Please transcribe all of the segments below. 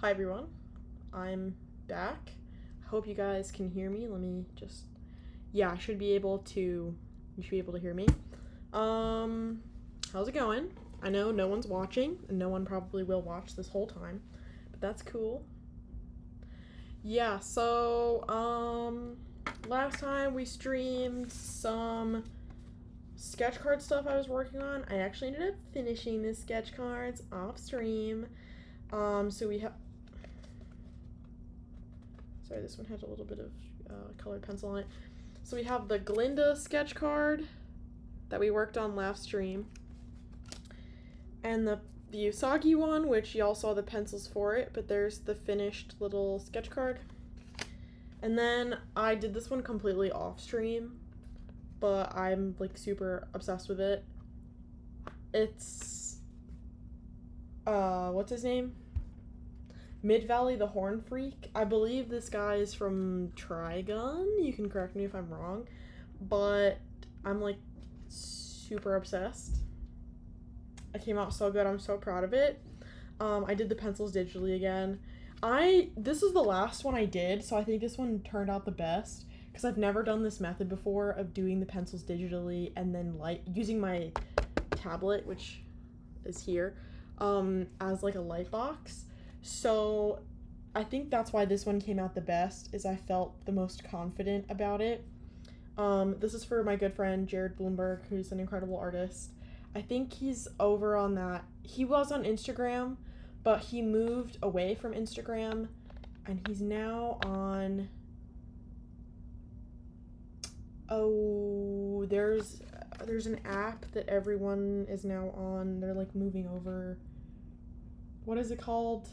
Hi everyone, I'm back. I hope you guys can hear me. Let me just, yeah, I should be able to, you should be able to hear me. Um, how's it going? I know no one's watching, and no one probably will watch this whole time, but that's cool. Yeah, last time we streamed some sketch card stuff I was working on. I actually ended up finishing the sketch cards off stream. So we have, sorry, this one had a little bit of colored pencil on it. So we have the Glinda sketch card that we worked on last stream, and the Usagi one, which y'all saw the pencils for it, but there's the finished little sketch card. And then I did this one completely off stream, but I'm like super obsessed with it. It's what's his name? Mid Valley the Horn Freak. I believe this guy is from Trigun. You can correct me if I'm wrong, but I'm like super obsessed. It came out so good. I'm so proud of it. I did the pencils digitally again. This is the last one I did, so I think this one turned out the best because I've never done this method before of doing the pencils digitally and then using my tablet, which is here, as like a light box. So I think that's why this one came out the best, is I felt the most confident about it. This is for my good friend Jared Bloomberg, who's an incredible artist. I think he's over on that. He was on Instagram, but he moved away from Instagram, and he's now on... Oh, there's an app that everyone is now on. They're like moving over. What is it called?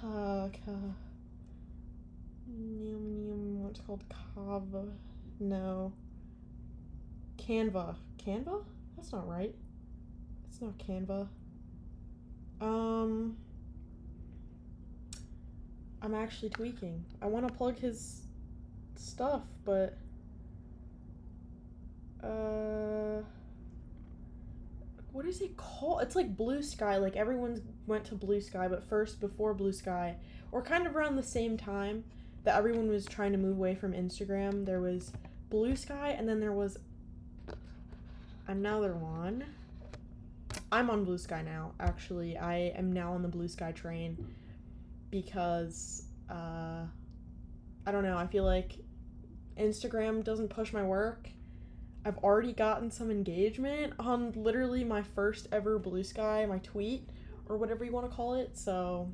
What's it called? Kava? No. Canva. Canva? That's not right. It's not Canva. I'm actually tweaking. I want to plug his stuff, but what is it called? It's like Blue Sky. Like everyone went to Blue Sky, but first, before Blue Sky, or kind of around the same time that everyone was trying to move away from Instagram, there was Blue Sky, and then there was another one. I'm on Blue Sky now, actually. I am now on the Blue Sky train because, I don't know, I feel like Instagram doesn't push my work. I've already gotten some engagement on literally my first ever Blue Sky, my tweet, or whatever you want to call it, so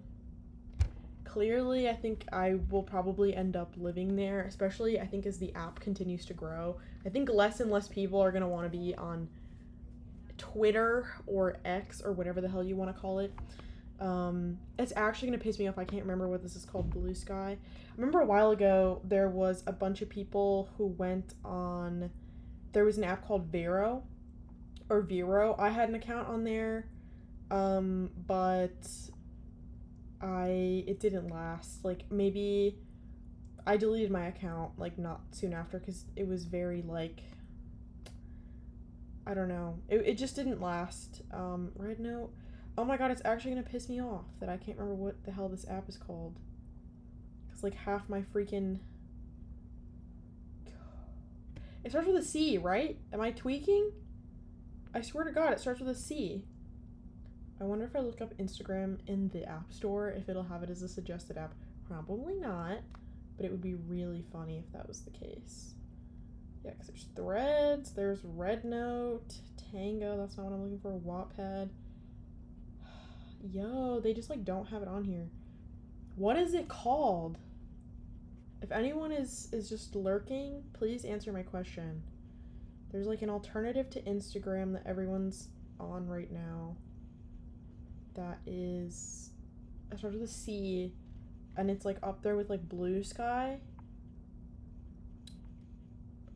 clearly I think I will probably end up living there, especially I think as the app continues to grow. I think less and less people are going to want to be on Twitter or X or whatever the hell you want to call it. It's actually going to piss me off. I can't remember what this is called, Blue Sky. I remember a while ago there was a bunch of people who went on... There was an app called Vero. I had an account on there, but it didn't last. Like, maybe I deleted my account, like, not soon after, because it was very, like, I don't know. It just didn't last. Red Note. Oh my god, it's actually gonna piss me off that I can't remember what the hell this app is called. Because, like, half my freaking... It starts with a C, right? Am I tweaking? I swear to god, it starts with a C. I wonder if I look up Instagram in the App Store, if it'll have it as a suggested app. Probably not, but it would be really funny if that was the case. Yeah, because there's Threads, there's Red Note, Tango, that's not what I'm looking for, Wattpad. Yo, they just, like, don't have it on here. What is it called? If anyone is just lurking, please answer my question. There's, like, an alternative to Instagram that everyone's on right now. That is... It starts with a C, and it's, like, up there with, like, Blue Sky.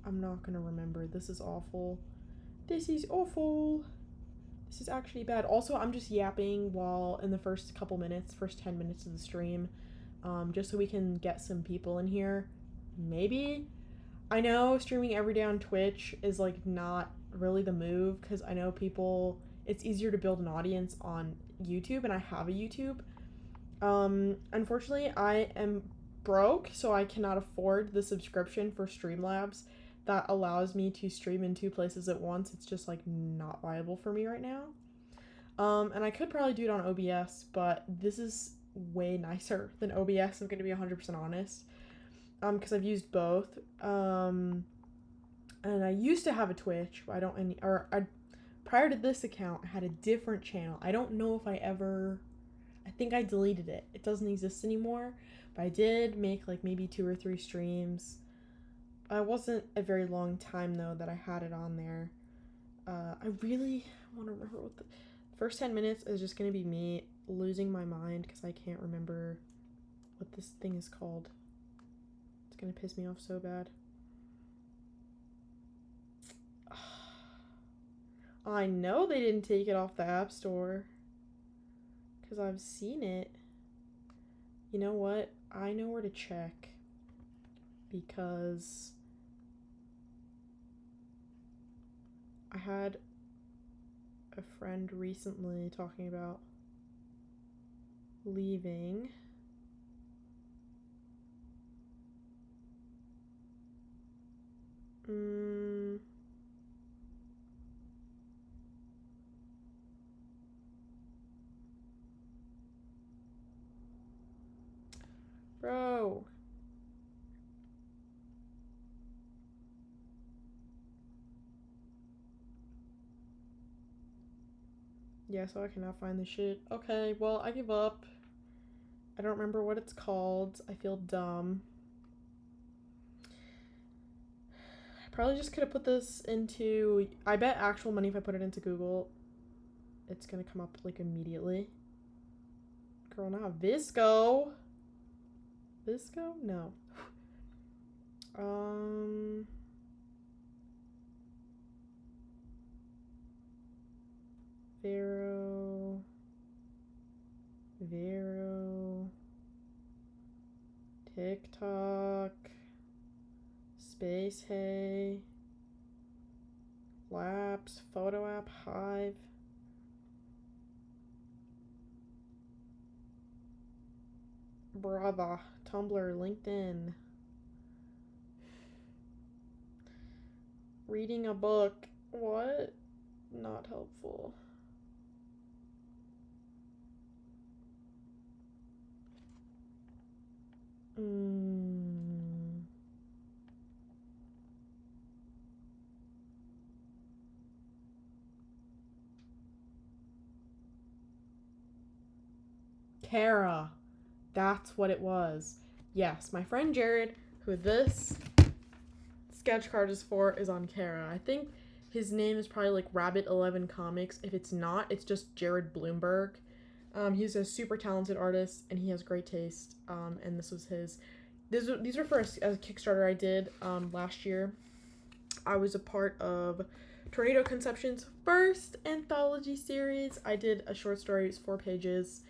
I'm not gonna remember. This is awful. This is awful. This is actually bad. Also, I'm just yapping while in the first 10 minutes of the stream, just so we can get some people in here. Maybe. I know streaming every day on Twitch is, like, not really the move, because I know people... It's easier to build an audience on YouTube, and I have a YouTube, Unfortunately, I am broke, so I cannot afford the subscription for Streamlabs that allows me to stream in two places at once. It's just like not viable for me right now. And I could probably do it on OBS, but this is way nicer than OBS. I'm gonna be 100% honest. Because I've used both. And I used to have a Twitch, but I don't any. Prior to this account, I had a different channel. I don't know if I think I deleted it. It doesn't exist anymore. But I did make like maybe 2 or 3 streams. It wasn't a very long time though that I had it on there. I really want to remember what the first 10 minutes is just going to be me losing my mind because I can't remember what this thing is called. It's going to piss me off so bad. I know they didn't take it off the App Store because I've seen it. You know what? I know where to check because I had a friend recently talking about leaving. Bro. Yeah, so I cannot find the shit. Okay, well, I give up. I don't remember what it's called. I feel dumb. I probably just could have put this into... I bet actual money if I put it into Google, it's gonna come up, like, immediately. Girl, not Visco. Visco? No. Vero, TikTok, Space Hey, Labs, Photo App, Hive, Brava, Tumblr, LinkedIn, reading a book. What? Not helpful. Kara. That's what it was. Yes, my friend Jared, who this sketch card is for, is on Kara. I think his name is probably like Rabbit11 Comics. If it's not, it's just Jared Bloomberg. He's a super talented artist and he has great taste. And this was his. These are for a Kickstarter I did last year. I was a part of Tornado Conception's first anthology series. I did a short story, it's 4 pages,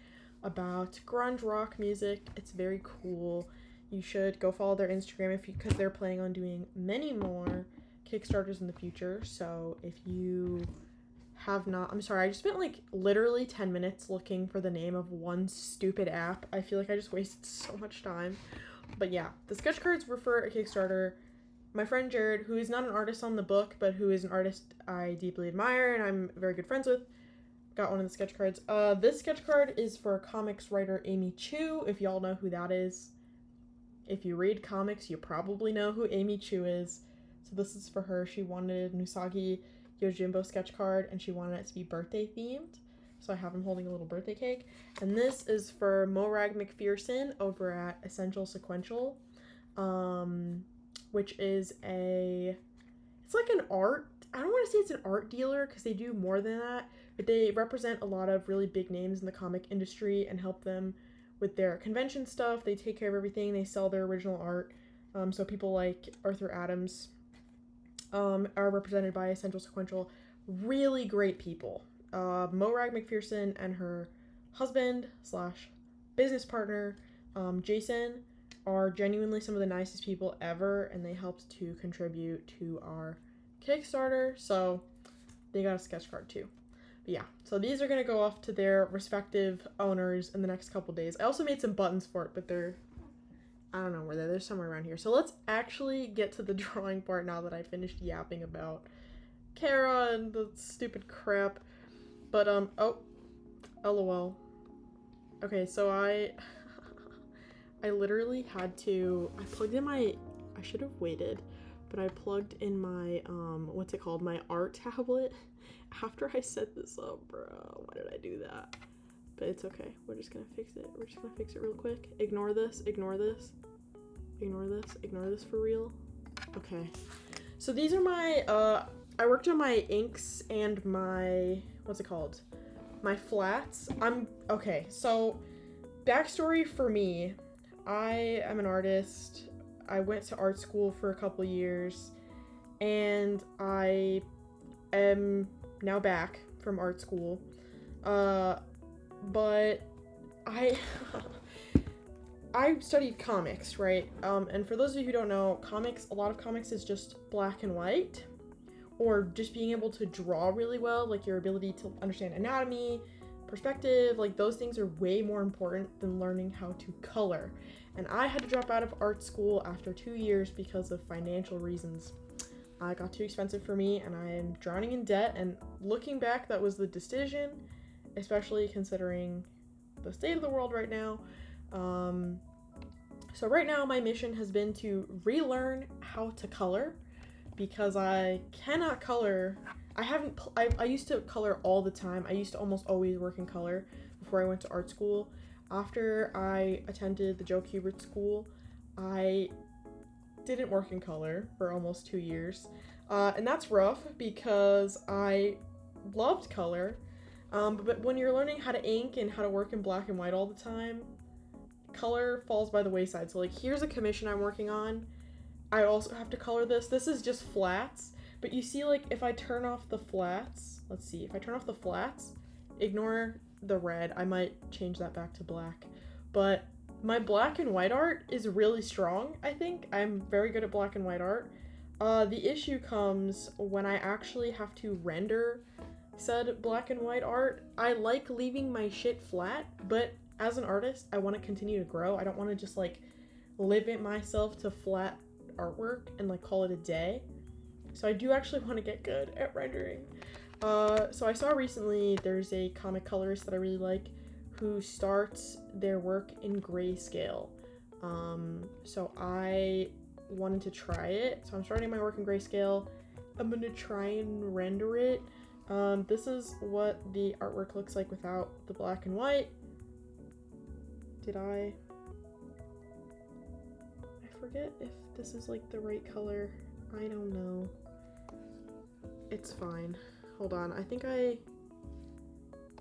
about grunge rock music. It's very cool. You should go follow their Instagram because they're planning on doing many more Kickstarters in the future. So if you have not, I'm sorry, I just spent like literally 10 minutes looking for the name of one stupid app. I feel like I just wasted so much time. But yeah, the sketch cards were for a Kickstarter. My friend Jared, who is not an artist on the book, but who is an artist I deeply admire and I'm very good friends with, got one of the sketch cards. This sketch card is for comics writer Amy Chu, if y'all know who that is. If you read comics, you probably know who Amy Chu is. So this is for her. She wanted an Usagi Yojimbo sketch card, and she wanted it to be birthday themed. So I have him holding a little birthday cake. And this is for Morag McPherson over at Essential Sequential, which is it's like an art, I don't want to say it's an art dealer because they do more than that, but they represent a lot of really big names in the comic industry and help them with their convention stuff. They take care of everything. They sell their original art. So people like Arthur Adams are represented by Essential Sequential. Really great people. Morag McPherson and her husband / business partner, Jason, are genuinely some of the nicest people ever, and they helped to contribute to our Kickstarter, so they got a sketch card too. But yeah, so these are gonna go off to their respective owners in the next couple days. I also made some buttons for it, but I don't know where they're somewhere around here. So let's actually get to the drawing part now that I finished yapping about Kara and the stupid crap. But oh, lol. Okay, so I literally had to, I plugged in my, I should have waited, but I plugged in my, what's it called, my art tablet after I set this up, bro. Why did I do that? But it's okay. We're just gonna fix it. We're just gonna fix it real quick. Ignore this, ignore this, ignore this, ignore this for real. Okay. So these are my, I worked on my inks and my, what's it called? My flats. Okay, so backstory for me. I am an artist. I went to art school for a couple years, and I am now back from art school. But I I studied comics, right? And for those of you who don't know, a lot of comics is just black and white, or just being able to draw really well, like your ability to understand anatomy, perspective, like those things are way more important than learning how to color. And I had to drop out of art school after 2 years because of financial reasons. It got too expensive for me, and I am drowning in debt, and looking back, that was the decision, especially considering the state of the world right now. So right now my mission has been to relearn how to color, because I cannot color. I used to color all the time. I used to almost always work in color before I went to art school. After I attended the Joe Kubert School, I didn't work in color for almost 2 years. And that's rough because I loved color. But when you're learning how to ink and how to work in black and white all the time, color falls by the wayside. So like, here's a commission I'm working on. I also have to color this. This is just flats. But you see, like, if I turn off the flats, let's see, if I turn off the flats, ignore the red, I might change that back to black. But my black and white art is really strong, I think. I'm very good at black and white art. The issue comes when I actually have to render said black and white art. I like leaving my shit flat, but as an artist, I want to continue to grow. I don't want to just, like, limit myself to flat artwork and, like, call it a day. So I do actually want to get good at rendering. So I saw recently there's a comic colorist that I really like who starts their work in grayscale. So I wanted to try it. So I'm starting my work in grayscale. I'm gonna try and render it. This is what the artwork looks like without the black and white. I forget if this is like the right color. I don't know. It's fine. Hold on. I think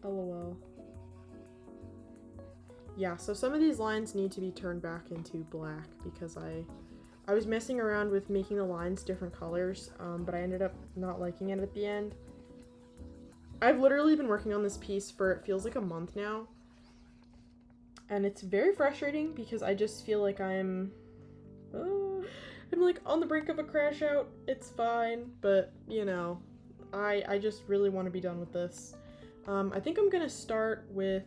LOL. Yeah, so some of these lines need to be turned back into black because I was messing around with making the lines different colors, but I ended up not liking it at the end. I've literally been working on this piece for, it feels like a month now. And it's very frustrating because I just feel like I'm like on the brink of a crash out. It's fine, but you know, I just really want to be done with this. I think I'm gonna start with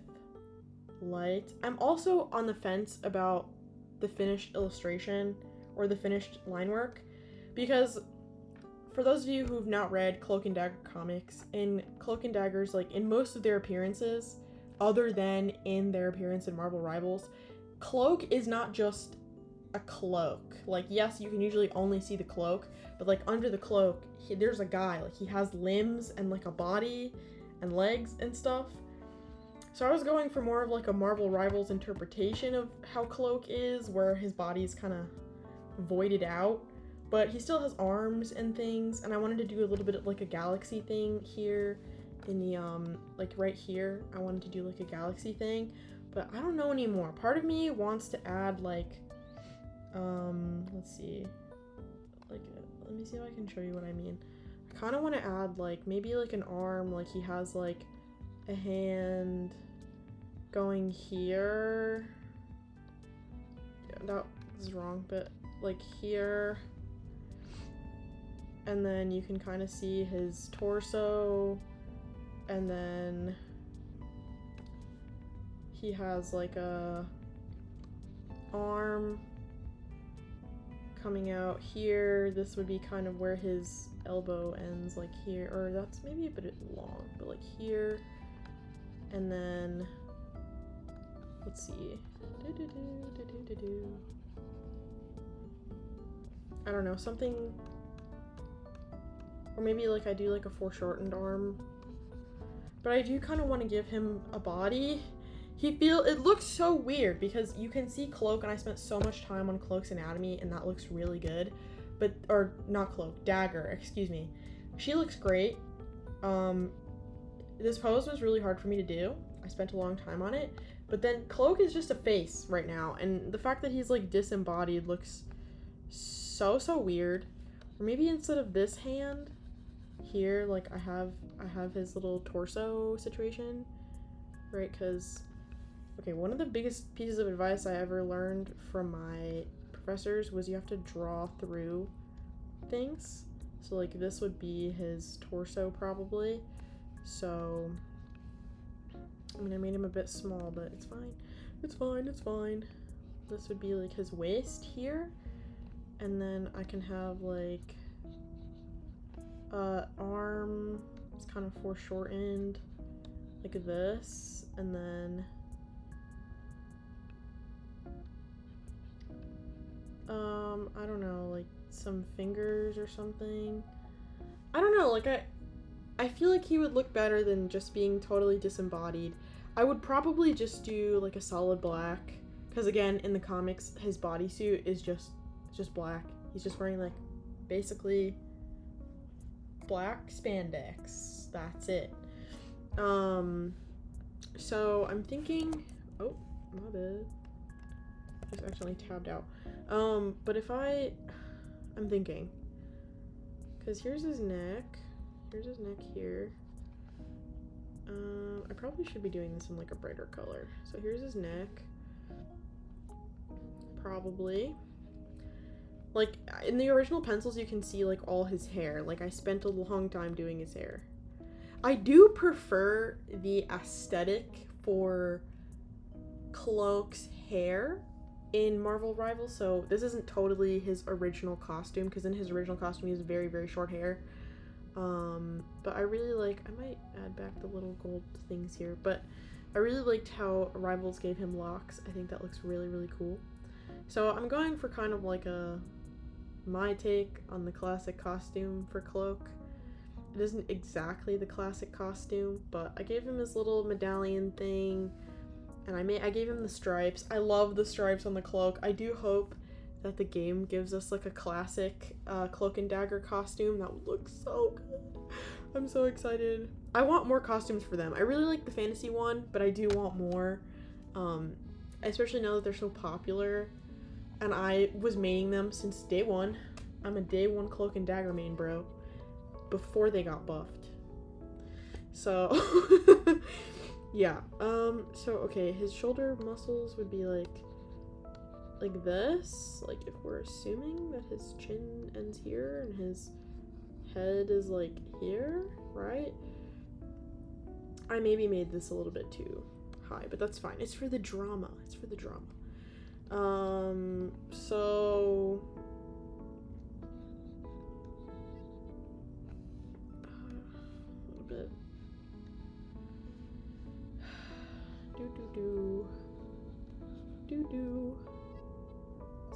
light. I'm also on the fence about the finished illustration or the finished line work, because for those of you who've not read Cloak and Dagger comics, in Cloak and Dagger's, like in most of their appearances, other than in their appearance in Marvel Rivals, Cloak is not just a cloak. Like, yes, you can usually only see the cloak, but like under the cloak, there's a guy. Like, he has limbs and like a body and legs and stuff. So I was going for more of like a Marvel Rivals interpretation of how Cloak is, where his body is kind of voided out, but he still has arms and things, and I wanted to do a little bit of like a galaxy thing here in the like right here. I wanted to do like a galaxy thing, but I don't know anymore. Part of me wants to add like let's see, like let me see if I can show you what I mean. I kind of want to add like maybe like an arm, like he has like a hand going here. Yeah, that is wrong, but like here, and then you can kind of see his torso And then he has like a arm coming out here. This would be kind of where his elbow ends, like here, or that's maybe a bit long, but like here. And then let's see. I don't know, something, or maybe like I do like a foreshortened arm. But I do kind of want to give him a body. It looks so weird because you can see Cloak, and I spent so much time on Cloak's anatomy, and that looks really good. But, or not Cloak, Dagger, excuse me. She looks great. This pose was really hard for me to do. I spent a long time on it. But then Cloak is just a face right now, and the fact that he's like disembodied looks so weird. Or maybe instead of this hand here, like I have his little torso situation, right? Because okay, one of the biggest pieces of advice I ever learned from my professors was you have to draw through things. So like this would be his torso probably. So I mean, I made him a bit small, but it's fine. It's fine, it's fine. This would be like his waist here. And then I can have like arm, it's kind of foreshortened like this, and then I don't know, like some fingers or something. I don't know, like I feel like he would look better than just being totally disembodied. I would probably just do like a solid black, because again, in the comics, his bodysuit is just black. He's just wearing like basically black spandex. That's it. So I'm thinking, oh, my bad. I just accidentally tabbed out. But if I'm thinking, because here's his neck. Here's his neck here. I probably should be doing this in like a brighter color. So here's his neck. Probably. Like, in the original pencils, you can see, like, all his hair. Like, I spent a long time doing his hair. I do prefer the aesthetic for Cloak's hair in Marvel Rivals. So, this isn't totally his original costume, because in his original costume, he has very short hair. But I really like, I might add back the little gold things here, but I really liked how Rivals gave him locks. I think that looks really cool. So, I'm going for kind of like my take on the classic costume for Cloak. It isn't exactly the classic costume, but I gave him his little medallion thing, and I gave him the stripes. I love the stripes on the Cloak. I do hope that the game gives us like a classic Cloak and Dagger costume. That would look so good. I'm so excited. I want more costumes for them. I really like the fantasy one, but I do want more, especially now that they're so popular. And I was maining them since day one. I'm a day one Cloak and Dagger main, bro. Before they got buffed. So, yeah. So, okay, his shoulder muscles would be like this. Like, if we're assuming that his chin ends here and his head is like here, right? I maybe made this a little bit too high, but that's fine. It's for the drama. It's for the drama. So a little bit.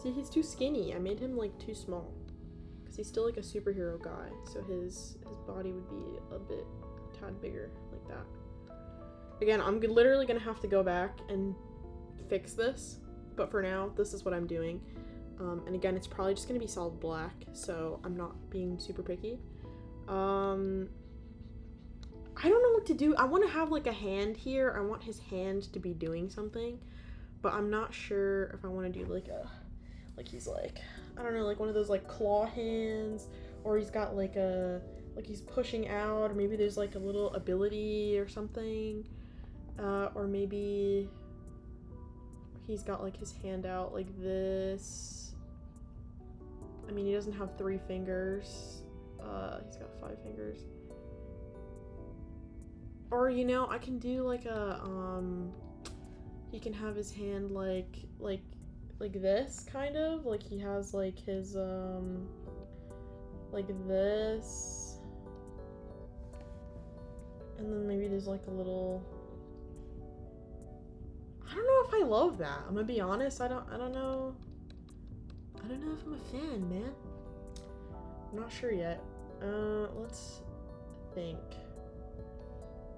See, he's too skinny. I made him like too small because he's still like a superhero guy. So his body would be a tad bigger like that. Again, I'm literally gonna have to go back and fix this. But for now, this is what I'm doing. And again, it's probably just going to be solid black, so I'm not being super picky. I don't know what to do. I want to have like a hand here. I want his hand to be doing something. But I'm not sure if I want to do like he's like, I don't know, like one of those like claw hands. Or he's got like he's pushing out. Or maybe there's like a little ability or something. Or maybe he's got like his hand out like this. I mean, he doesn't have 3 fingers. He's got 5 fingers. Or, you know, I can do like a, he can have his hand like this, kind of. Like he has like his, like this. And then maybe there's like a little, I don't know if I love that. I'm gonna be honest, I don't know. I don't know if I'm a fan, man. I'm not sure yet. Let's think.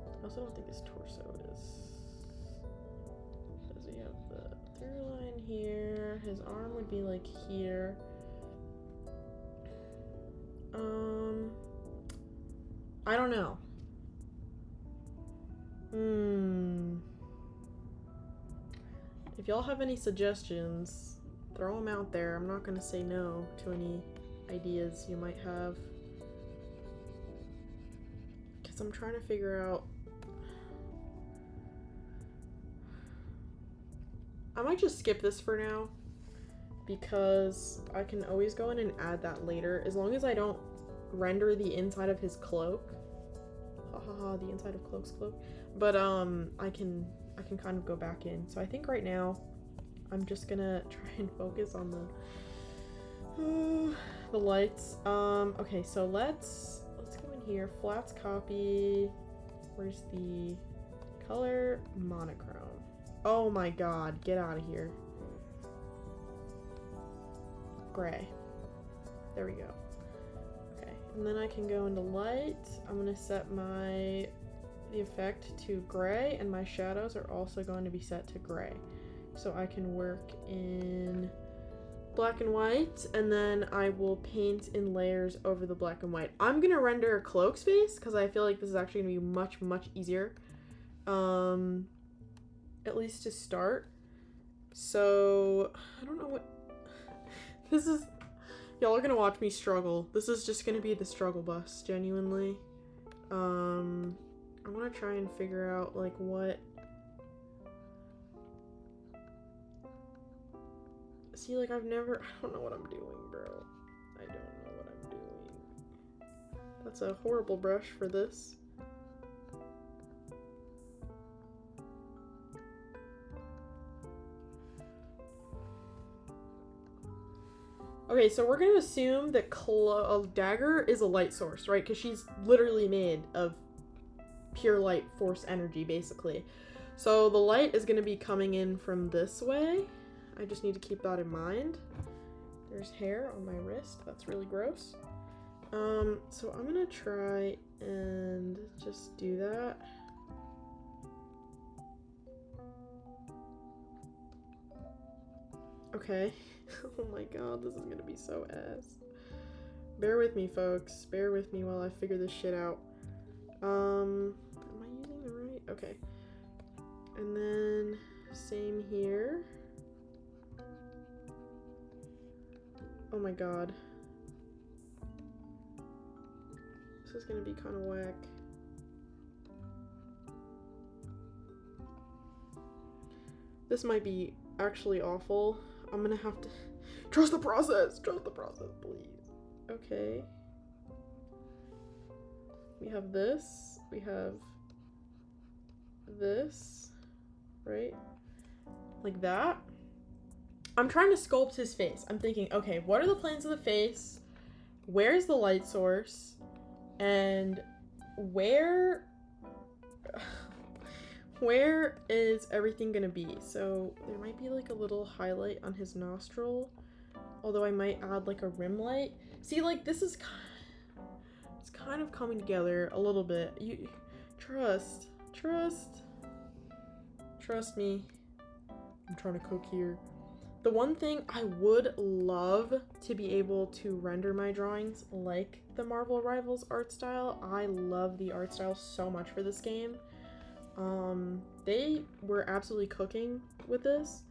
I also don't think his torso is. Does he have the through line here? His arm would be like here. I don't know. If y'all have any suggestions, throw them out there. I'm not gonna say no to any ideas you might have. Because I'm trying to figure out. I might just skip this for now. Because I can always go in and add that later. As long as I don't render the inside of his cloak. Hahaha, the inside of Cloak's cloak. But I can kind of go back in. So I think right now I'm just gonna try and focus on the lights. Okay, so let's go in here. Flats copy. Where's the color? Monochrome. Oh my god, get out of here. Gray. There we go. Okay, and then I can go into light. I'm gonna set the effect to gray, and my shadows are also going to be set to gray. So I can work in black and white, and then I will paint in layers over the black and white. I'm gonna render a Cloak's face, because I feel like this is actually gonna be much, much easier. At least to start. So, I don't know what... This is... Y'all are gonna watch me struggle. This is just gonna be the struggle bus, genuinely. I want to try and figure out, like, what... See, like, I don't know what I'm doing, bro. I don't know what I'm doing. That's a horrible brush for this. Okay, so we're gonna assume that Dagger is a light source, right? Because she's literally made of pure light force energy, basically. So the light is gonna be coming in from this way. I just need to keep that in mind. There's hair on my wrist. That's really gross. So I'm gonna try and just do that. Okay. Oh my god, this is gonna be so ass. Bear with me, folks. Bear with me while I figure this shit out. Am I using the right? Okay. And then same here. Oh my god. This is gonna be kind of whack. This might be actually awful. I'm gonna have to trust the process. Trust the process, please. Okay. We have this. We have this. Right? Like that. I'm trying to sculpt his face. I'm thinking, okay, what are the planes of the face? Where's the light source? And where is everything gonna be? So there might be like a little highlight on his nostril, although I might add like a rim light. See, like this is it's kind of coming together a little bit. You trust me. I'm trying to cook here. The one thing I would love to be able to render my drawings like the Marvel Rivals art style. I love the art style so much for this game. They were absolutely cooking with this.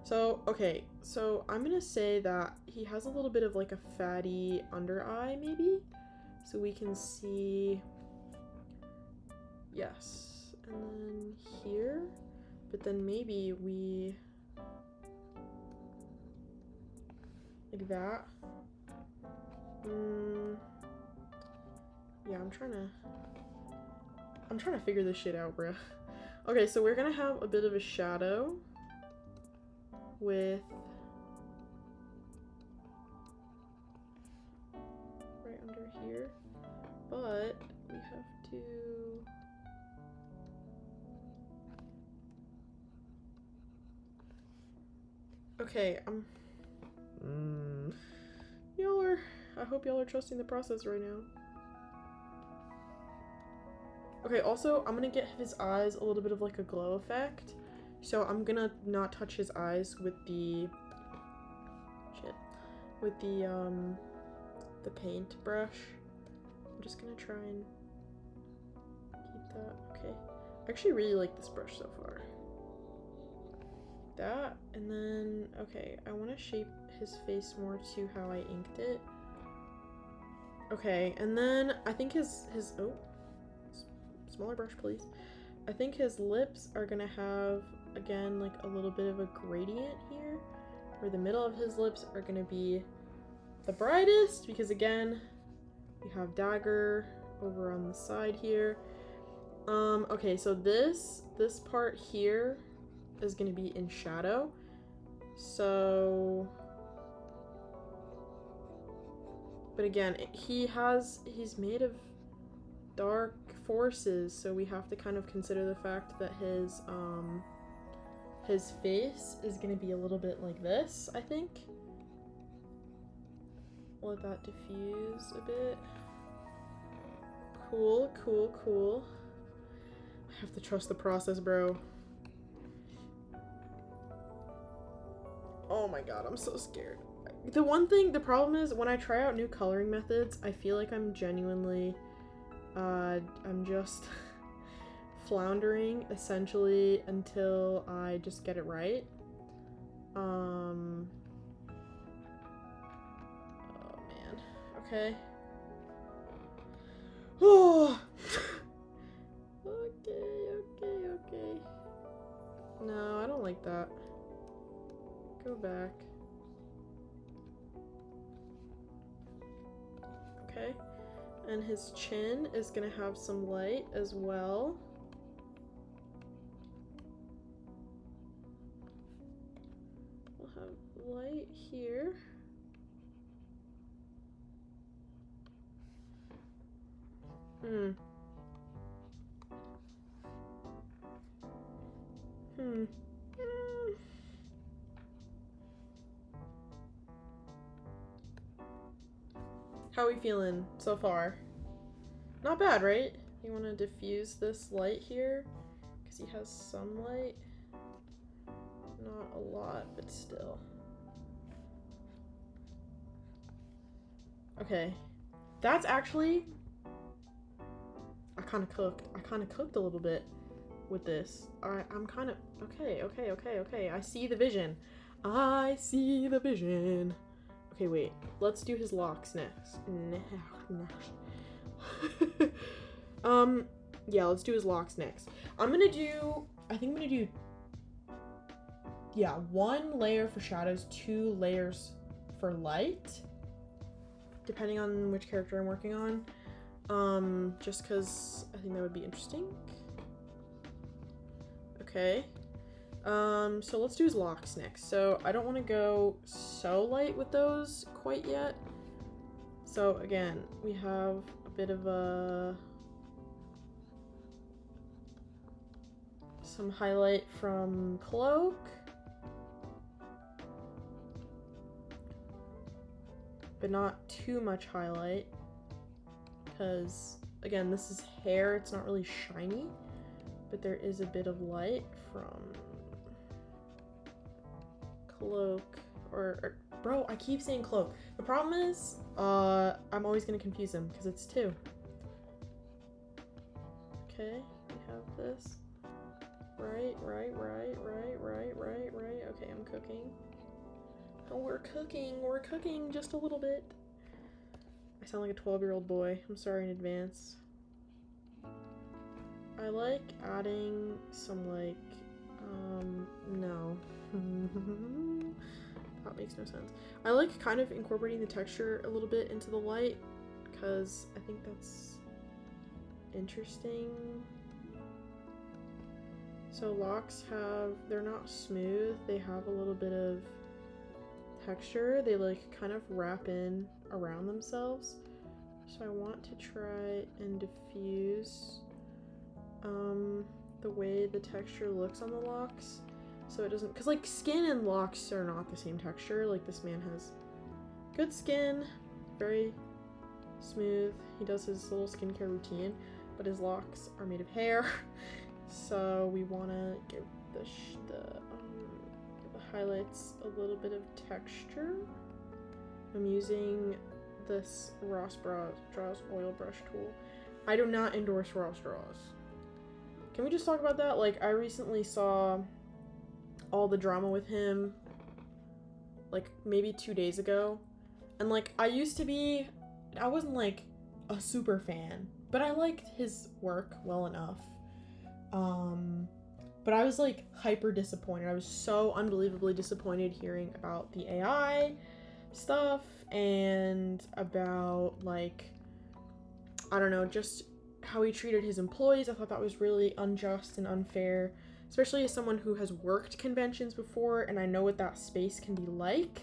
So, okay, so I'm gonna say that he has a little bit of like a fatty under eye, maybe? So we can see, yes, and then here, but then maybe we, like that. Yeah, I'm I'm trying to figure this shit out, bruh. Okay, so we're gonna have a bit of a shadow with right under here, but we have to okay, y'all are, I hope y'all are trusting the process right now. Okay, also, I'm gonna get his eyes a little bit of like a glow effect. So I'm gonna not touch his eyes with the the paint brush. I'm just gonna try and keep that. Okay. I actually really like this brush so far. That, and then, okay, I want to shape his face more to how I inked it. Okay, and then I think his oh, smaller brush please. I think his lips are gonna have, again, like a little bit of a gradient here, where the middle of his lips are gonna be the brightest, because again, we have Dagger over on the side here. Okay, so this part here is gonna be in shadow. So, but again, he's made of dark forces, so we have to kind of consider the fact that his face is gonna be a little bit like this, I think. Let that diffuse a bit. Cool, cool, cool. I have to trust the process, bro. Oh my god, I'm so scared. The problem is when I try out new coloring methods, I feel like I'm genuinely, I'm just floundering essentially until I just get it right. Oh man. Okay. Oh. Okay. No, I don't like that. Go back. Okay. And his chin is gonna have some light as well. We'll have light here. How are we feeling so far? Not bad, right? You want to diffuse this light here? Because he has some light. Not a lot, but still. Okay. That's actually... I kind of cooked a little bit with this. I'm kind of... Okay. I see the vision. I see the vision. Okay, wait. Let's do his locks next. Yeah, let's do his locks next. I think I'm gonna do, yeah, 1 layer for shadows, 2 layers for light, depending on which character I'm working on. Just because I think that would be interesting. Okay. So let's do his locks next. So I don't want to go so light with those quite yet. So again, we have a bit of some highlight from Cloak. But not too much highlight. Because, again, this is hair, it's not really shiny. But there is a bit of light from Cloak, or bro, I keep saying Cloak. The problem is, I'm always gonna confuse him because it's 2. Okay, we have this. Right. Okay, I'm cooking. Oh, we're cooking just a little bit. I sound like a 12-year-old boy. I'm sorry in advance. I like adding some, like, no. That makes no sense. I like kind of incorporating the texture a little bit into the light, because I think that's interesting. So locks they're not smooth, they have a little bit of texture. They like kind of wrap in around themselves. So I want to try and diffuse the way the texture looks on the locks. So it doesn't, because like skin and locks are not the same texture. Like this man has good skin, very smooth. He does his little skincare routine, but his locks are made of hair. So we want to give the highlights a little bit of texture. I'm using this Ross Draws oil brush tool. I do not endorse Ross Draws. Can we just talk about that? Like, I recently saw all the drama with him, like, maybe 2 days ago. And, like, I wasn't, like, a super fan, but I liked his work well enough. But I was, like, hyper disappointed. I was so unbelievably disappointed hearing about the AI stuff and about, like, I don't know, just how he treated his employees. I thought that was really unjust and unfair, especially as someone who has worked conventions before and I know what that space can be like.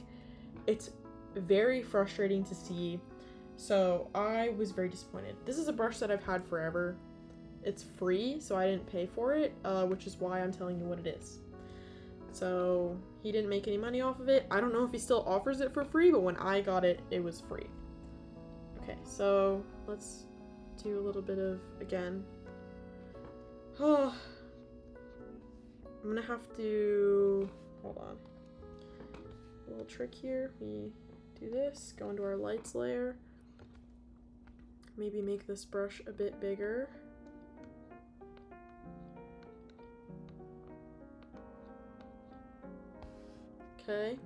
It's very frustrating to see. So I was very disappointed. This is a brush that I've had forever. It's free, so I didn't pay for it, which is why I'm telling you what it is. So he didn't make any money off of it. I don't know if he still offers it for free, but when I got it, it was free. Okay, so let's do a little bit of, again. Oh, I'm gonna have to, hold on. A little trick here. We do this, go into our lights layer. Maybe make this brush a bit bigger. Okay,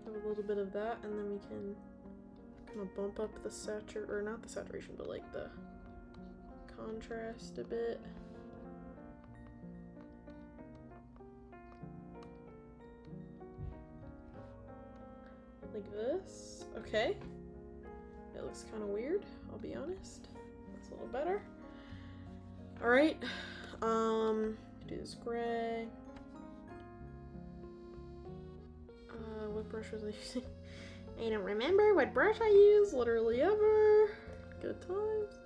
have a little bit of that, and then we can kind of bump up the or not the saturation, but like the contrast a bit. Like this. Okay. It looks kind of weird, I'll be honest. That's a little better. Alright. Do this gray. What brush was I using? I don't remember what brush I used literally ever. Good times.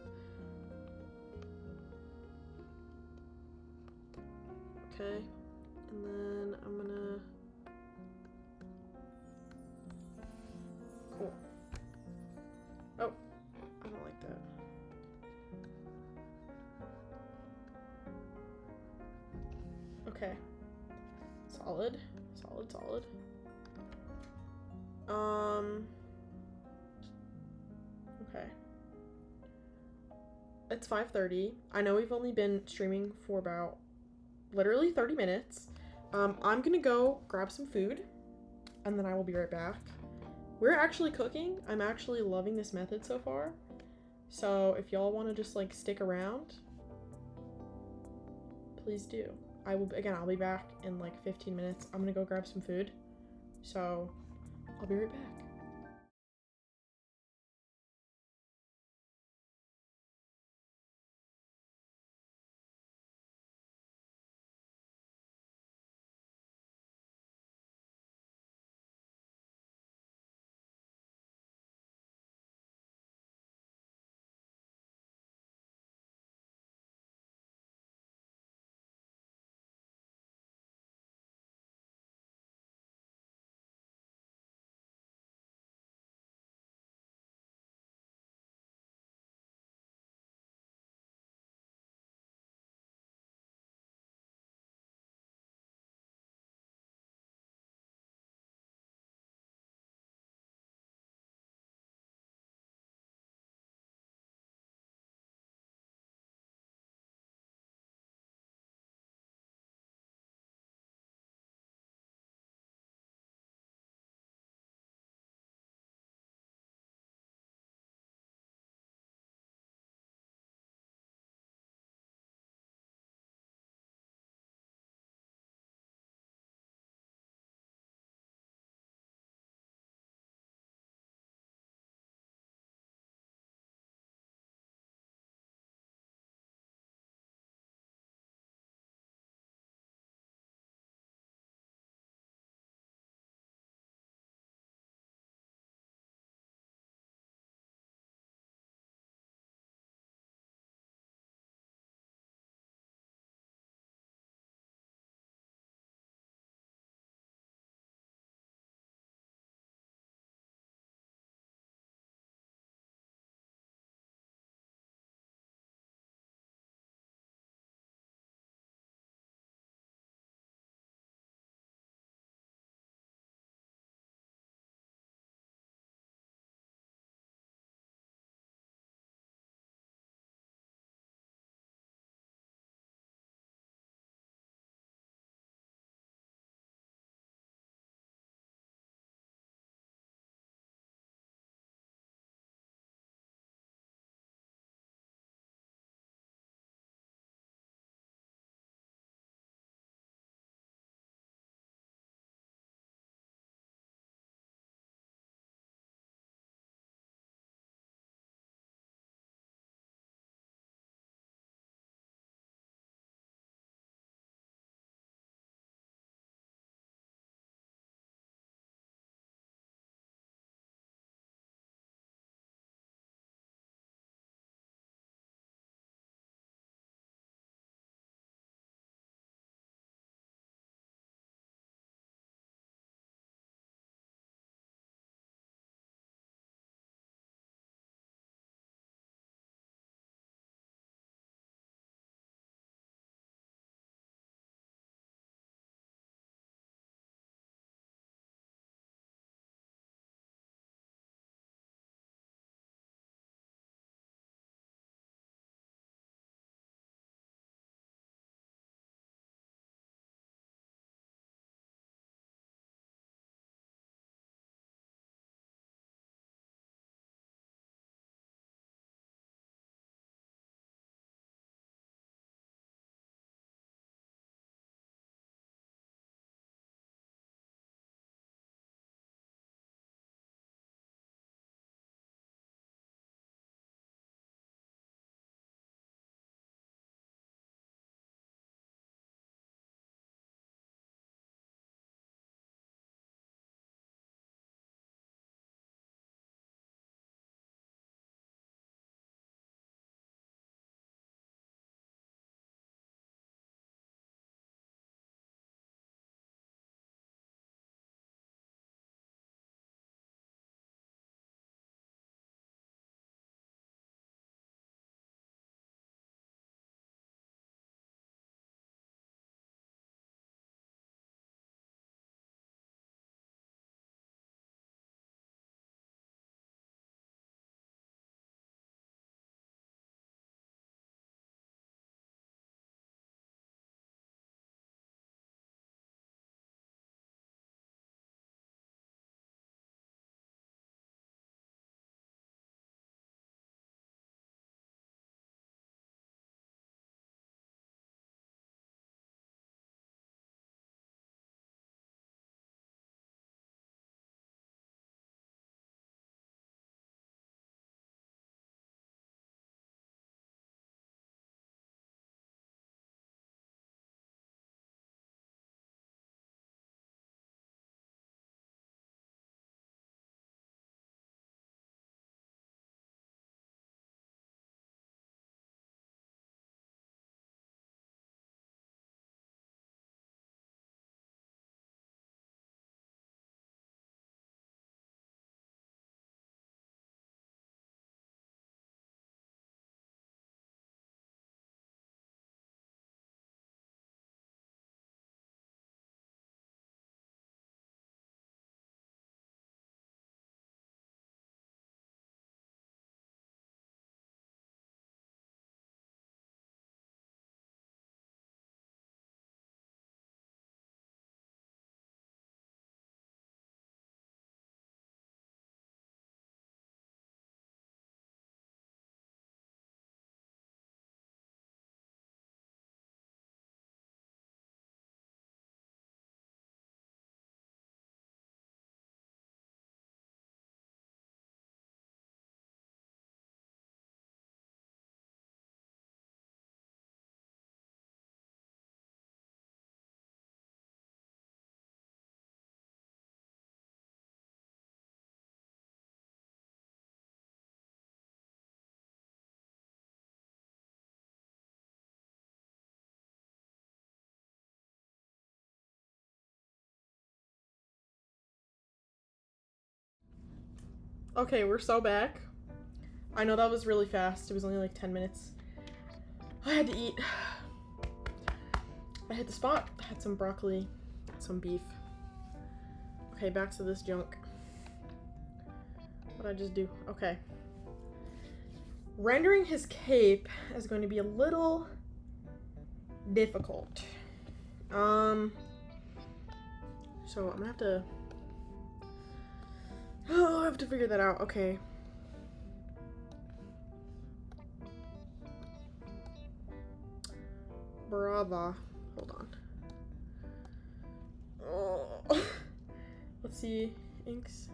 Okay, and then I'm gonna, cool. Oh, I don't like that. Okay, solid. Okay. It's 5:30. I know we've only been streaming for about literally 30 minutes. I'm gonna go grab some food and then I will be right back. We're actually cooking. I'm actually loving this method so far. So if y'all want to just like stick around, please do. I'll be back in like 15 minutes. I'm gonna go grab some food. So I'll be right back. Okay, we're so back. I know that was really fast. It was only like 10 minutes. I had to eat. I hit the spot. I had some broccoli, some beef. Okay, back to this junk. What did I just do? Okay. Rendering his cape is going to be a little difficult. So I'm gonna have to... Oh, I have to figure that out. Okay. Brava. Hold on. Oh. Let's see. Inks.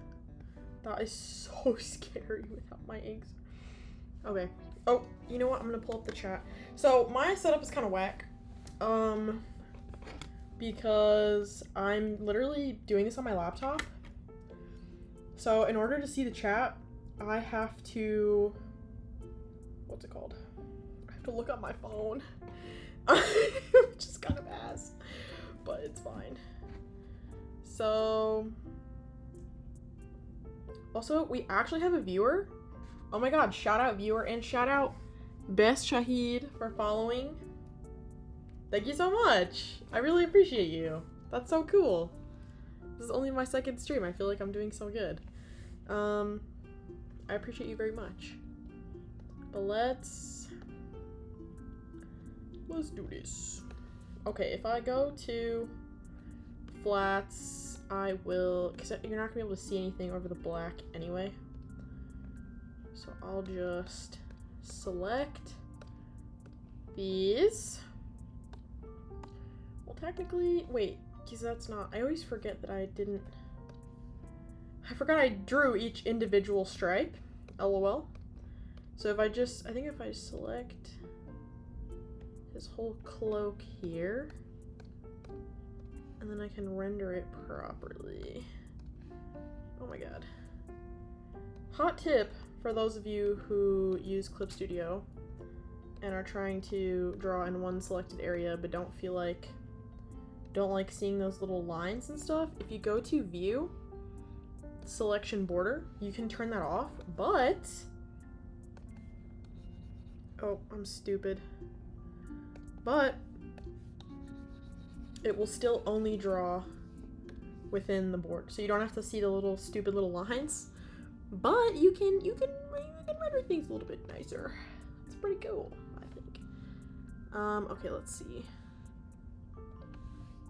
That is so scary without my inks. Okay. Oh, you know what? I'm gonna pull up the chat. So my setup is kind of whack. Because I'm literally doing this on my laptop. So in order to see the chat, I have to... What's it called? I have to look up my phone. Which is kind of ass. But it's fine. So... Also, we actually have a viewer. Oh my god, shout out viewer and shout out Best Shahid for following. Thank you so much. I really appreciate you. That's so cool. This is only my second stream. I feel like I'm doing so good. I appreciate you very much. But let's do this. Okay, if I go to flats, I will, because you're not gonna be able to see anything over the black anyway. So I'll just select these. Well, technically, wait, because that's not, I always forget that I forgot I drew each individual stripe, lol. So if I just, I think if I select his whole cloak here, and then I can render it properly. Oh my god. Hot tip for those of you who use Clip Studio and are trying to draw in one selected area but don't like seeing those little lines and stuff. If you go to view, selection border, you can turn that off, but oh, I'm stupid. But it will still only draw within the board. So you don't have to see the little stupid little lines. But you can render things a little bit nicer. It's pretty cool, I think. Okay, let's see.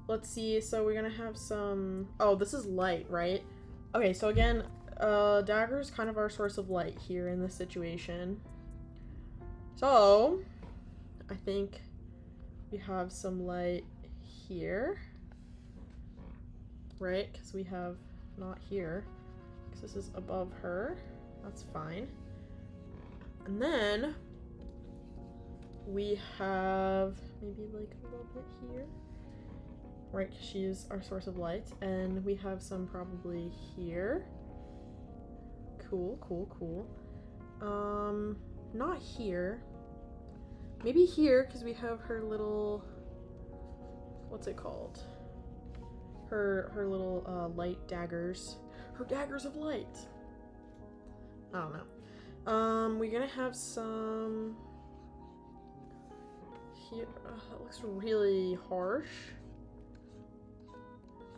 Let's see, so we're gonna have some... Oh, this is light, right? Okay, so again, Dagger is kind of our source of light here in this situation. So, I think we have some light here, right? Because we have not here, because this is above her. That's fine. And then we have maybe like a little bit here, right? Because she is our source of light, and we have some probably here. Cool, cool, cool. Not here. Maybe here, because we have her little, what's it called? Her little light daggers. Her daggers of light. I don't know. We're gonna have some here. That looks really harsh.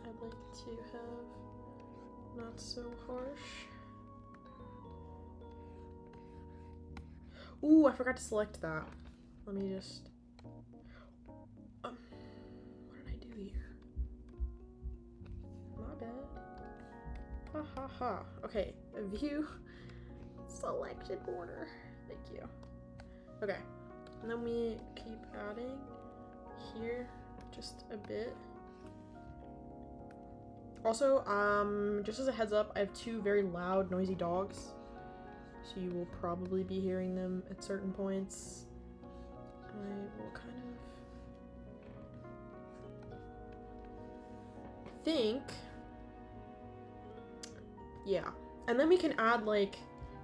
I'd like to have not so harsh. Ooh, I forgot to select that. Let me just... what did I do here? My bad. Ha ha ha. Okay, view, selection border. Thank you. Okay, and then we keep adding here just a bit. Also, just as a heads up, I have two very loud, noisy dogs. So you will probably be hearing them at certain points. I will kind of think, yeah. And then we can add like,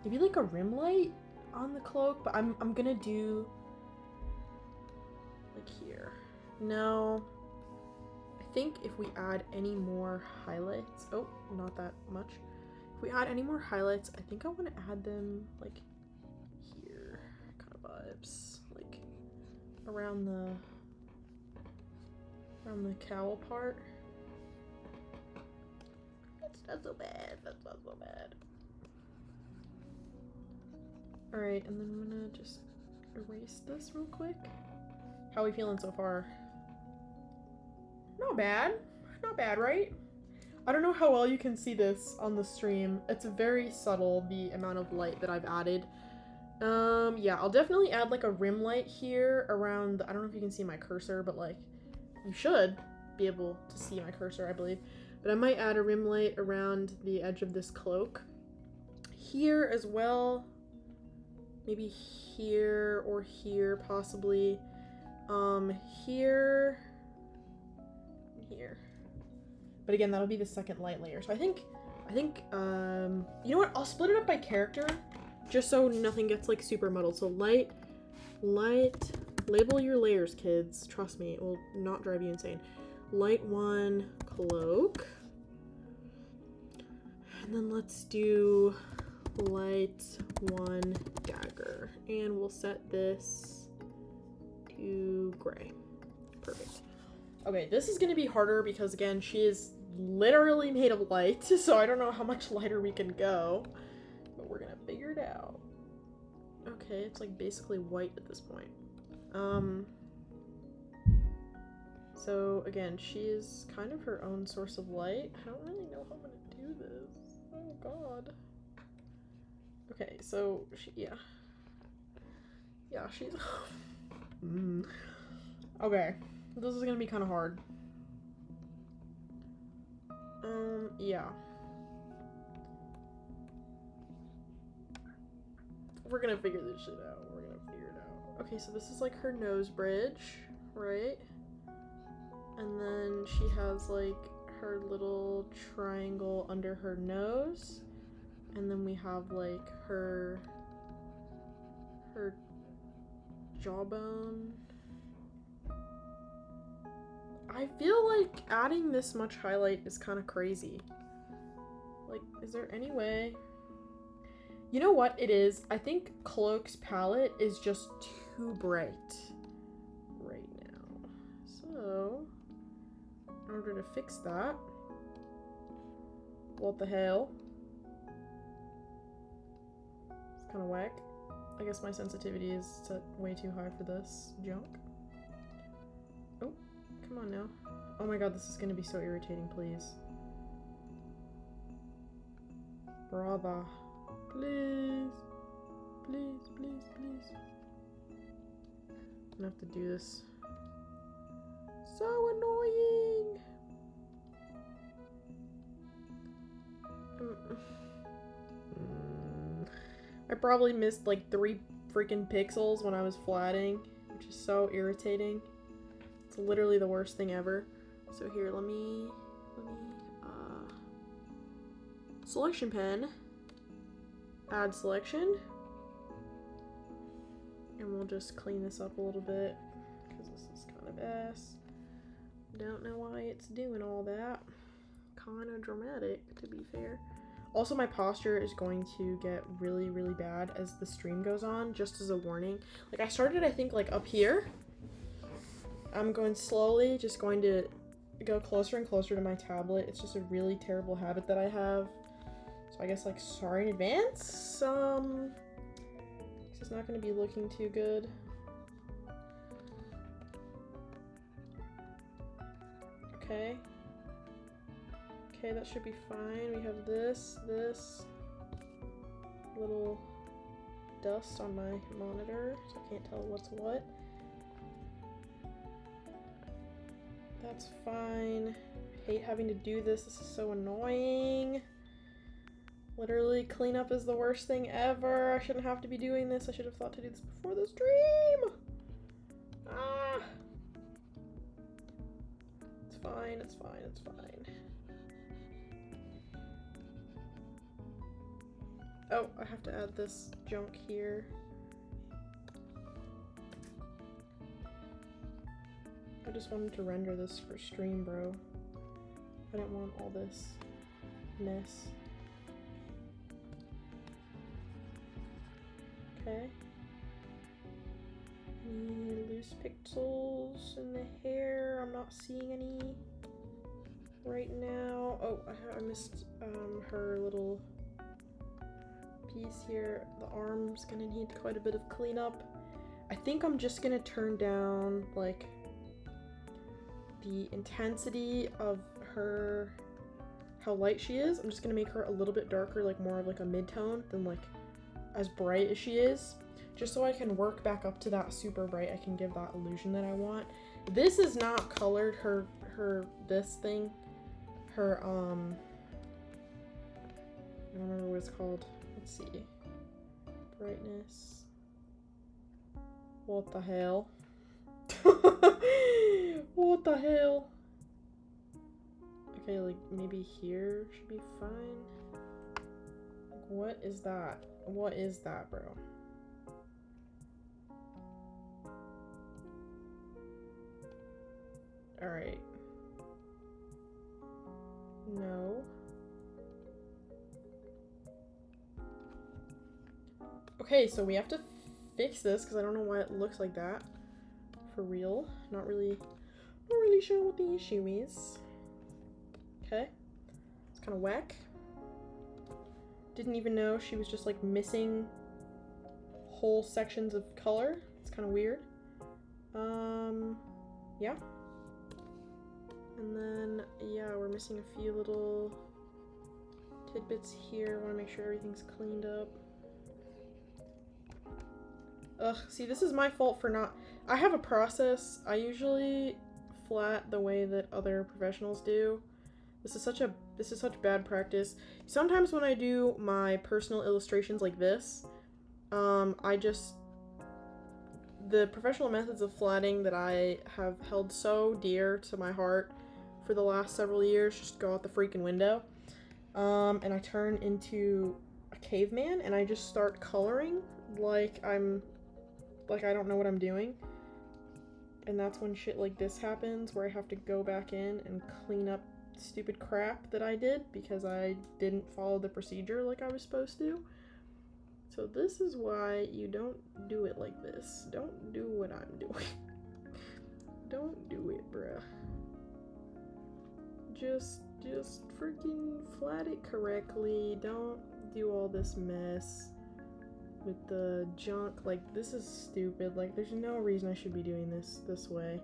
maybe like a rim light on the cloak, but I'm gonna do like here. No, I think if we add any more highlights, oh, not that much. If If we add any more highlights, I think I want to add them like here, kind of vibes, like around the cowl part. That's not so bad. That's not so bad. All right, and then I'm gonna just erase this real quick. How are we feeling so far? Not bad. Not bad, right? I don't know how well you can see this on the stream. It's very subtle, the amount of light that I've added. Yeah, I'll definitely add like a rim light here around, I don't know if you can see my cursor, but like, you should be able to see my cursor, I believe. But I might add a rim light around the edge of this cloak. Here as well. Maybe here or here, possibly. Here. Here. But again, that'll be the second light layer. So I think, you know what? I'll split it up by character, just so nothing gets like super muddled. So light, label your layers, kids. Trust me, it will not drive you insane. Light 1, Cloak. And then let's do light 1, Dagger. And we'll set this to gray. Perfect. Okay, this is gonna be harder because again, she is literally made of light, so I don't know how much lighter we can go, but we're gonna figure it out. Okay, it's like basically white at this point. So again, she is kind of her own source of light. I don't really know how I'm gonna do this. Oh god. Okay, so yeah, she's okay. This is gonna be kind of hard. Yeah. We're gonna figure this shit out. We're gonna figure it out. Okay, so this is like her nose bridge, right? And then she has like her little triangle under her nose. And then we have like her jawbone. I feel like adding this much highlight is kind of crazy. Like, is there any way? You know what it is? I think Cloak's palette is just too bright right now. So, in order to fix that, what the hell? It's kind of whack. I guess my sensitivity is set way too high for this junk. Oh. Come on now. Oh my god, this is gonna be so irritating, please. Brava. Please. Please, please, please. I'm gonna have to do this. So annoying! I probably missed like 3 freaking pixels when I was flatting, which is so irritating. It's literally the worst thing ever. So here, let me selection pen, add selection, and we'll just clean this up a little bit because this is kind of ass. Don't know why it's doing all that. Kind of dramatic, to be fair. Also, my posture is going to get really, really bad as the stream goes on, just as a warning. Like, I started, I think, like, up here. I'm going slowly, just going to go closer and closer to my tablet. It's just a really terrible habit that I have. So I guess, like, sorry in advance. It's not going to be looking too good. Okay. Okay, that should be fine. We have this little dust on my monitor, so I can't tell what's what. That's fine. Hate having to do this. This is so annoying. Literally, cleanup is the worst thing ever. I shouldn't have to be doing this. I should have thought to do this before the stream. Ah. It's fine, it's fine, it's fine. Oh, I have to add this junk here. I just wanted to render this for stream, bro. I didn't want all this mess. Okay. Any loose pixels in the hair? I'm not seeing any right now. Oh, I missed her little piece here. The arm's gonna need quite a bit of cleanup. I think I'm just gonna turn down like the intensity of her, how light she is. I'm just gonna make her a little bit darker, like more of like a mid-tone than like as bright as she is, just so I can work back up to that super bright. I can give that illusion that I want. This is not colored, this thing, her I don't remember what it's called. Let's see. Brightness. What the hell? What the hell? Okay, like maybe here should be fine. Like, what is that? What is that, bro? Alright. No. Okay, so we have to fix this because I don't know why it looks like that. For real. Not really sure what the issue is. Okay. It's kind of whack. Didn't even know she was just like missing whole sections of color. It's kind of weird. Yeah. And then, yeah, we're missing a few little tidbits here. I want to make sure everything's cleaned up. Ugh, see, this is my fault for not... I have a process. I usually flat the way that other professionals do. This is such bad practice. Sometimes when I do my personal illustrations like this, the professional methods of flatting that I have held so dear to my heart for the last several years just go out the freaking window. And I turn into a caveman and I just start coloring like I don't know what I'm doing. And that's when shit like this happens, where I have to go back in and clean up stupid crap that I did because I didn't follow the procedure like I was supposed to. So this is why you don't do it like this. Don't do what I'm doing. Don't do it, bruh. Just freaking flat it correctly. Don't do all this mess with the junk. Like, this is stupid. Like, there's no reason I should be doing this way.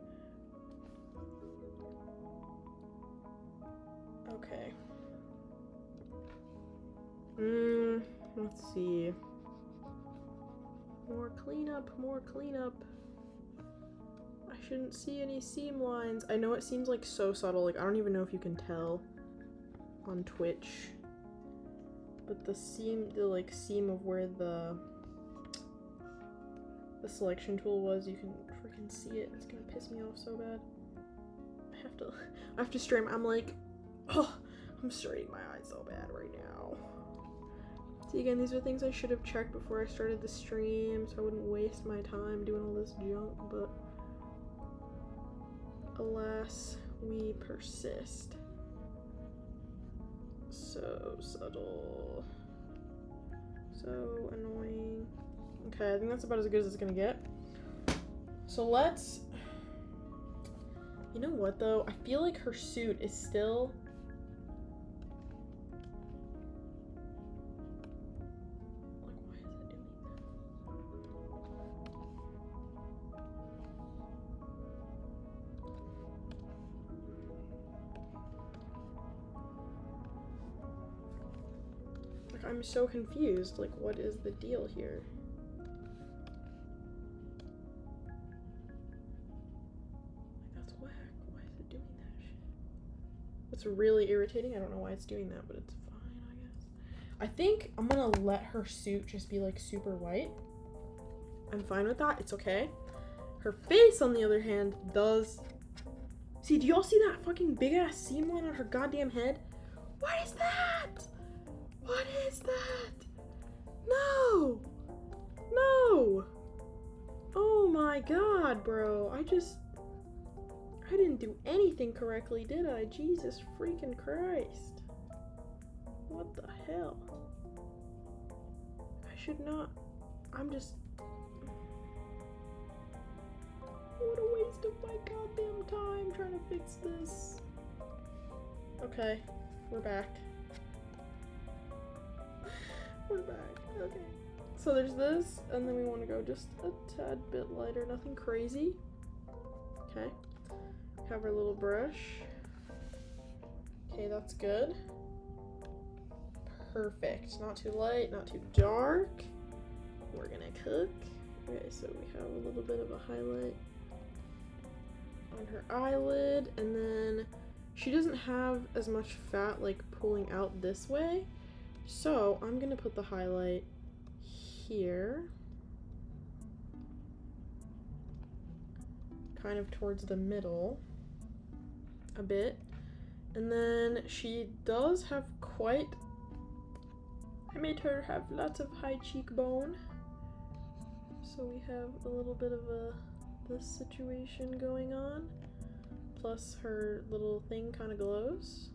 Okay. Let's see. More cleanup, more cleanup. I shouldn't see any seam lines. I know it seems like so subtle, like I don't even know if you can tell on Twitch. But the seam of where the selection tool was, you can freaking see it. It's gonna piss me off so bad. I have to stream. I'm like, oh, I'm straining my eyes so bad right now. See, again, these are things I should have checked before I started the stream, so I wouldn't waste my time doing all this junk, but alas, we persist. So subtle. So annoying. Okay, I think that's about as good as it's gonna get. So let's... You know what, though? I feel like her suit is still... I'm so confused. Like, what is the deal here? Like, that's whack. Why is it doing that shit? It's really irritating. I don't know why it's doing that, but it's fine, I guess. I think I'm gonna let her suit just be, like, super white. I'm fine with that. It's okay. Her face, on the other hand, does... See, do y'all see that fucking big-ass seam line on her goddamn head? What is that? What is that? No! No! Oh my god, bro. I didn't do anything correctly, did I? Jesus freaking Christ. What the hell? I should not I'm just... What a waste of my goddamn time trying to fix this. Okay, we're back. We're back, okay. So there's this, and then we want to go just a tad bit lighter, nothing crazy. Okay, have our little brush. Okay, that's good. Perfect, not too light, not too dark. We're gonna cook. Okay, so we have a little bit of a highlight on her eyelid, and then she doesn't have as much fat like pulling out this way, so I'm gonna put the highlight here, kind of towards the middle a bit, and then she does have quite, I made her have lots of high cheekbone, so we have a little bit of this situation going on, plus her little thing kind of glows.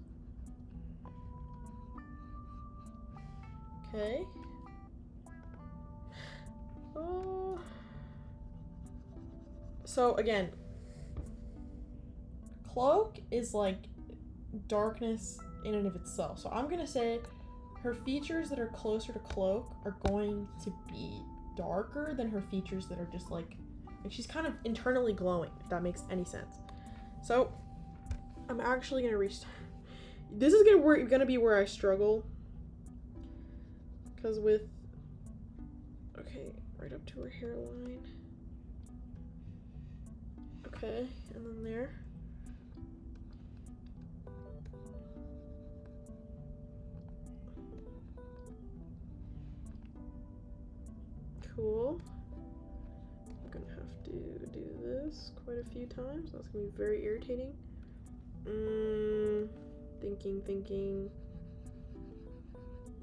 Okay. Oh. So again, Cloak is like darkness in and of itself. So I'm gonna say her features that are closer to Cloak are going to be darker than her features that are just like she's kind of internally glowing, if that makes any sense. So I'm actually gonna restart. This is gonna be where I struggle, because with right up to her hairline. Okay, and then there. Cool. I'm gonna have to do this quite a few times. That's gonna be very irritating. Thinking.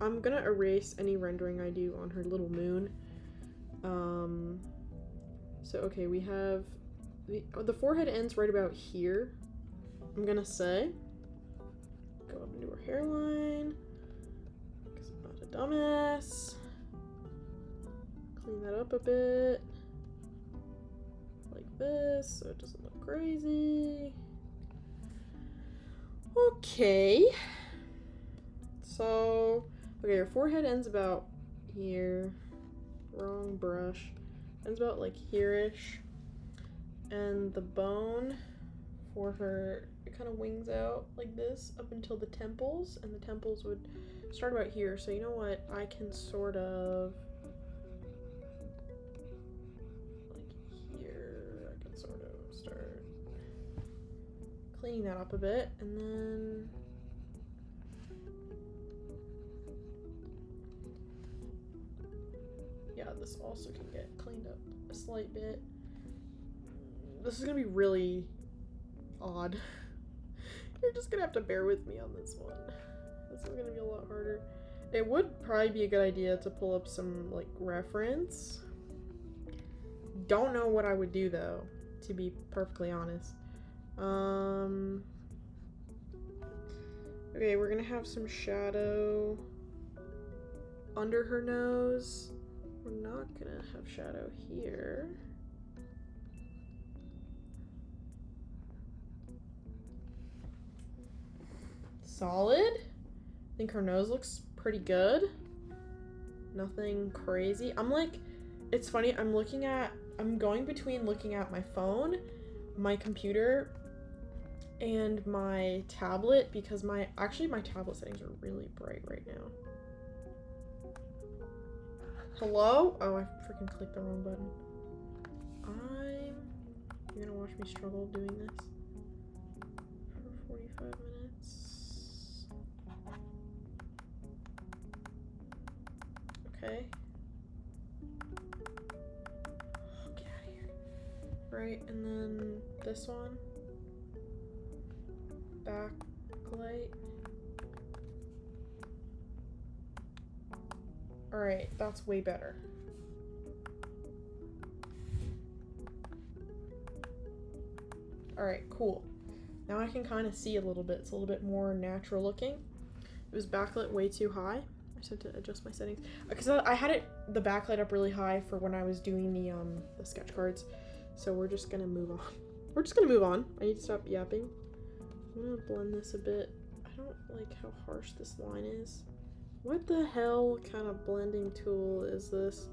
I'm gonna erase any rendering I do on her little moon. So okay, we have the forehead ends right about here, I'm gonna say. Go up into her hairline, because I'm not a dumbass. Clean that up a bit, like this, so it doesn't look crazy. Okay. So, okay, her forehead ends about here. Wrong brush. Ends about like here-ish. And the bone for her, it kind of wings out like this up until the temples, and the temples would start about here. So you know what? I can sort of, like here, I can sort of start cleaning that up a bit, and then yeah, this also can get cleaned up a slight bit. This is gonna be really odd. You're just gonna have to bear with me on this one. This is gonna be a lot harder. It would probably be a good idea to pull up some like reference. Don't know what I would do though, to be perfectly honest. Okay, we're gonna have some shadow under her nose. We're not gonna have shadow here. Solid. I think her nose looks pretty good. Nothing crazy. I'm like, it's funny, I'm going between looking at my phone, my computer, and my tablet, because my tablet settings are really bright right now. Hello? Oh, I freaking clicked the wrong button. You're gonna watch me struggle doing this for 45 minutes. Okay. Oh, get out of here. Right, and then this one. Backlight. Alright, that's way better. Alright, cool. Now I can kind of see a little bit. It's a little bit more natural looking. It was backlit way too high. I just have to adjust my settings. Because I had the backlight up really high for when I was doing the sketch cards. So we're just gonna move on. We're just gonna move on. I need to stop yapping. I'm gonna blend this a bit. I don't like how harsh this line is. What the hell kind of blending tool is this?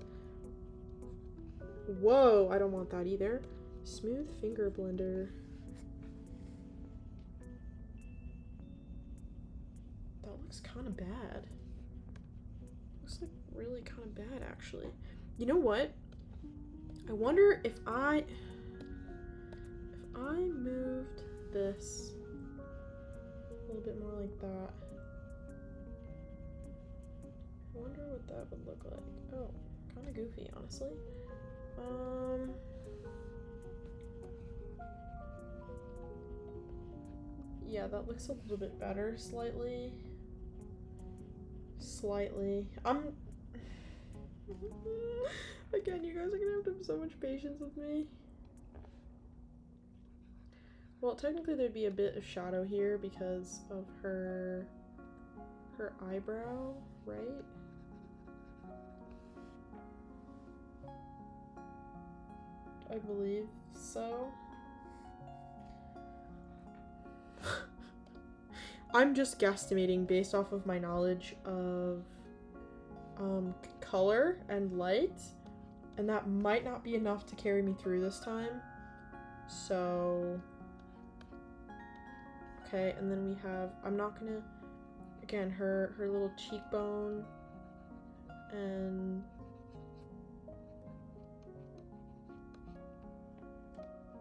Whoa, I don't want that either. Smooth finger blender. That looks kind of bad. Looks like really kind of bad, actually. You know what? I wonder if I moved this a little bit more like that. I wonder what that would look like. Oh, kind of goofy, honestly. Yeah, that looks a little bit better, slightly. Again, you guys are gonna have to have so much patience with me. Well, technically there'd be a bit of shadow here because of her eyebrow, right? I believe so. I'm just guesstimating based off of my knowledge of color and light, and that might not be enough to carry me through this time. So, okay, and then we have, I'm not gonna, again, her little cheekbone, and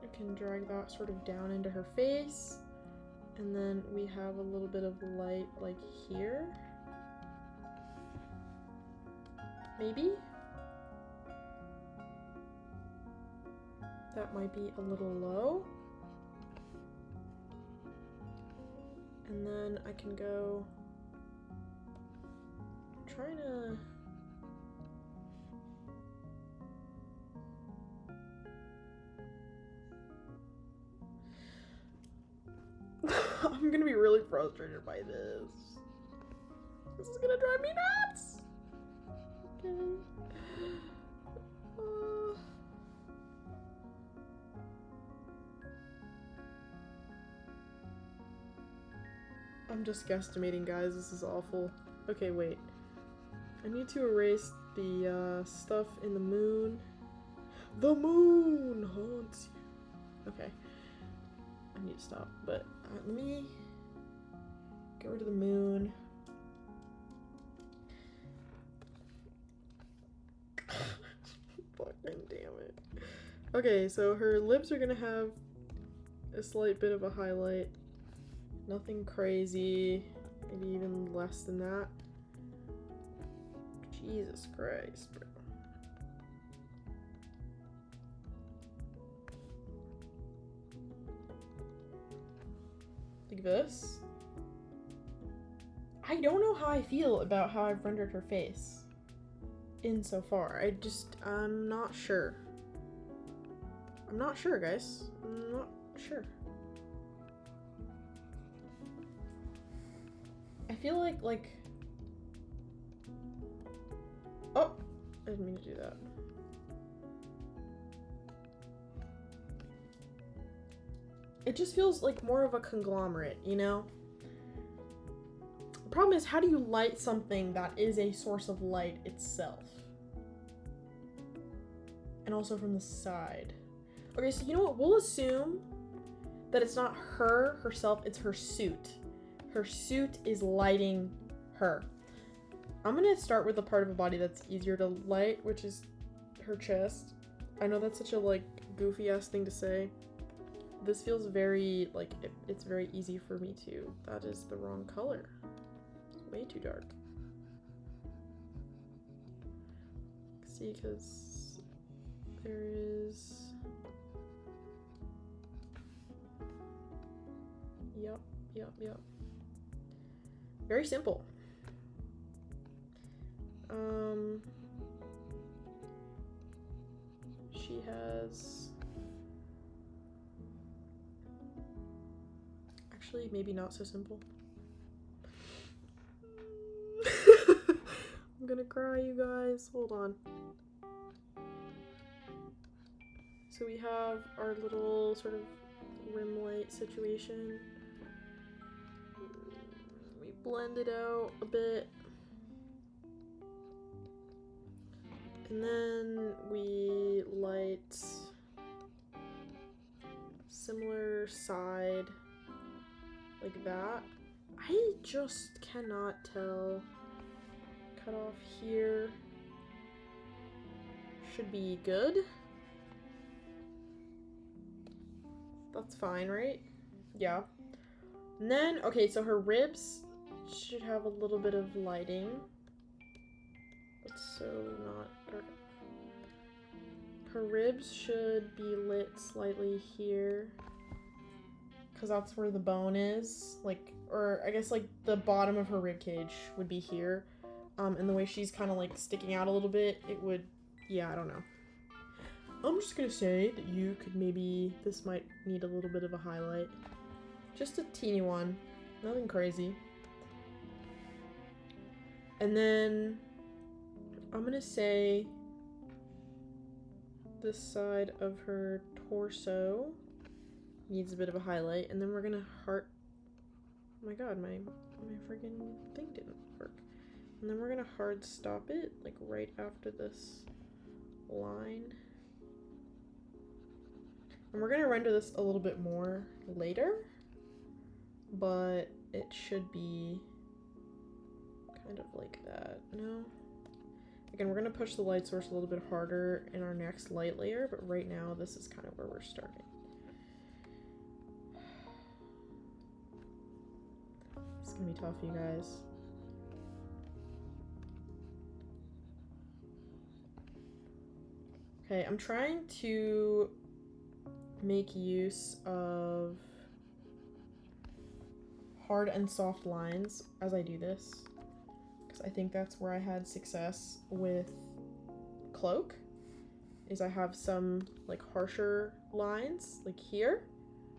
I can drag that sort of down into her face. And then we have a little bit of light like here. Maybe? That might be a little low. And then I can go, I'm trying to, I'm gonna be really frustrated by this. This is gonna drive me nuts! Okay. I'm just guesstimating, guys. This is awful. Okay, wait. I need to erase the stuff in the moon. The moon haunts you. Okay. I need to stop, but let me get rid of the moon. Fucking damn it. Okay, so her lips are gonna have a slight bit of a highlight. Nothing crazy. Maybe even less than that. Jesus Christ, bro. Like this. I don't know how I feel about how I've rendered her face insofar. I'm not sure. I'm not sure, guys. I'm not sure. I feel like oh, I didn't mean to do that. It just feels like more of a conglomerate, you know? The problem is, how do you light something that is a source of light itself? And also from the side. Okay, so you know what? We'll assume that it's not her herself, it's her suit. Her suit is lighting her. I'm gonna start with the part of the body that's easier to light, which is her chest. I know that's such a, like, goofy-ass thing to say. This feels very, like, it's very easy for me to. That is the wrong color. It's way too dark. See, because there is... Yep. Very simple. She has... Actually, maybe not so simple. I'm gonna cry, you guys. Hold on. So we have our little sort of rim light situation. We blend it out a bit. And then we light similar side like that. I just cannot tell. Cut off here. Should be good. That's fine, right? Yeah. And then, okay, so her ribs should have a little bit of lighting. But so not dark. Her ribs should be lit slightly here. Because that's where the bone is. Like, or I guess like the bottom of her rib cage would be here. And the way she's kind of like sticking out a little bit, it would, yeah, I don't know. I'm just gonna say that you could maybe, this might need a little bit of a highlight. Just a teeny one, nothing crazy. And then I'm gonna say this side of her torso needs a bit of a highlight, and then we're gonna heart, oh my god, my friggin' thing didn't work. And then we're gonna hard stop it, like right after this line. And we're gonna render this a little bit more later, but it should be kind of like that, no? Again, we're gonna push the light source a little bit harder in our next light layer, but right now this is kind of where we're starting. It's gonna be tough, you guys. Okay, I'm trying to make use of hard and soft lines as I do this, because I think that's where I had success with Cloak, is I have some like harsher lines like here,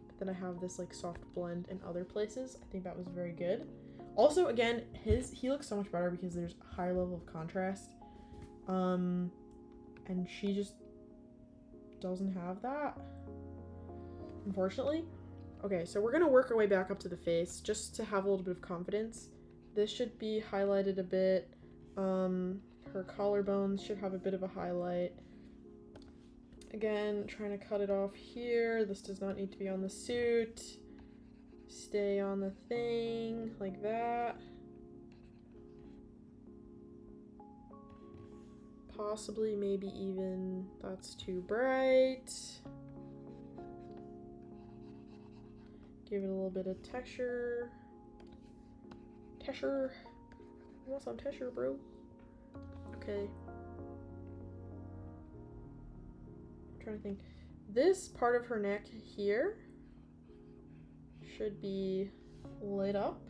but then I have this like soft blend in other places. I think that was very good. Also, again, he looks so much better because there's a higher level of contrast. And she just doesn't have that, unfortunately. Okay, so we're gonna work our way back up to the face just to have a little bit of confidence. This should be highlighted a bit. Her collarbones should have a bit of a highlight. Again, trying to cut it off here. This does not need to be on the suit. Stay on the thing, like that. Possibly, maybe even that's too bright. Give it a little bit of texture. Texture. I want some texture, bro. Okay. I'm trying to think. This part of her neck here should be lit up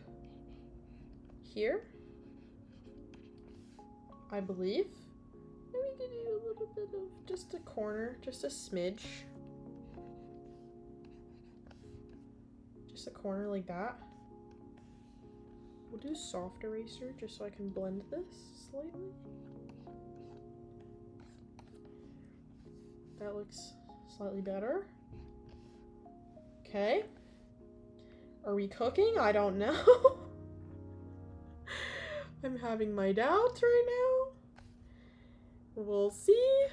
here, I believe. Maybe we could do a little bit of just a corner, just a smidge. Just a corner like that. We'll do soft eraser just so I can blend this slightly. That looks slightly better. Okay. Are we cooking? I don't know. I'm having my doubts right now. We'll see.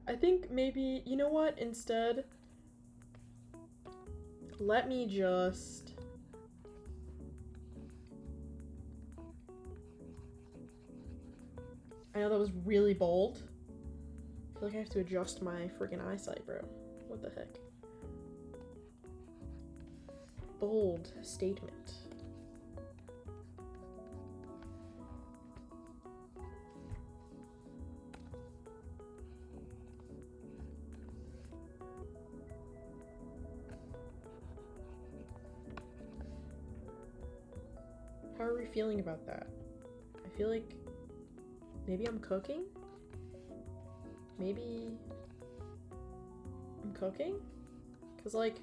I think maybe, you know what, instead, let me just... I know that was really bold. I feel like I have to adjust my freaking eyesight, bro. What the heck? Bold statement. How are we feeling about that? I feel like maybe I'm cooking? Maybe I'm cooking? Because, like,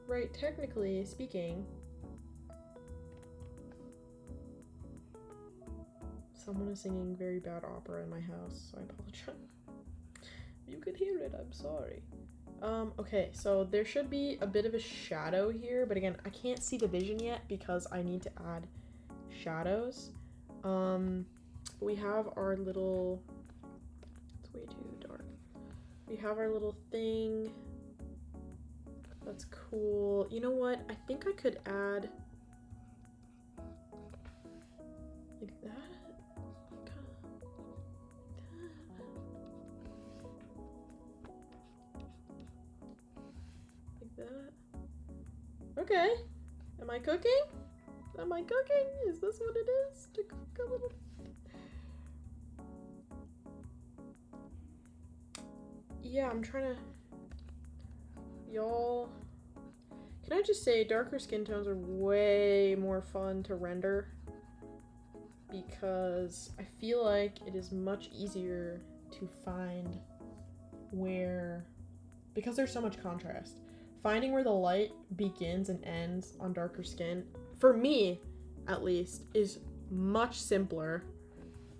right, technically speaking, Someone is singing very bad opera in my house, so I apologize. You could hear it, I'm sorry. Okay, so there should be a bit of a shadow here, but again, I can't see the vision yet because I need to add shadows. We have our little, it's way too dark. We have our little thing. That's cool. You know what? I think I could add like that. Like that. Okay. Am I cooking? Am I cooking? Is this what it is? To cook a little. Yeah, I'm trying to. Y'all. Can I just say, darker skin tones are way more fun to render because I feel like it is much easier to find where, because there's so much contrast, finding where the light begins and ends on darker skin, for me at least, is much simpler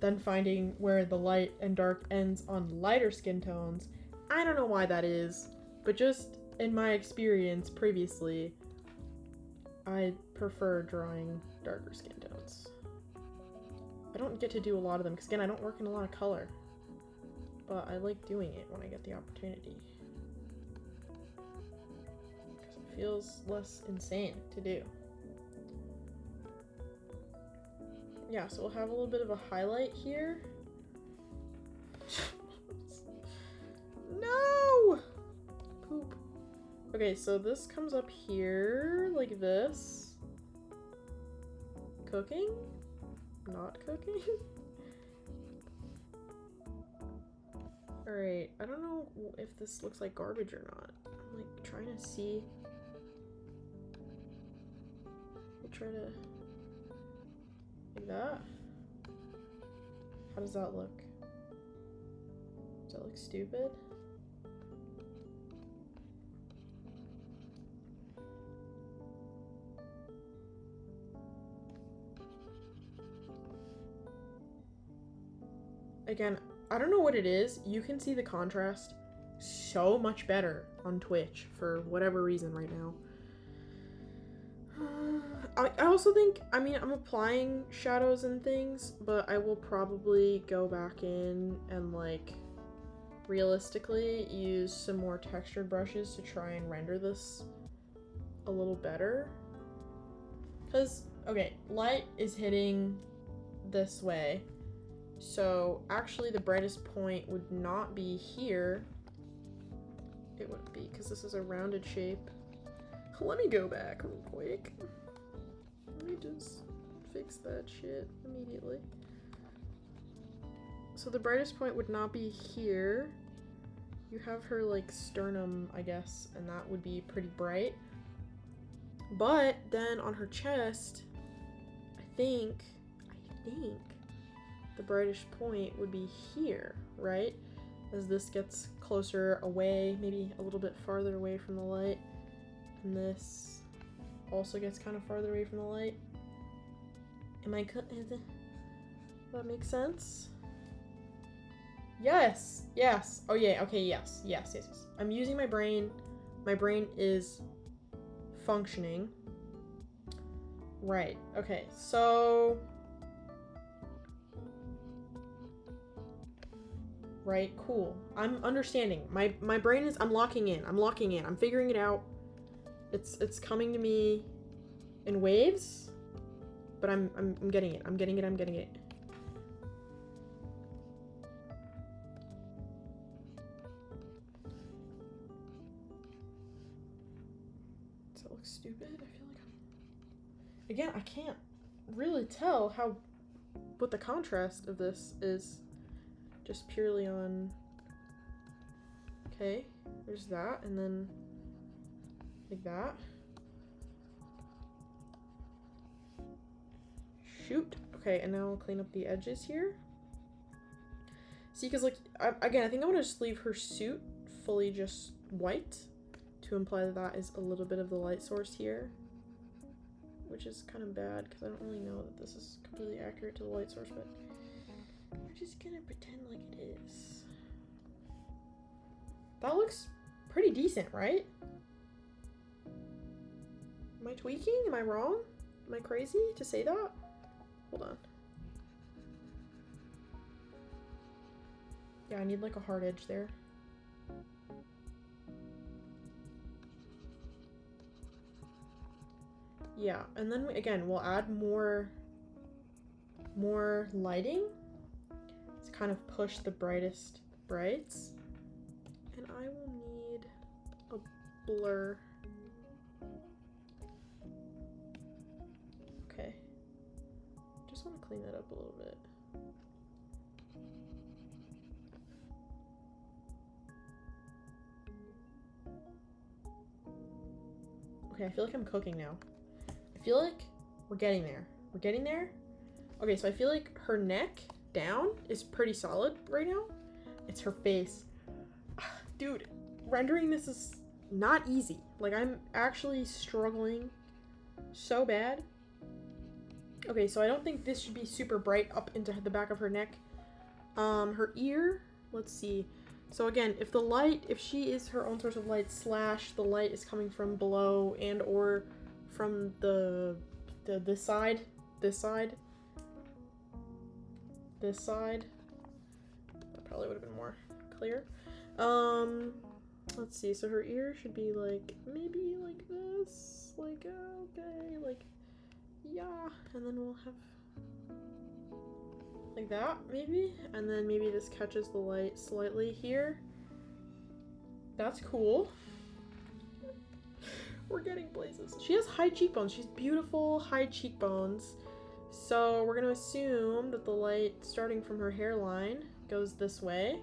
than finding where the light and dark ends on lighter skin tones. I don't know why that is, but just in my experience previously, I prefer drawing darker skin tones. I don't get to do a lot of them because, again, I don't work in a lot of color. But I like doing it when I get the opportunity. Because it feels less insane to do. Yeah, so we'll have a little bit of a highlight here. No! Poop. Okay, so this comes up here like this. Cooking? Not cooking? Alright, I don't know if this looks like garbage or not. I'm like trying to see. We'll try to. Like that? How does that look? Does that look stupid? Again, I don't know what it is. You can see the contrast so much better on Twitch for whatever reason right now. I also think, I mean, I'm applying shadows and things, but I will probably go back in and, like, realistically use some more textured brushes to try and render this a little better. Because, okay, light is hitting this way. So actually the brightest point would not be here. It would be, because this is a rounded shape. Let me go back real quick. Let me just fix that shit immediately. So the brightest point would not be here. You have her like sternum, I guess, and that would be pretty bright. But then on her chest, I think the brightest point would be here, right? As this gets closer away, maybe a little bit farther away from the light. And this also gets kind of farther away from the light. Does that make sense? Yes, yes. Oh yeah, okay, yes. I'm using my brain. My brain is functioning. Right, okay, so... Right, cool. I'm understanding. My brain is, I'm locking in. I'm figuring it out. It's coming to me in waves, but I'm getting it. I'm getting it. Does that look stupid? I feel like again, I can't really tell what the contrast of this is. Just purely on, okay, there's that, and then like that. Shoot. Okay, and now I'll clean up the edges here. See, because like, again, I think I want to just leave her suit fully just white to imply that that is a little bit of the light source here, which is kind of bad because I don't really know that this is completely accurate to the light source, but we're just gonna pretend like it is. That looks pretty decent, right? Am I tweaking? Am I wrong? Am I crazy to say that? Hold on. Yeah, I need like a hard edge there. Yeah, and then again, we'll add more lighting to kind of push the brightest brights. And I will need a blur. Okay. Just want to clean that up a little bit. Okay, I feel like I'm cooking now. I feel like we're getting there. We're getting there. Okay, so I feel like her neck down is pretty solid right now. It's her face. Dude, rendering this is not easy. Like, I'm actually struggling so bad. Okay, so I don't think this should be super bright up into the back of her neck. Her ear, let's see. So again, if she is her own source of light, slash the light is coming from below and or from this side, that probably would have been more clear. Let's see, so her ear should be like, maybe like this, like, okay, like, yeah, and then we'll have like that, maybe, and then maybe this catches the light slightly here. That's cool. We're getting places. She has high cheekbones. She's beautiful high cheekbones. So we're gonna assume that the light starting from her hairline goes this way.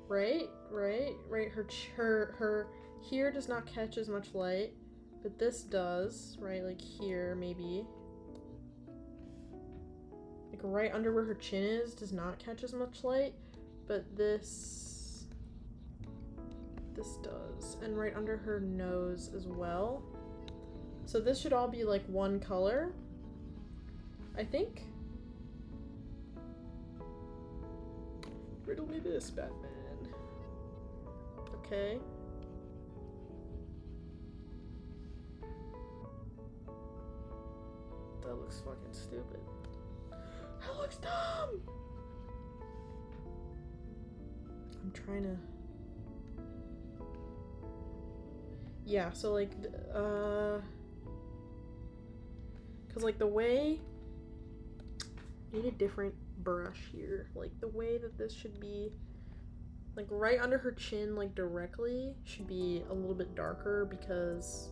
Right. Her here does not catch as much light, but this does, right? Like here, maybe. Like right under where her chin is does not catch as much light, but this does. And right under her nose as well. So this should all be like one color, I think. Riddle me this, Batman. Okay. That looks fucking stupid. That looks dumb! I'm trying to... Yeah, so like, cause like the way, I need a different brush here. Like the way that this should be, like right under her chin, like directly, should be a little bit darker because,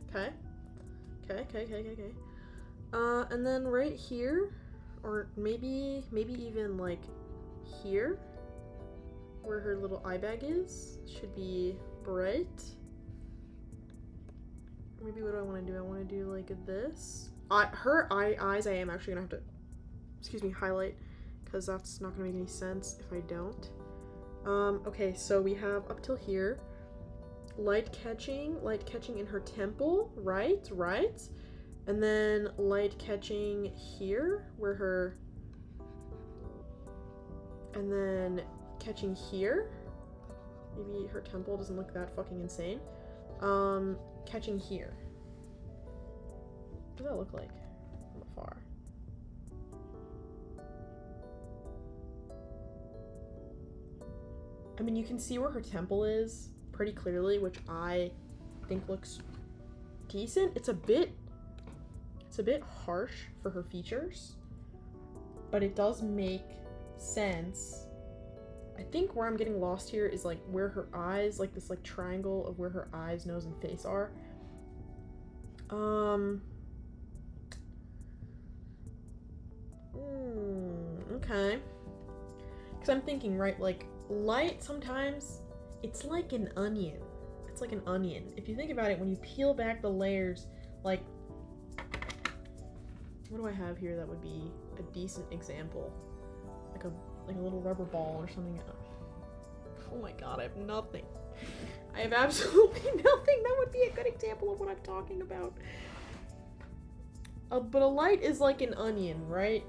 okay. And then right here, or maybe even like here, where her little eye bag is, should be bright. Maybe what do I want to do? I want to do like this. Her eyes I am actually gonna have to, excuse me, highlight, because that's not gonna make any sense if I don't. Okay, so we have up till here, light catching in her temple, right, and then light catching here, where her, and then catching here. Maybe her temple doesn't look that fucking insane. Catching here. What does that look like from afar? I mean, you can see where her temple is pretty clearly, which I think looks decent. It's a bit harsh for her features, but it does make sense. I think where I'm getting lost here is like where her eyes, like this like triangle of where her eyes, nose, and face are. Okay. Because I'm thinking, right, like light sometimes, it's like an onion. It's like an onion. If you think about it, when you peel back the layers, like, what do I have here that would be a decent example? Like a little rubber ball or something. Oh my god, I have nothing. I have absolutely nothing. That would be a good example of what I'm talking about. But a light is like an onion, right?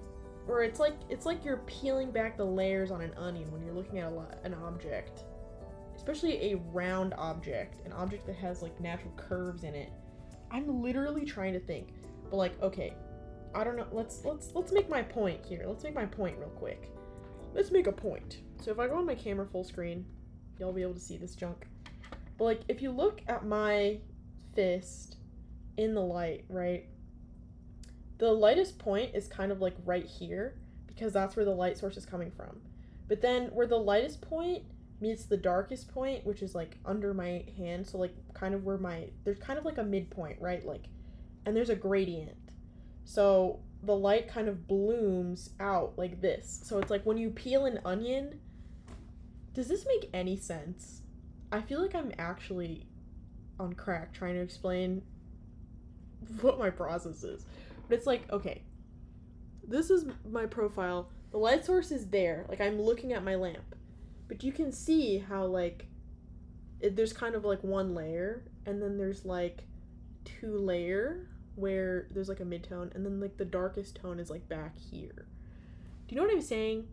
Or it's like you're peeling back the layers on an onion when you're looking at an object. Especially a round object, an object that has like natural curves in it. I'm literally trying to think. But like, okay, I don't know. Let's make my point here. Let's make my point real quick. Let's make a point. So if I go on my camera full screen, y'all be able to see this junk. But like, if you look at my fist in the light, right? The lightest point is kind of like right here because that's where the light source is coming from. But then where the lightest point meets the darkest point, which is like under my hand, so like kind of where there's kind of like a midpoint, right? Like, and there's a gradient. So the light kind of blooms out like this. So it's like when you peel an onion, does this make any sense? I feel like I'm actually on crack trying to explain what my process is. But it's like, okay, this is my profile. The light source is there. Like, I'm looking at my lamp. But you can see how, like, there's kind of, like, one layer. And then there's, like, 2 layer where there's, like, a mid-tone. And then, like, the darkest tone is, like, back here. Do you know what I'm saying?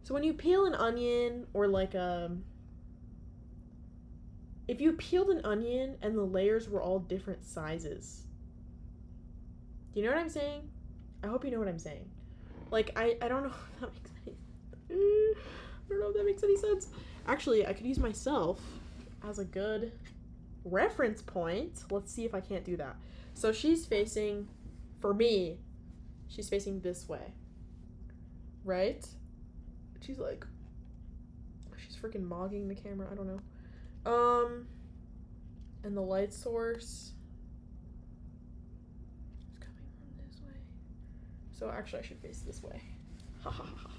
So when you peel an onion or, like, if you peeled an onion and the layers were all different sizes, do you know what I'm saying? I hope you know what I'm saying. Like, I don't know if that makes any I don't know if that makes any sense. Actually, I could use myself as a good reference point. Let's see if I can't do that. So she's facing, for me, she's facing this way. Right? She's like, she's freaking mogging the camera. I don't know. And the light source is coming from this way. So actually I should face this way. Ha ha ha.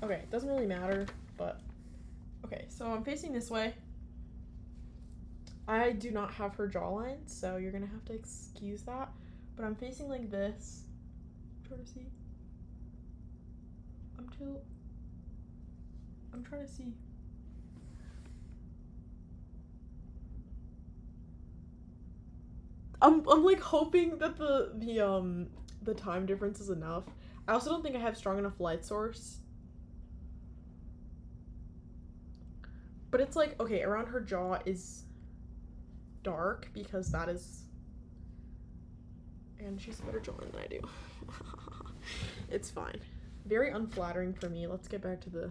Okay, doesn't really matter, but okay, so I'm facing this way. I do not have her jawline, so you're gonna have to excuse that. But I'm facing like this. I'm trying to see. I'm trying to see. I'm like hoping that the time difference is enough. I also don't think I have strong enough light source. But it's like, okay, around her jaw is dark because that is, and she's a better jawline than I do. It's fine. Very unflattering for me. Let's get back to the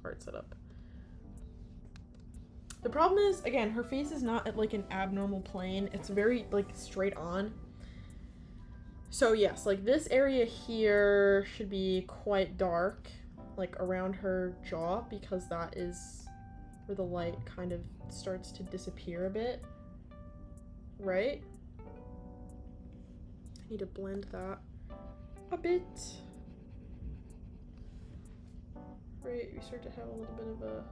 art setup. The problem is, again, her face is not at like an abnormal plane. It's very like straight on. So yes, like this area here should be quite dark, like around her jaw, because that is where the light kind of starts to disappear a bit, right? I need to blend that a bit. Right, we start to have a little bit of a,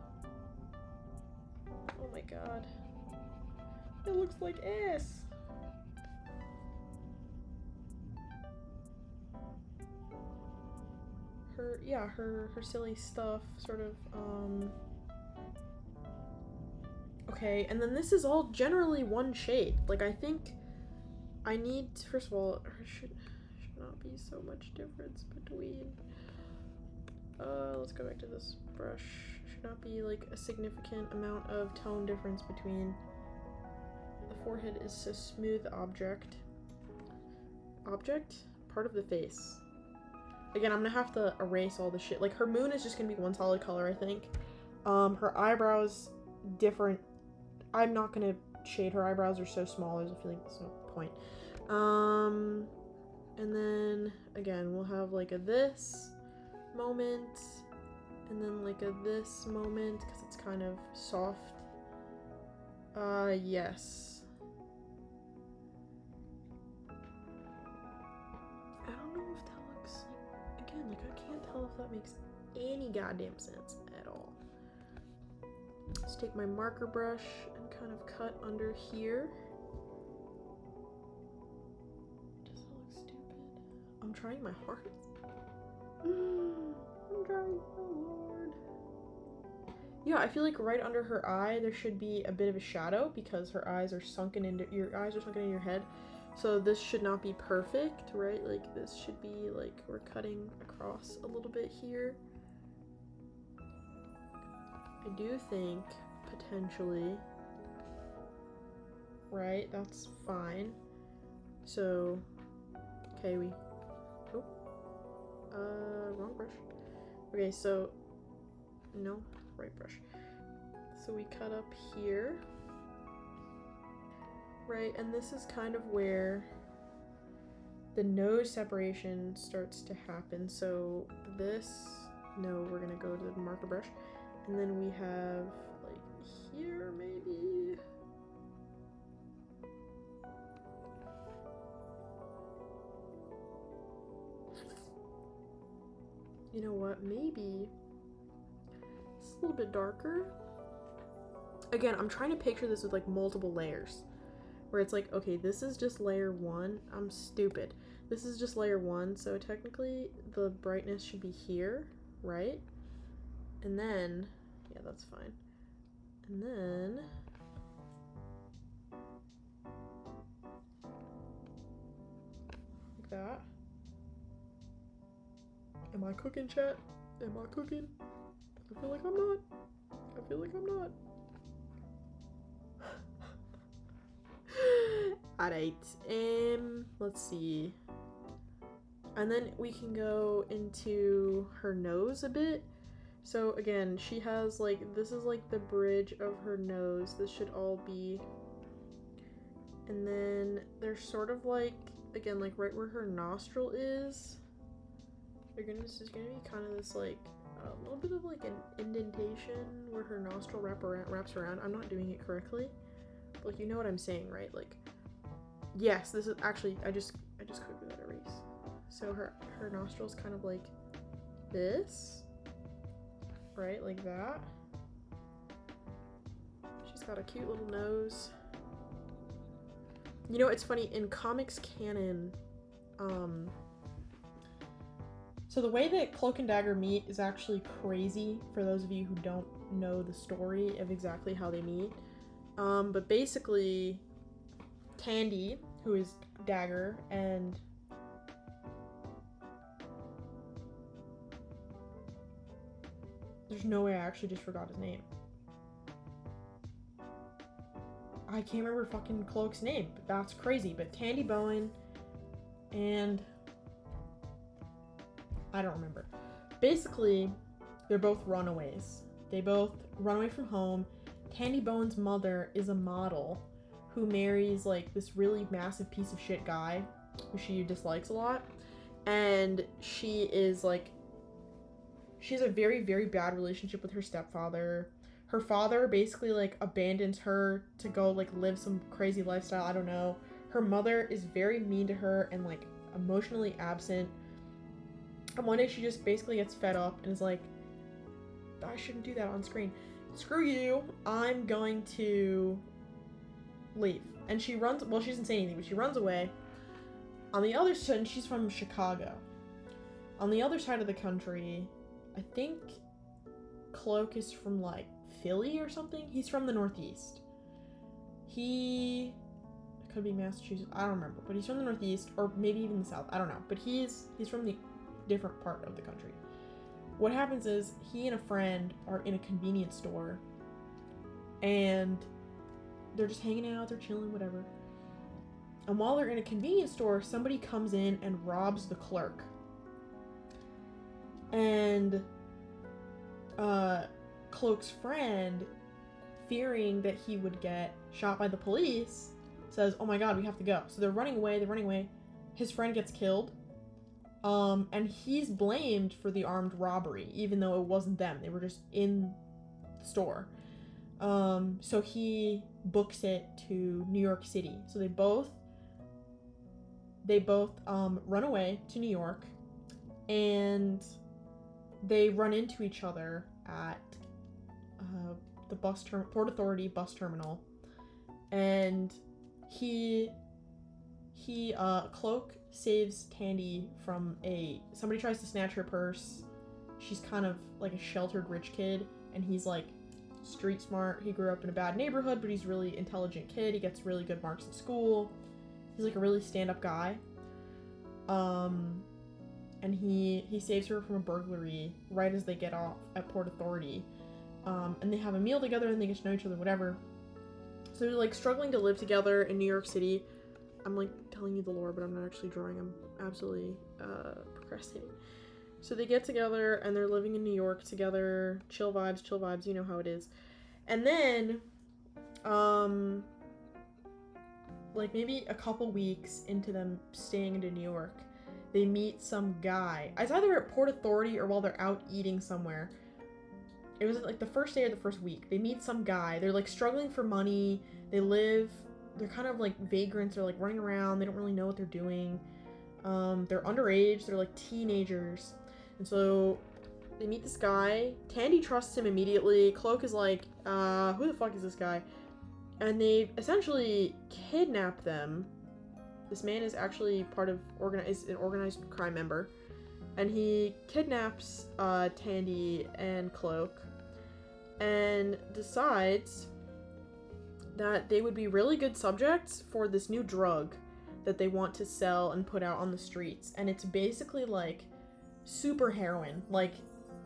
oh my god, it looks like ass. Her silly stuff, sort of, okay, and then this is all generally one shade. Like, I think I need, first of all, there should not be so much difference between, let's go back to this brush. Should not be, like, a significant amount of tone difference between, the forehead is a smooth object, part of the face. Again, I'm gonna have to erase all the shit. Like, her moon is just gonna be one solid color, I think. Her eyebrows, different. I'm not gonna shade her eyebrows. They're so small, there's a feeling there's no point. And then, again, we'll have, like, a this moment, and then, like, a this moment, because it's kind of soft. Yes. Like, I can't tell if that makes any goddamn sense at all. Let's take my marker brush and kind of cut under here. Does that look stupid? I'm trying my hardest. I'm trying so hard. Yeah, I feel like right under her eye there should be a bit of a shadow because her eyes are sunken into your head. So this should not be perfect, right? Like this should be like we're cutting across a little bit here. I do think potentially, right? That's fine. So, okay, wrong brush. Okay, so, no, right brush. So we cut up here, right? And this is kind of where the nose separation starts to happen. So this, no, we're gonna go to the marker brush. And then we have, like, here, maybe. You know what, maybe it's a little bit darker. Again, I'm trying to picture this with like multiple layers where it's like, okay, this is just layer 1. I'm stupid. This is just layer 1, so technically the brightness should be here, right? And then, yeah, that's fine. And then like that. Am I cooking, chat? Am I cooking? I feel like I'm not. I feel like I'm not. Alright, let's see. And then we can go into her nose a bit. So again, she has like, this is like the bridge of her nose. This should all be. And then there's sort of like, again, like right where her nostril is. This is gonna be kind of this like a little bit of like an indentation where her nostril wraps around. I'm not doing it correctly, but like, you know what I'm saying, right? Like, yes, this is actually, I just clicked without erase. So her nostril's kind of like this, right? Like that. She's got a cute little nose. You know, it's funny, in comics canon, so the way that Cloak and Dagger meet is actually crazy for those of you who don't know the story of exactly how they meet. But basically, Tandy, who is Dagger, and there's no way I actually just forgot his name. I can't remember fucking Cloak's name, but that's crazy. But Tandy Bowen and I don't remember. Basically, they're both runaways. They both run away from home. Tandy Bowen's mother is a model who marries like this really massive piece of shit guy who she dislikes a lot. And she is like, she has a very, very bad relationship with her stepfather. Her father basically like abandons her to go like live some crazy lifestyle. I don't know. Her mother is very mean to her and like emotionally absent. And one day she just basically gets fed up and is like, I shouldn't do that on screen. Screw you. I'm going to leave. And she runs, well, she doesn't say anything, but she runs away. On the other side, she's from Chicago. On the other side of the country, I think Cloak is from like Philly or something. He's from the Northeast. It could be Massachusetts. I don't remember, but he's from the Northeast or maybe even the South. I don't know, but he's from the different part of the country. What happens is he and a friend are in a convenience store and they're just hanging out, they're chilling, whatever. And while they're in a convenience store, somebody comes in and robs the clerk. And Cloak's friend, fearing that he would get shot by the police, says, oh my god, we have to go. So they're running away. His friend gets killed. And he's blamed for the armed robbery, even though it wasn't them. They were just in the store. So he books it to New York City. So they both run away to New York, and they run into each other at the Port Authority bus terminal, and Cloak saves Tandy from somebody tries to snatch her purse. She's kind of like a sheltered rich kid, and he's like street smart. He grew up in a bad neighborhood, but he's a really intelligent kid. He gets really good marks in school. He's like a really stand-up guy. And he saves her from a burglary right as they get off at Port Authority. And they have a meal together and they get to know each other, whatever. So they're like struggling to live together in New York City. I'm like telling you the lore, but I'm not actually drawing. I'm absolutely procrastinating. So they get together and they're living in New York together. Chill vibes, you know how it is. And then, like maybe a couple weeks into them staying into New York, they meet some guy. It's either at Port Authority or while they're out eating somewhere. It was like the first day or the first week. They meet some guy. They're like struggling for money. They're kind of like vagrants. They're like running around. They don't really know what they're doing. They're underage. They're like teenagers. And so they meet this guy. Tandy trusts him immediately. Cloak is like, who the fuck is this guy? And they essentially kidnap them. This man is actually part of an organized crime member. And he kidnaps Tandy and Cloak and decides that they would be really good subjects for this new drug that they want to sell and put out on the streets. And it's basically like super heroin. Like,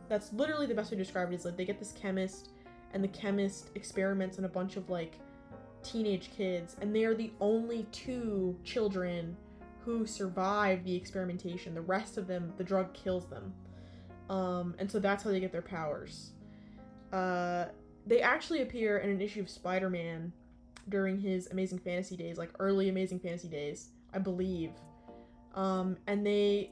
that's literally the best way to describe it, is like they get this chemist and the chemist experiments on a bunch of like teenage kids, and they are the only 2 children who survive the experimentation. The rest of them, the drug kills them. And so that's how they get their powers. They actually appear in an issue of Spider-Man during his Amazing Fantasy days, like early Amazing Fantasy days, I believe. And they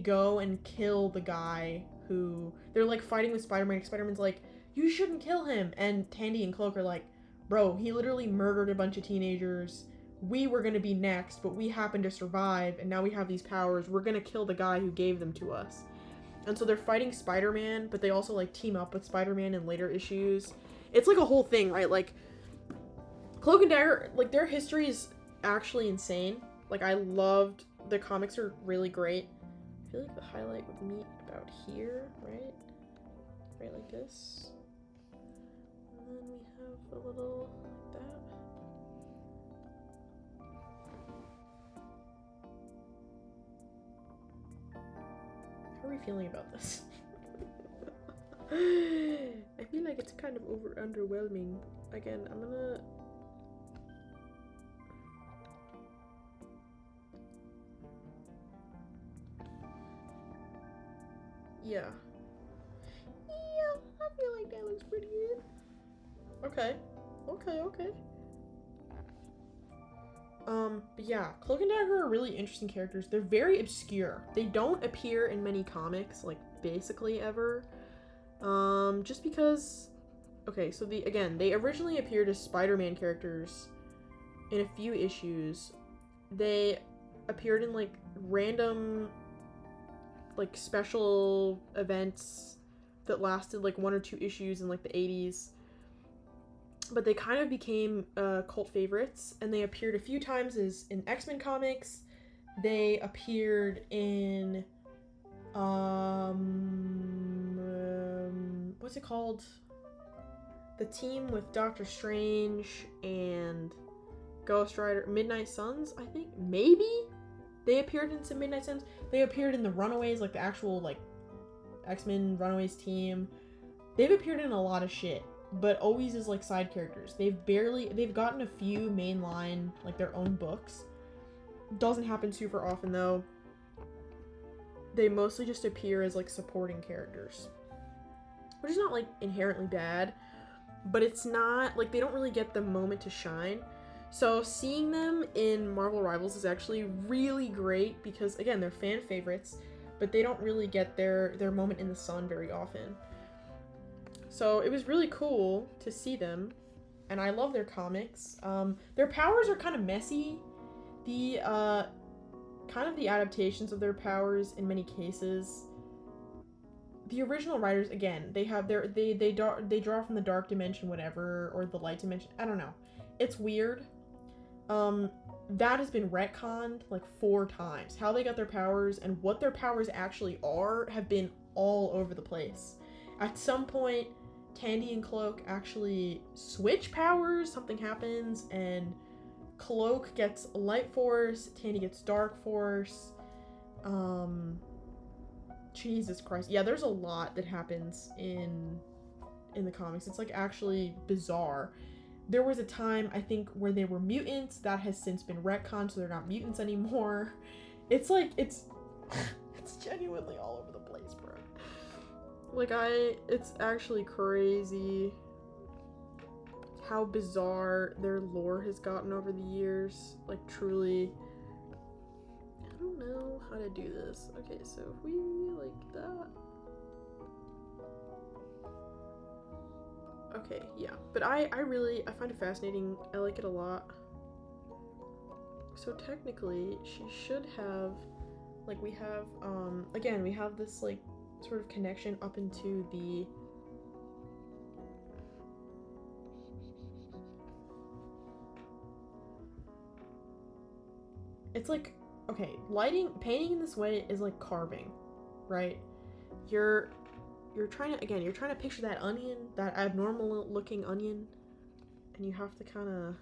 go and kill the guy who... They're like fighting with Spider-Man. Spider-Man's like, you shouldn't kill him. And Tandy and Cloak are like, bro, he literally murdered a bunch of teenagers. We were gonna be next, but we happened to survive, and now we have these powers. We're gonna kill the guy who gave them to us. And so they're fighting Spider-Man, but they also like team up with Spider-Man in later issues. It's like a whole thing, right? Like, Cloak and Dagger, like their history is actually insane. Like, I loved, the comics are really great. I feel like the highlight would meet about here, right? Right like this. And then we have a little like that. How are we feeling about this? I feel like it's kind of underwhelming. Again, I'm gonna... Yeah. Yeah, I feel like that looks pretty good. Okay. Okay. But yeah, Cloak and Dagger are really interesting characters. They're very obscure. They don't appear in many comics, like, basically ever. Just because... Okay, so they originally appeared as Spider-Man characters in a few issues. They appeared in, like, random, like, special events that lasted, like, 1 or 2 issues in, like, the 80s. But they kind of became cult favorites, and they appeared a few times as in X-Men comics. They appeared in what's it called? The team with Doctor Strange and Ghost Rider, Midnight Suns, I think. Maybe they appeared in some Midnight Suns. They appeared in the Runaways, like the actual like X-Men Runaways team. They've appeared in a lot of shit, but always as like side characters. They've gotten a few mainline, like their own books. Doesn't happen super often though. They mostly just appear as like supporting characters, which is not like inherently bad, but it's not like they don't really get the moment to shine. So seeing them in Marvel Rivals is actually really great because again, they're fan favorites, but they don't really get their moment in the sun very often. So it was really cool to see them, and I love their comics. Their powers are kind of messy. The adaptations of their powers in many cases. The original writers, again, they draw from the dark dimension, whatever, or the light dimension. I don't know. It's weird. That has been retconned like 4 times. How they got their powers and what their powers actually are have been all over the place. At some point, Tandy and Cloak actually switch powers. Something happens, and Cloak gets Light Force, Tandy gets Dark Force. Jesus Christ. Yeah, there's a lot that happens in the comics. It's like actually bizarre. There was a time, I think, where they were mutants. That has since been retconned, so they're not mutants anymore. It's like, it's genuinely all over the place, bro. Like, it's actually crazy how bizarre their lore has gotten over the years. Like, truly, I don't know how to do this. Okay, so if we, like that. Okay, yeah, but I find it fascinating. I like it a lot. So technically, she should have, like, we have, again, we have this, like, sort of connection up into the, it's like, okay, painting in this way is like carving, right? You're trying to picture that onion, that abnormal looking onion, and you have to kind of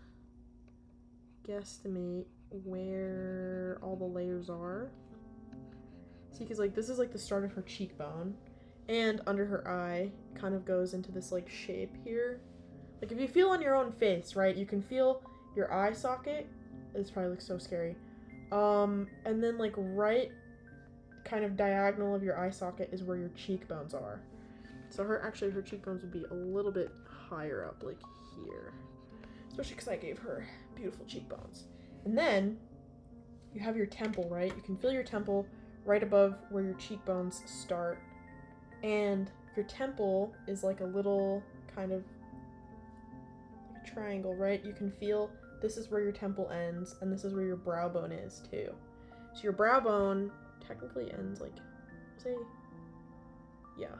guesstimate where all the layers are. See, because like this is like the start of her cheekbone, and under her eye kind of goes into this like shape here. Like if you feel on your own face, right, you can feel your eye socket. This probably looks so scary. And then like right kind of diagonal of your eye socket is where your cheekbones are. So her cheekbones would be a little bit higher up, like here. Especially because I gave her beautiful cheekbones. And then you have your temple, right? You can feel your temple right above where your cheekbones start. And your temple is like a little kind of like a triangle, right? You can feel this is where your temple ends, and this is where your brow bone is too. So your brow bone technically ends like, say, yeah.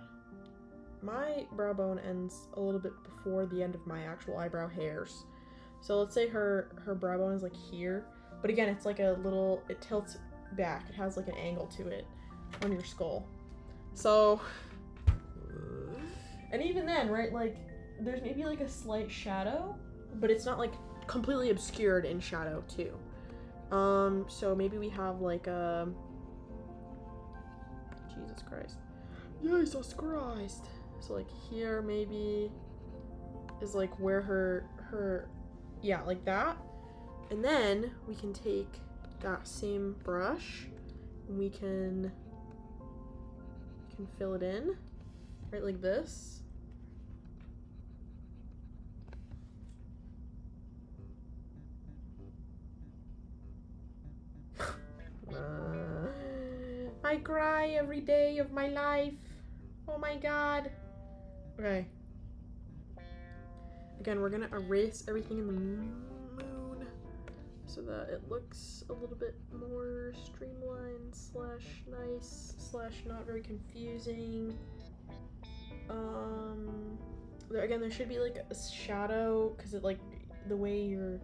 My brow bone ends a little bit before the end of my actual eyebrow hairs. So let's say her brow bone is like here, but again, it's like a little, it tilts back. It has like an angle to it on your skull. So, and even then, right, like there's maybe like a slight shadow, but it's not like completely obscured in shadow too. So maybe we have like a, Jesus Christ. Jesus Christ. So like here maybe is like where her, yeah, like that. And then we can take that same brush and we can fill it in, right, like this. I cry every day of my life. Oh my god. Okay. Again, we're gonna erase everything in the moon so that it looks a little bit more streamlined slash nice slash not very confusing. Again, there should be like a shadow because it like the way your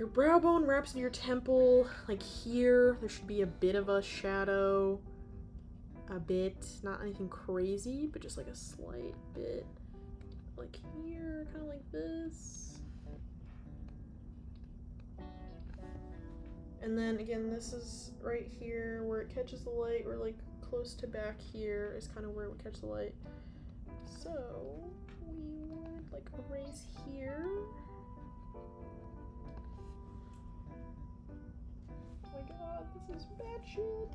brow bone wraps in your temple, like here, there should be a bit of a shadow. A bit, not anything crazy, but just like a slight bit. Like here, kind of like this. And then again, this is right here where it catches the light, or like close to back here is kind of where it would catch the light. So we would like erase here. Oh my god, this is bad shit.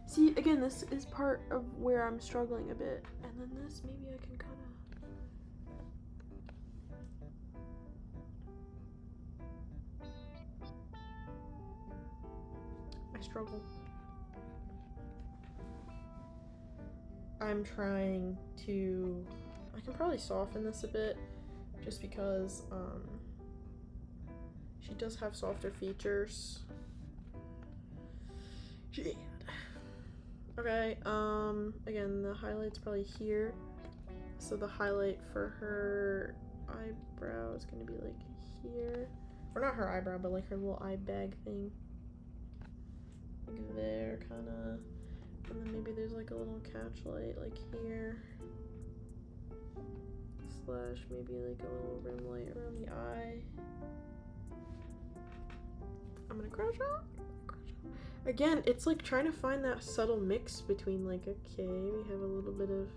See, again, this is part of where I'm struggling a bit. And then this, maybe I can kind of... I struggle. I'm trying to... I can probably soften this a bit, just because, she does have softer features. Shit. Okay, again, the highlight's probably here. So the highlight for her eyebrow is gonna be like here. Or not her eyebrow, but like her little eye bag thing. Like there, kinda. And then maybe there's like a little catch light like here. Slash maybe like a little rim light around the eye. I'm gonna crouch out. Again, it's like trying to find that subtle mix between like, okay, we have a little bit of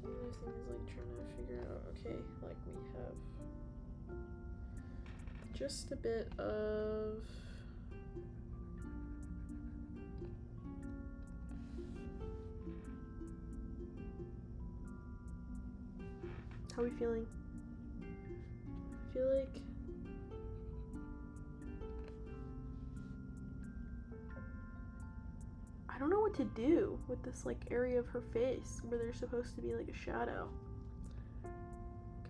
the other thing is like trying to figure out, okay, like we have just a bit of how are we feeling? I feel like I don't know what to do with this like area of her face where there's supposed to be like a shadow.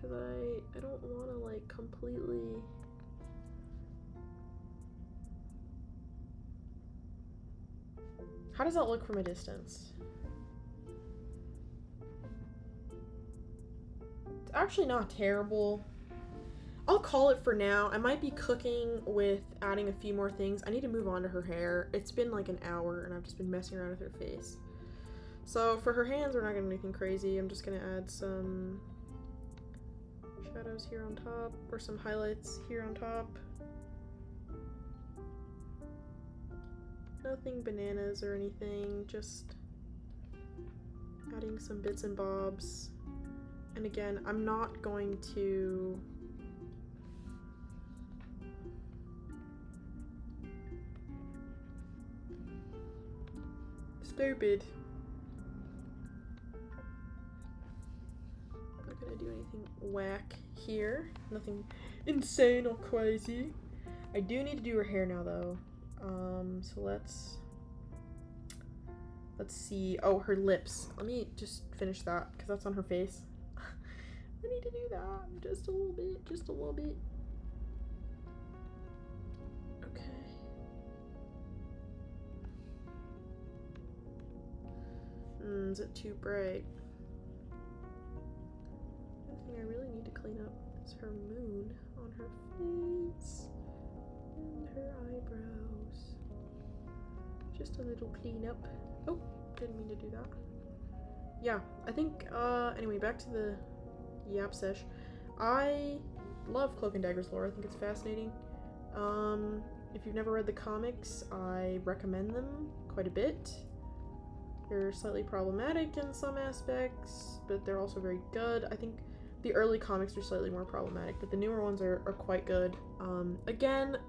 Cause I don't want to like completely How does that look from a distance? It's actually not terrible. I'll call it for now. I might be cooking with adding a few more things. I need to move on to her hair. It's been like an hour and I've just been messing around with her face. So for her hands, we're not gonna do anything crazy. I'm just gonna add some shadows here on top or some highlights here on top. Nothing bananas or anything, just adding some bits and bobs. And again, I'm not going to stupid. Not gonna do anything whack here. Nothing insane or crazy. I do need to do her hair now though. So let's see. Oh, her lips. Let me just finish that because that's on her face. I need to do that just a little bit, just a little bit. Okay. Is it too bright? The thing I really need to clean up is her moon on her face and her eyebrows. Just a little cleanup. Oh, didn't mean to do that. Yeah, I think, anyway, back to the yap sesh. I love Cloak and Dagger's lore. I think it's fascinating. If you've never read the comics, I recommend them quite a bit. They're slightly problematic in some aspects, but they're also very good. I think the early comics are slightly more problematic, but the newer ones are quite good. Again,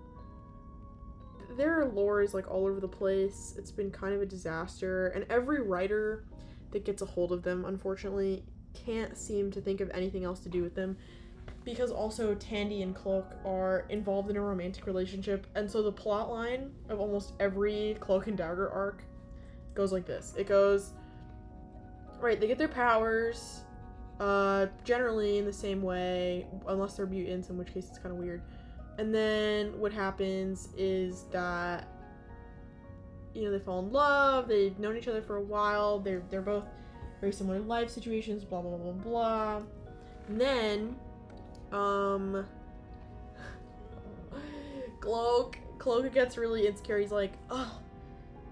their lore is like all over the place. It's been kind of a disaster, and every writer that gets a hold of them, unfortunately, can't seem to think of anything else to do with them, because also Tandy and Cloak are involved in a romantic relationship, and so the plot line of almost every Cloak and Dagger arc goes like this. It goes, right, they get their powers, generally in the same way, unless they're mutants, in which case it's kind of weird. And then what happens is that, you know, they fall in love, they've known each other for a while, they're both very similar life situations, blah, blah, blah, blah, blah. And then, Cloak gets really insecure. He's like, oh,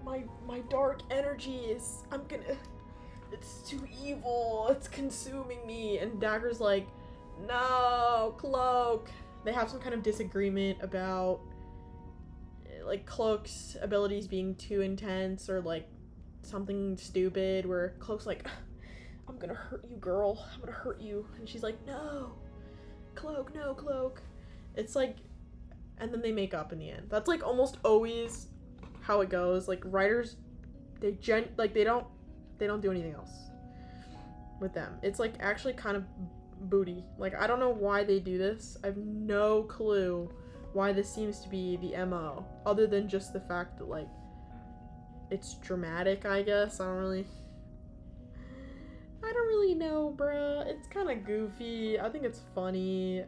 my dark energy is, it's too evil, it's consuming me. And Dagger's like, no, Cloak. They have some kind of disagreement about, like, Cloak's abilities being too intense or, like, something stupid where Cloak's like, I'm gonna hurt you, girl. I'm gonna hurt you. And she's like, no, Cloak, no, Cloak. It's like, and then they make up in the end. That's, like, almost always how it goes. Like, writers, they don't do anything else with them. It's, like, actually kind of booty. Like, I don't know why they do this. I have no clue why this seems to be the MO, other than just the fact that, like, it's dramatic, I guess. I don't really know, bruh. It's kind of goofy. I think it's funny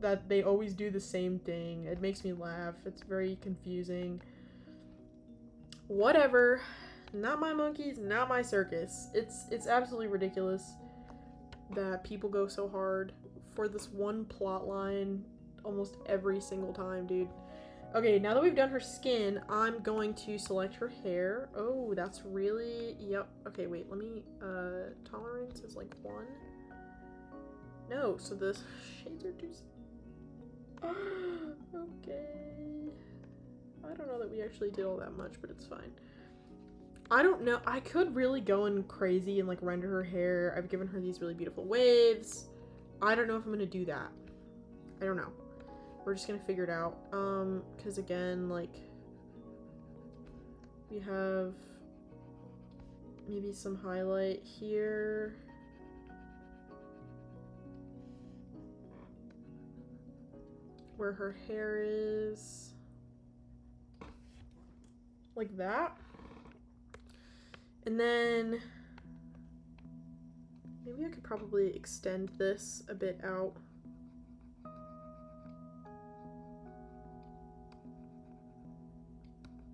that they always do the same thing. It makes me laugh. It's very confusing. Whatever. Not my monkeys, not my circus. It's absolutely ridiculous that people go so hard for this one plot line almost every single time, dude. Okay, now that we've done her skin, I'm going to select her hair. Oh, that's really, yep. Okay, wait, let me, tolerance is like 1. No, so the shades are too, okay. I don't know that we actually did all that much, but it's fine. I don't know, I could really go in crazy and like render her hair. I've given her these really beautiful waves. I don't know if I'm gonna do that. I don't know. We're just gonna figure it out. Because again, like, we have maybe some highlight here. Where her hair is. Like that. And then maybe I could probably extend this a bit out.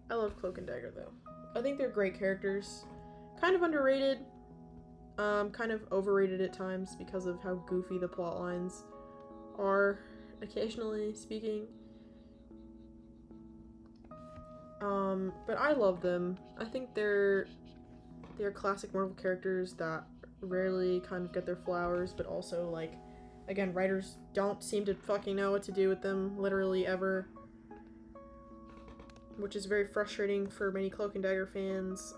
I love Cloak and Dagger though. I think they're great characters. Kind of underrated. Kind of overrated at times because of how goofy the plot lines are, occasionally speaking. But I love them. I think they're classic Marvel characters that rarely kind of get their flowers, but also, like, again, writers don't seem to fucking know what to do with them, literally ever. Which is very frustrating for many Cloak and Dagger fans.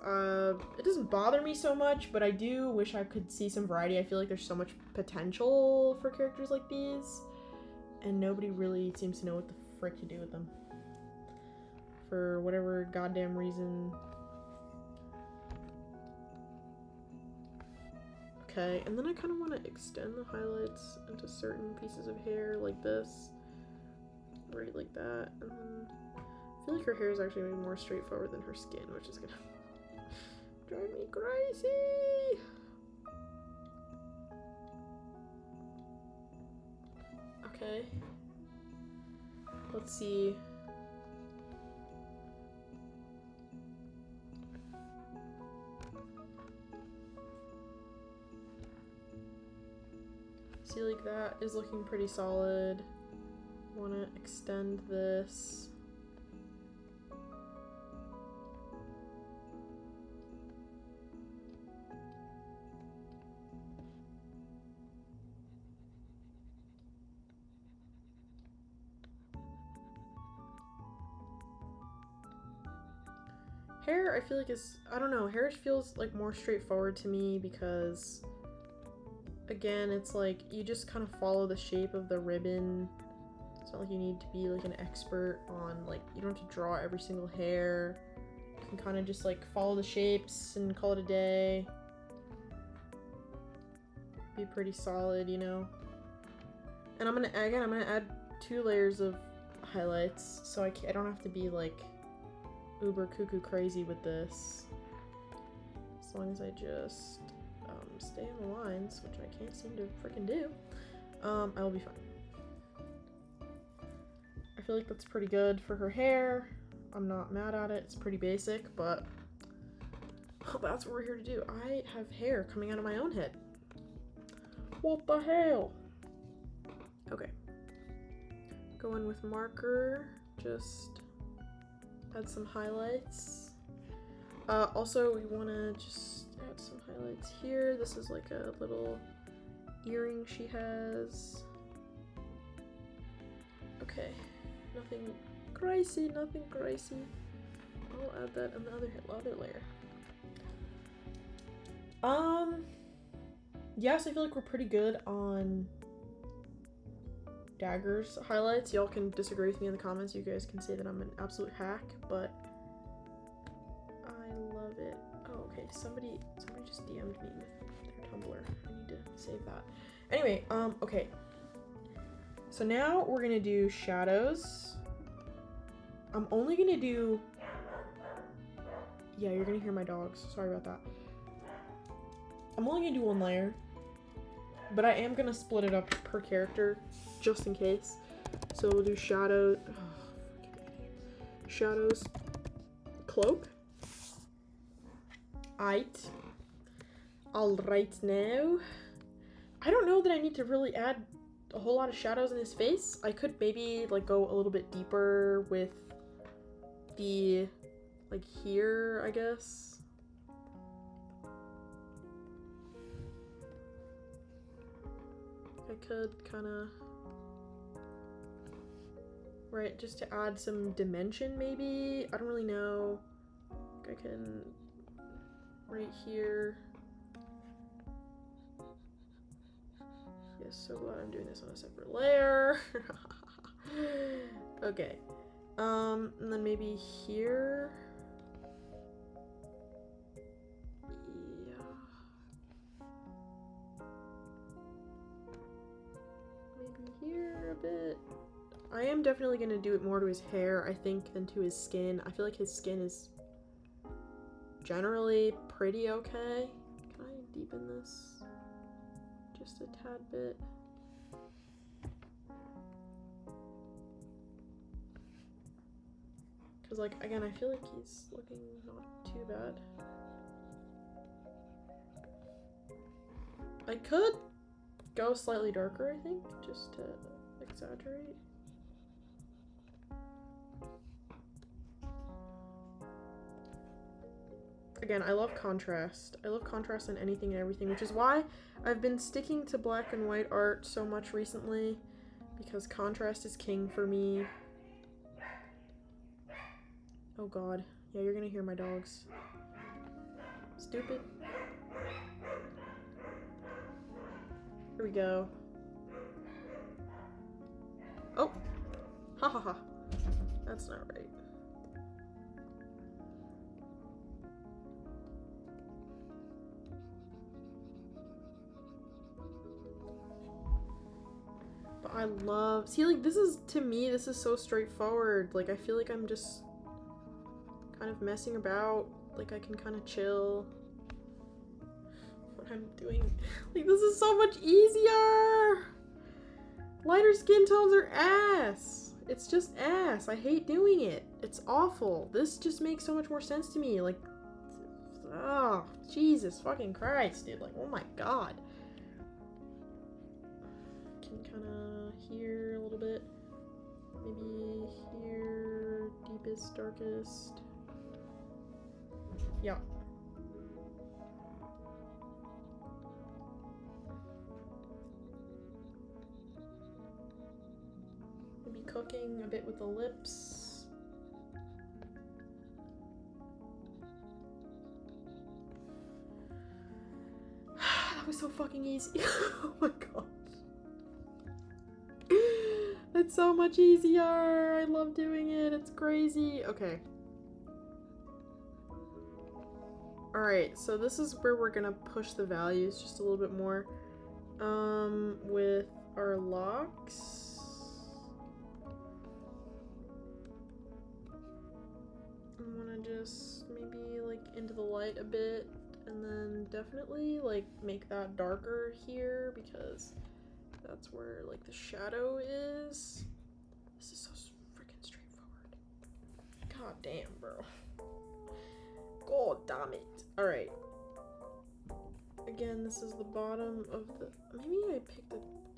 It doesn't bother me so much, but I do wish I could see some variety. I feel like there's so much potential for characters like these, and nobody really seems to know what the frick to do with them. For whatever goddamn reason. Okay, and then I kind of want to extend the highlights into certain pieces of hair, like this. Right, like that. And then I feel like her hair is actually maybe more straightforward than her skin, which is gonna drive me crazy! Okay. Let's see. See, like, that is looking pretty solid. Want to extend this. Hair, I feel like is, I don't know, hair feels like more straightforward to me because, again, it's like you just kind of follow the shape of the ribbon. It's not like you need to be like an expert on, like, you don't have to draw every single hair. You can kind of just like follow the shapes and call it a day. Be pretty solid, you know. And I'm gonna add 2 layers of highlights, so I don't have to be like uber cuckoo crazy with this. As long as I just stay on the lines, which I can't seem to freaking do, I will be fine. I feel like that's pretty good for her hair. I'm not mad at it. It's pretty basic, but that's what we're here to do. I have hair coming out of my own head. What the hell? Okay. Go in with marker. Just add some highlights. Also, we want to just add some highlights here. This is like a little earring she has. Okay, nothing crazy, nothing crazy. I'll add that on the other layer. Yes, I feel like we're pretty good on Dagger's highlights. Y'all can disagree with me in the comments. You guys can say that I'm an absolute hack, but I love it. Oh, okay. Somebody just DM'd me with their Tumblr. I need to save that. Anyway, okay. So now we're gonna do shadows. I'm only gonna do... Yeah, you're gonna hear my dogs. Sorry about that. I'm only gonna do 1 layer, but I am gonna split it up per character, just in case. So we'll do shadows, Cloak. Alright now. I don't know that I need to really add a whole lot of shadows in his face. I could maybe like go a little bit deeper with the, like here, I guess. I could kind of, right, just to add some dimension maybe. I don't really know. I can, right here. Yes, so glad I'm doing this on a separate layer. Okay. And then maybe here. Yeah. Maybe here a bit. I am definitely gonna do it more to his hair, I think, than to his skin. I feel like his skin is generally pretty okay. Can I deepen this just a tad bit? Because, like, again, I feel like he's looking not too bad. I could go slightly darker, I think, just to exaggerate. Again, I love contrast. I love contrast in anything and everything, which is why I've been sticking to black and white art so much recently, because contrast is king for me. Oh god. Yeah, you're gonna hear my dogs. Stupid. Here we go. Oh! Ha ha ha. That's not right. But I love... See, like, this is, to me, this is so straightforward. Like, I feel like I'm just kind of messing about. Like, I can kind of chill. What I'm doing. Like, this is so much easier! Lighter skin tones are ass! It's just ass. I hate doing it. It's awful. This just makes so much more sense to me. Like, oh, Jesus fucking Christ, dude. Like, oh my god. Can kind of here a little bit. Maybe here, deepest, darkest. Yeah. Maybe cooking a bit with the lips. That was so fucking easy. Oh my god. It's so much easier. I love doing it. It's crazy. Okay. Alright, so this is where we're gonna push the values just a little bit more. With our locks. I wanna just maybe like into the light a bit, and then definitely like make that darker here because that's where like the shadow is. This is so freaking straightforward. God damn, bro. God damn it. Alright. Again, this is the bottom of the... Maybe I picked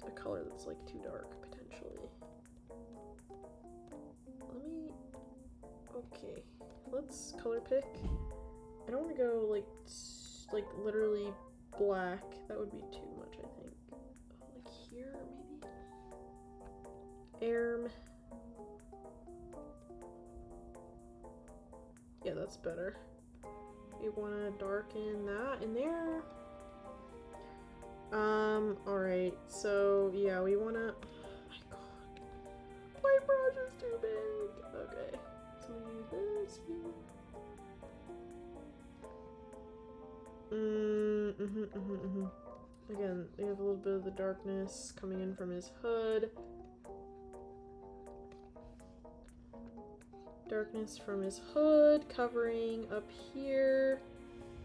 a color that's like too dark, potentially. Let me... Okay. Let's color pick. I don't want to go like literally black. That would be too much, I think. Like here, maybe? Yeah, that's better. You want to darken that in there. Alright, so yeah, we want to... Oh my god. My brush is too big. Okay, so we do this here. Again, we have a little bit of the darkness coming in from his hood. Darkness from his hood, covering up here.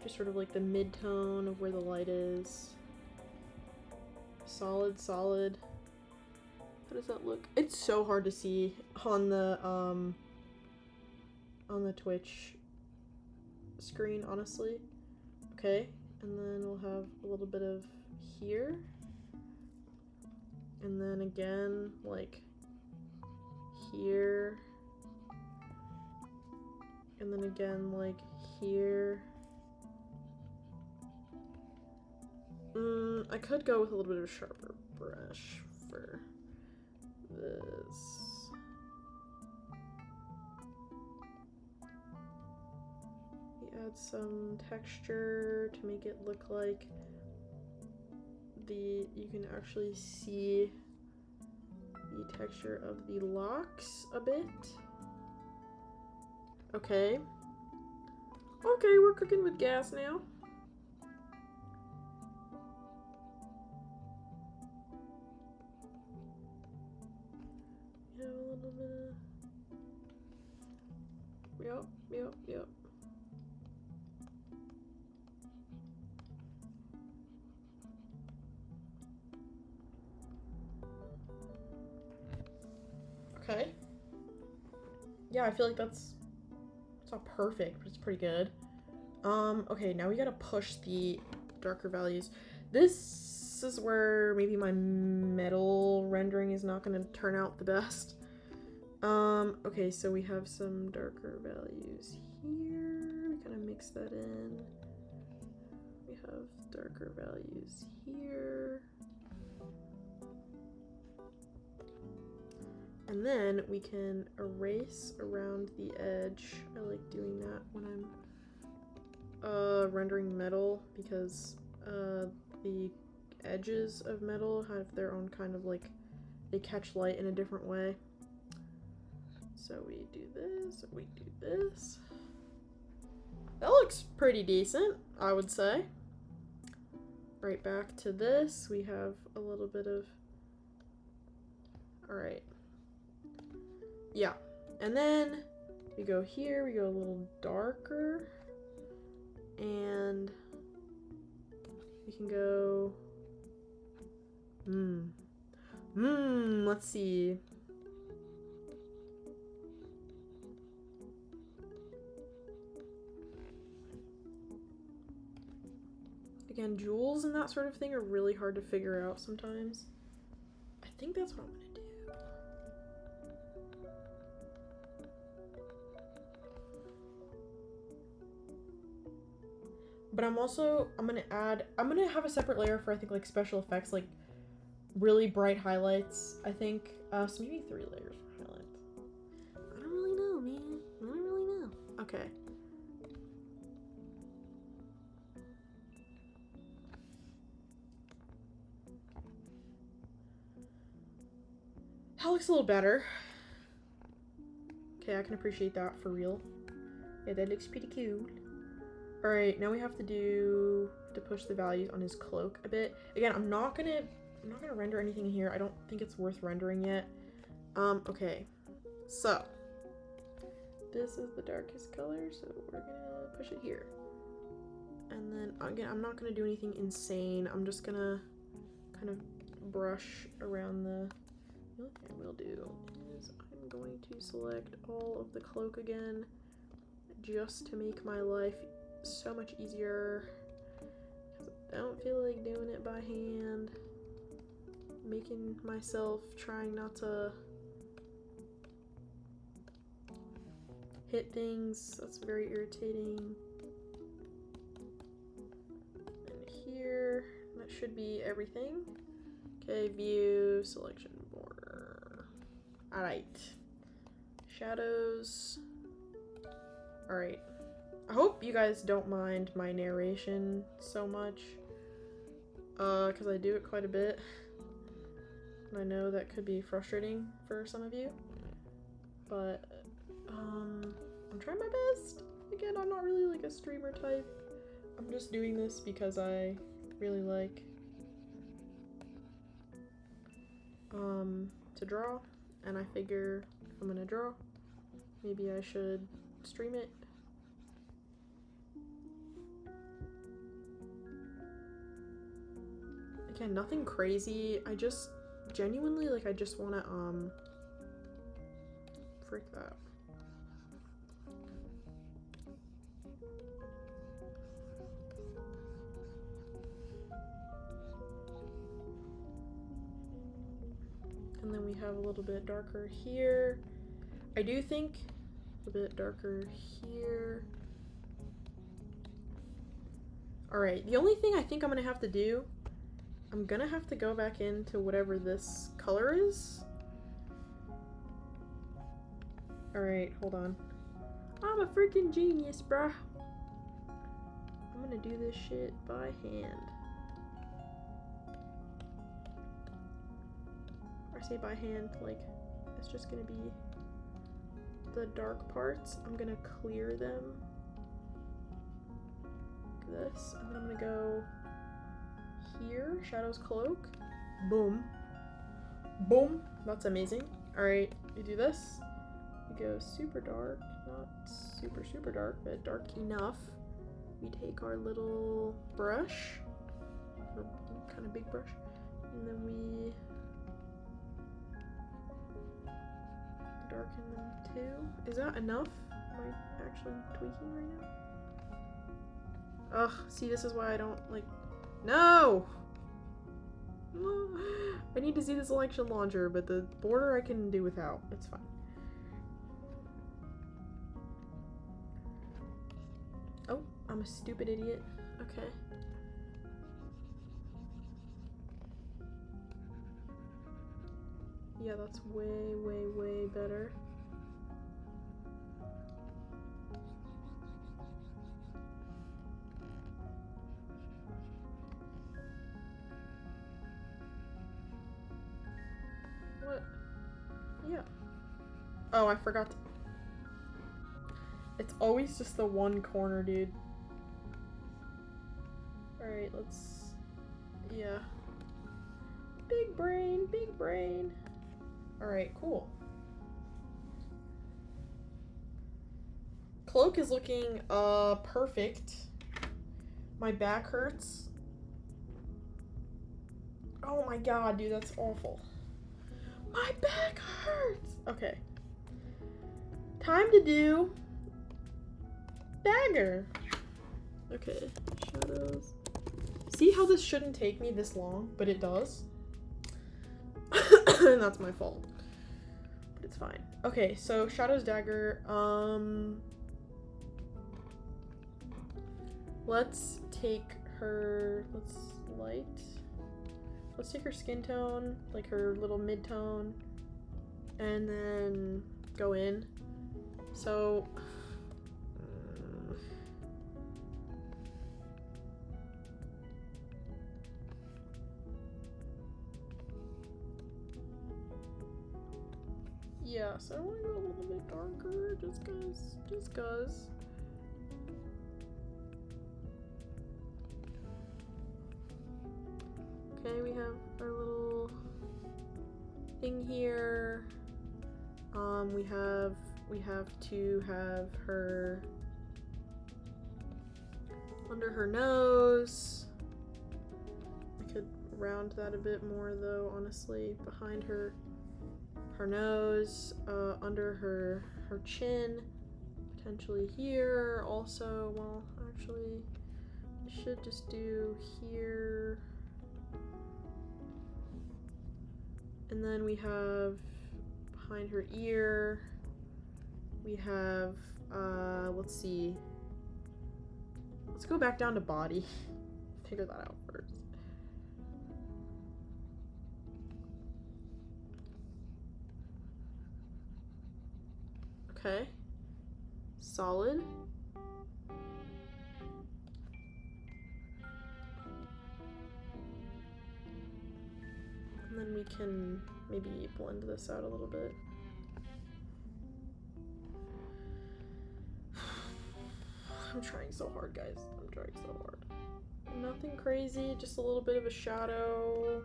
Just sort of like the mid-tone of where the light is. Solid, solid. How does that look? It's so hard to see on the Twitch screen, honestly. Okay, and then we'll have a little bit of here. And then again, like here. And then again, like here. I could go with a little bit of a sharper brush for this. We add some texture to make it look like you can actually see the texture of the locks a bit. Okay. Okay, we're cooking with gas now. A little bit of... Yep. Okay. Yeah, I feel like it's not perfect, but it's pretty good. Okay, now we gotta push the darker values. This is where maybe my metal rendering is not gonna turn out the best. Okay, so we have some darker values here. We kind of mix that in. We have darker values here. And then we can erase around the edge. I like doing that when I'm rendering metal, because the edges of metal have their own kind of like, they catch light in a different way. So we do this, we do this. That looks pretty decent, I would say. Right back to this, we have a little bit of... Alright. Yeah, and then we go here, we go a little darker, and we can go, let's see. Again, jewels and that sort of thing are really hard to figure out sometimes. I think that's what I'm gonna do. But I'm gonna have a separate layer for, I think, like special effects, like really bright highlights, I think. So maybe 3 layers for highlights. I don't really know, man. I don't really know. Okay. That looks a little better. Okay, I can appreciate that for real. Yeah, that looks pretty cool. Alright, now we have to push the values on his cloak a bit. Again, I'm not gonna render anything here. I don't think it's worth rendering yet. Okay. So this is the darkest color, so we're gonna push it here. And then again, I'm not gonna do anything insane. I'm just gonna kind of brush around the... The only thing I will do is I'm going to select all of the cloak again, just to make my life so much easier, because I don't feel like doing it by hand, making myself trying not to hit things. That's very irritating. And here, that should be everything. Okay, view, selection, border. Alright. Shadows. Alright. I hope you guys don't mind my narration so much, because I do it quite a bit, and I know that could be frustrating for some of you, but I'm trying my best. Again, I'm not really like a streamer type. I'm just doing this because I really like to draw, and I figure if I'm gonna draw, maybe I should stream it. Again, nothing crazy. I just genuinely, like, I just want to, frick that. And then we have a little bit darker here. I do think A bit darker here. Alright, the only thing I think I'm gonna have to do, I'm gonna have to go back into whatever this color is. Alright, hold on. I'm a freaking genius, bruh. I'm gonna do this shit by hand. I say by hand, like, it's just gonna be the dark parts. I'm gonna clear them. Like this. And then I'm gonna go here, Shadow's Cloak. Boom. Boom. That's amazing. Alright, you do this. You go super dark. Not super, super dark, but dark enough. We take our little brush, or kind of big brush, and then we darken them too. Is that enough? Am I actually tweaking right now? Ugh, see, this is why I don't like. No! I need to see the selection launcher, but the border I can do without. It's fine. Oh, I'm a stupid idiot. Okay. Yeah, that's way, way, way better. What? Yeah. Oh, I forgot to... It's always just the one corner, dude. Alright, let's... Yeah. Big brain, big brain. Alright, cool. Cloak is looking, perfect. My back hurts. Oh my god, dude, that's awful. My back hurts! Okay. Time to do... Dagger. Okay, shadows. See how this shouldn't take me this long, but it does? And that's my fault. But it's fine. Okay, so Shadow's Dagger. Let's take her, let's take her skin tone, like her little mid-tone, and then go in. So, yeah, so I want to go a little bit darker, just cause. Okay, we have our little thing here. We have to have her under her nose. I could round that a bit more though, honestly, behind her nose, under her chin, potentially here also. Well, actually, I should just do here. And then we have behind her ear, we have, let's see. Let's go back down to body. Figure that out first. Okay. Solid. And then we can maybe blend this out a little bit. I'm trying so hard, guys. I'm trying so hard. Nothing crazy, just a little bit of a shadow.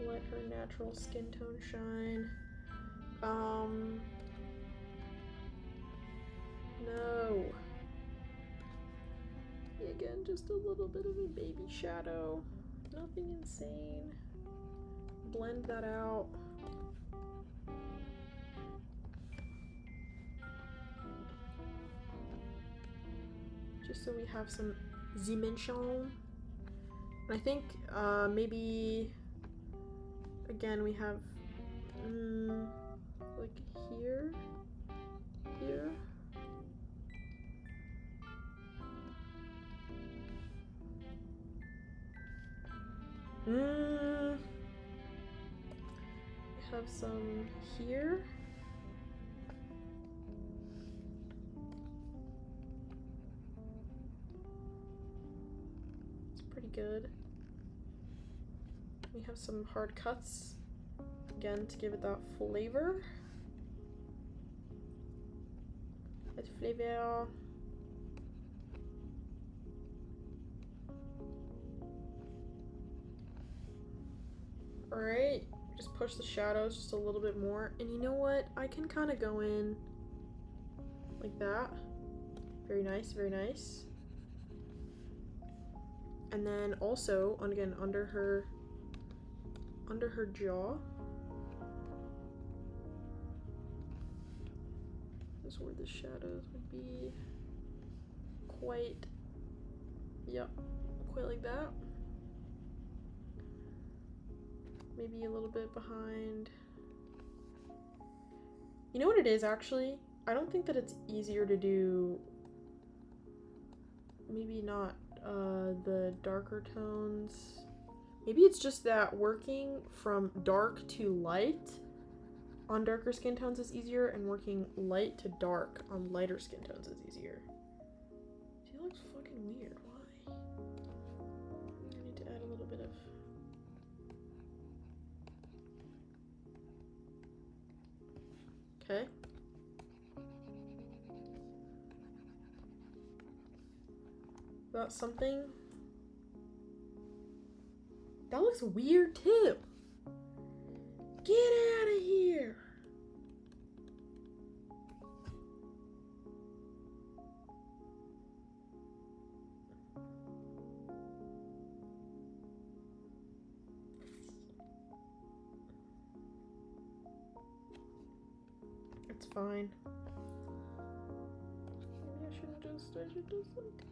Let her natural skin tone shine. No. Again, just a little bit of a baby shadow. Nothing insane. Blend that out. Just so we have some dimension. I think maybe again we have like here. here. Have some here. It's pretty good. We have some hard cuts, again, to give it that flavor. That flavor. Alright, just push the shadows just a little bit more. And you know what? I can kind of go in like that. Very nice, very nice. And then also, again, under her jaw. This is where the shadows would be quite, yep, quite like that. Maybe a little bit behind. You know what it is, actually? I don't think that it's easier to do, maybe not the darker tones. Maybe it's just that working from dark to light on darker skin tones is easier, and working light to dark on lighter skin tones is easier. She looks fucking weird. Why? I need to add a little bit of... Okay. That's something. That looks weird too. Get out of here. It's fine. Maybe I should just like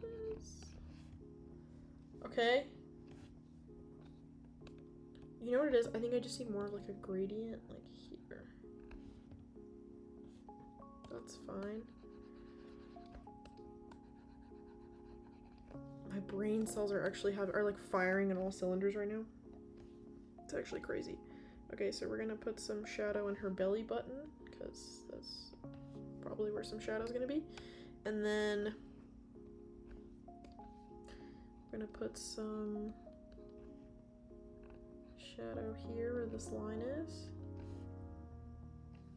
this. Okay. You know what it is? I think I just need more of like a gradient like here. That's fine. My brain cells are actually are like firing in all cylinders right now. It's actually crazy. Okay, so we're gonna put some shadow in her belly button, because that's probably where some shadow is gonna be. And then we're gonna put some shadow here where this line is.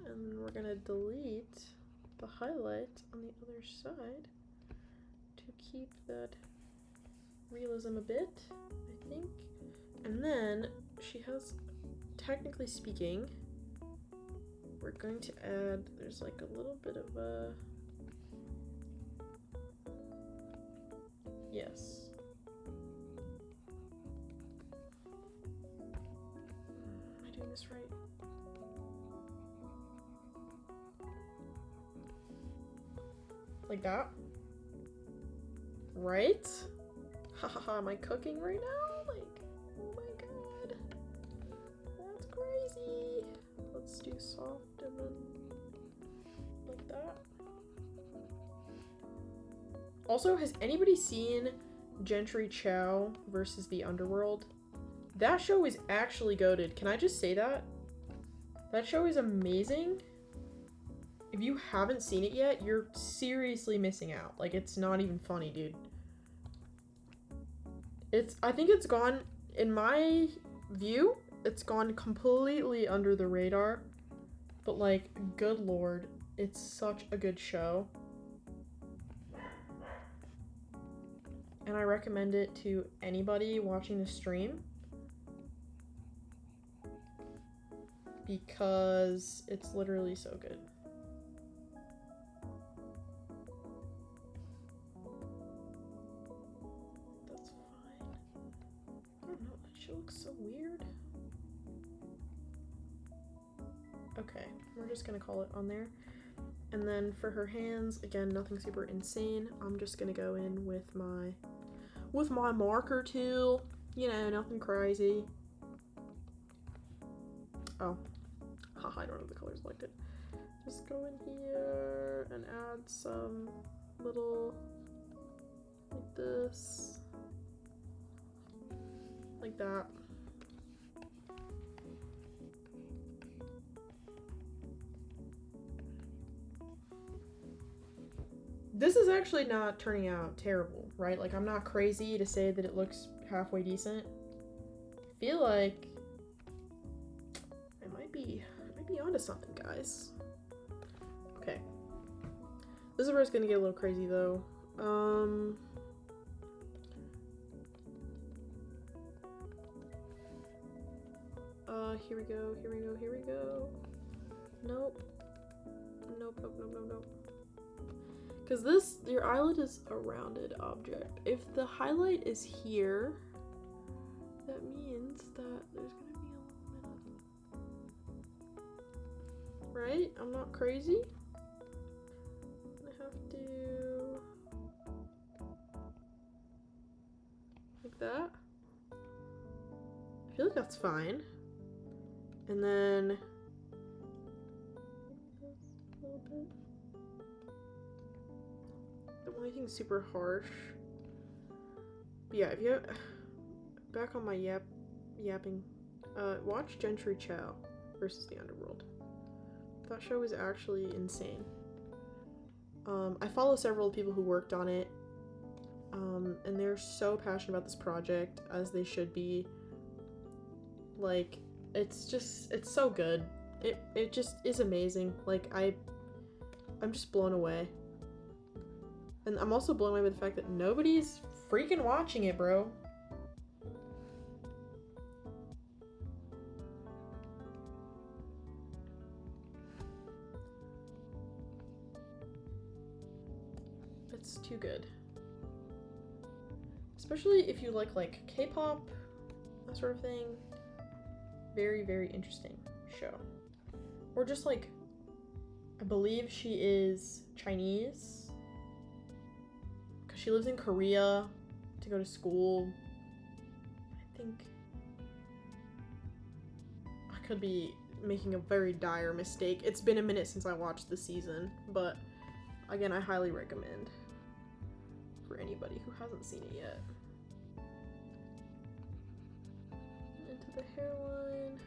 And then we're gonna delete the highlight on the other side to keep that realism a bit, I think. And then she has, technically speaking, we're going to add, there's like a little bit of a, yes. Am I doing this right? Like that? Right? Hahaha, am I cooking right now? Like, oh my god. That's crazy. Let's do soft and then like that. Also, has anybody seen Gentry Chow versus the Underworld? That show is actually goated. Can I just say that? That show is amazing. If you haven't seen it yet, you're seriously missing out. Like, it's not even funny, dude. I think it's gone, in my view, it's gone completely under the radar. But, like, good lord, it's such a good show. And I recommend it to anybody watching the stream, because it's literally so good. That's fine. I don't know, she looks so weird. Okay, we're just gonna call it on there. And then for her hands, again, nothing super insane. I'm just gonna go in with my marker tool. You know, nothing crazy. Oh, haha, I don't know if the colors liked it. Just go in here and add some little, like this, like that. This is actually not turning out terrible, right? Like, I'm not crazy to say that it looks halfway decent. I feel like I might be onto something, guys. Okay. This is where it's gonna get a little crazy, though. Here we go, here we go, here we go. Nope. Nope, nope, nope, nope, nope. Because this, your eyelid is a rounded object. If the highlight is here, that means that there's gonna be a little bit of... Right? I'm not crazy? I have to... like that. I feel like that's fine. And then... a little bit. Don't want anything super harsh. But yeah, if you... back on my yapping. Watch Gentry Chow versus the Underworld. That show is actually insane. I follow several people who worked on it. And they're so passionate about this project, as they should be. Like, it's so good. It just is amazing. Like, I'm just blown away. And I'm also blown away by the fact that nobody's freaking watching it, bro. It's too good. Especially if you like K-pop, that sort of thing. Very, very interesting show. Or just like, I believe she is Chinese. Because she lives in Korea to go to school. I think I could be making a very dire mistake. It's been a minute since I watched the season, but again, I highly recommend for anybody who hasn't seen it yet. Into the hairline.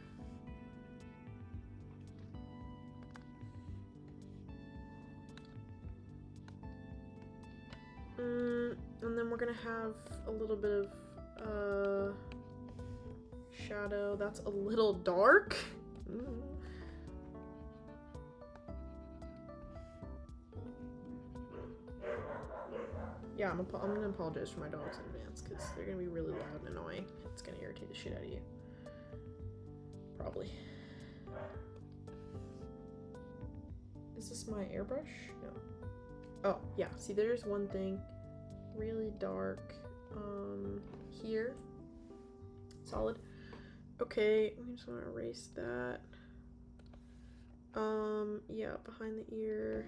And then we're gonna have a little bit of shadow. That's a little dark. Yeah, I'm gonna apologize for my dogs in advance because they're gonna be really loud and annoying. It's gonna irritate the shit out of you. Probably. Is this my airbrush? No. Oh, yeah. See, there's one thing. Really dark. Here. Solid. Okay, I just want to erase that. Yeah, behind the ear.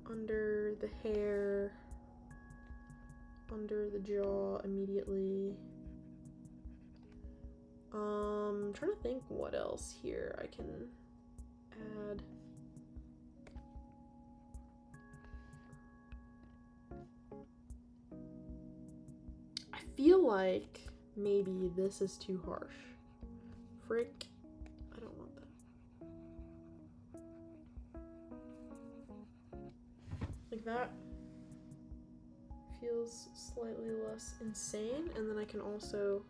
Under the hair. Under the jaw immediately. I'm trying to think what else here I can add. I feel like maybe this is too harsh. Frick. I don't want that. Like that. Feels slightly less insane. And then I can also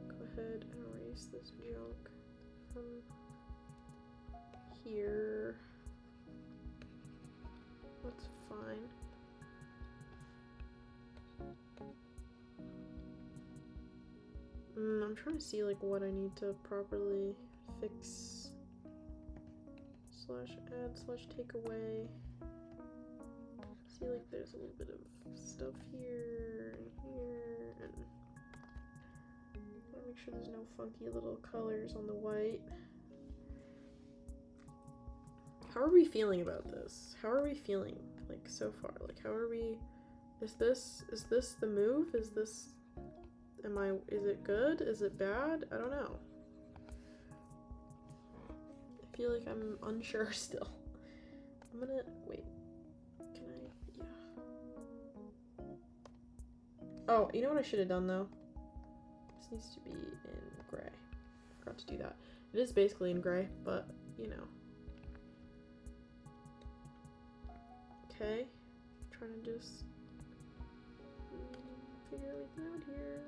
go ahead and erase this junk from here. That's fine. I'm trying to see like what I need to properly fix slash add slash take away. See, like there's a little bit of stuff here and here, and I want to make sure there's no funky little colors on the white. How are we feeling about this? How are we feeling like so far? Like how are we? Is this the move? Is this? Is it good? Is it bad? I don't know. feel like I'm unsure still. I'm gonna wait. Can I? Yeah. Oh, you know what I should have done though? This needs to be in gray. Forgot to do that. It is basically in gray, but you know. Okay. Trying to just figure everything out here.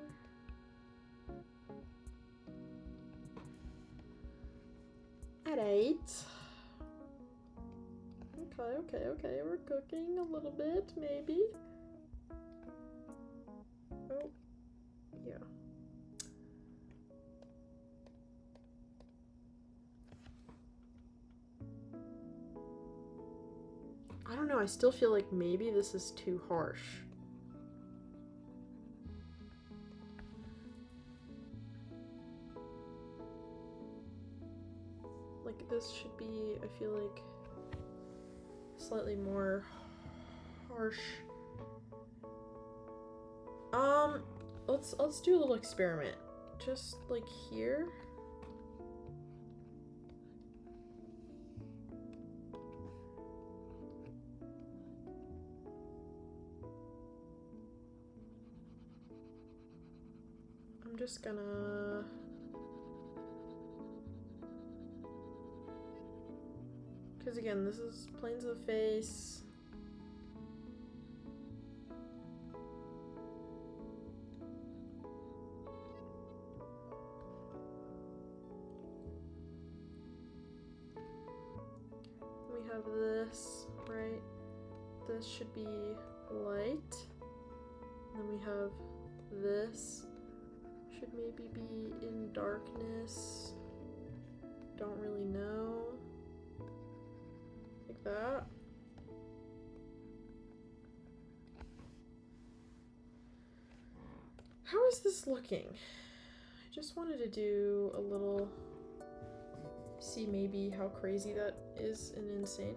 Alright. Okay. We're cooking a little bit, maybe. Oh, yeah. I don't know, I still feel like maybe this is too harsh. Like this should be, I feel like, slightly more harsh. Let's do a little experiment. Just like here. I'm just gonna because again, this is planes of the face. We have this, right? This should be light. Then we have this. Should maybe be in darkness. Don't really know. Like that. How is this looking? I just wanted to do a little, see maybe how crazy that is and insane.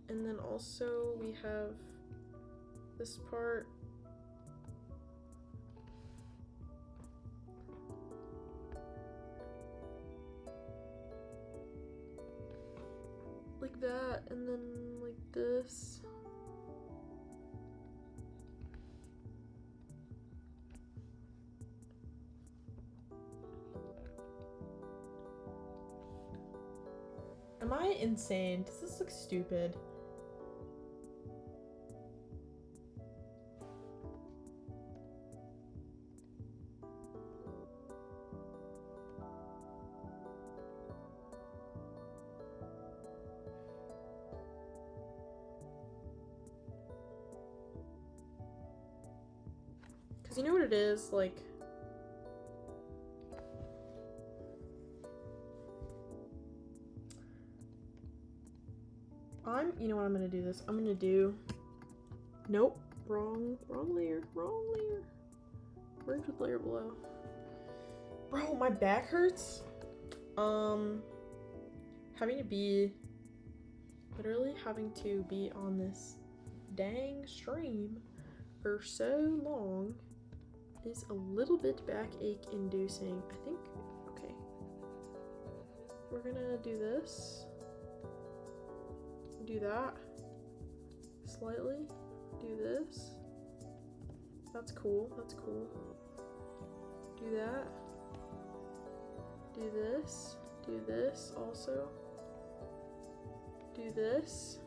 And then also we have this part. Like that, and then like this. Am I insane? Does this look stupid? You know what it is, like, you know what I'm gonna do this, I'm gonna do, nope, wrong layer, merge with layer below. Bro, my back hurts, literally having to be on this dang stream for so long is a little bit backache inducing. I think, okay. We're gonna do this. Do that. Slightly. Do this. That's cool. Do that. Do this. Do this also. Do this.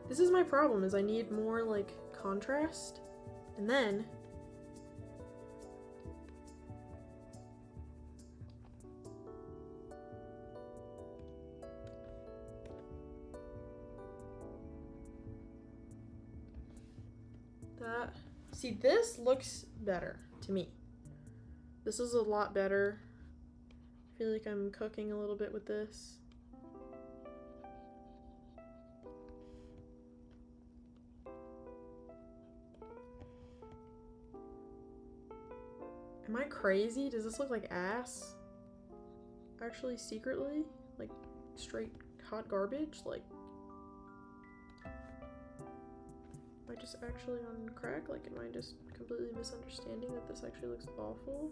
This is my problem, is I need more, like, contrast, and then that. See, this looks better to me. This is a lot better. I feel like I'm cooking a little bit with this. Am I crazy? Does this look like ass? Actually, secretly? Like, straight hot garbage? Like... Am I just actually on crack? Like, am I just completely misunderstanding that this actually looks awful?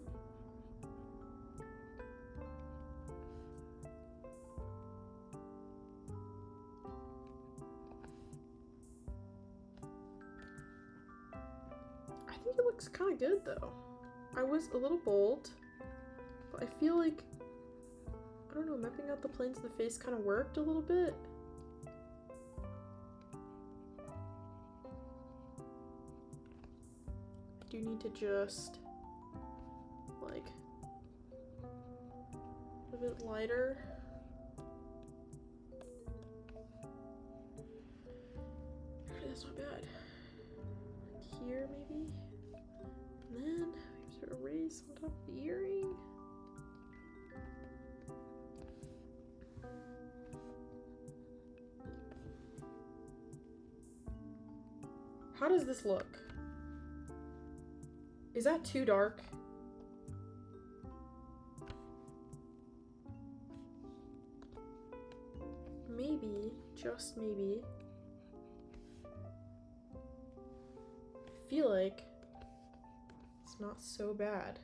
I think it looks kind of good though. I was a little bold, but I feel like, I don't know, mapping out the planes of the face kind of worked a little bit. I do need to just, like, a bit lighter. Okay, that's not bad. Here, maybe? And then we have to erase on top of the earring. How does this look? Is that too dark? Maybe, just maybe. I feel like it's not so bad.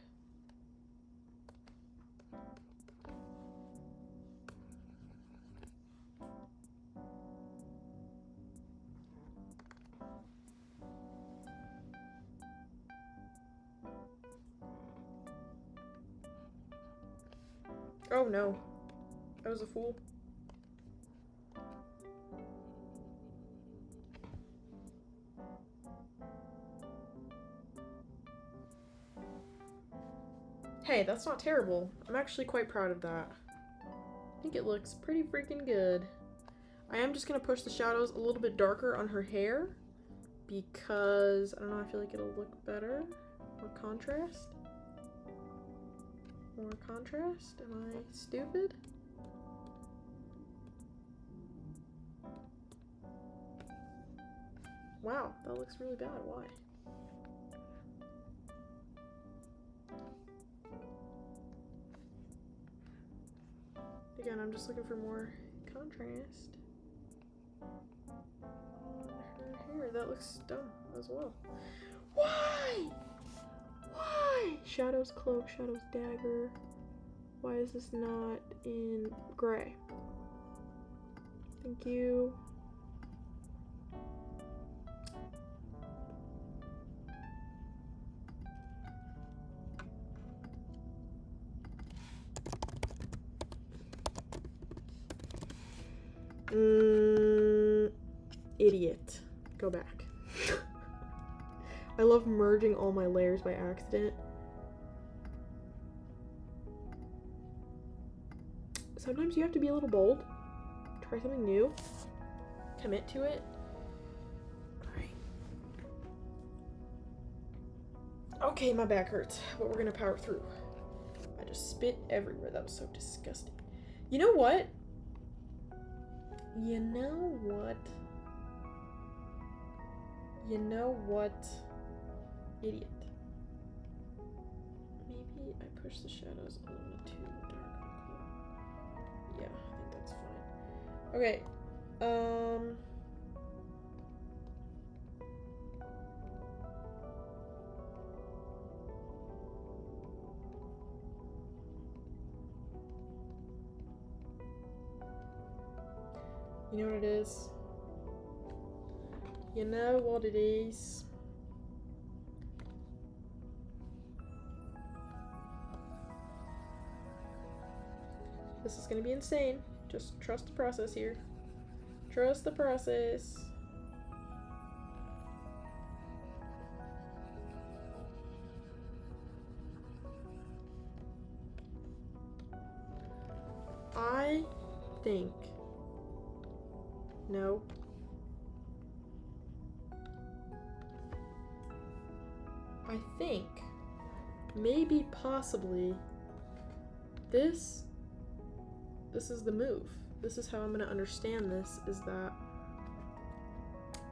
Oh no, I was a fool. Hey, that's not terrible. I'm actually quite proud of that. I think it looks pretty freaking good. I am just gonna push the shadows a little bit darker on her hair because, I don't know, I feel like it'll look better. More contrast. More contrast? Am I stupid? Wow, that looks really bad. Why? Again, I'm just looking for more contrast on her hair. That looks dumb as well. Why? Why? Shadows Cloak, Shadows Dagger. Why is this not in gray? Thank you. Idiot. Go back. I love merging all my layers by accident. Sometimes you have to be a little bold. Try something new. Commit to it. Alright. Okay, my back hurts, but we're gonna power through. I just spit everywhere. That was so disgusting. You know what? You know what? You know what? Idiot. Maybe I push the shadows a little bit too dark. Yeah, I think that's fine. Okay. You know what it is? You know what it is? This is gonna be insane. Just trust the process here. Trust the process. I think. No. I think. Maybe, possibly. This is the move. This is how I'm gonna understand this, is that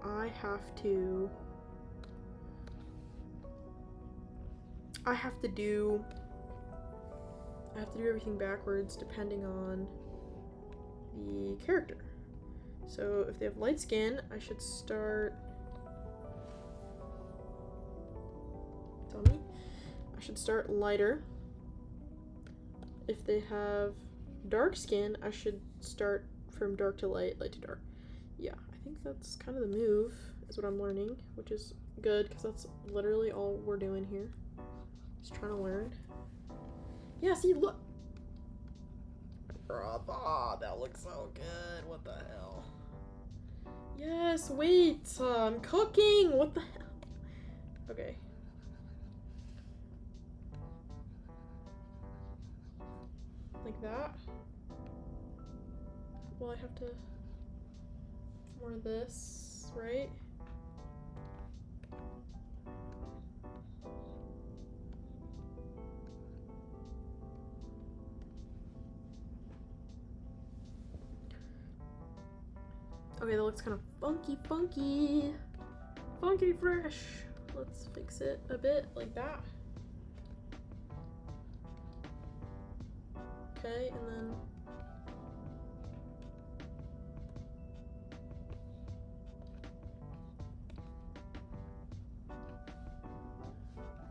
I have to do everything backwards depending on the character. So if they have light skin, I should start I should start lighter. If they have dark skin, I should start from dark to light, light to dark. Yeah, I think that's kind of the move, is what I'm learning, which is good, because that's literally all we're doing here. Just trying to learn. Yeah, see, look! Brother, that looks so good. What the hell? Yes, wait! I'm cooking! What the hell? Okay. Like that? Well, I have to... more this, right? Okay, that looks kind of funky, funky. Funky fresh. Let's fix it a bit like that. Okay, and then...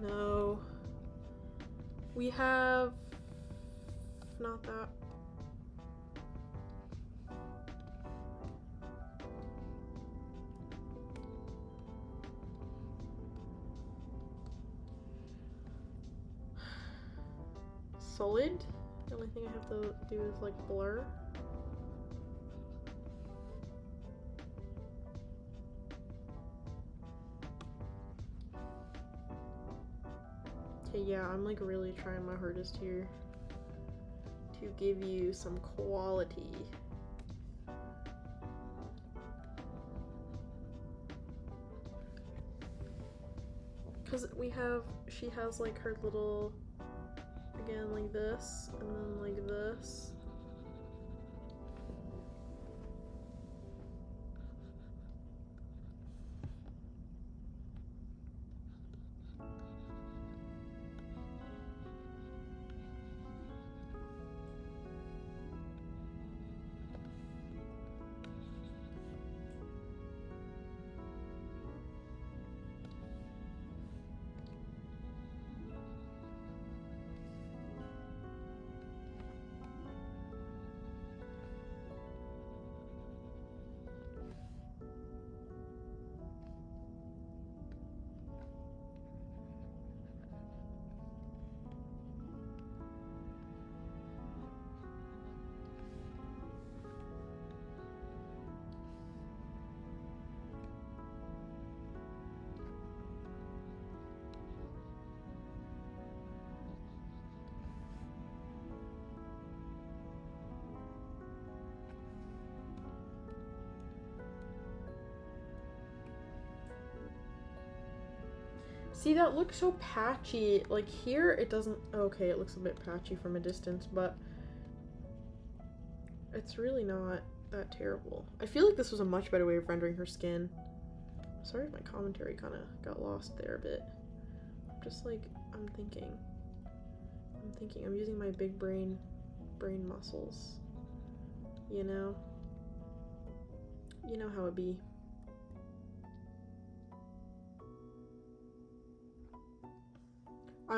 no. We have... not that. Solid. The only thing I have to do is like blur. Okay, yeah, I'm like really trying my hardest here to give you some quality. Because we have, she has like her little, again, like this, and then like this. See, that looks so patchy. Like here, it doesn't, okay, it looks a bit patchy from a distance, but it's really not that terrible. I feel like this was a much better way of rendering her skin. Sorry if my commentary kind of got lost there a bit. Just like, I'm thinking, I'm using my big brain muscles, you know how it be. I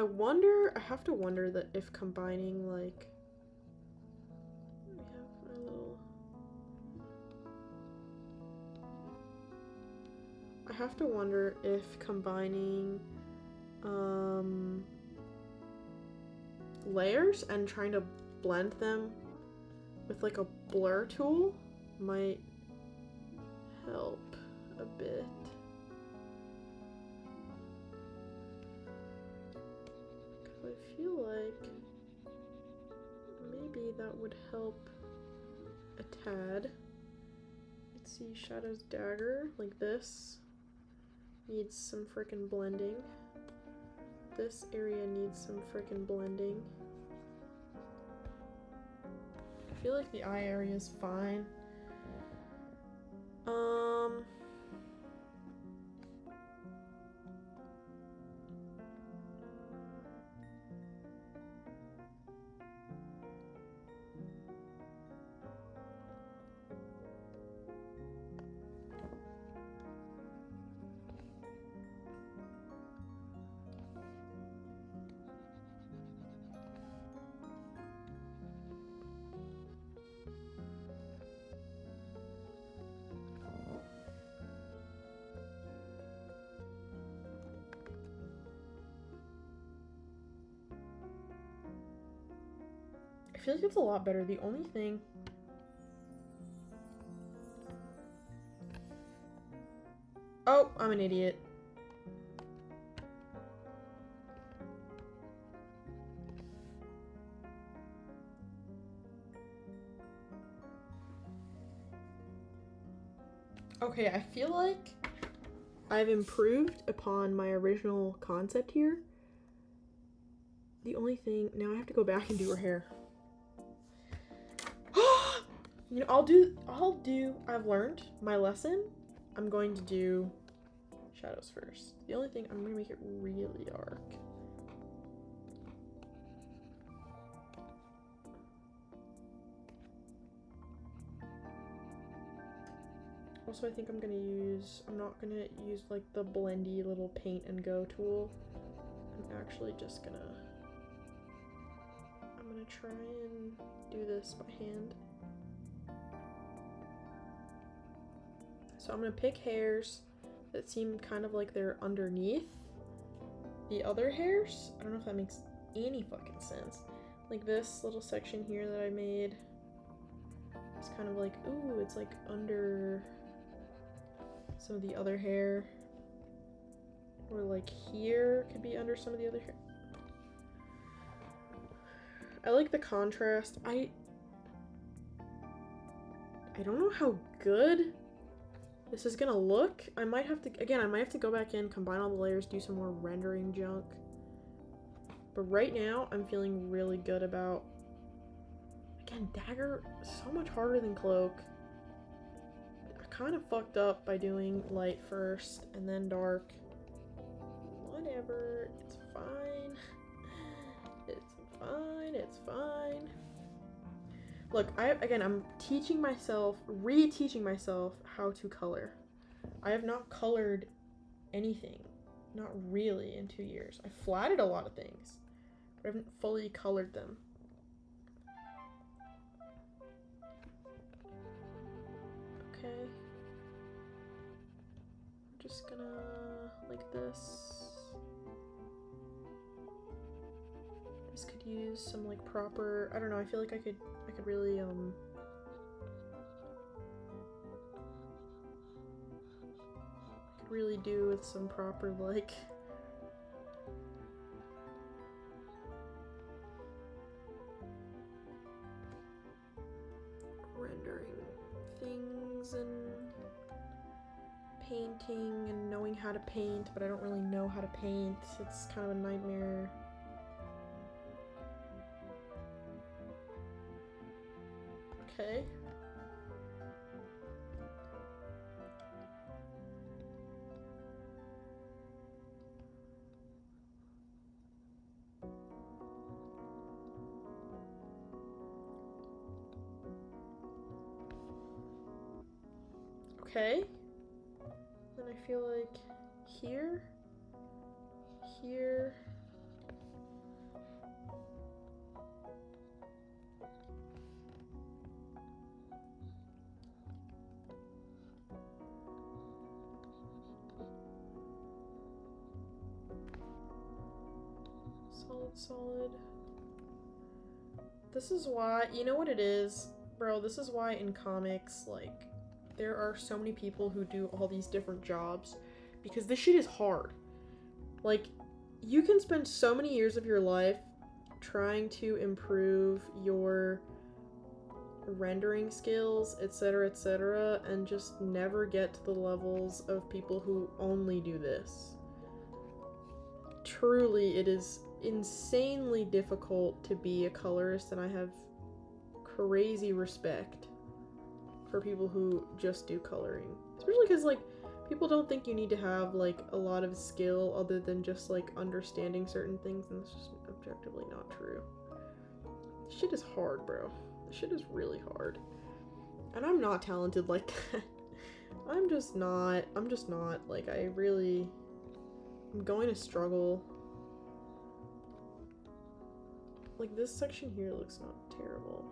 have to wonder that if combining like, we have a little, I have to wonder if combining layers and trying to blend them with like a blur tool might help a bit. I feel like maybe that would help a tad. Let's see, Shadow's Dagger, like this, needs some frickin' blending. This area needs some frickin' blending. I feel like the eye area is fine. feel like it's a lot better. The only thing... Oh, I'm an idiot. Okay, I feel like I've improved upon my original concept here. The only thing, now I have to go back and do her hair. You know, I've learned my lesson. I'm going to do shadows first. The only thing, I'm gonna make it really dark. Also, I think I'm not gonna use like the blendy little paint and go tool. I'm actually just gonna try and do this by hand. So I'm gonna pick hairs that seem kind of like they're underneath the other hairs. I don't know if that makes any fucking sense. Like this little section here that I made, it's kind of like, ooh, it's like under some of the other hair. Or like here could be under some of the other hair. I like the contrast. I don't know how good this is gonna look. I might have to go back in, combine all the layers, do some more rendering junk. But right now, I'm feeling really good about... Again, Dagger is so much harder than Cloak. I kind of fucked up by doing light first and then dark. Whatever, it's fine. It's fine, it's fine. Look, I'm teaching myself, reteaching myself how to color. I have not colored anything, not really, in 2 years. I flatted a lot of things, but I haven't fully colored them. Okay. I'm just gonna, like this. This could use some like proper, I don't know, I feel like I could really really do with some proper like rendering things and painting and knowing how to paint, but I don't really know how to paint. It's kind of a nightmare. Okay. Okay. Then I feel like here, here. Solid. This is why, you know what it is, bro? This is why in comics, like, there are so many people who do all these different jobs, because this shit is hard. Like, you can spend so many years of your life trying to improve your rendering skills, etc., and just never get to the levels of people who only do this. Truly, it is insanely difficult to be a colorist, and I have crazy respect for people who just do coloring. Especially because, like, people don't think you need to have, like, a lot of skill other than just, like, understanding certain things, and it's just objectively not true. This shit is hard, bro. This shit is really hard. And I'm not talented like that. I'm just not, like, I'm going to struggle. Like, this section here looks not terrible.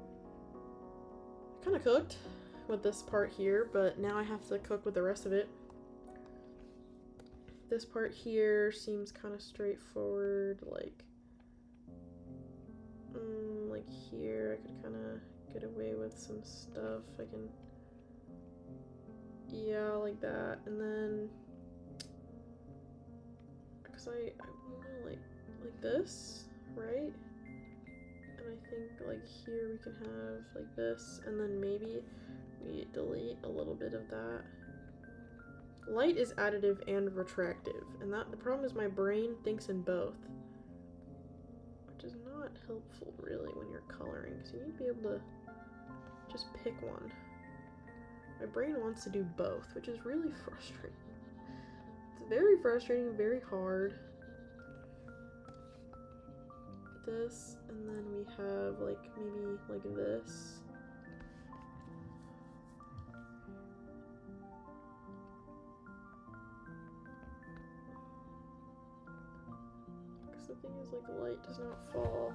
I kind of cooked with this part here, but now I have to cook with the rest of it. This part here seems kind of straightforward, like, Like here, I could kind of get away with some stuff. I can, yeah, like that, and then, cause I wanna like this, right? And I think like here we can have like this, and then maybe we delete a little bit of that. Light is additive and retractive, and the problem is my brain thinks in both, which is not helpful really when you're coloring, because you need to be able to just pick one. My brain wants to do both, which is really frustrating. It's very frustrating, very hard. This, and then we have like maybe like this. Because the thing is, like, light does not fall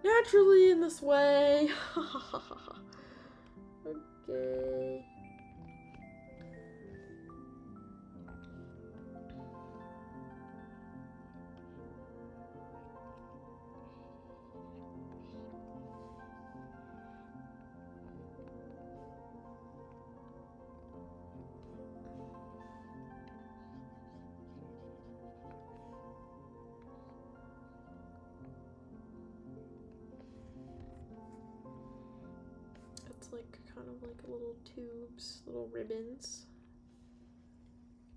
naturally in this way. Okay. Like kind of like little tubes, little ribbons.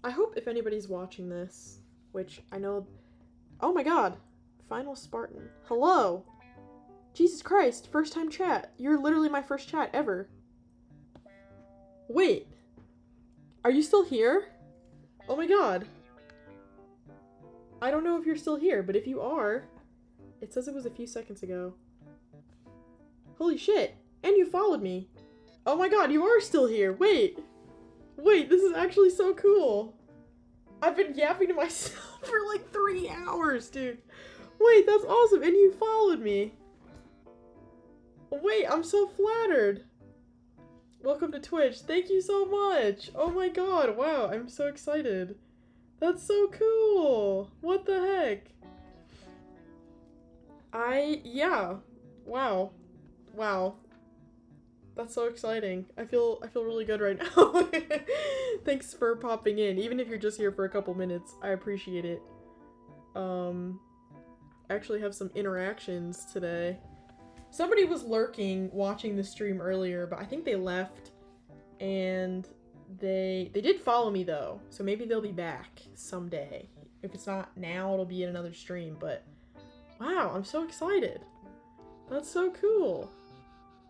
I hope if anybody's watching this, which I know, oh my god, Final Spartan. Hello! Jesus Christ, first time chat. You're literally my first chat ever. Wait, are you still here? Oh my god. I don't know if you're still here, but if you are, it says it was a few seconds ago. Holy shit. And you followed me. Oh my god, you are still here. Wait, this is actually so cool. I've been yapping to myself for like 3 hours, dude. Wait, that's awesome. And you followed me. Wait, I'm so flattered. Welcome to Twitch. Thank you so much. Oh my god, wow, I'm so excited. That's so cool. What the heck? Yeah. Wow. That's so exciting. I feel really good right now. Thanks for popping in. Even if you're just here for a couple minutes, I appreciate it. I actually have some interactions today. Somebody was lurking watching the stream earlier, but I think they left, and they did follow me though, so maybe they'll be back someday. If it's not now, it'll be in another stream, but wow, I'm so excited. That's so cool.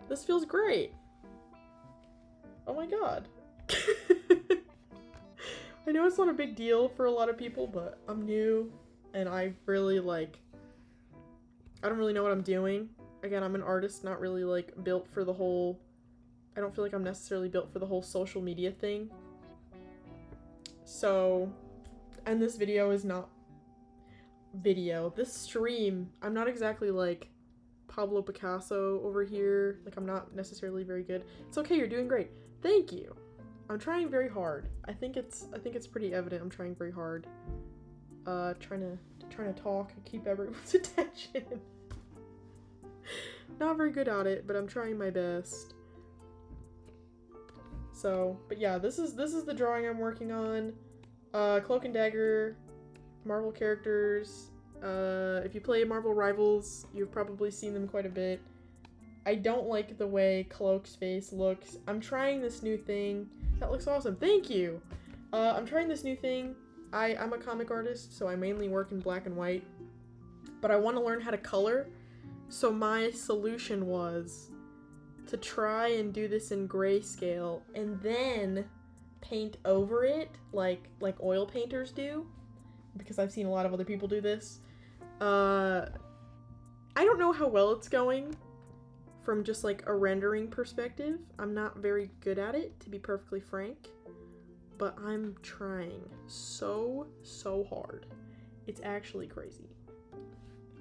This feels great. Oh my god. I know it's not a big deal for a lot of people, but I'm new and I really I don't really know what I'm doing. Again, I'm an artist, not really like built for the whole, I don't feel like I'm necessarily built for the whole social media thing. So, and this video is not this stream, I'm not exactly like Pablo Picasso over here. Like, I'm not necessarily very good. It's okay, you're doing great. Thank you. I'm trying very hard. I think it's pretty evident I'm trying very hard. Trying to talk and keep everyone's attention. Not very good at it, but I'm trying my best. So, but yeah, this is the drawing I'm working on. Cloak and Dagger, Marvel characters. If you play Marvel Rivals, you've probably seen them quite a bit. I don't like the way Cloak's face looks. I'm trying this new thing. That looks awesome. Thank you! I'm trying this new thing. I'm a comic artist, so I mainly work in black and white. But I want to learn how to color. So my solution was to try and do this in grayscale and then paint over it like oil painters do. Because I've seen a lot of other people do this. I don't know how well it's going from just like a rendering perspective. I'm not very good at it, to be perfectly frank, but I'm trying so hard. It's actually crazy.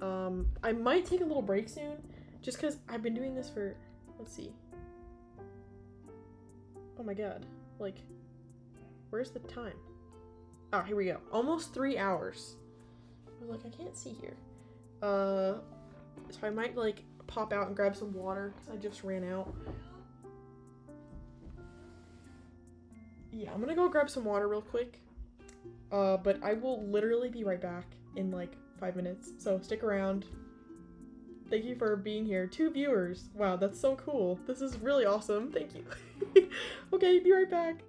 I might take a little break soon, just because I've been doing this for, let's see. Oh my god, like, where's the time? Oh, here we go. Almost 3 hours. I was like, I can't see here. so I might like pop out and grab some water because I just ran out. Yeah, I'm gonna go grab some water real quick. But I will literally be right back in like 5 minutes, so stick around. Thank you for being here. 2 viewers. Wow, that's so cool. This is really awesome. Thank you. Okay, be right back.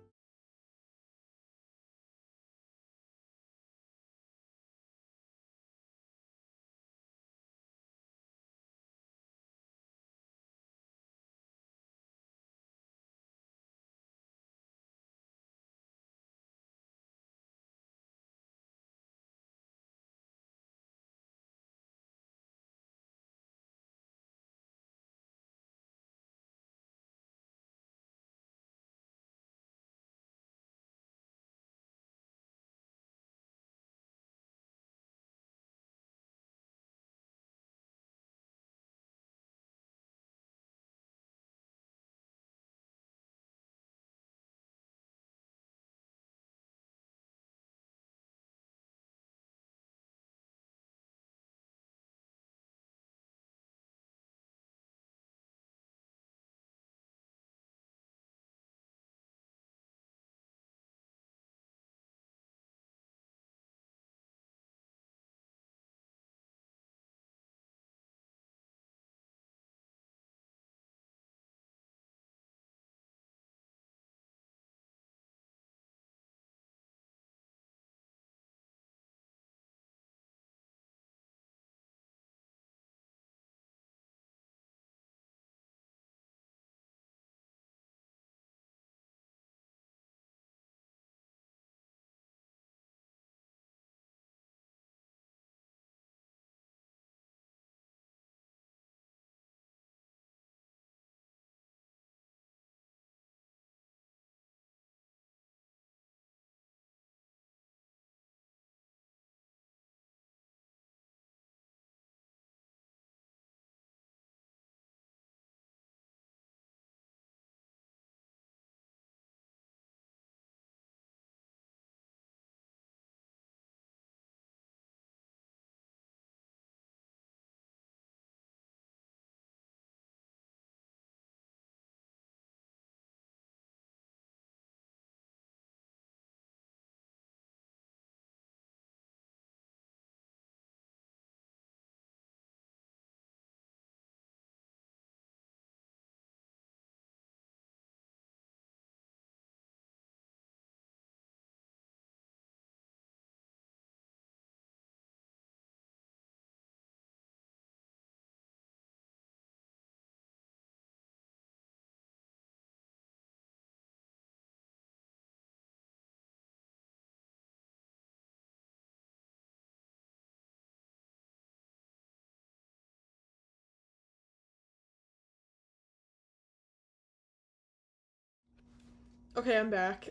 Okay, I'm back.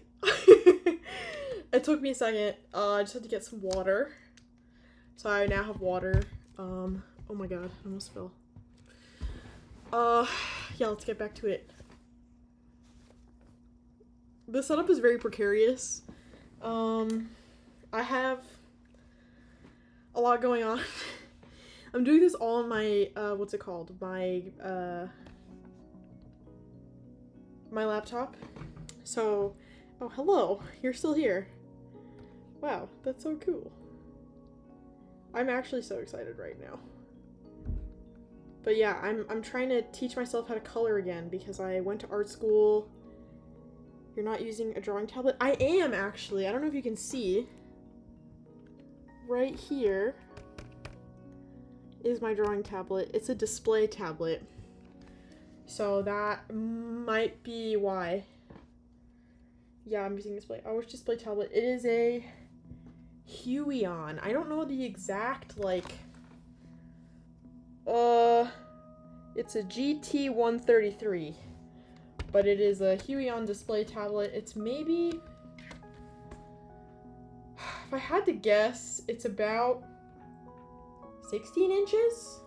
It took me a second. I just had to get some water. So I now have water. Oh my god, I almost fell. Yeah, let's get back to it. The setup is very precarious. I have a lot going on. I'm doing this all on my, what's it called? My laptop. So, oh, hello. You're still here. Wow, that's so cool. I'm actually so excited right now. But yeah, I'm trying to teach myself how to color again because I went to art school. You're not using a drawing tablet? I am, actually. I don't know if you can see. Right here is my drawing tablet. It's a display tablet. So that might be why. Yeah, I'm using display. Oh, which display tablet? It is a Huion. I don't know the exact, like... It's a GT133. But it is a Huion display tablet. It's maybe... If I had to guess, it's about 16 inches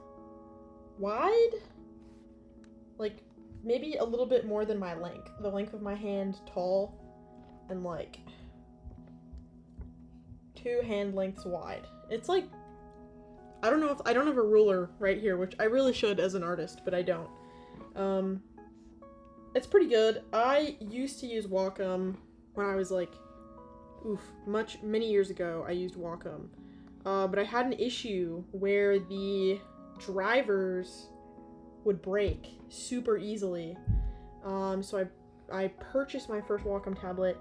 wide? Like, maybe a little bit more than my length. The length of my hand tall and like 2 hand lengths wide. It's like I don't know if I don't have a ruler right here, which I really should as an artist, but I don't. It's pretty good. I used to use Wacom when I was like, many years ago. I used Wacom, but I had an issue where the drivers would break super easily. So I purchased my first Wacom tablet,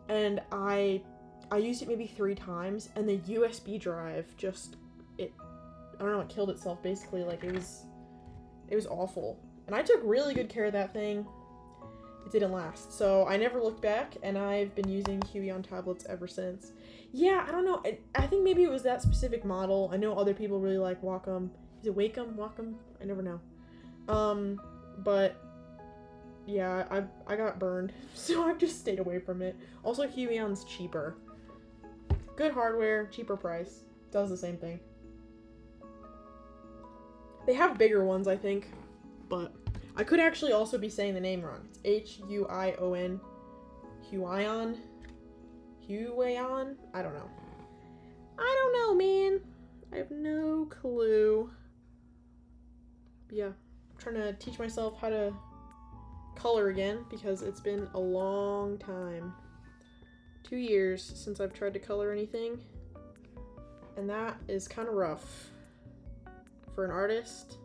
and I used it maybe 3 times, and the USB drive just I don't know, it killed itself basically. Like it was awful, and I took really good care of that thing. It didn't last, so I never looked back, and I've been using Huion tablets ever since. Yeah, I don't know. I think maybe it was that specific model. I know other people really like Wacom. Is it Wacom? Wacom? I never know. But yeah, I got burned, so I've just stayed away from it. Also, Huion's cheaper. Good hardware, cheaper price. Does the same thing. They have bigger ones, I think, but I could actually also be saying the name wrong. It's Huion. Huion? Huion? I don't know. I don't know, man. I have no clue. But yeah, I'm trying to teach myself how to color again because it's been a long time. 2 years since I've tried to color anything, and that is kind of rough for an artist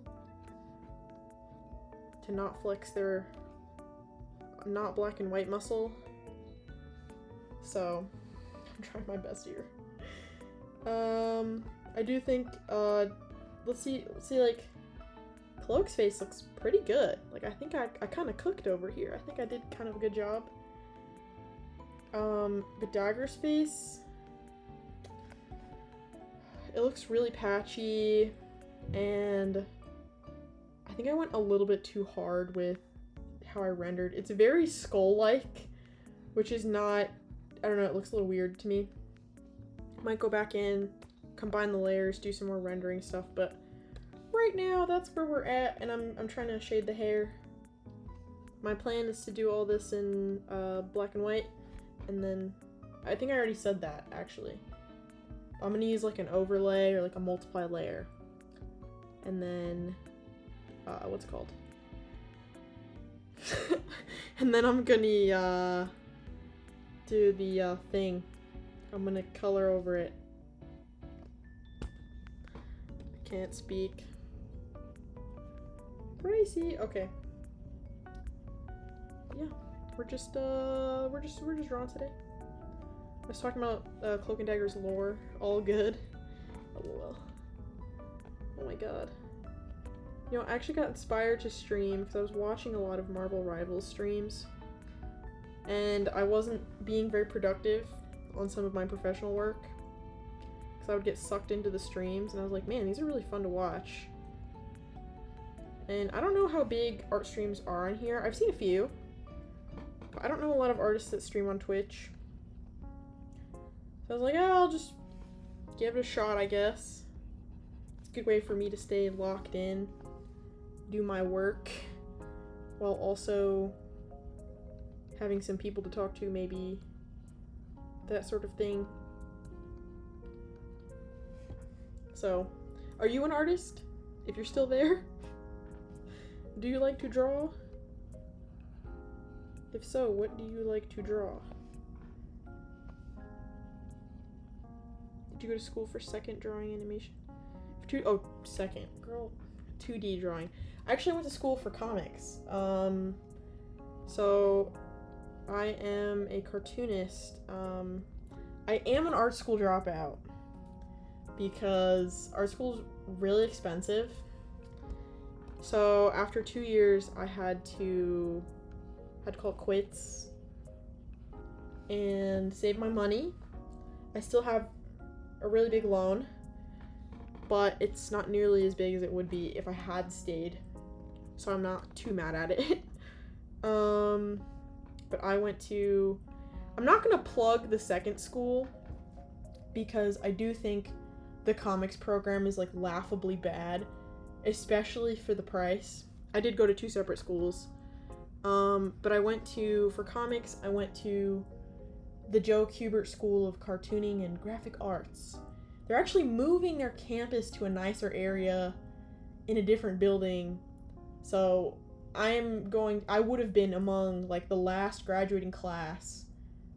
to not flex their not black and white muscle. So I'm trying my best here. I do think let's see like Cloak's face looks pretty good. Like I think I kind of cooked over here. I think I did kind of a good job. But Dagger's face, it looks really patchy, and I think I went a little bit too hard with how I rendered. It's very skull-like, which is not, I don't know, it looks a little weird to me. Might go back in, combine the layers, do some more rendering stuff, but right now that's where we're at, and I'm trying to shade the hair. My plan is to do all this in black and white, and then I think I already said that actually. I'm gonna use like an overlay or like a multiply layer, and then what's it called? And then I'm gonna do the thing. I'm gonna color over it. I can't speak. Crazy. Okay. Yeah, we're just drawing today. I was talking about Cloak and Dagger's lore. All good. LOL. Oh my god. You know, I actually got inspired to stream because I was watching a lot of Marvel Rivals streams, and I wasn't being very productive on some of my professional work because I would get sucked into the streams, and I was like, man, these are really fun to watch. And I don't know how big art streams are on here. I've seen a few, but I don't know a lot of artists that stream on Twitch. So I was like, oh, I'll just give it a shot, I guess. It's a good way for me to stay locked in, do my work, while also having some people to talk to, maybe. That sort of thing. So, are you an artist? If you're still there? Do you like to draw? If so, what do you like to draw? Did you go to school for second drawing animation? Second. Girl, 2D drawing. I actually went to school for comics. So I am a cartoonist. I am an art school dropout because art school is really expensive. So after 2 years, I had to call it quits and save my money. I still have a really big loan, but it's not nearly as big as it would be if I had stayed. So I'm not too mad at it. But I went to, I'm not gonna plug the second school because I do think the comics program is like laughably bad, especially for the price. I did go to 2 separate schools, but I went to, for comics, I went to the Joe Kubert School of Cartooning and Graphic Arts. they're actually moving their campus to a nicer area in a different building. So I would have been among like the last graduating class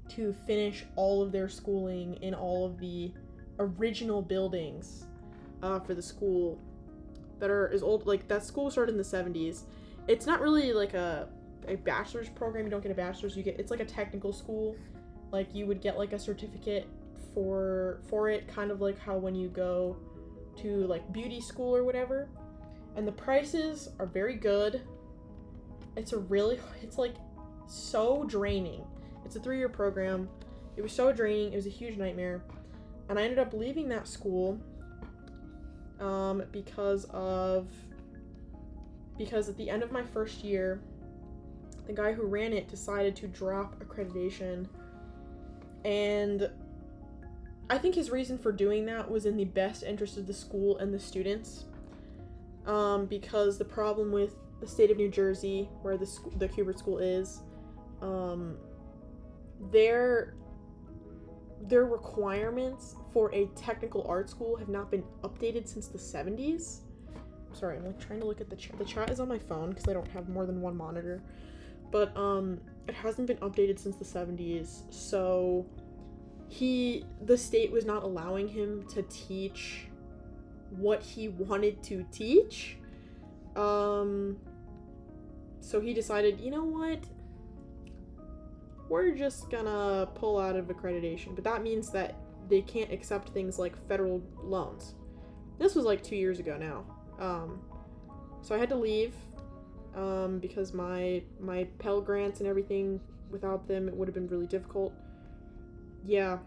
to finish all of their schooling in all of the original buildings for the school that are as old. Like, that school started in the 70s. It's not really like a bachelor's program. You don't get a bachelor's. It's like a technical school. Like, you would get like a certificate for it, kind of like how when you go to like beauty school or whatever. And the prices are very good. It's like so draining. It's a 3-year program. It was so draining. It was a huge nightmare. And I ended up leaving that school because at the end of my first year, the guy who ran it decided to drop accreditation. And I think his reason for doing that was in the best interest of the school and the students. Because the problem with the state of New Jersey, where the Kubert School is, their requirements for a technical art school have not been updated since the 70s. Sorry, I'm like trying to look at the chat. The chat is on my phone because I don't have more than one monitor. But it hasn't been updated since the 70s. So the state was not allowing him to teach what he wanted to teach. So he decided, you know what? We're just gonna pull out of accreditation. But that means that they can't accept things like federal loans. This was like 2 years ago now. So I had to leave because my Pell Grants and everything, without them, it would have been really difficult. Yeah.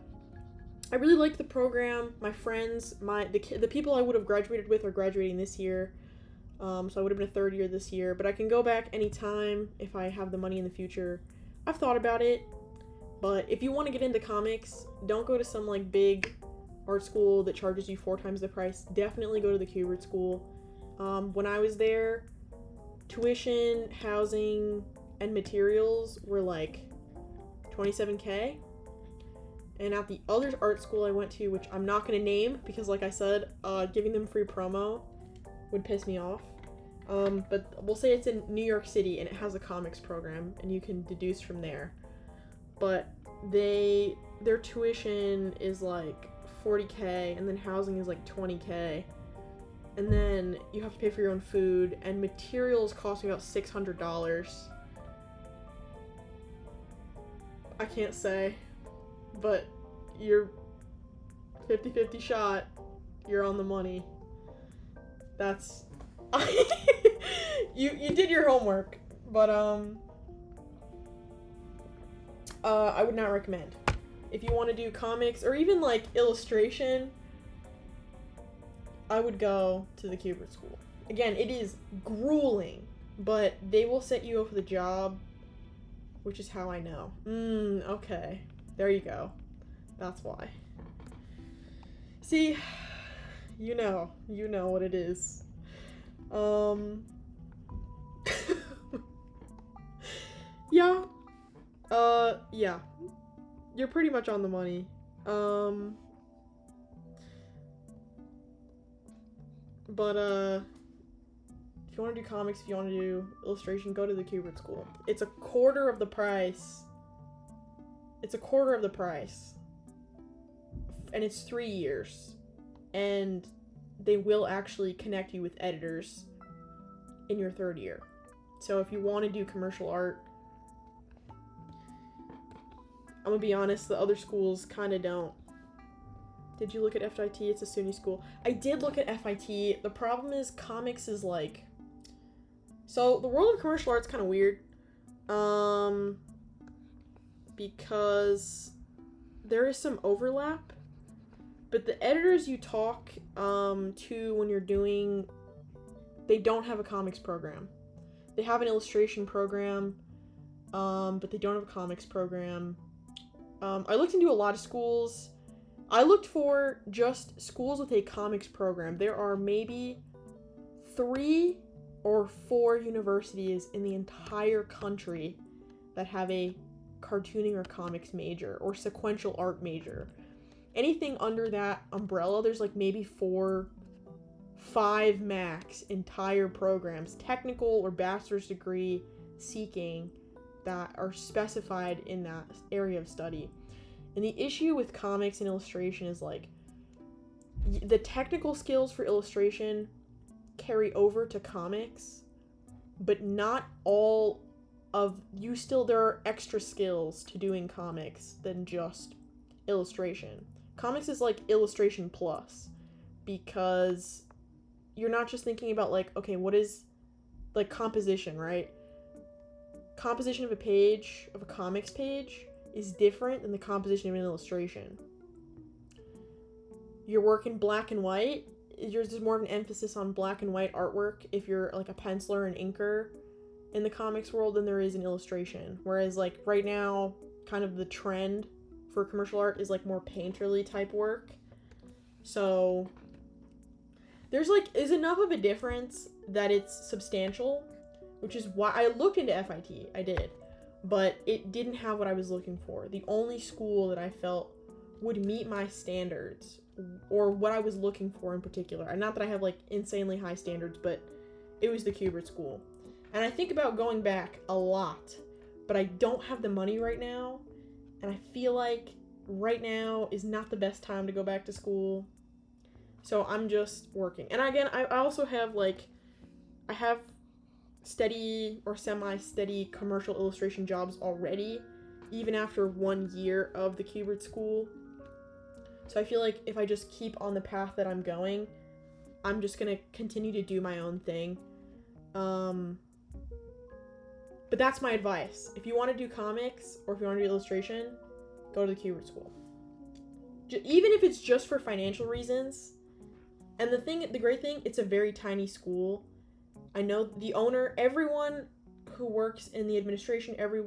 I really liked the program. My friends, the people I would have graduated with are graduating this year. So I would have been a 3rd year this year. But I can go back anytime if I have the money in the future. I've thought about it. But if you want to get into comics, don't go to some like big art school that charges you 4 times the price. Definitely go to the Kubert School. When I was there, tuition, housing, and materials were like $27,000. And at the other art school I went to, which I'm not going to name because, like I said, giving them free promo would piss me off. But we'll say it's in New York City and it has a comics program and you can deduce from there. But their tuition is like $40,000 and then housing is like $20,000. And then you have to pay for your own food and materials cost me about $600. I can't say, but you're 50-50 shot. You're on the money. That's you did your homework, but I would not recommend. If you want to do comics or even like illustration, I would go to the Kubert School. Again, it is grueling, but they will set you up with a job, which is how I know. Okay. There you go. That's why. See, you know what it is. Yeah. Yeah. You're pretty much on the money. But, if you want to do comics, if you want to do illustration, go to the Kubert School. It's a quarter of the price. And it's 3 years. And they will actually connect you with editors in your 3rd year. So if you want to do commercial art, I'm gonna be honest, the other schools kind of don't. Did you look at FIT? It's a SUNY school. I did look at FIT. The problem is comics is like... So, the world of commercial art's kind of weird. Because there is some overlap. But the editors you talk to when you're doing... They don't have a comics program. They have an illustration program, but they don't have a comics program. I looked into a lot of schools. I looked for just schools with a comics program. There are maybe 3 or 4 universities in the entire country that have a cartooning or comics major or sequential art major. anything under that umbrella, there's like maybe 5 max entire programs, technical or bachelor's degree seeking, that are specified in that area of study. And the issue with comics and illustration is like the technical skills for illustration carry over to comics, but not all of you. Still, there are extra skills to doing comics than just illustration. Comics is like illustration plus, because you're not just thinking about like, okay, what is like composition, right? Composition of a page, of a comics page, is different than the composition of an illustration. Your work in black and white, there's more of an emphasis on black and white artwork if you're like a penciler and inker in the comics world than there is in illustration. Whereas like right now, kind of the trend for commercial art is like more painterly type work. So there's like is enough of a difference that it's substantial, which is why I looked into FIT. I did, but it didn't have what I was looking for. The only school that I felt would meet my standards, or what I was looking for in particular, and not that I have like insanely high standards, but it was the Kubert School. And I think about going back a lot, but I don't have the money right now, and I feel like right now is not the best time to go back to school. So I'm just working. And again, I also have like, I have steady or semi-steady commercial illustration jobs already, even after 1 year of the Kubert School. So I feel like if I just keep on the path that I'm going, I'm just gonna continue to do my own thing. But that's my advice. If you want to do comics or if you want to do illustration, go to the Kubert School. Even if it's just for financial reasons. And the great thing, it's a very tiny school. I know the owner, everyone who works in the administration, every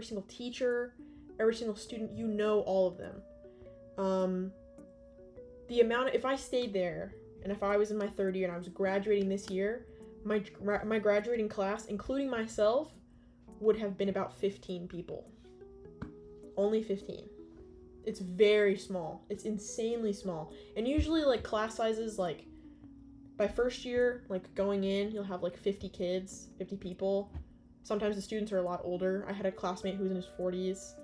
single teacher, every single student, you know all of them. If I stayed there, and if I was in my third year and I was graduating this year, my graduating class, including myself, would have been about 15 people. Only 15. It's very small. It's insanely small. And usually, like, class sizes, like, by first year, like, going in, you'll have, like, 50 kids, 50 people. Sometimes the students are a lot older. I had a classmate who was in his 40s.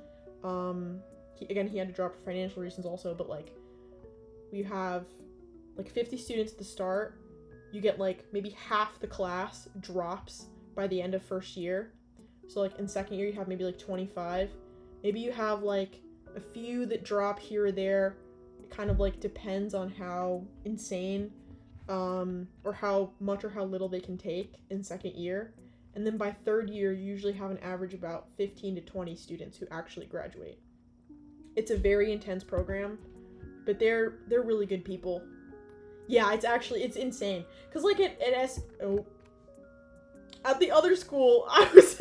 He had to drop for financial reasons also, but, like, you have, like, 50 students at the start. You get, like, maybe half the class drops by the end of first year. So, like, in second year, you have maybe, like, 25. Maybe you have, like, a few that drop here or there. It kind of, like, depends on how insane or how much or how little they can take in second year. And then by third year, you usually have an average about 15 to 20 students who actually graduate. It's a very intense program, but they're really good people. Yeah, it's insane. Because, like, at the other school I was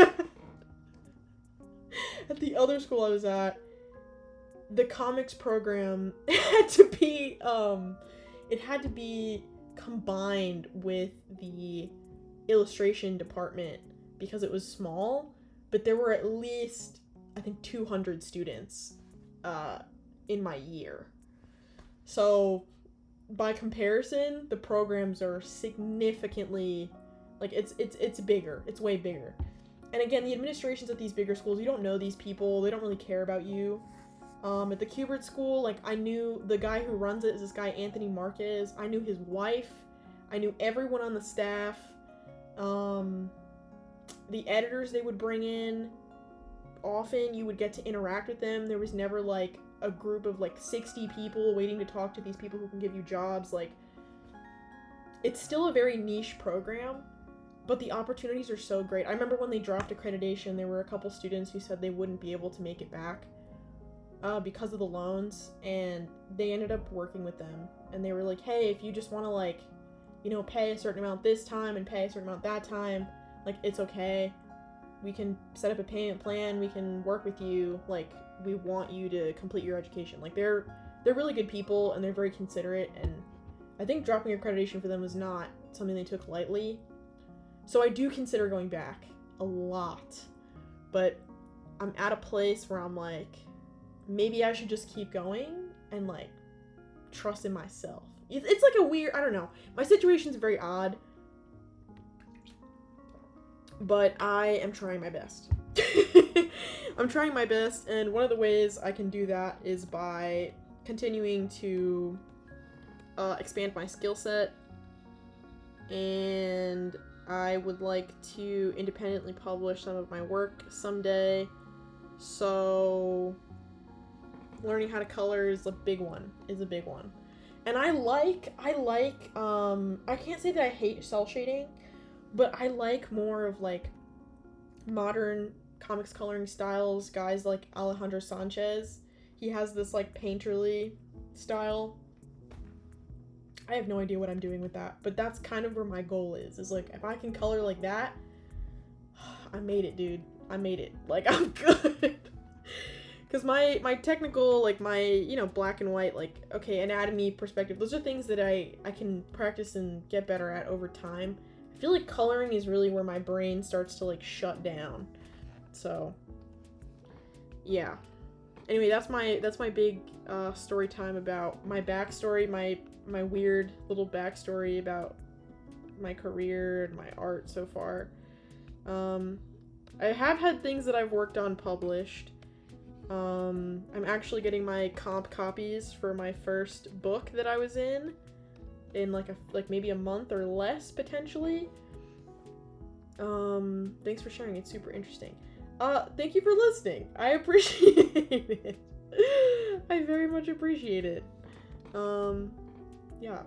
at, the comics program had to be combined with the illustration department because it was small, but there were at least, I think, 200 students in my year. So by comparison, the programs are significantly, like, it's bigger. It's way bigger. And again, the administrations at these bigger schools, you don't know these people. They don't really care about you. At the Kubert School, like, I knew the guy who runs it is this guy, Anthony Marquez. I knew his wife. I knew everyone on the staff. The editors they would bring in, often you would get to interact with them. There was never, like, a group of, like, 60 people waiting to talk to these people who can give you jobs. Like, it's still a very niche program, but the opportunities are so great. I remember when they dropped accreditation, there were a couple students who said they wouldn't be able to make it back because of the loans, and they ended up working with them. And they were like, hey, if you just want to, like, you know, pay a certain amount this time and pay a certain amount that time, like, it's okay. We can set up a payment plan. We can work with you. Like, we want you to complete your education. Like, they're really good people, and they're very considerate, and I think dropping accreditation for them was not something they took lightly. So I do consider going back a lot, but I'm at a place where I'm like, maybe I should just keep going and, like, trust in myself. It's like a weird, I don't know. My situation's very odd, but I am trying my best. I'm trying my best, and one of the ways I can do that is by continuing to expand my skill set, and I would like to independently publish some of my work someday, so learning how to color is a big one, And I can't say that I hate cel shading, but I like more of, like, modern comics coloring styles, guys like Alejandro Sanchez. He has this, like, painterly style. I have no idea what I'm doing with that, but that's kind of where my goal is like, if I can color like that, I made it, dude. I made it. Like, I'm good. Because my technical, like, my, you know, black and white, like, okay, anatomy perspective, those are things that I can practice and get better at over time. I feel like coloring is really where my brain starts to, like, shut down. So, yeah. Anyway, that's my big story time about my backstory, my weird little backstory about my career and my art so far. I have had things that I've worked on published. I'm actually getting my comp copies for my first book that I was in like maybe a month or less, potentially. Thanks for sharing, it's super interesting. Thank you for listening. I appreciate it. I very much appreciate it. Yeah.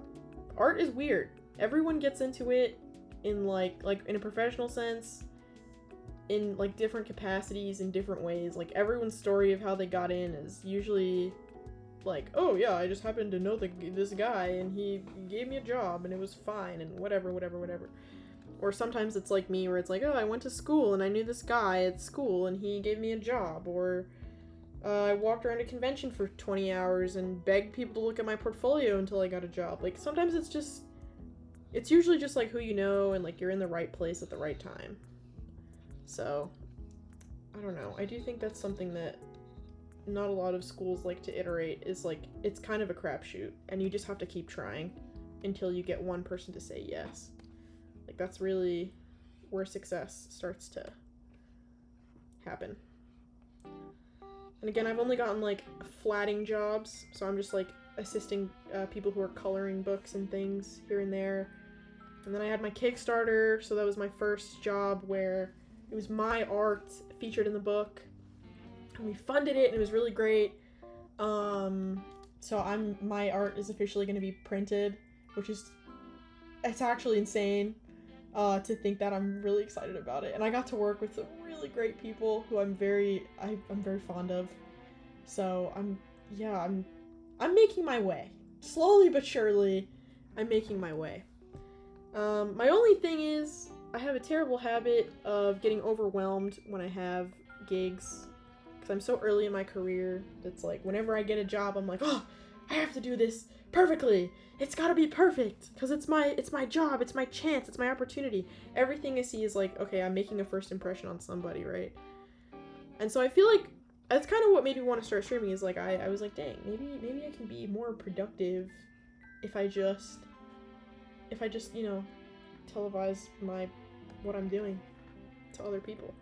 Art is weird. Everyone gets into it in like in a professional sense, in like different capacities, in different ways. Like, everyone's story of how they got in is usually like, oh yeah, I just happened to know this guy and he gave me a job and it was fine and whatever. Or sometimes it's like me, where it's like, oh, I went to school and I knew this guy at school and he gave me a job. Or I walked around a convention for 20 hours and begged people to look at my portfolio until I got a job. Like, sometimes it's usually just like who you know and like you're in the right place at the right time. So, I don't know. I do think that's something that not a lot of schools like to iterate, is like, it's kind of a crapshoot and you just have to keep trying until you get one person to say yes. Like, that's really where success starts to happen. And again, I've only gotten like flatting jobs, so I'm just like assisting people who are coloring books and things here and there. And then I had my Kickstarter, so that was my first job where it was my art featured in the book. And we funded it and it was really great. So my art is officially going to be printed, which is, it's actually insane. To think that. I'm really excited about it, and I got to work with some really great people who I'm very fond of. So I'm making my way, slowly but surely. I'm making my way. My only thing is, I have a terrible habit of getting overwhelmed when I have gigs, because I'm so early in my career. That's like, whenever I get a job, I'm like, oh, I have to do this perfectly. It's gotta be perfect, because it's my job, it's my chance, it's my opportunity. Everything I see is like, okay, I'm making a first impression on somebody, right? And so I feel like that's kind of what made me want to start streaming, is like, I was like, dang, maybe I can be more productive if I just, you know, televise what I'm doing to other people.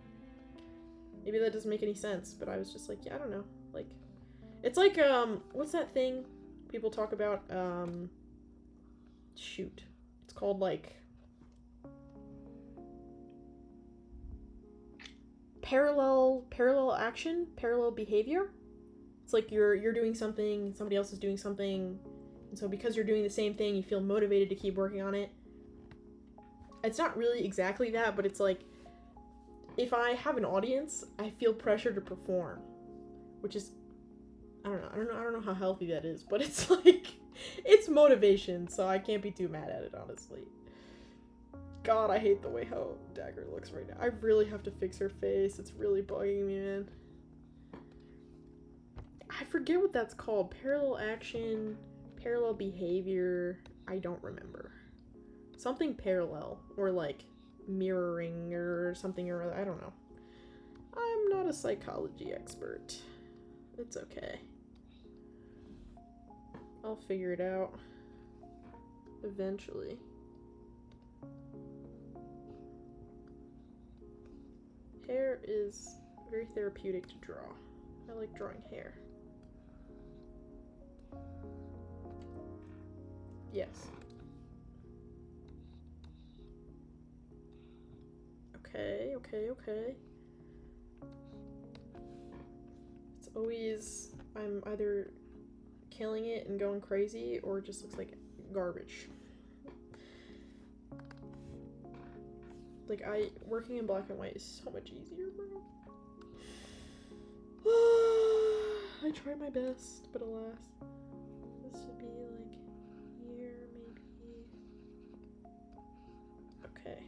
Maybe that doesn't make any sense, but I was just like, yeah, I don't know. Like, it's like, what's that thing people talk about? Shoot. It's called, like, parallel action, parallel behavior. It's like you're doing something, somebody else is doing something, and so because you're doing the same thing, you feel motivated to keep working on it. It's not really exactly that, but it's like, if I have an audience, I feel pressure to perform, which is, I don't know how healthy that is, but it's like, it's motivation, so I can't be too mad at it, honestly. God, I hate the way how Dagger looks right now. I really have to fix her face. It's really bugging me, man. I forget what that's called. Parallel action, parallel behavior. I don't remember. Something parallel, or like mirroring or something, or I don't know. I'm not a psychology expert. It's okay. I'll figure it out. Eventually. Hair is very therapeutic to draw. I like drawing hair. Yes. Okay. It's always, I'm either killing it and going crazy, or it just looks like garbage. Like, working in black and white is so much easier, bro. I tried my best, but alas. This should be like here, maybe. Okay.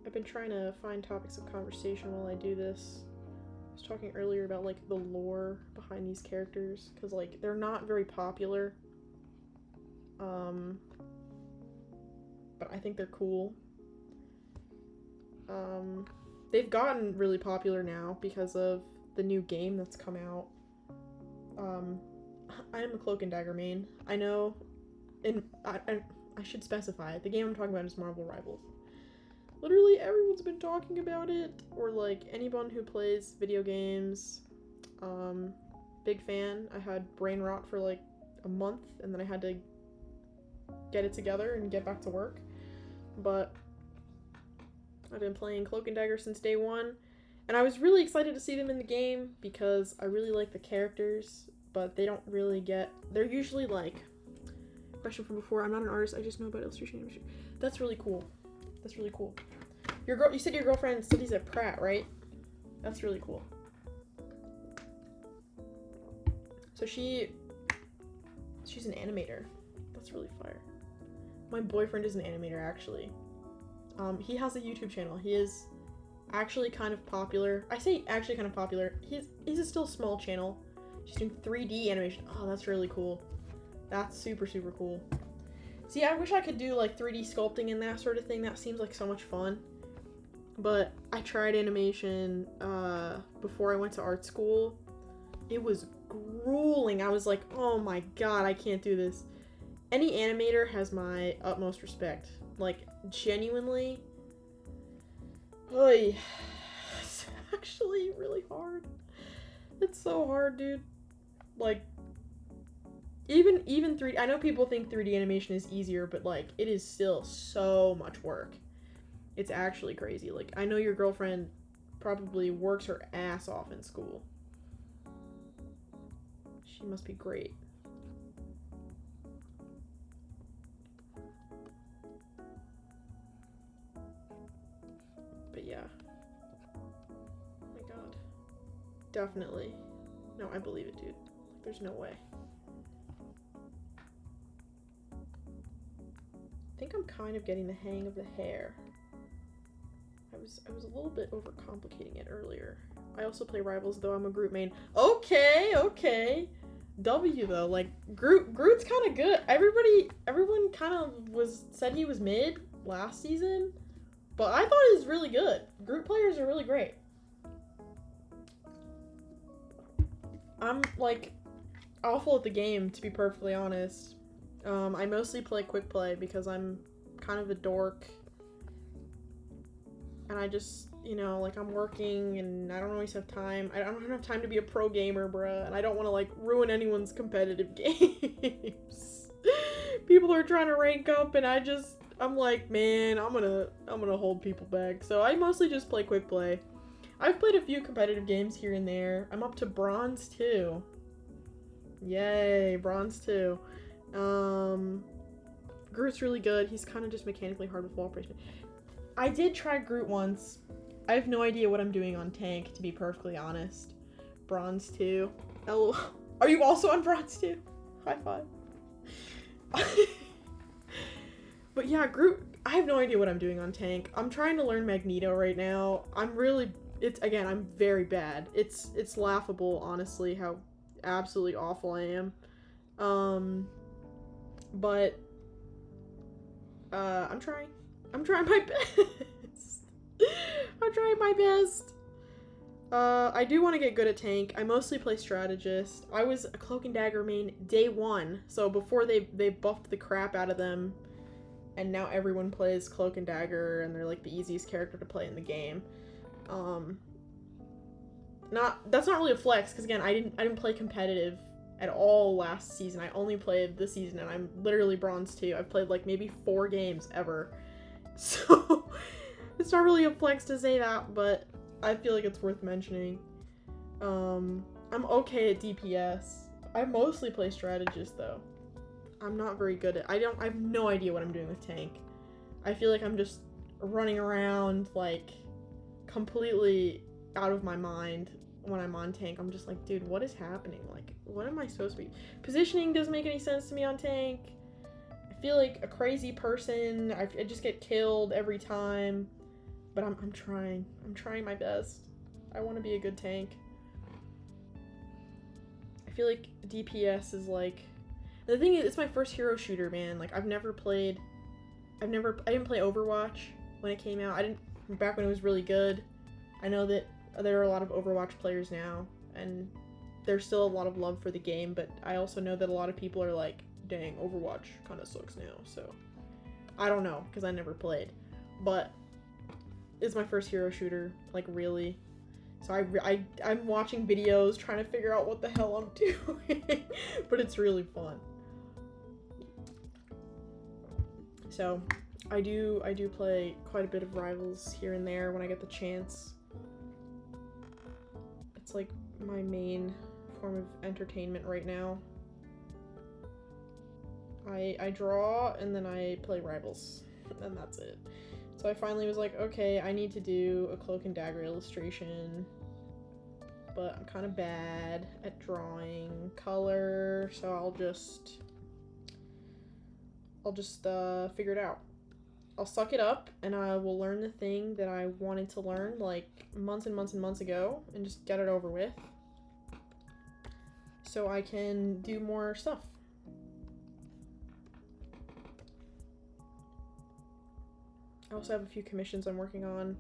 I've been trying to find topics of conversation while I do this. I was talking earlier about like the lore behind these characters, because like they're not very popular. But I think they're cool. They've gotten really popular now because of the new game that's come out. I am a Cloak and Dagger main. I know, and I should specify, the game I'm talking about is Marvel Rivals. Literally everyone's been talking about it, or like anyone who plays video games. Big fan. I had brain rot for like a month, and then I had to get it together and get back to work. But I've been playing Cloak and Dagger since day one, and I was really excited to see them in the game because I really like the characters, but they don't really get, they're usually like, question from before, I'm not an artist, I just know about illustration and animation. That's really cool. That's really cool. You said your girlfriend studies at Pratt, right? That's really cool. So she's an animator. That's really fire. My boyfriend is an animator, actually. He has a YouTube channel. He is actually kind of popular. I say actually kind of popular. He's a still small channel. She's doing 3D animation. Oh, that's really cool. That's super, super cool. See, I wish I could do like 3D sculpting and that sort of thing. That seems like so much fun. But I tried animation before I went to art school. It was grueling. I was like, oh my god, I can't do this. Any animator has my utmost respect. Like, genuinely. Oy. It's actually really hard. It's so hard, dude. Like, even 3D, I know people think 3D animation is easier, but like, it is still so much work. It's actually crazy. Like, I know your girlfriend probably works her ass off in school. She must be great. But yeah. Oh my god. Definitely. No, I believe it, dude. There's no way. I think I'm kind of getting the hang of the hair. I was a little bit overcomplicating it earlier. I also play Rivals, though I'm a Groot main. Okay. W though, like Groot's kind of good. Everyone kind of said he was mid last season, but I thought he was really good. Groot players are really great. I'm like awful at the game, to be perfectly honest. I mostly play quick play because I'm kind of a dork, and I just, you know, like, I'm working and I don't always have time. I don't have time to be a pro gamer, bruh, and I don't want to like ruin anyone's competitive games. People are trying to rank up, and I'm like, man, I'm gonna hold people back. So I mostly just play quick play. I've played a few competitive games here and there. I'm up to bronze 2. Yay, bronze 2. Groot's really good. He's kind of just mechanically hard with wall placement. I did try Groot once. I have no idea what I'm doing on tank, to be perfectly honest. Bronze 2. LOL. Are you also on bronze 2? High five. But yeah, Groot, I have no idea what I'm doing on tank. I'm trying to learn Magneto right now. I'm very bad. It's laughable, honestly, how absolutely awful I am. But I'm trying my best. I'm trying my best. I do want to get good at tank. I mostly play strategist. I was a Cloak and Dagger main day one, so before they buffed the crap out of them, and now everyone plays Cloak and Dagger, and they're like the easiest character to play in the game. That's not really a flex, because again, I didn't play competitive at all last season. I only played this season, and I'm literally bronze 2. I've played like maybe 4 games ever, so it's not really a flex to say that, but I feel like it's worth mentioning. I'm okay at DPS. I mostly play strategist though. I'm not very good at. I have no idea what I'm doing with tank. I feel like I'm just running around like completely out of my mind when I'm on tank. I'm just like, dude, what is happening? Like, what am I supposed to be? Positioning doesn't make any sense to me on tank. I feel like a crazy person. I just get killed every time. But I'm trying. I'm trying my best. I want to be a good tank. I feel like DPS is like... The thing is, it's my first hero shooter, man. Like, I didn't play Overwatch when it came out. Back when it was really good. I know that there are a lot of Overwatch players now, and there's still a lot of love for the game, but I also know that a lot of people are like, dang, Overwatch kind of sucks now, so... I don't know, because I never played. But... it's my first hero shooter, like, really. So I'm watching videos trying to figure out what the hell I'm doing. But it's really fun. So I do play quite a bit of Rivals here and there when I get the chance. It's like my main form of entertainment right now. I draw and then I play Rivals, and that's it. So I finally was like, okay, I need to do a Cloak and Dagger illustration, but I'm kind of bad at drawing color, so I'll just figure it out. I'll suck it up, and I will learn the thing that I wanted to learn, like, months and months and months ago, and just get it over with, so I can do more stuff. I also have a few commissions I'm working on.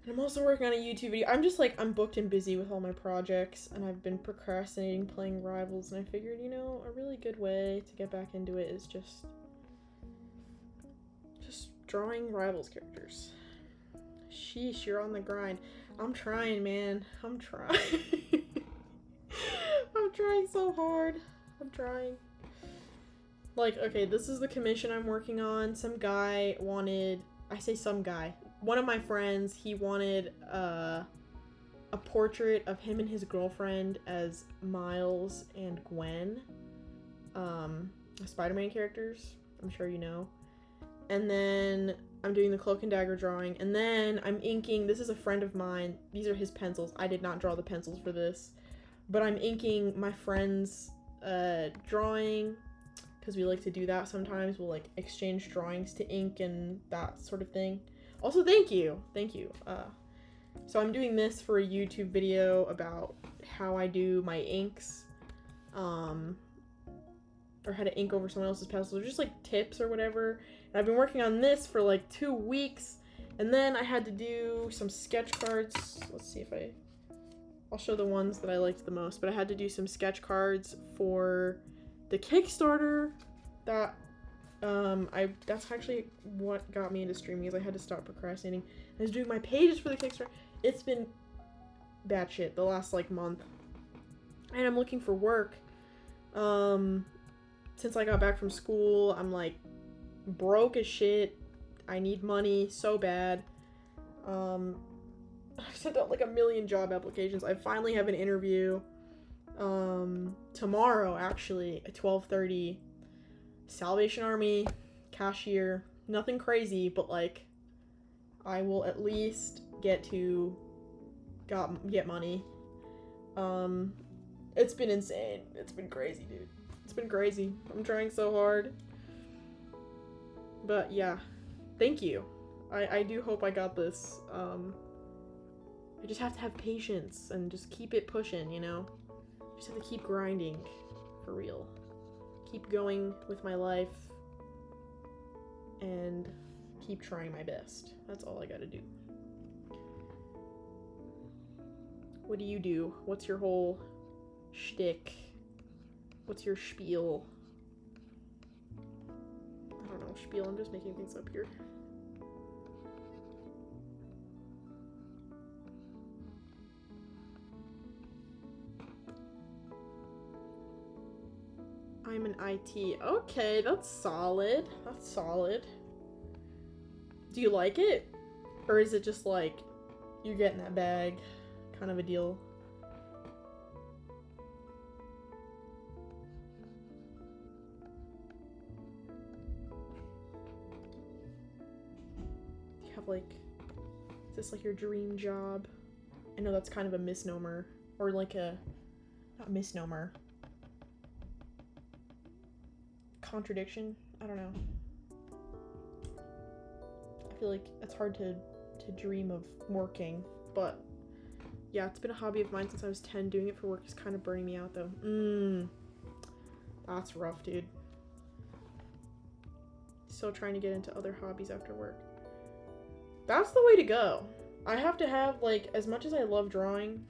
And I'm also working on a YouTube video. I'm just like, I'm booked and busy with all my projects, and I've been procrastinating playing Rivals, and I figured, you know, a really good way to get back into it is just drawing Rivals characters. Sheesh, you're on the grind. I'm trying, man. I'm trying. I'm trying so hard. I'm trying. Like, okay, this is the commission I'm working on. Some guy wanted, I say some guy, one of my friends, he wanted a portrait of him and his girlfriend as Miles and Gwen, Spider-Man characters, I'm sure you know. And then I'm doing the Cloak and Dagger drawing, and then I'm inking, this is a friend of mine, these are his pencils, I did not draw the pencils for this, but I'm inking my friend's drawing, because we like to do that sometimes. We'll like exchange drawings to ink and that sort of thing. Also, thank you. So I'm doing this for a YouTube video about how I do my inks, or how to ink over someone else's pencils, or just like tips or whatever. And I've been working on this for like 2 weeks, and then I had to do some sketch cards. Let's see if I'll show the ones that I liked the most, but I had to do some sketch cards for the Kickstarter that that's actually what got me into streaming, is I had to stop procrastinating. I was doing my pages for the Kickstarter. It's been bad shit the last like month, and I'm looking for work. Since I got back from school, I'm like broke as shit. I need money so bad. I've sent out like 1 million job applications. I finally have an interview tomorrow, actually, at 12:30. Salvation Army, cashier, nothing crazy, but like I will at least get money. It's been insane. It's been crazy, dude. It's been crazy. I'm trying so hard. But yeah, thank you. I do hope I got this. I just have to have patience and just keep it pushing, you know? Just have to keep grinding, for real. Keep going with my life, and keep trying my best. That's all I gotta do. What do you do? What's your whole shtick? What's your spiel? I don't know, spiel. I'm just making things up here. I'm an IT. Okay, that's solid. That's solid. Do you like it? Or is it just like you're getting that bag kind of a deal? Do you have like, is this like your dream job? I know that's kind of a misnomer. Or like a, not misnomer. Contradiction? I don't know. I feel like it's hard to dream of working, but yeah, it's been a hobby of mine since I was 10. Doing it for work is kind of burning me out though. That's rough, dude. Still trying to get into other hobbies after work. That's the way to go. I have to have, like, as much as I love drawing,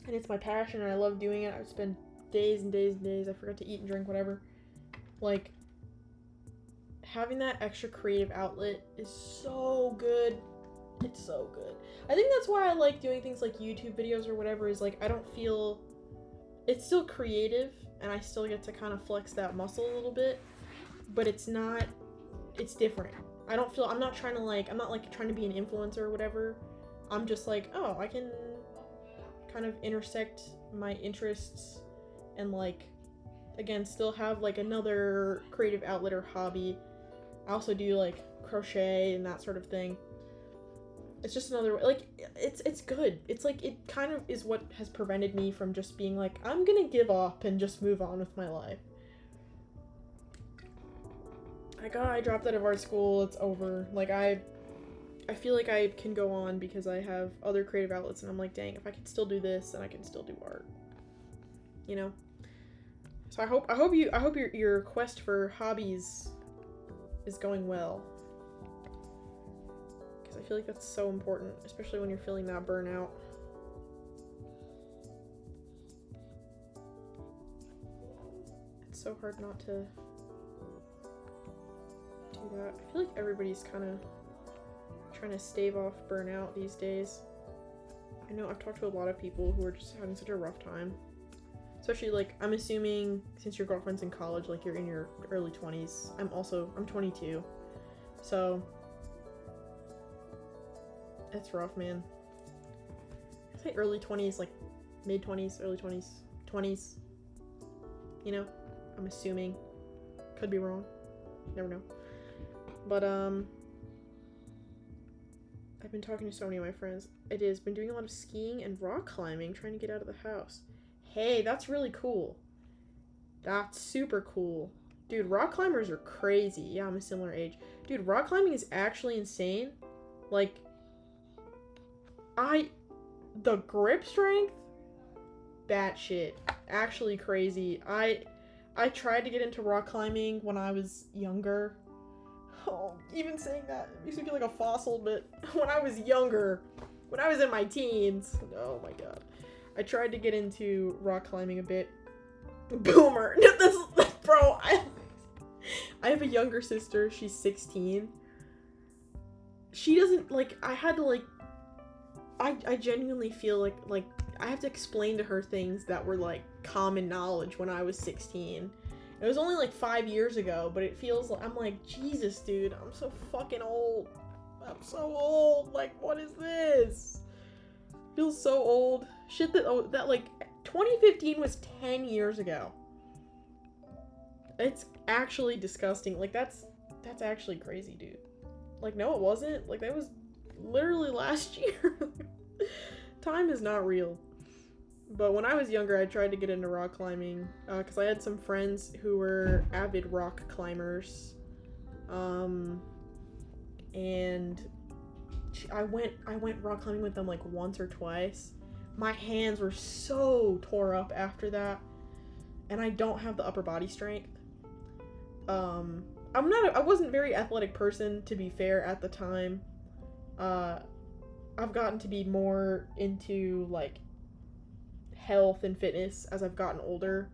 and it's my passion and I love doing it, I would spend days and days and days, I forgot to eat and drink, whatever. Like, having that extra creative outlet is so good. It's so good. I think that's why I like doing things like YouTube videos or whatever, is like I don't feel, it's still creative and I still get to kind of flex that muscle a little bit, but it's not, it's different. I don't feel, I'm not trying to like, I'm not like trying to be an influencer or whatever. I'm just like, oh, I can kind of intersect my interests and like, again, still have like another creative outlet or hobby. I also do like crochet and that sort of thing. It's just another, like, it's good. It's like, it kind of is what has prevented me from just being like, I'm gonna give up and just move on with my life. Like, oh, I dropped out of art school, it's over. Like, I feel like I can go on because I have other creative outlets, and I'm like, dang, if I can still do this, then I can still do art. You know? So I hope your quest for hobbies is going well. Because I feel like that's so important, especially when you're feeling that burnout. It's so hard not to do that. I feel like everybody's kind of trying to stave off burnout these days. I know I've talked to a lot of people who are just having such a rough time. Especially, like, I'm assuming since your girlfriend's in college, like, you're in your early 20s. I'm 22. So, it's rough, man. I say early 20s, like, mid-20s, early 20s, 20s. You know? I'm assuming. Could be wrong. Never know. But, I've been talking to so many of my friends. It has been doing a lot of skiing and rock climbing, trying to get out of the house. Hey, that's really cool. That's super cool. Dude, rock climbers are crazy. Yeah, I'm a similar age. Dude, rock climbing is actually insane. Like, the grip strength, batshit. Actually crazy. I tried to get into rock climbing when I was younger. Oh, even saying that, it makes me feel like a fossil, but when I was younger, when I was in my teens, oh my god. I tried to get into rock climbing a bit. Boomer! Bro, I have a younger sister, she's 16. She doesn't, like, I had to, like, I genuinely feel like, I have to explain to her things that were, like, common knowledge when I was 16. It was only, like, 5 years ago, but it feels like, I'm like, Jesus, dude, I'm so fucking old. I'm so old. Like, what is this? Feels so old. Shit that like 2015 was 10 years ago. It's actually disgusting. Like that's actually crazy, dude. Like no, it wasn't. Like that was literally last year. Time is not real. But when I was younger, I tried to get into rock climbing because I had some friends who were avid rock climbers. And I went rock climbing with them like once or twice. My hands were so tore up after that, and I don't have the upper body strength. I wasn't a very athletic person, to be fair, at the time. I've gotten to be more into like health and fitness as I've gotten older,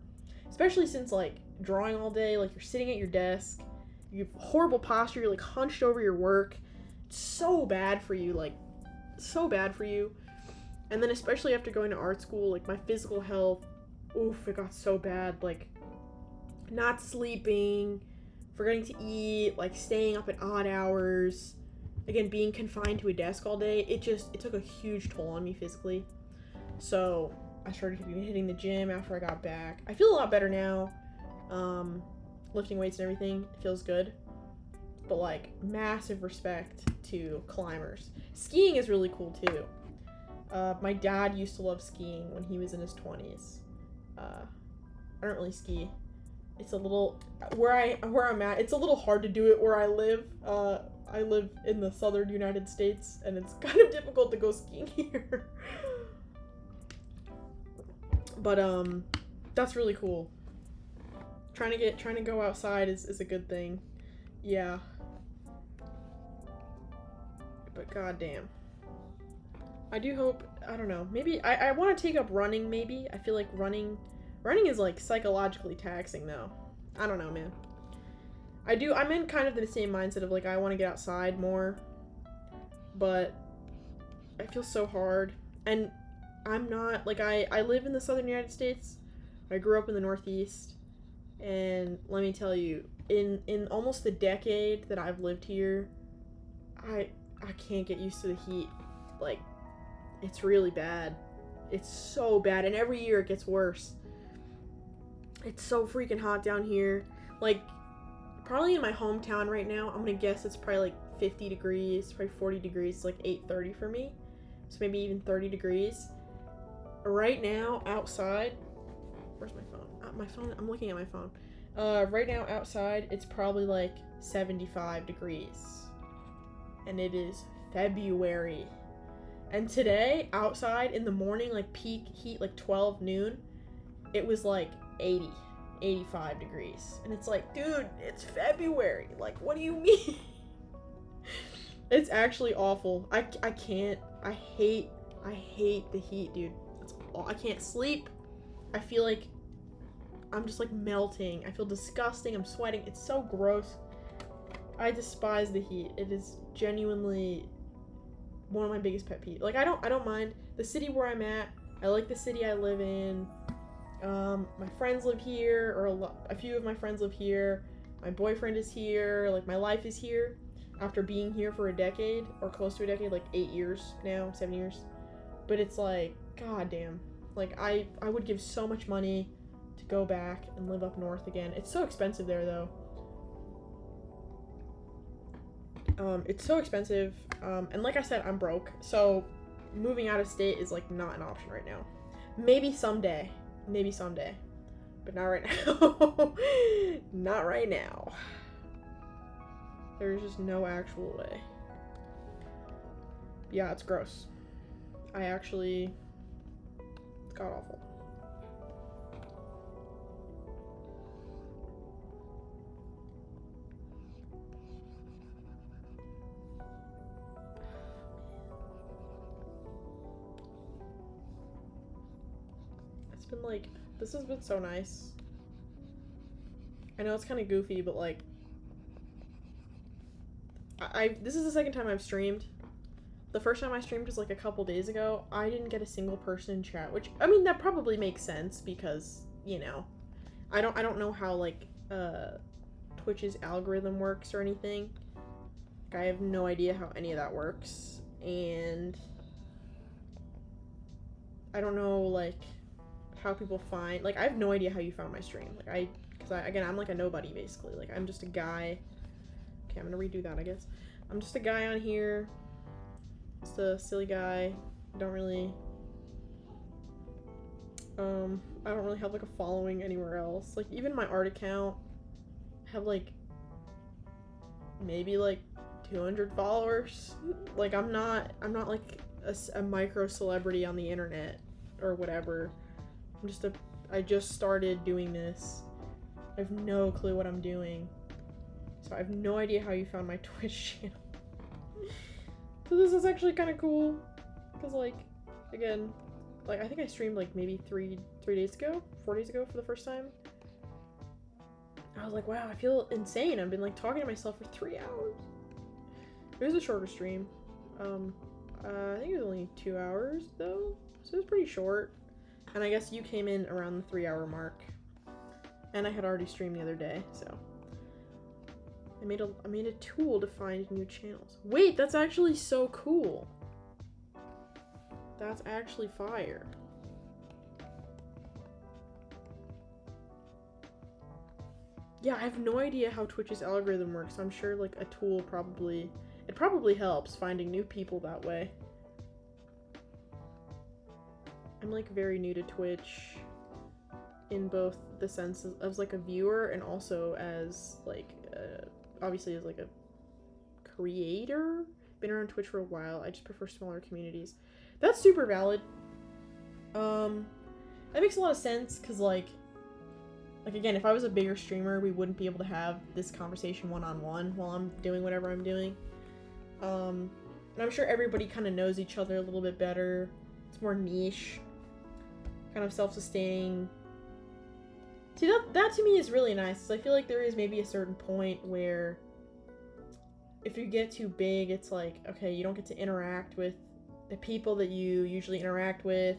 especially since like drawing all day, like you're sitting at your desk, you have horrible posture, you're like hunched over your work. It's so bad for you, like so bad for you. And then especially after going to art school, like my physical health, oof, it got so bad. Like not sleeping, forgetting to eat, like staying up at odd hours, again being confined to a desk all day. It took a huge toll on me physically. So I started hitting the gym after I got back. I feel a lot better now. Lifting weights and everything, it feels good. But like massive respect to climbers. Skiing is really cool too. My dad used to love skiing when he was in his 20s. I don't really ski. It's a little where I'm at. It's a little hard to do it where I live. I live in the southern United States, and it's kind of difficult to go skiing here. But that's really cool. Trying to go outside is a good thing. Yeah. But goddamn. I do hope, I don't know, maybe I want to take up running. Maybe I feel like running is like psychologically taxing though. I don't know, man. I'm in kind of the same mindset of like I want to get outside more, but I feel so hard. And I'm not like I live in the southern United States. I grew up in the Northeast, and let me tell you, in almost the decade that I've lived here, I can't get used to the heat. Like, it's really bad. It's so bad, and every year it gets worse. It's so freaking hot down here. Like, probably in my hometown right now, I'm gonna guess it's probably like 50 degrees, probably 40 degrees. It's like 8:30 for me, so maybe even 30 degrees. Right now, outside, where's my phone? My phone, I'm looking at my phone. Right now, outside, it's probably like 75 degrees. And it is February. And today, outside, in the morning, like peak heat, like 12 noon, it was like 80, 85 degrees. And it's like, dude, it's February. Like, what do you mean? It's actually awful. I can't, I hate the heat, dude. I can't sleep. I feel like I'm just like melting. I feel disgusting. I'm sweating. It's so gross. I despise the heat. It is genuinely one of my biggest pet peeves. Like I don't mind the city where I'm at. I like the city I live in. My friends live here, or a few of my friends live here. My boyfriend is here. Like my life is here. After being here for a decade, or close to a decade, like 8 years now, 7 years. But it's like, goddamn. Like I would give so much money to go back and live up north again. It's so expensive there though. It's so expensive. And like I said, I'm broke. So moving out of state is like not an option right now. Maybe someday. But not right now. Not right now. There's just no actual way. Yeah, it's gross. It's god awful. It's been like, this has been so nice. I know it's kind of goofy, but like, this is the second time I've streamed. The first time I streamed was like a couple days ago. I didn't get a single person in chat, which, I mean, that probably makes sense because, you know, I don't know how like Twitch's algorithm works or anything. Like, I have no idea how any of that works, and I don't know like how people find, like, I have no idea how you found my stream. Like again, I'm like a nobody basically. Like, I'm just a guy. Okay, I'm gonna redo that, I guess. I'm just a guy on here. Just a silly guy. I don't really have like a following anywhere else. Like, even my art account, I have like maybe like 200 followers. Like, I'm not like a micro celebrity on the internet or whatever. I just started doing this. I have no clue what I'm doing. So I have no idea how you found my Twitch channel. So this is actually kind of cool. Because, like, again, like, I think I streamed like maybe 4 days ago for the first time. I was like, wow, I feel insane. I've been like talking to myself for 3 hours. It was a shorter stream. I think it was only 2 hours though, so it was pretty short. And I guess you came in around the 3-hour mark, and I had already streamed the other day, so I made a tool to find new channels. Wait, that's actually so cool. That's actually fire. Yeah, I have no idea how Twitch's algorithm works. I'm sure like a tool probably helps finding new people that way. I'm like very new to Twitch in both the sense of like a viewer and also as like obviously as like a creator. Been around Twitch for a while. I just prefer smaller communities. That's super valid. That makes a lot of sense because like again, if I was a bigger streamer, we wouldn't be able to have this conversation one-on-one while I'm doing whatever I'm doing. And I'm sure everybody kind of knows each other a little bit better. It's more niche, kind of self-sustaining. See, that to me is really nice. I feel like there is maybe a certain point where if you get too big, it's like, okay, you don't get to interact with the people that you usually interact with,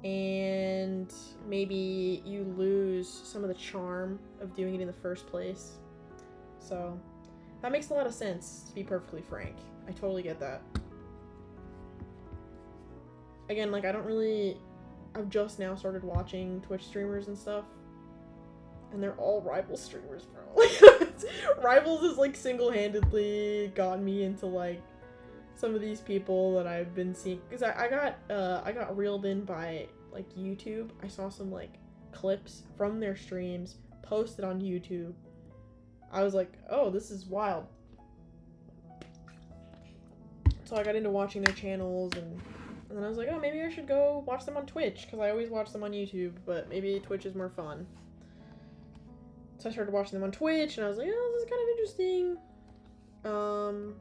and maybe you lose some of the charm of doing it in the first place. So that makes a lot of sense, to be perfectly frank. I totally get that. Again, like I've just now started watching Twitch streamers and stuff, and they're all Rivals streamers, bro. Rivals has like single-handedly gotten me into like some of these people that I've been seeing, because I got reeled in by like YouTube. I saw some like clips from their streams posted on YouTube. I was like, oh, this is wild. So I got into watching their channels, and then I was like, oh, maybe I should go watch them on Twitch, because I always watch them on YouTube, but maybe Twitch is more fun. So I started watching them on Twitch, and I was like, oh, this is kind of interesting. And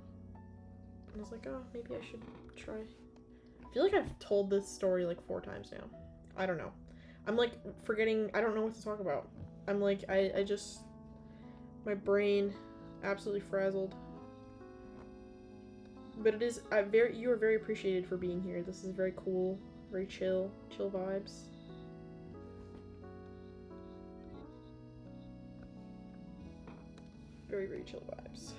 I was like, oh, maybe I should try. I feel like I've told this story like 4 times now. I don't know. I'm like forgetting. I don't know what to talk about. I'm like, I just, my brain absolutely frazzled. But it is, you are very appreciated for being here. This is very cool, very chill vibes. Very, very chill vibes.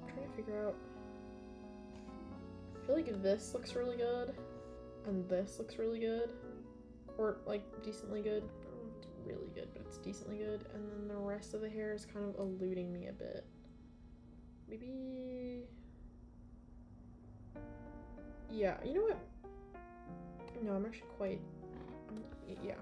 I'm trying to figure out. I feel like this looks really good, and this looks really good, or like decently good. I don't know if it's really good, but it's decently good. And then the rest of the hair is kind of eluding me a bit. Maybe. Yeah, you know what? No, I'm actually quite. Yeah.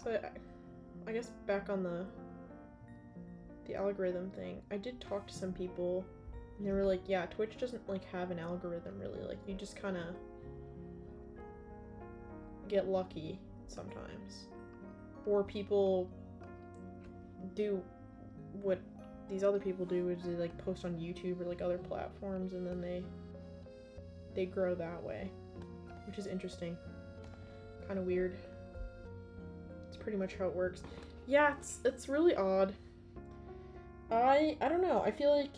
So I guess back on the algorithm thing, I did talk to some people, and they were like, yeah, Twitch doesn't like have an algorithm really. Like, you just kind of get lucky sometimes, or people do what these other people do, which is they like post on YouTube or like other platforms, and then they grow that way, which is interesting. Kind of weird. It's pretty much how it works. Yeah, it's really odd. I don't know. I feel like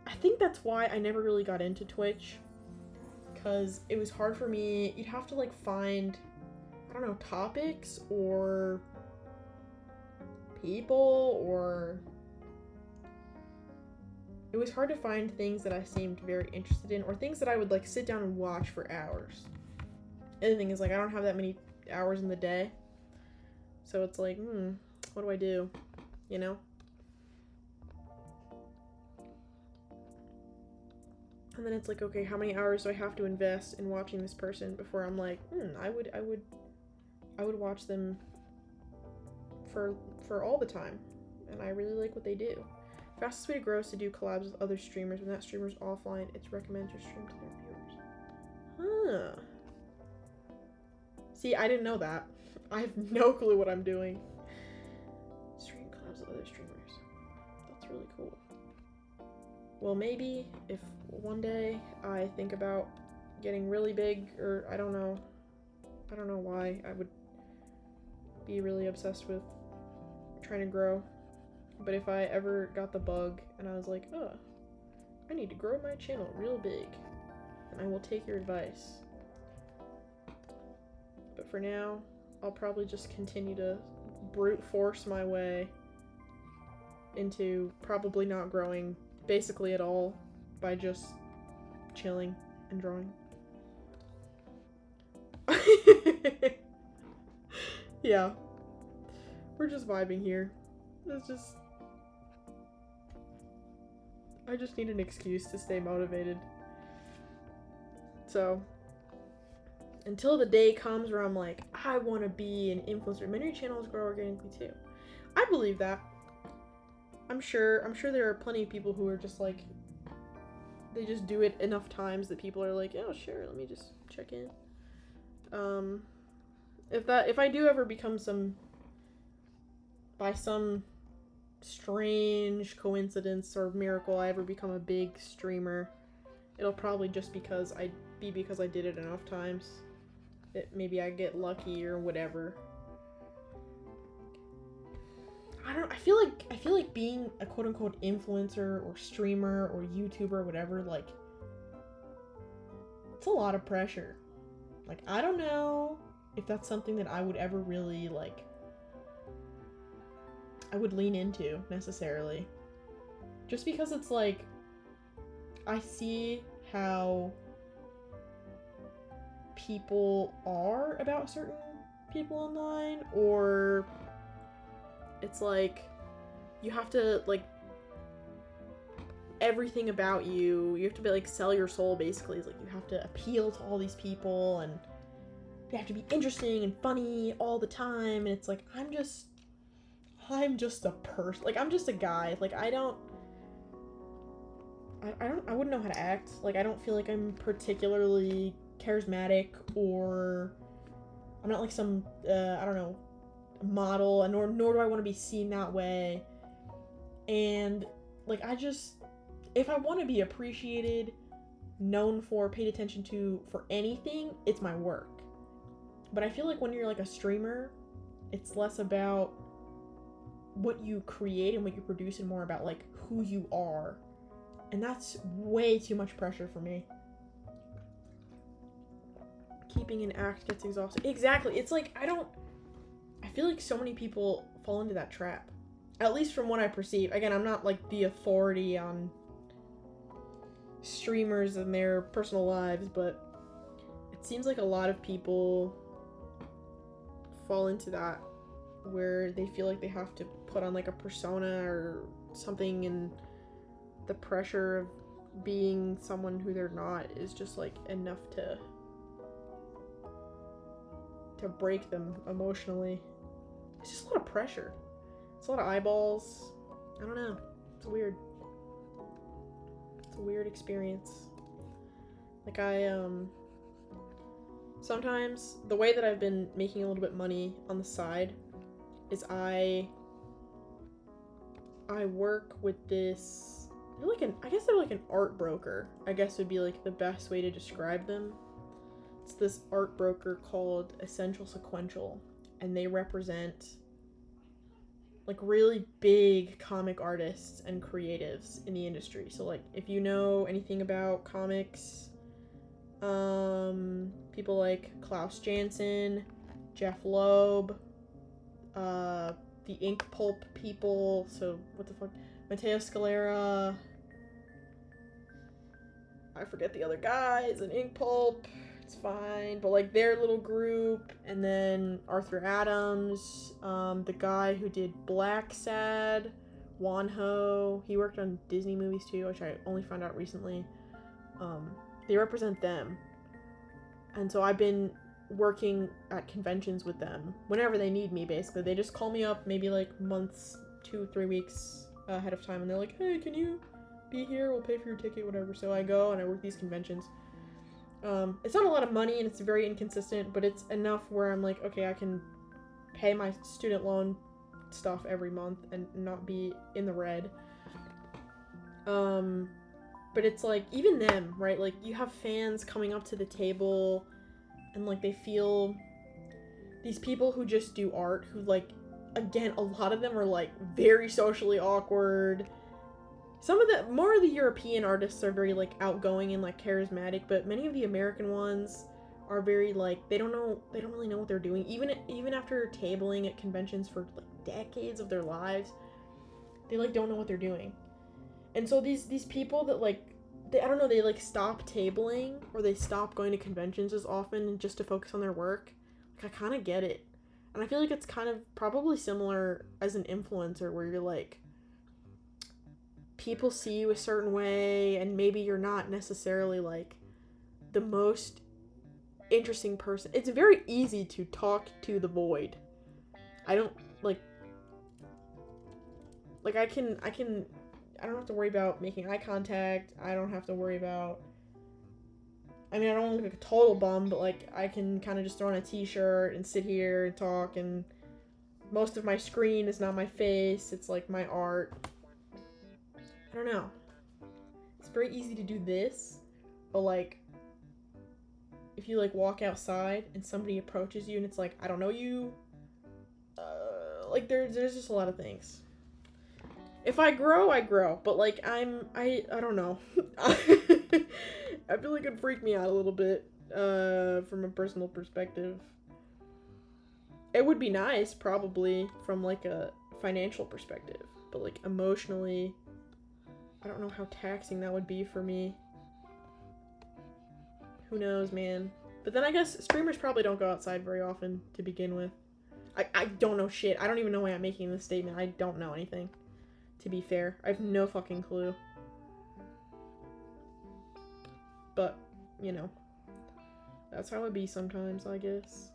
I think that's why I never really got into Twitch, because it was hard for me. You'd have to like find, I don't know, topics or people, or it was hard to find things that I seemed very interested in, or things that I would like sit down and watch for hours. And the thing is, like, I don't have that many hours in the day, so it's like, what do I do, you know? And then it's like, okay, how many hours do I have to invest in watching this person before I'm like, I would watch them for all the time, and I really like what they do. Fastest way to grow is to do collabs with other streamers. When that streamer's offline, it's recommended your stream to their viewers. Huh. See, I didn't know that. I have no clue what I'm doing. streamers. That's really cool. Well, maybe if one day I think about getting really big, or I don't know why I would be really obsessed with trying to grow. But if I ever got the bug and I was like, oh, I need to grow my channel real big, then I will take your advice. But for now, I'll probably just continue to brute force my way into probably not growing basically at all by just chilling and drawing. Yeah. We're just vibing here. It's just... I just need an excuse to stay motivated. So, until the day comes where I'm like, I want to be an influencer. Many channels grow organically too. I believe that. I'm sure there are plenty of people who are just like, they just do it enough times that people are like, oh sure, let me just check in. If I do ever become by some strange coincidence or miracle, I ever become a big streamer, it'll probably just because I did it enough times. Maybe I get lucky or whatever. I feel like being a quote unquote influencer or streamer or YouTuber or whatever, like, it's a lot of pressure. Like, I don't know if that's something that I would ever really, like, I would lean into necessarily. Just because it's like, I see how people are about certain people online, or it's like, you have to, like, everything about you have to be, like, sell your soul, basically. It's like, you have to appeal to all these people, and you have to be interesting and funny all the time, and it's like, I'm just a person. Like, I'm just a guy. Like, I wouldn't know how to act. Like, I don't feel like I'm particularly charismatic, or I'm not like some, I don't know, model, nor do I want to be seen that way. And, like, if I want to be appreciated, known for, paid attention to for anything, it's my work. But I feel like when you're, like, a streamer, it's less about what you create and what you produce and more about, like, who you are. And that's way too much pressure for me. Keeping an act gets exhausting. Exactly. It's like, I feel like so many people fall into that trap. At least from what I perceive. Again, I'm not, like, the authority on streamers and their personal lives, but it seems like a lot of people fall into that, where they feel like they have to put on, like, a persona or something, and the pressure of being someone who they're not is just, like, enough to break them emotionally. It's just a lot of pressure. It's a lot of eyeballs. I don't know. It's weird. It's a weird experience. Like, sometimes the way that I've been making a little bit money on the side is I work with this, I guess they're like an art broker, I guess would be, like, the best way to describe them. It's this art broker called Essential Sequential, and they represent, like, really big comic artists and creatives in the industry. So, like, if you know anything about comics, people like Klaus Janson, Jeff Loeb, the Ink Pulp people, so what the fuck, Matteo Scalera, I forget the other guys, and Ink Pulp, it's fine, but, like, their little group, and then Arthur Adams, the guy who did Black Sad, Wanho, he worked on Disney movies too, which I only found out recently. They represent them, and so I've been working at conventions with them whenever they need me. Basically, they just call me up maybe, like, months, 2-3 weeks ahead of time, and they're like, hey, can you be here, we'll pay for your ticket, whatever. So I go and I work these conventions. It's not a lot of money, and it's very inconsistent, but it's enough where I'm like, okay, I can pay my student loan stuff every month and not be in the red. But it's like, even them, right? Like, you have fans coming up to the table and like they feel these people who just do art who, like, again, a lot of them are like very socially awkward. Some of the more of the European artists are very like outgoing and like charismatic, but many of the American ones are very like they don't really know what they're doing. Even after tabling at conventions for like decades of their lives, they like don't know what they're doing. And so these people that like I don't know, they like stop tabling or they stop going to conventions as often just to focus on their work. Like, I kind of get it. And I feel like it's kind of probably similar as an influencer where you're like, people see you a certain way and maybe you're not necessarily like the most interesting person. It's very easy to talk to the void. I don't like I don't have to worry about making eye contact. I don't have to worry about, I mean, I don't look like a total bum, but like I can kind of just throw on a t-shirt and sit here and talk, and most of my screen is not my face, it's like my art. I don't know. It's very easy to do this, but like if you like walk outside and somebody approaches you and it's like, I don't know you, like there's just a lot of things. If I grow, I grow, but like I don't know. I feel like it'd freak me out a little bit from a personal perspective. It would be nice probably from like a financial perspective, but like emotionally, I don't know how taxing that would be for me. Who knows, man. But then I guess streamers probably don't go outside very often to begin with. I don't know shit. I don't even know why I'm making this statement. I don't know anything. To be fair, I have no fucking clue. But, you know, that's how it be sometimes, I guess.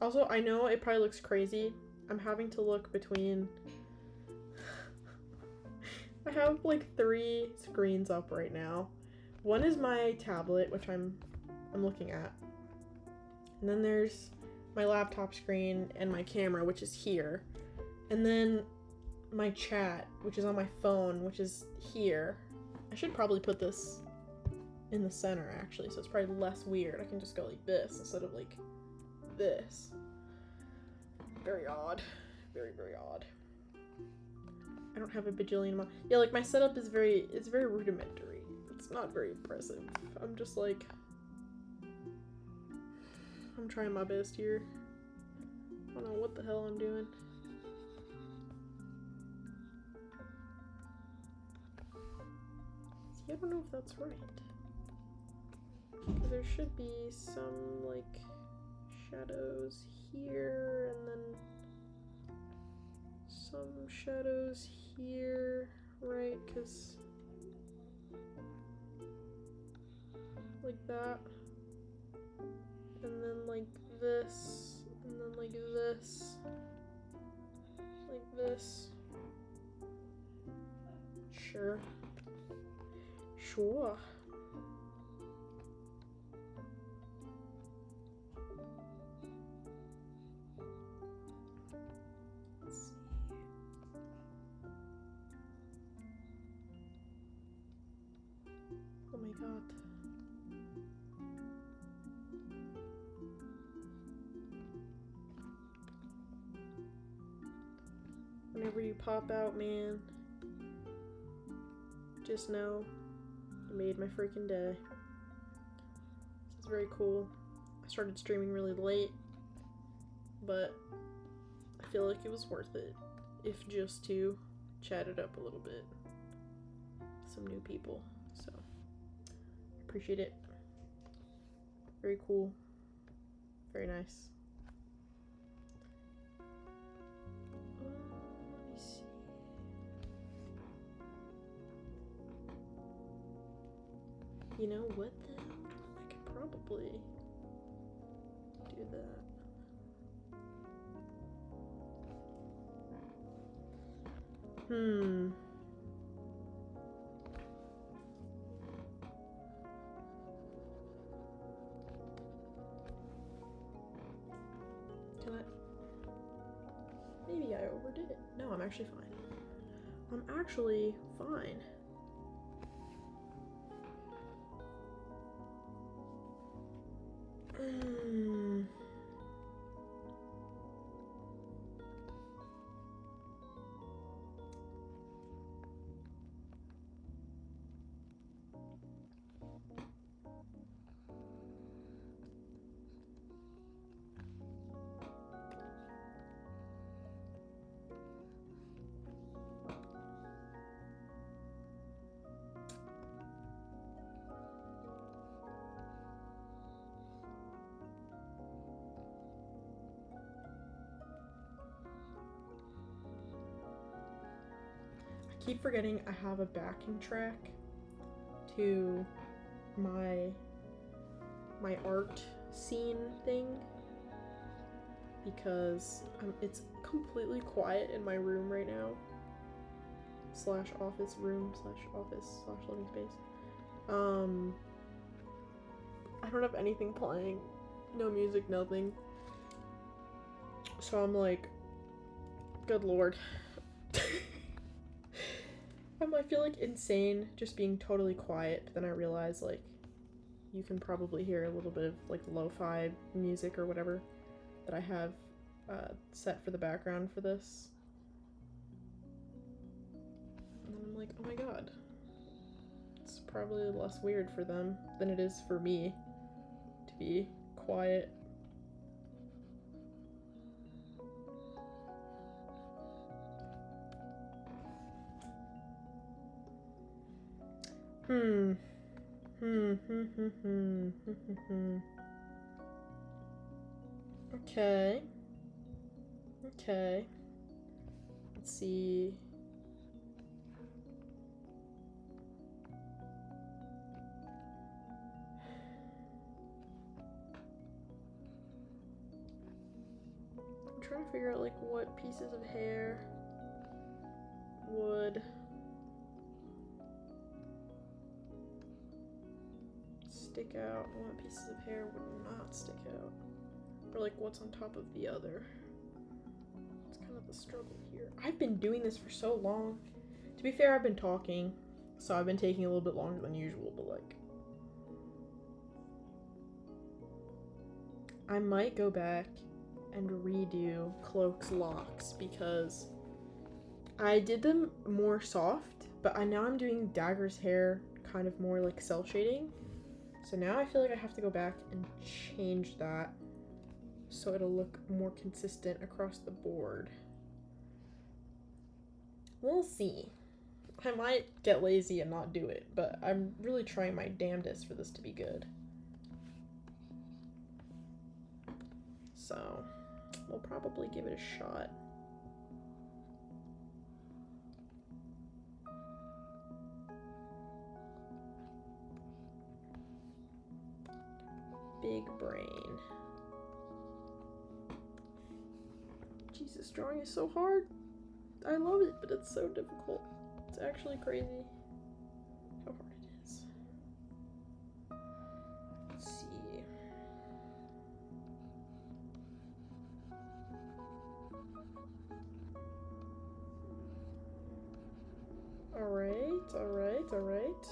Also, I know it probably looks crazy. I'm having to look between... I have like 3 screens up right now. One is my tablet, which I'm looking at. And then there's my laptop screen and my camera, which is here. And then my chat, which is on my phone, which is here. I should probably put this in the center, actually, so it's probably less weird. I can just go like this instead of like this. Very odd. Very, very odd. I don't have a bajillion amount. Yeah, like my setup is it's very rudimentary. It's not very impressive. I'm just like, I'm trying my best here. I don't know what the hell I'm doing. See, I don't know if that's right. Because there should be some, like, shadows here, and then some shadows here, right? Because, like that. And then like this, and then like this, like this. Sure. Sure. Let's see. Oh my god. Whenever you pop out, man, just know you made my freaking day. This is very cool. I started streaming really late, but I feel like it was worth it, if just to chat it up a little bit with some new people. So, appreciate it. Very cool. Very nice. You know what the hell? I could probably do that. Can I? Maybe I overdid it. No, I'm actually fine. I'm actually fine. Keep forgetting I have a backing track to my art scene thing because it's completely quiet in my room right now / office room / office / living space. I don't have anything playing, no music, nothing, so I'm like, good lord. I feel like insane just being totally quiet, but then I realize like you can probably hear a little bit of like lo-fi music or whatever that I have set for the background for this. And then I'm like, oh my god. It's probably less weird for them than it is for me to be quiet. Okay. Okay. Let's see. I'm trying to figure out like what pieces of hair would stick out and what pieces of hair would not stick out, or like what's on top of the other. It's kind of the struggle here. I've been doing this for so long. To be fair, I've been talking, so I've been taking a little bit longer than usual, but like I might go back and redo Cloak's locks because I did them more soft, but now I'm doing Dagger's hair kind of more like cell shading. So now I feel like I have to go back and change that so it'll look more consistent across the board. We'll see. I might get lazy and not do it, but I'm really trying my damnedest for this to be good. So we'll probably give it a shot. Big brain. Jesus, drawing is so hard. I love it, but it's so difficult. It's actually crazy how hard it is. Let's see. Alright, alright, alright.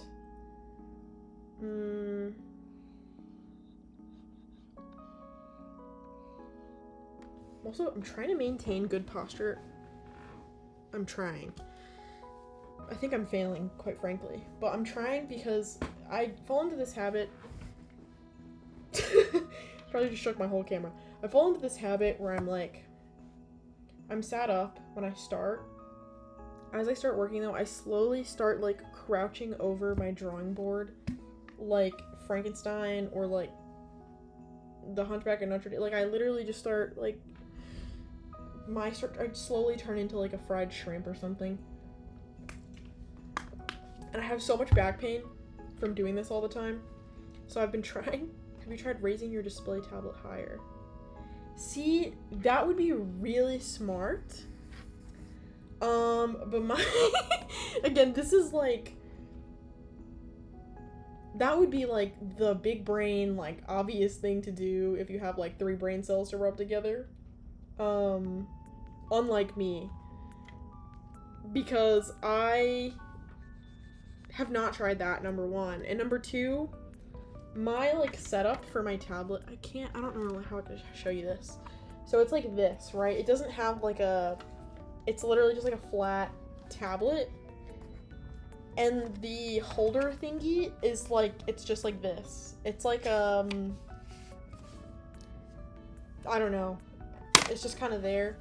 Also, I'm trying to maintain good posture. I'm trying. I think I'm failing, quite frankly. But I'm trying because I fall into this habit. Probably just shook my whole camera. I fall into this habit where I'm like, I'm sat up when I start. As I start working though, I slowly start like crouching over my drawing board like Frankenstein or like the Hunchback of Notre Dame. Like I literally just start like I'd slowly turn into like a fried shrimp or something. And I have so much back pain from doing this all the time. So I've been trying. Have you tried raising your display tablet higher? See, that would be really smart. But my again, this is like, that would be like the big brain, like obvious thing to do if you have like 3 brain cells to rub together. Unlike me, because I have not tried that, number 1. And number 2, my like setup for my tablet, I don't know how to show you this. So it's like this, right? It doesn't have like it's literally just like a flat tablet. And the holder thingy is like, it's just like this. It's like, I don't know. It's just kind of there.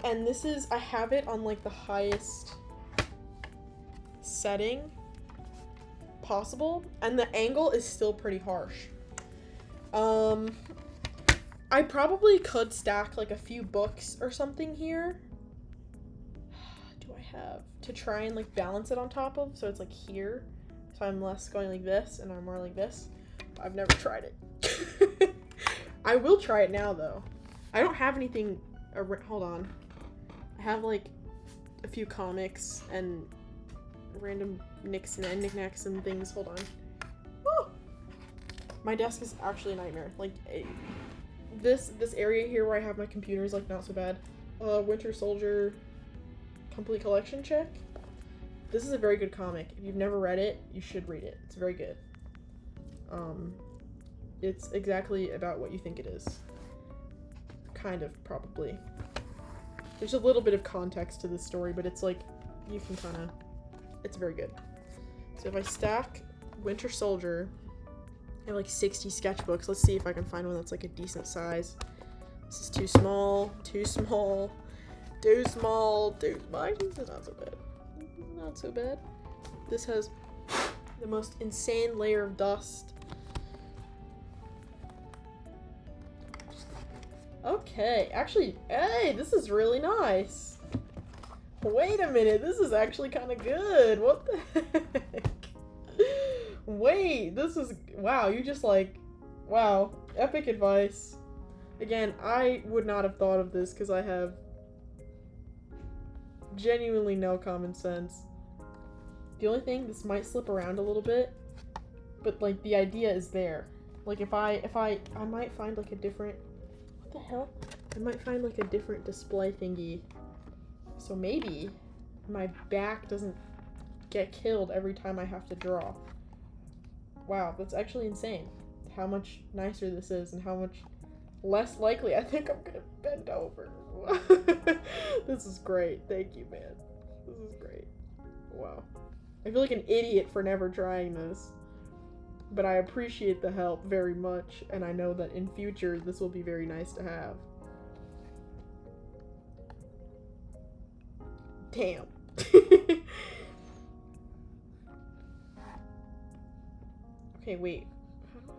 And this is, I have it on like the highest setting possible. And the angle is still pretty harsh. I probably could stack like a few books or something here. Do I have to try and like balance it on top of, so it's like here, so I'm less going like this and I'm more like this. I've never tried it. I will try it now though. I don't have anything, hold on. I have like a few comics and random knickknacks and things. Hold on. Woo! My desk is actually a nightmare. Like this area here where I have my computer is like not so bad. Winter Soldier complete collection check. This is a very good comic. If you've never read it, you should read it. It's very good. It's exactly about what you think it is. Kind of, probably. There's a little bit of context to this story, but it's like, you can kind of, it's very good. So if I stack Winter Soldier, I have like 60 sketchbooks. Let's see if I can find one that's like a decent size. This is too small, too small, too small, too small. Actually, this is not so bad. Not so bad. This has the most insane layer of dust. Okay, actually, hey, this is really nice. Wait a minute, this is actually kind of good. What the heck? Wait, this is, wow, you just like, wow, epic advice. Again, I would not have thought of this because I have genuinely no common sense. The only thing, this might slip around a little bit, but like the idea is there. Like if I might find like a different, what the hell? I might find like a different display thingy. So maybe my back doesn't get killed every time I have to draw. Wow, that's actually insane. How much nicer this is and how much less likely I think I'm gonna bend over. This is great. Thank you, man. This is great. Wow. I feel like an idiot for never trying this. But I appreciate the help very much, and I know that in future this will be very nice to have. Damn. Okay, wait. How do I...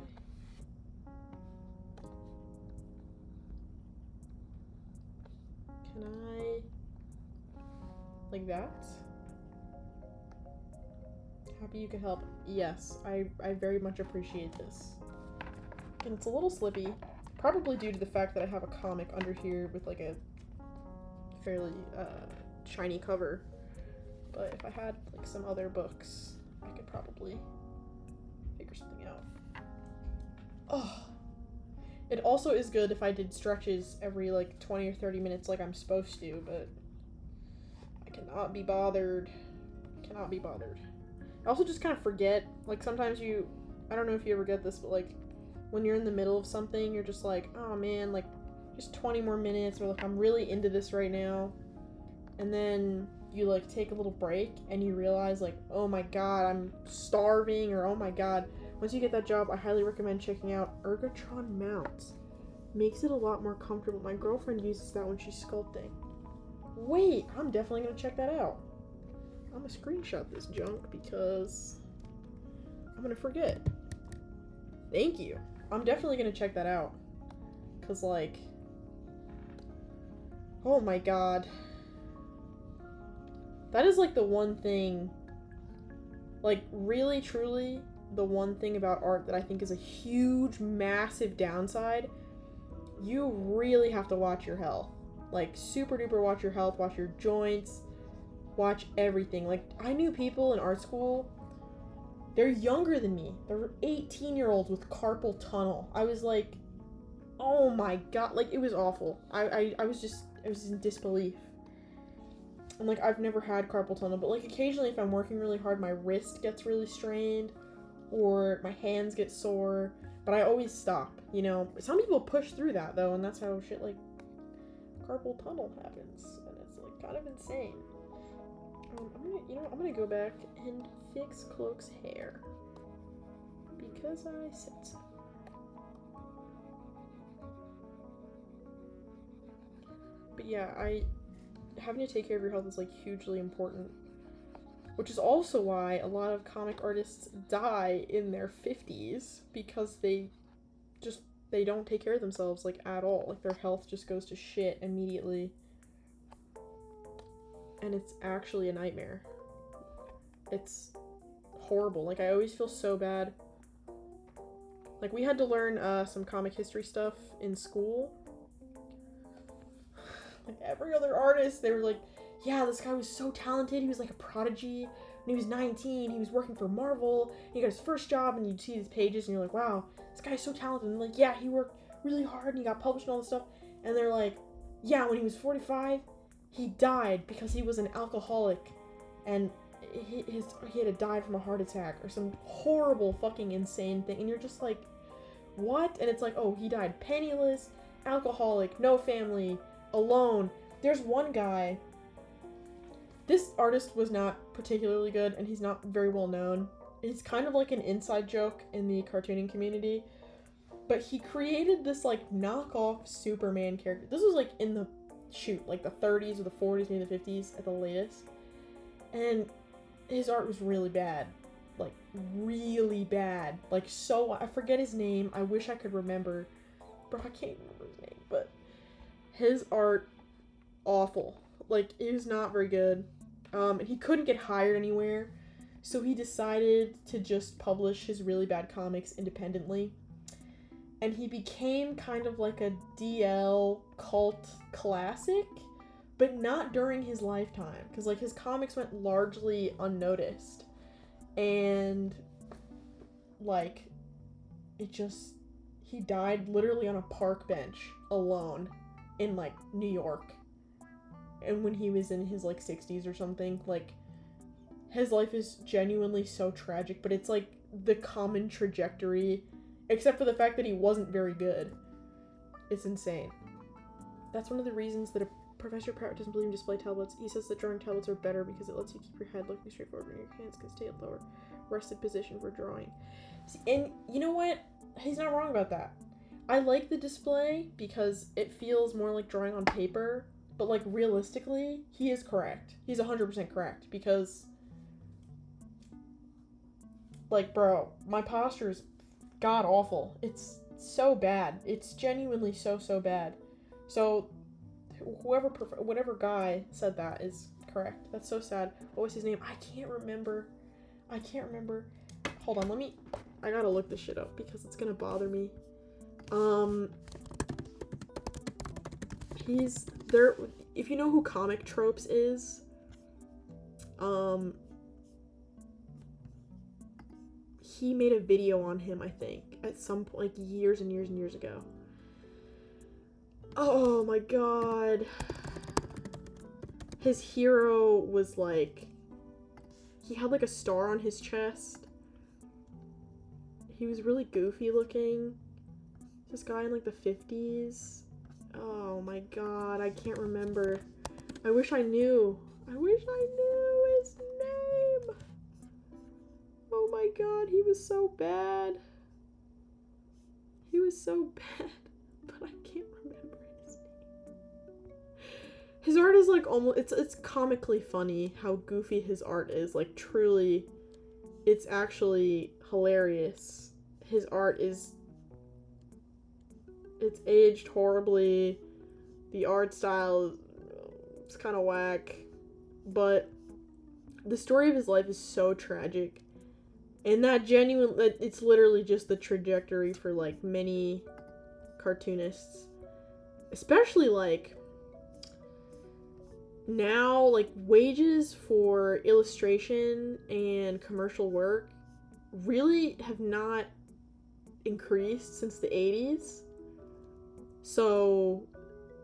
Can I... Like that? Happy you could help. Yes, I very much appreciate this. And it's a little slippy. Probably due to the fact that I have a comic under here with like a fairly shiny cover. But if I had like some other books, I could probably figure something out. Oh, it also is good if I did stretches every like 20 or 30 minutes like I'm supposed to, but I cannot be bothered. Cannot be bothered. I also just kind of forget, like sometimes I don't know if you ever get this, but like when you're in the middle of something, you're just like, oh man, like just 20 more minutes, or like I'm really into this right now. And then you like take a little break and you realize like, oh my god, I'm starving, or oh my god. Once you get that job, I highly recommend checking out Ergotron mounts. Makes it a lot more comfortable. My girlfriend uses that when she's sculpting. Wait, I'm definitely gonna check that out. I'm gonna screenshot this junk because I'm gonna forget. Thank you. I'm definitely gonna check that out. Cause like, oh my god. That is like the one thing Like, really, truly, the one thing about art that I think is a huge, massive downside, you really have to watch your health. Like, super duper watch your health, watch your joints, watch everything. Like, I knew people in art school, they're younger than me. They're 18-year-olds with carpal tunnel. I was like, oh my god, like, it was awful. I was in disbelief. And, like, I've never had carpal tunnel, but, like, occasionally if I'm working really hard, my wrist gets really strained, or my hands get sore, but I always stop, you know? Some people push through that, though, and that's how shit like carpal tunnel happens, and it's, like, kind of insane. I'm gonna go back and fix Cloak's hair, because I said so. But yeah, having to take care of your health is, like, hugely important. Which is also why a lot of comic artists die in their 50s, because they don't take care of themselves, like, at all. Like, their health just goes to shit immediately. And it's actually a nightmare. It's horrible. Like, I always feel so bad. Like, we had to learn some comic history stuff in school. Like, every other artist, they were like, yeah, this guy was so talented, he was like a prodigy. When he was 19, he was working for Marvel, he got his first job, and you'd see these pages, and you're like, wow, this guy's so talented. And like, yeah, he worked really hard, and he got published and all this stuff. And they're like, yeah, when he was 45, he died because he was an alcoholic, and he had to die from a heart attack, or some horrible fucking insane thing. And you're just like, what? And it's like, oh, he died penniless, alcoholic, no family, alone. There's one guy, this artist was not particularly good, and he's not very well known. He's kind of like an inside joke in the cartooning community, but he created this, like, knockoff Superman character. This was, like, in the, like, the 30s or the 40s, maybe the 50s at the latest, and his art was really bad. Like, really bad. Like, so, I forget his name, I wish I could remember, bro, I can't remember his name, but his art, awful. Like, it was not very good. And he couldn't get hired anywhere, so he decided to just publish his really bad comics independently. And he became kind of like a DL cult classic, but not during his lifetime, because, like, his comics went largely unnoticed. And, like, he died literally on a park bench alone in, like, New York. And when he was in his, like, 60s or something, like, his life is genuinely so tragic, but it's, like, the common trajectory, except for the fact that he wasn't very good. It's insane. That's one of the reasons that Professor Pratt doesn't believe in display tablets. He says that drawing tablets are better because it lets you keep your head looking straight forward and your hands can stay at lower rested position for drawing. See, and you know what? He's not wrong about that. I like the display because it feels more like drawing on paper. But, like, realistically, he is correct. He's 100% correct, because, like, bro, my posture's god-awful. It's so bad. It's genuinely so bad. So, whatever guy said that is correct. That's so sad. What was his name? I can't remember. Hold on, I gotta look this shit up, because it's gonna bother me. He's there. If you know who Comic Tropes is, he made a video on him, I think, at some point, like, years and years and years ago. Oh my god. His hero was, like, he had, like, a star on his chest. He was really goofy looking. This guy in, like, the 50s. Oh my god, I can't remember. I wish I knew. I wish I knew his name. Oh my god, he was so bad. He was so bad, but I can't remember his name. His art is, like, almost, it's comically funny how goofy his art is. Like, truly, it's actually hilarious. His art is, it's aged horribly. The art style is kind of whack. But the story of his life is so tragic. And that genuine, it's literally just the trajectory for, like, many cartoonists. Especially, like, now, like, wages for illustration and commercial work really have not increased since the 80s. So,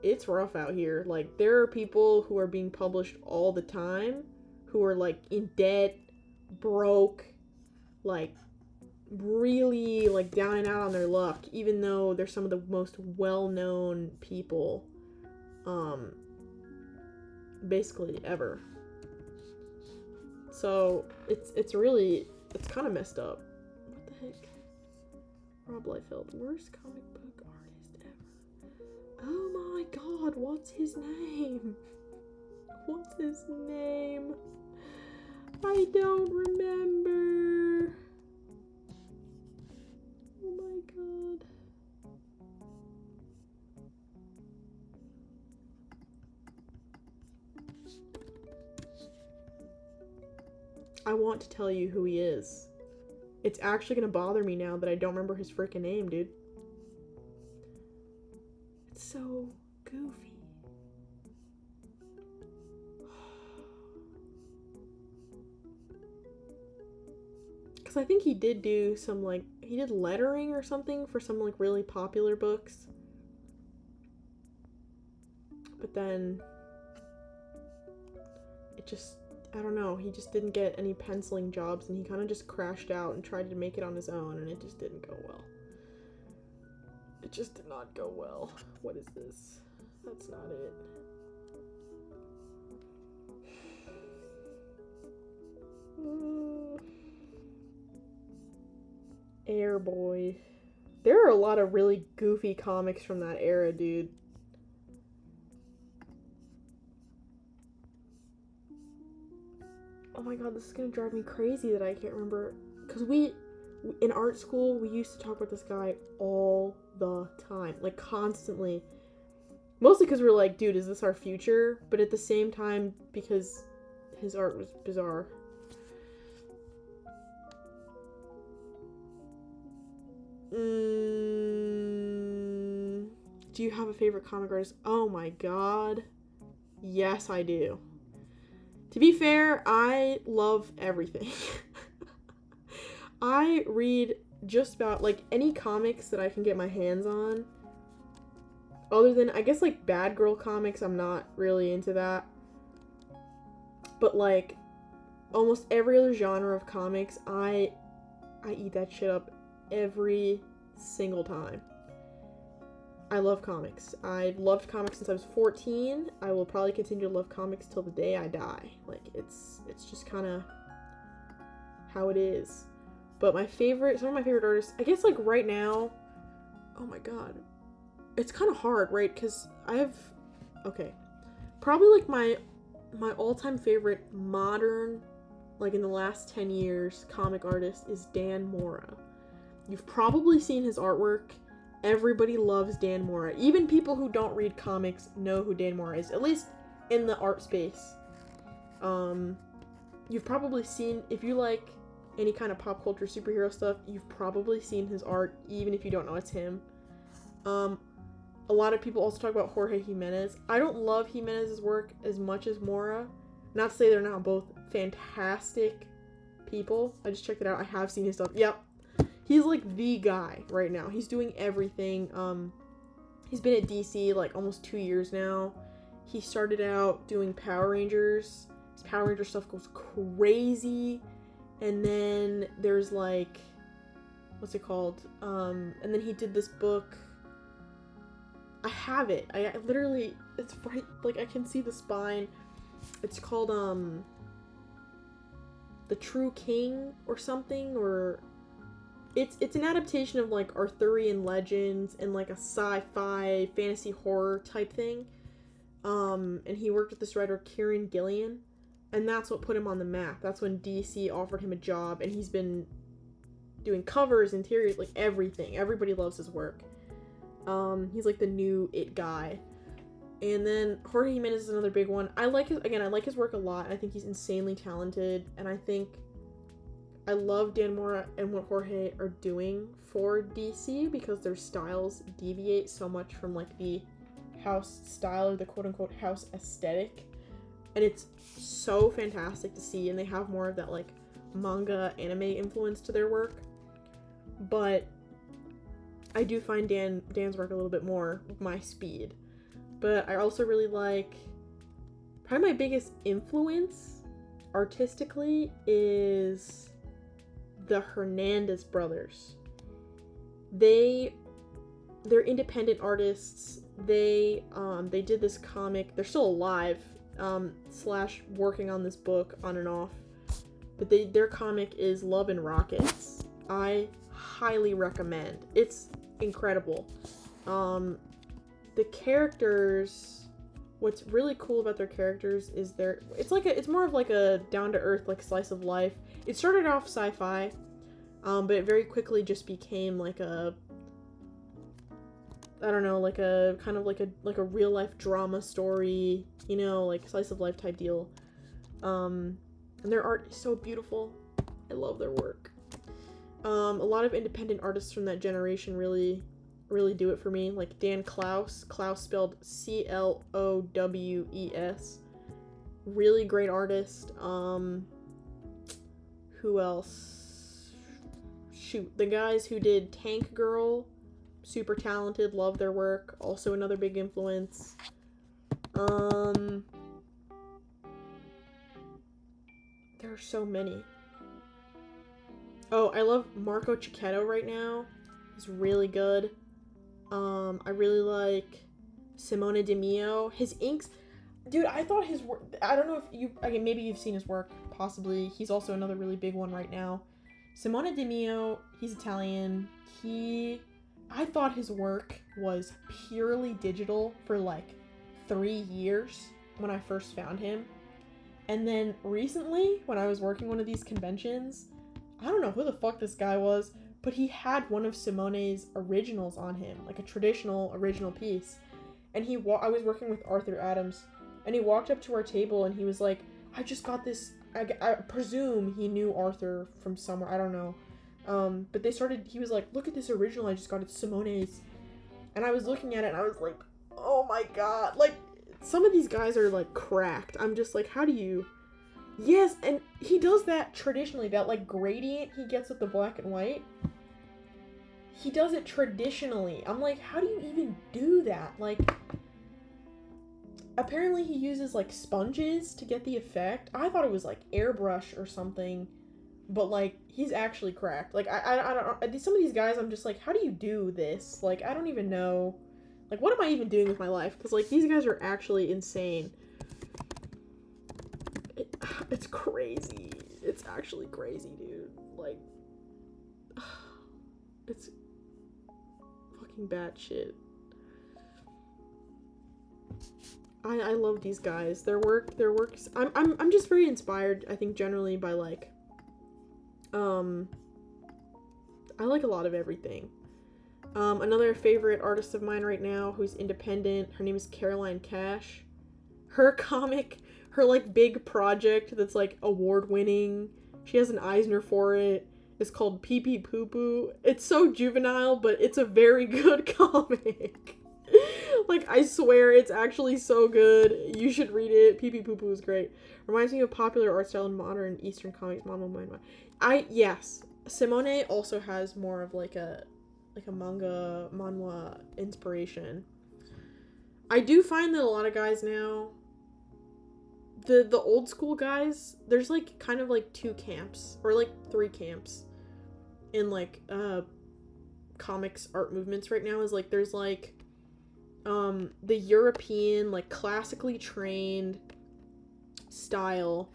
it's rough out here. Like, there are people who are being published all the time who are, like, in debt, broke, like, really, like, down and out on their luck, even though they're some of the most well-known people, basically ever. So, it's really, it's kind of messed up. What the heck? Rob Liefeld, worst comic book artist ever. Oh my god, what's his name? What's his name? I don't remember. Oh my god. I want to tell you who he is. It's actually gonna bother me now that I don't remember his freaking name, dude. It's so goofy. Because I think he did do some, like, he did lettering or something for some, like, really popular books. But then it just, I don't know, he just didn't get any penciling jobs, and he kind of just crashed out and tried to make it on his own, and it just didn't go well. It just did not go well. What is this? That's not it. Airboy. There are a lot of really goofy comics from that era, dude. Oh my god, this is gonna drive me crazy that I can't remember. Because in art school, we used to talk about this guy all the time. Like, constantly. Mostly because we're like, dude, is this our future? But at the same time, because his art was bizarre. Do you have a favorite comic artist? Oh my god. Yes, I do. To be fair, I love everything. I read just about, like, any comics that I can get my hands on. Other than, I guess, like, bad girl comics, I'm not really into that. But, like, almost every other genre of comics, I eat that shit up every single time. I love comics. I've loved comics since I was 14. I will probably continue to love comics till the day I die. Like, it's just kind of how it is. But some of my favorite artists, I guess, like, right now, oh my god. It's kind of hard, right? Because okay. Probably, like, my all-time favorite modern, like, in the last 10 years, comic artist is Dan Mora. You've probably seen his artwork. Everybody loves Dan Mora. Even people who don't read comics know who Dan Mora is, at least in the art space. You've probably seen, if you like any kind of pop culture superhero stuff, you've probably seen his art, even if you don't know it's him. A lot of people also talk about Jorge Jimenez. I don't love Jimenez's work as much as Mora. Not to say they're not both fantastic people. I just checked it out. I have seen his stuff. Yep. He's, like, the guy right now. He's doing everything. He's been at DC, like, almost 2 years now. He started out doing Power Rangers. His Power Ranger stuff goes crazy. And then there's, like, what's it called? And then he did this book. I have it. I literally, it's right, like, I can see the spine. It's called, The True King or something, or... It's an adaptation of, like, Arthurian legends and, like, a sci-fi fantasy horror type thing. And he worked with this writer, Kieran Gillian, and that's what put him on the map. That's when DC offered him a job, and he's been doing covers, interiors, like, everything. Everybody loves his work. He's, like, the new it guy. And then Jorge Jimenez is another big one. I like his work a lot. I think he's insanely talented, and I think I love Dan Mora and what Jorge are doing for DC because their styles deviate so much from like the house style or the quote-unquote house aesthetic, and it's so fantastic to see, and they have more of that like manga anime influence to their work. But I do find Dan's work a little bit more my speed. But I also really like, probably my biggest influence artistically is the Hernandez brothers. They're independent artists. They did this comic. They're still alive, / working on this book on and off. But their comic is Love and Rockets. I highly recommend. It's incredible. The characters, what's really cool about their characters is it's more of like a down-to-earth like slice of life. It started off sci-fi, but it very quickly just became like a, I don't know, like a kind of like a real life drama story, you know, like slice of life type deal. And their art is so beautiful. I love their work. A lot of independent artists from that generation really do it for me. Like Dan Clows spelled Clowes. Really great artist. Who else? Shoot, the guys who did Tank Girl, super talented, love their work. Also another big influence. There are so many. Oh, I love Marco Cicchetto right now. He's really good. I really like Simone Di Mio. His inks, dude, I thought his work, I don't know if maybe you've seen his work, possibly. He's also another really big one right now. Simone Di Mio, he's Italian. I thought his work was purely digital for like 3 years when I first found him. And then recently, when I was working one of these conventions, I don't know who the fuck this guy was, but he had one of Simone's originals on him, like a traditional original piece. And I was working with Arthur Adams, and he walked up to our table and he was like, I just got this, I presume he knew Arthur from somewhere, I don't know. But he was like, look at this original I just got, it's Simone's. And I was looking at it and I was like, oh my god, like, some of these guys are like cracked. I'm just like, how do you... Yes, and he does that traditionally, that like gradient he gets with the black and white. He does it traditionally. I'm like, how do you even do that? Like, apparently he uses like sponges to get the effect. I thought it was like airbrush or something, but like, he's actually cracked. Like, I don't, some of these guys, I'm just like, how do you do this? Like, I don't even know. Like, what am I even doing with my life? Because like, these guys are actually insane. It's crazy. It's actually crazy, dude. Like, it's fucking bad shit. I love these guys. Their works. I'm just very inspired, I think, generally by like, I like a lot of everything. Another favorite artist of mine right now who's independent, her name is Caroline Cash. Her comic, her like big project that's like award winning, she has an Eisner for it, is called Pee Pee Poo Poo. It's so juvenile, but it's a very good comic. Like, I swear it's actually so good. You should read it. Pee Pee Poo Poo is great. Reminds me of popular art style in modern Eastern comics. Yes. Simone also has more of like a manga, manhwa inspiration. I do find that a lot of guys now, the old school guys, there's like kind of like 2 camps or like 3 camps in like comics art movements right now. Is like there's like the European like classically trained style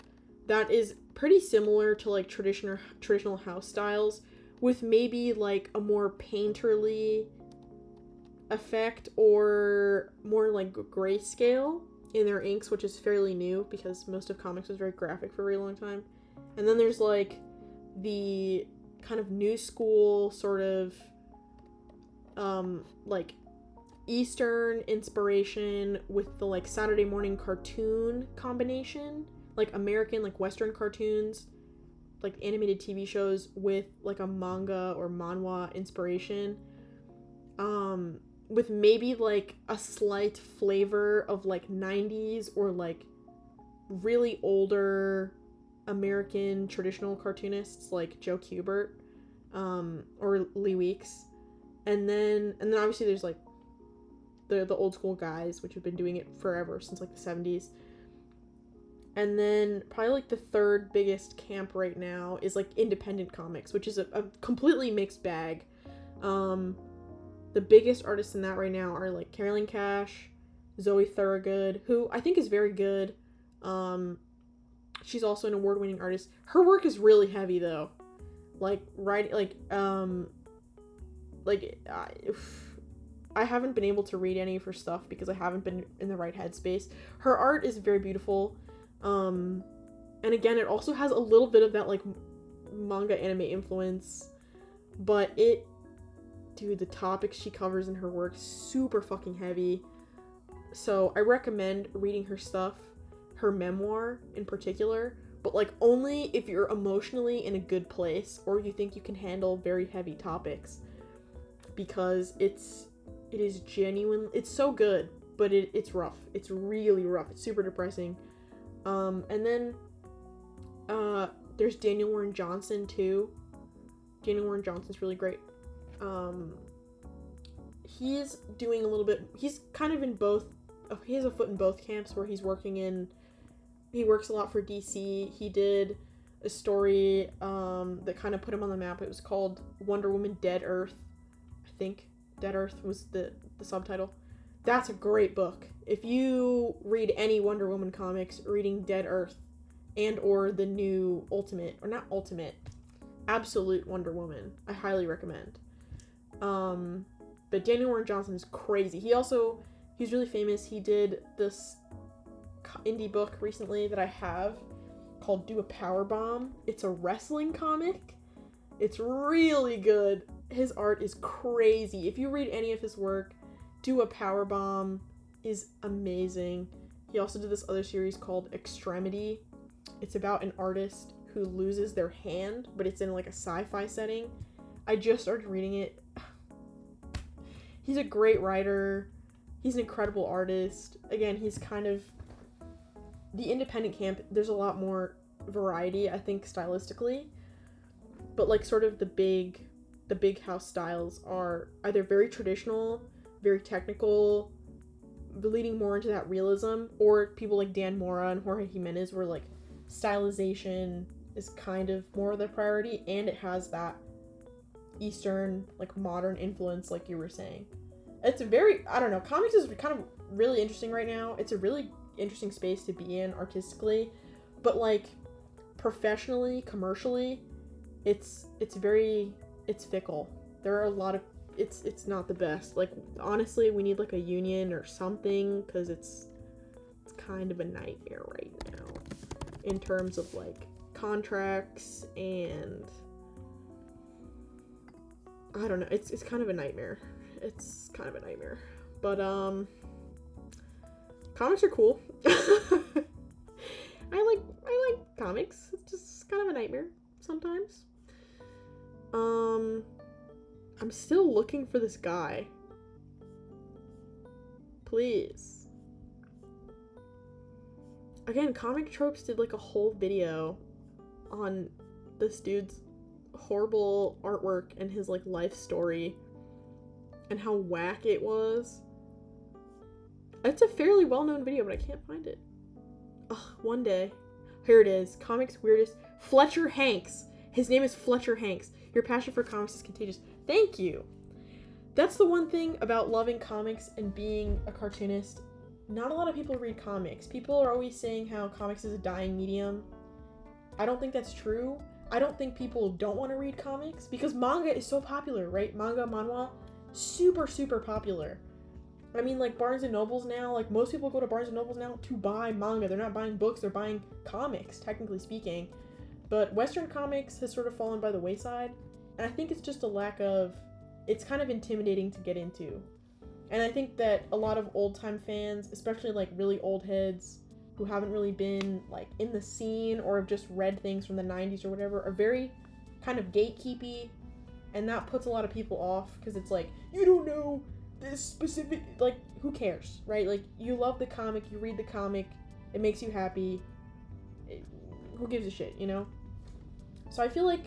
that is pretty similar to like traditional house styles, with maybe like a more painterly effect or more like grayscale in their inks, which is fairly new because most of comics was very graphic for a very long time. And then there's like the kind of new school sort of like Eastern inspiration with the like Saturday morning cartoon combination, like American like Western cartoons like animated TV shows with like a manga or manhwa inspiration, with maybe like a slight flavor of like 90s or like really older American traditional cartoonists like Joe Kubert, or Lee Weeks, and then obviously there's like the old school guys, which have been doing it forever, since like the 70s. And then probably like the third biggest camp right now is like independent comics, which is a completely mixed bag. The biggest artists in that right now are like Carolyn Cash, Zoe Thorogood, who I think is very good. She's also an award-winning artist. Her work is really heavy though. Like I haven't been able to read any of her stuff because I haven't been in the right headspace. Her art is very beautiful. And again, it also has a little bit of that like manga anime influence, but dude, the topics she covers in her work, super fucking heavy. So I recommend reading her stuff, her memoir in particular, but like only if you're emotionally in a good place or you think you can handle very heavy topics, because it is genuine. It's so good, but it's rough. It's really rough. It's super depressing. And then there's Daniel Warren Johnson too. Daniel Warren Johnson's really great. He's doing a little bit, he's kind of in both, he has a foot in both camps where he works a lot for DC. He did a story that kind of put him on the map. It was called Wonder Woman Dead Earth. I think Dead Earth was the subtitle. That's a great book. If you read any Wonder Woman comics, reading Dead Earth and or the new Absolute Wonder Woman, I highly recommend. But Daniel Warren Johnson is crazy. He's really famous. He did this indie book recently that I have called Do a Power Bomb. It's a wrestling comic. It's really good. His art is crazy. If you read any of his work, Do a Power Bomb is amazing. He also did this other series called Extremity. It's about an artist who loses their hand, but it's in like a sci-fi setting. I just started reading it. He's a great writer. He's an incredible artist. Again, he's kind of the independent camp. There's a lot more variety, I think, stylistically, but like sort of the big house styles are either very traditional, very technical, leading more into that realism, or people like Dan Mora and Jorge Jimenez where like stylization is kind of more of their priority, and it has that Eastern, like modern influence, like you were saying. It's I don't know, comics is kind of really interesting right now. It's a really interesting space to be in artistically, but like professionally, commercially, it's fickle. There are a lot of, it's not the best. Like, honestly, we need like a union or something, because it's kind of a nightmare right now in terms of like contracts, and I don't know, it's kind of a nightmare. It's kind of a nightmare. But comics are cool. I like comics. It's just kind of a nightmare sometimes. I'm still looking for this guy. Please. Again, Comic Tropes did like a whole video on this dude's horrible artwork and his like life story and how whack it was. It's a fairly well-known video, but I can't find it. Ugh, one day. Here it is. Comics Weirdest. Fletcher Hanks. His name is Fletcher Hanks. Your passion for comics is contagious. Thank you. That's the one thing about loving comics and being a cartoonist. Not a lot of people read comics. People are always saying how comics is a dying medium. I don't think that's true. I don't think people don't want to read comics because manga is so popular, right? Manga, manhwa, super, super popular. I mean, like Barnes & Nobles now, like most people go to Barnes & Nobles now to buy manga. They're not buying books, they're buying comics, technically speaking. But Western comics has sort of fallen by the wayside. And I think it's just a lack of, it's kind of intimidating to get into. And I think that a lot of old-time fans, especially like really old heads who haven't really been like in the scene or have just read things from the 90s or whatever are very kind of gatekeepy, and that puts a lot of people off because it's like, you don't know this specific, like, who cares, right? Like, you love the comic, you read the comic, it makes you happy, who gives a shit, you know? So I feel like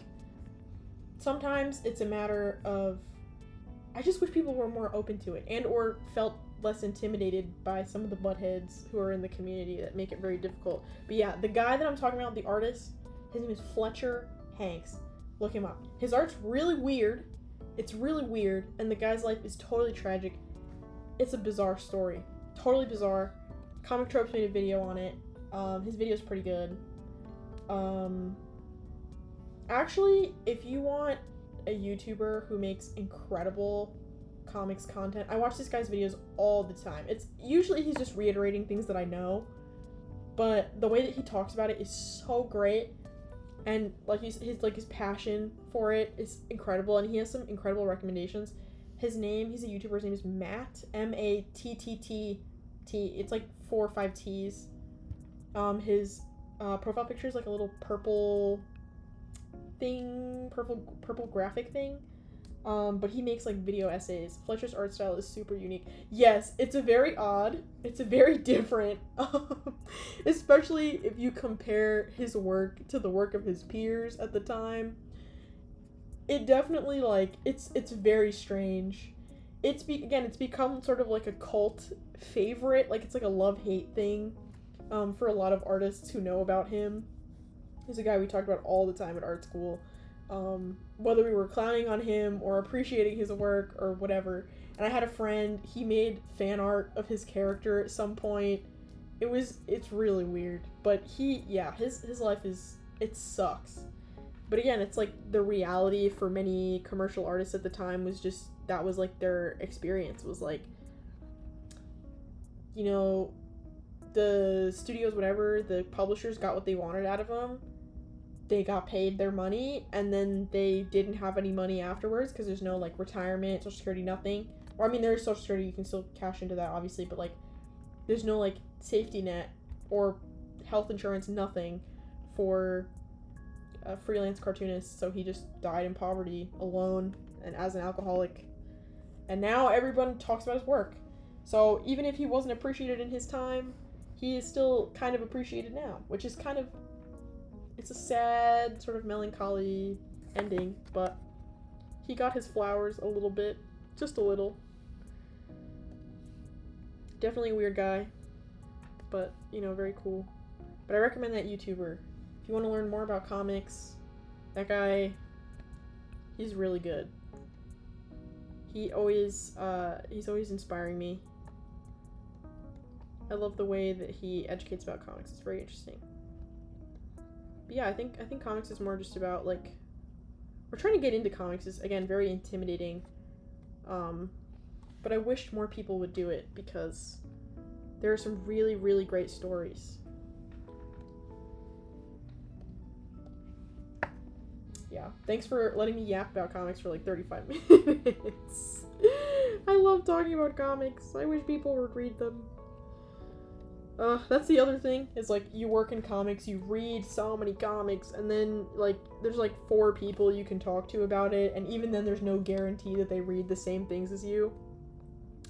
sometimes it's a matter of, I just wish people were more open to it and or felt less intimidated by some of the buttheads who are in the community that make it very difficult. But yeah, the guy that I'm talking about, the artist, his name is Fletcher Hanks. Look him up. His art's really weird. It's really weird, and the guy's life is totally tragic. It's a bizarre story. Totally bizarre. Comic Tropes made a video on it. His video's pretty good. Actually, if you want a YouTuber who makes incredible comics content, I watch this guy's videos all the time. It's usually he's just reiterating things that I know, but the way that he talks about it is so great, and like his passion for it is incredible, and he has some incredible recommendations. He's a YouTuber, his name is Matt, Matt. It's like 4 or 5 T's. His profile picture is like a little purple thing, purple graphic thing. But he makes like video essays. Fletcher's art style is super unique. Yes, it's a very odd, it's a very different, especially if you compare his work to the work of his peers at the time. It definitely, like, it's very strange. It's become sort of like a cult favorite, like it's like a love-hate thing, for a lot of artists who know about him. He's a guy we talked about all the time at art school. Whether we were clowning on him or appreciating his work or whatever. And I had a friend, he made fan art of his character at some point. It's really weird. But his life it sucks. But again, it's like the reality for many commercial artists at the time was just, that was like their experience, was like, you know, the studios, whatever, the publishers got what they wanted out of them. They got paid their money, and then they didn't have any money afterwards because there's no, like, retirement, Social Security, nothing. Or, I mean, there's Social Security, you can still cash into that, obviously, but, like, there's no, like, safety net or health insurance, nothing for a freelance cartoonist, so he just died in poverty, alone, and as an alcoholic. And now everyone talks about his work. So, even if he wasn't appreciated in his time, he is still kind of appreciated now, which is kind of, it's a sad, sort of melancholy ending, but he got his flowers a little bit. Just a little. Definitely a weird guy, but, you know, very cool. But I recommend that YouTuber. If you want to learn more about comics, that guy, he's really good. He's always inspiring me. I love the way that he educates about comics. It's very interesting. But yeah, I think comics is more just about, like, we're trying to get into comics is, again, very intimidating. But I wish more people would do it because there are some really, really great stories. Yeah, thanks for letting me yap about comics for like 35 minutes. I love talking about comics. I wish people would read them. That's the other thing, is like, you work in comics, you read so many comics, and then, like, there's like 4 people you can talk to about it, and even then there's no guarantee that they read the same things as you.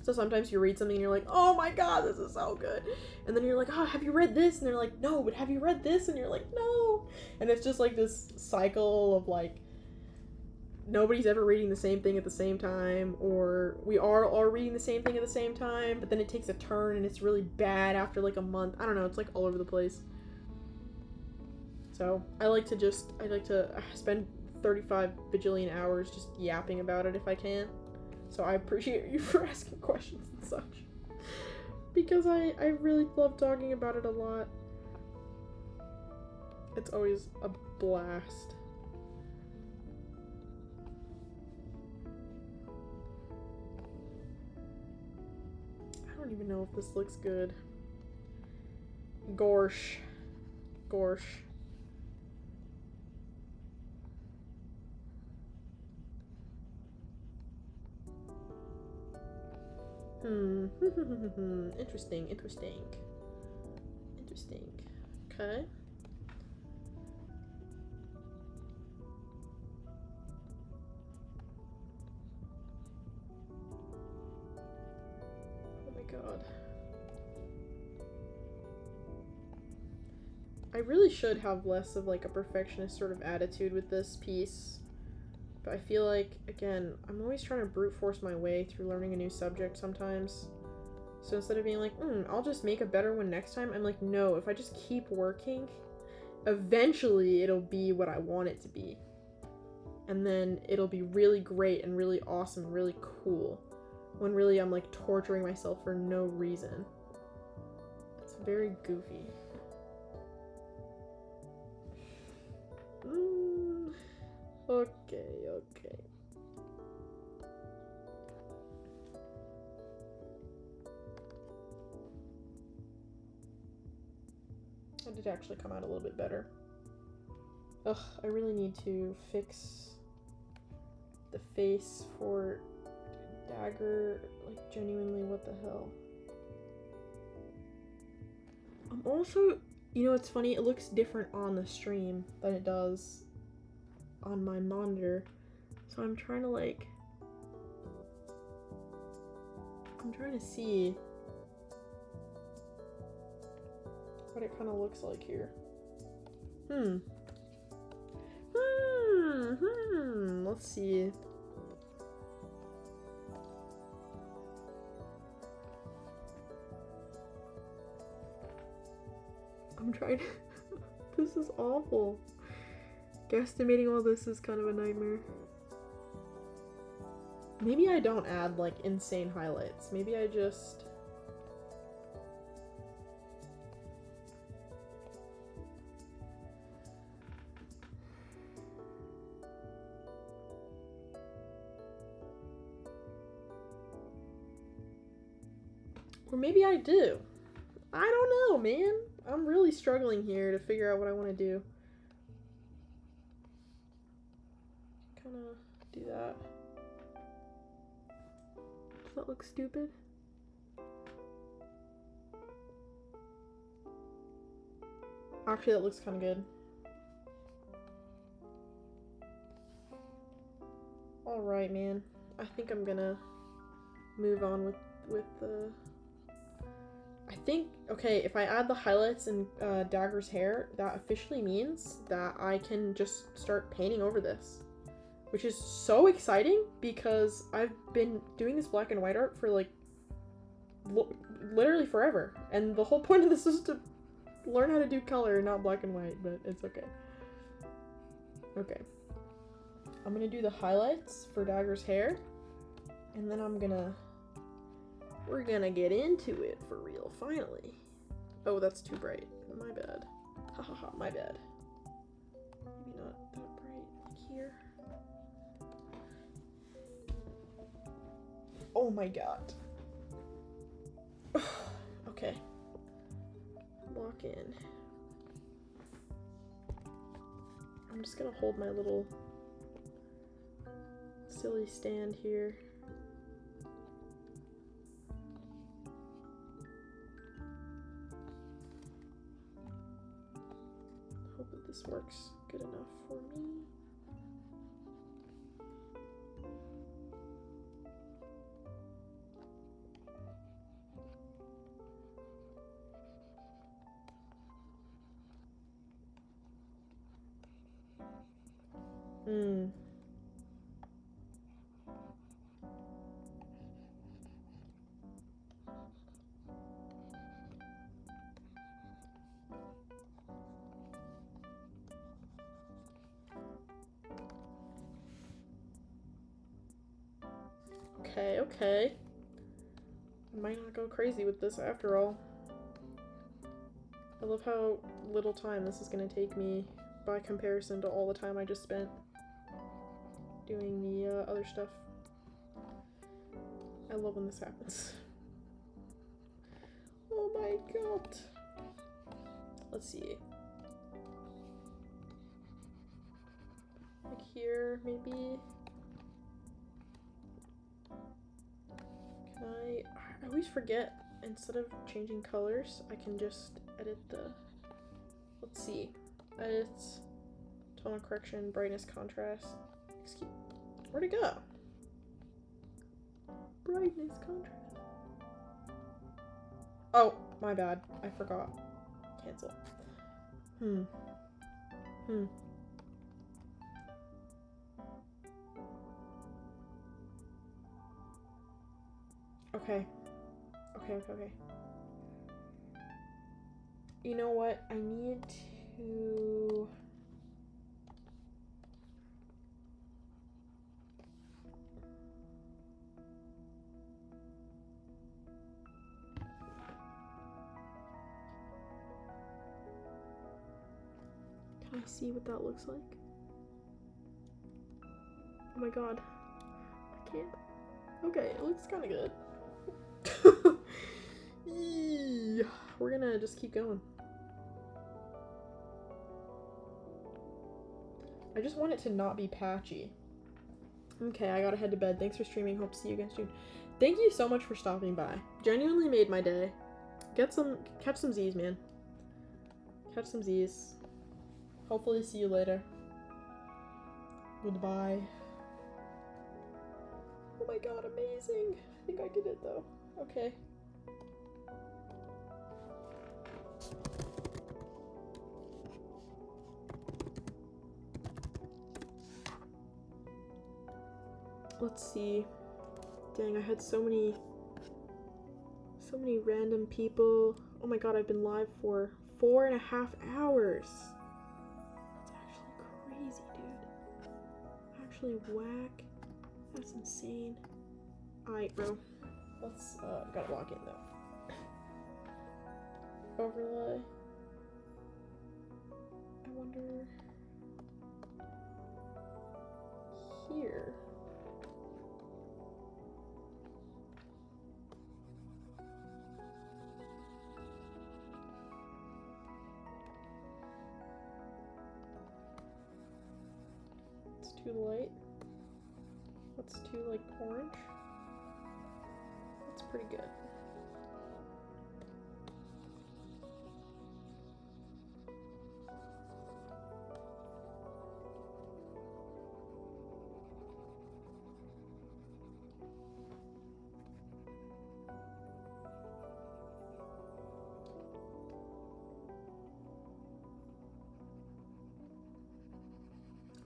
So sometimes you read something and you're like, oh my god, this is so good. And then you're like, oh, have you read this? And they're like, no, but have you read this? And you're like, no. And it's just like this cycle of, like, nobody's ever reading the same thing at the same time, or we are all reading the same thing at the same time, but then it takes a turn and it's really bad after like a month. I don't know, it's like all over the place. So I like to spend 35 bajillion hours just yapping about it if I can. So I appreciate you for asking questions and such, because I really love talking about it a lot. It's always a blast. I don't even know if this looks good. Gorsh. Interesting. Interesting. Okay. Oh my god. I really should have less of like a perfectionist sort of attitude with this piece. But I feel like, again, I'm always trying to brute force my way through learning a new subject sometimes. So instead of being like, I'll just make a better one next time, I'm like, no, if I just keep working, eventually it'll be what I want it to be. And then it'll be really great and really awesome and really cool. When really I'm like torturing myself for no reason. It's very goofy. Okay. That did actually come out a little bit better. Ugh, I really need to fix the face for Dagger. Like, genuinely, what the hell? I'm also, you know, it's funny, it looks different on the stream than it does on my monitor. So I'm trying to like, see what it kind of looks like here. Let's see. I'm trying to this is awful. Guesstimating all this is kind of a nightmare. Maybe I don't add like insane highlights. Maybe I just or maybe I do. I don't know, man. I'm really struggling here to figure out what I want to do. Kind of do that. Does that look stupid? Actually, that looks kind of good. Alright, man. I think I'm gonna move on with the... I think, okay, if I add the highlights in Dagger's hair, that officially means that I can just start painting over this. Which is so exciting because I've been doing this black and white art for like literally forever. And the whole point of this is to learn how to do color, not black and white, but it's okay. Okay. I'm gonna do the highlights for Dagger's hair. And then we're gonna get into it for real, finally. Oh, that's too bright. My bad. Hahaha, my bad. Maybe not that bright. Like here. Oh my god. Okay. Lock in. I'm just gonna hold my little silly stand here. Hope that this works good enough for me. Okay. I might not go crazy with this after all. I love how little time this is gonna take me by comparison to all the time I just spent doing the other stuff. I love when this happens. Oh my god. Let's see. Like here, maybe. I always forget, instead of changing colors, I can just edit the, let's see, edit, tonal correction, brightness, contrast, excuse, where'd it go? Brightness, contrast. Oh, my bad, I forgot. Cancel. Okay. Okay. You know what? I need to... Can I see what that looks like? Oh my god. I can't. Okay, it looks kind of good. We're gonna just keep going. I just want it to not be patchy. Okay, I gotta head to bed. Thanks for streaming. Hope to see you again soon. Thank you so much for stopping by. Genuinely made my day. Catch some Z's, man. Catch some Z's. Hopefully see you later. Goodbye. Oh my god, amazing. I think I did it though. Okay. Let's see. Dang, I had so many random people. Oh my god, I've been live for 4.5 hours. That's actually crazy, dude. Actually whack. That's insane. Alright, bro. Let's, gotta log in though. Overlay. I wonder... Here. It's too light. What's too, like, orange? That's pretty good.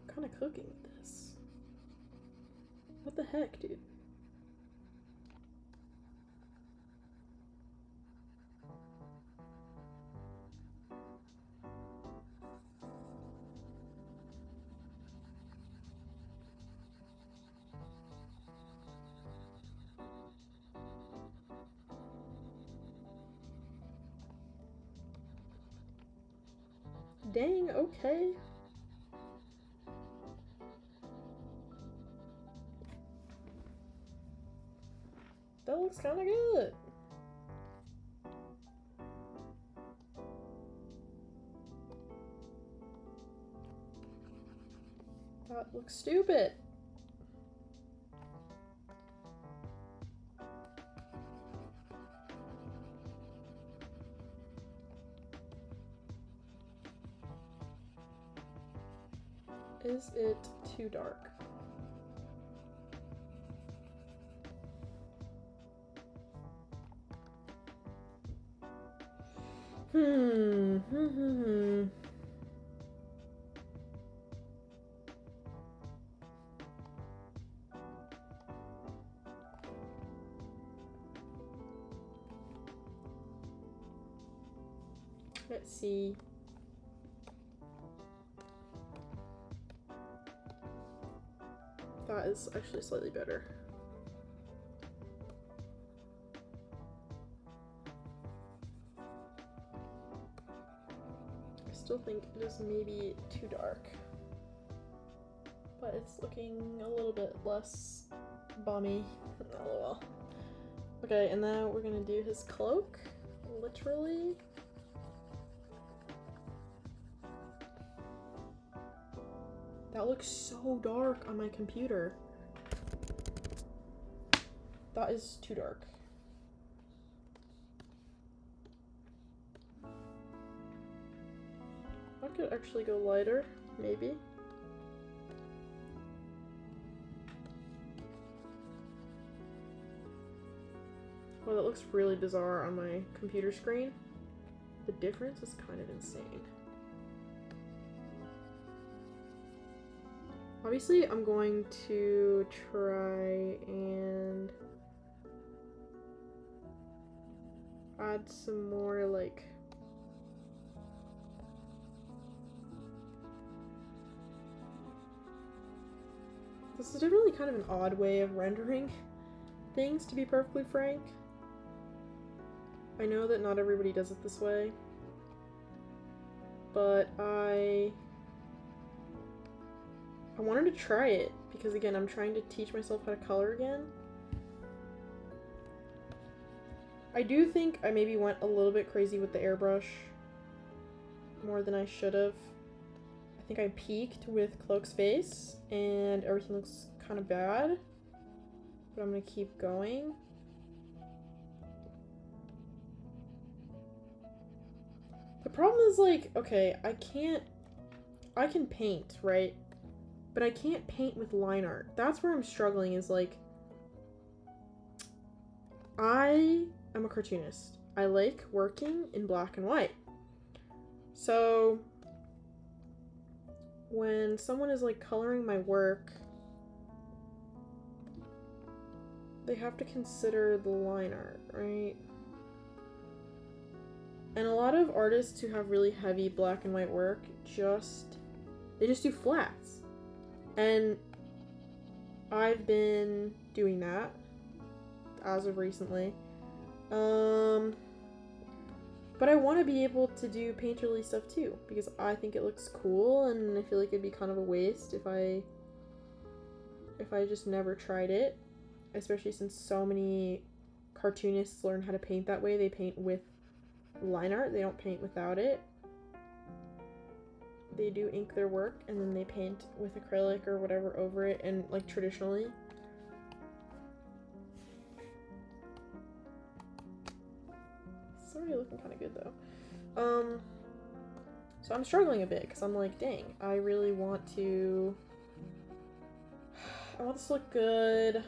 I'm kind of cooking with this. What the heck, dude? Dang, okay. That looks kind of good. That looks stupid. Is it too dark? Let's see. That is actually slightly better. I still think it is maybe too dark, but it's looking a little bit less bummy. LOL. Okay, and now we're gonna do his cloak, literally. That looks so dark on my computer. That is too dark. could actually go lighter, maybe. Well, that looks really bizarre on my computer screen. The difference is kind of insane. Obviously, I'm going to try and add some more, like, this is definitely kind of an odd way of rendering things, to be perfectly frank. I know that not everybody does it this way, but I wanted to try it because, again, I'm trying to teach myself how to color again. I do think I maybe went a little bit crazy with the airbrush more than I should have. I think I peaked with Cloak's face and everything looks kind of bad, but I'm gonna keep going. The problem is, like, okay, I can paint, right? But I can't paint with line art. That's where I'm struggling, is like, I am a cartoonist. I like working in black and white. So when someone is like coloring my work, they have to consider the line art, right? And a lot of artists who have really heavy black and white work they just do flats. And I've been doing that as of recently. But I want to be able to do painterly stuff too, because I think it looks cool, and I feel like it'd be kind of a waste if I just never tried it, especially since so many cartoonists learn how to paint that way. They paint with line art, they don't paint without it. They do ink their work and then they paint with acrylic or whatever over it, and like traditionally. It's already looking kind of good though. So I'm struggling a bit because I'm like, dang, I really want this to look good,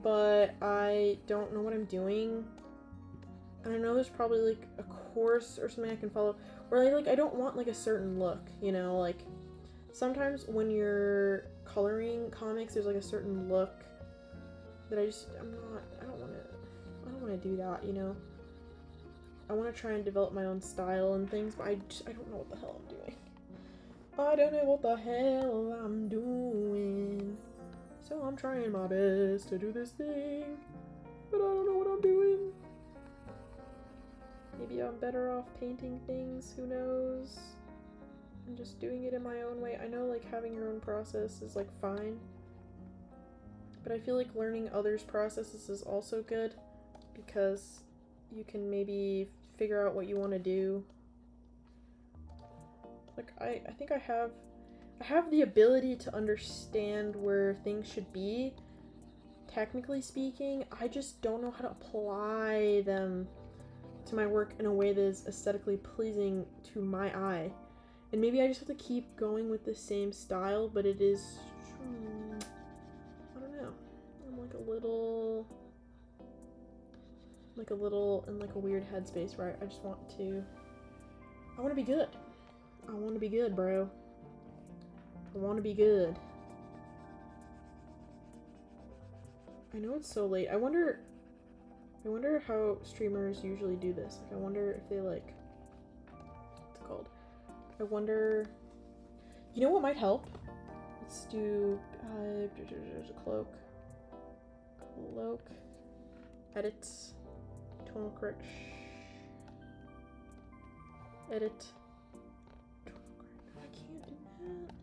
but I don't know what I'm doing. And I know there's probably like a course or something I can follow, or like I don't want like a certain look, you know, like sometimes when you're coloring comics, there's like a certain look that I don't want to do that, you know. I want to try and develop my own style and things, but I don't know what the hell I'm doing. I don't know what the hell I'm doing. So I'm trying my best to do this thing, but I don't know what I'm doing. Maybe I'm better off painting things, who knows? And just doing it in my own way. I know, like, having your own process is, like, fine. But I feel like learning others' processes is also good, because you can maybe figure out what you want to do. Like, I think I have the ability to understand where things should be, technically speaking. I just don't know how to apply them to my work in a way that is aesthetically pleasing to my eye. And maybe I just have to keep going with the same style, but it is, I don't know. I'm like a little in like a weird headspace where I just want to be good. I want to be good, bro. I want to be good. I know it's so late. I wonder how streamers usually do this. Like, I wonder if they, like, what's it called? I wonder, you know what might help? Let's do, Cloak, edit, tonal correction, edit, tonal correction. I can't do that.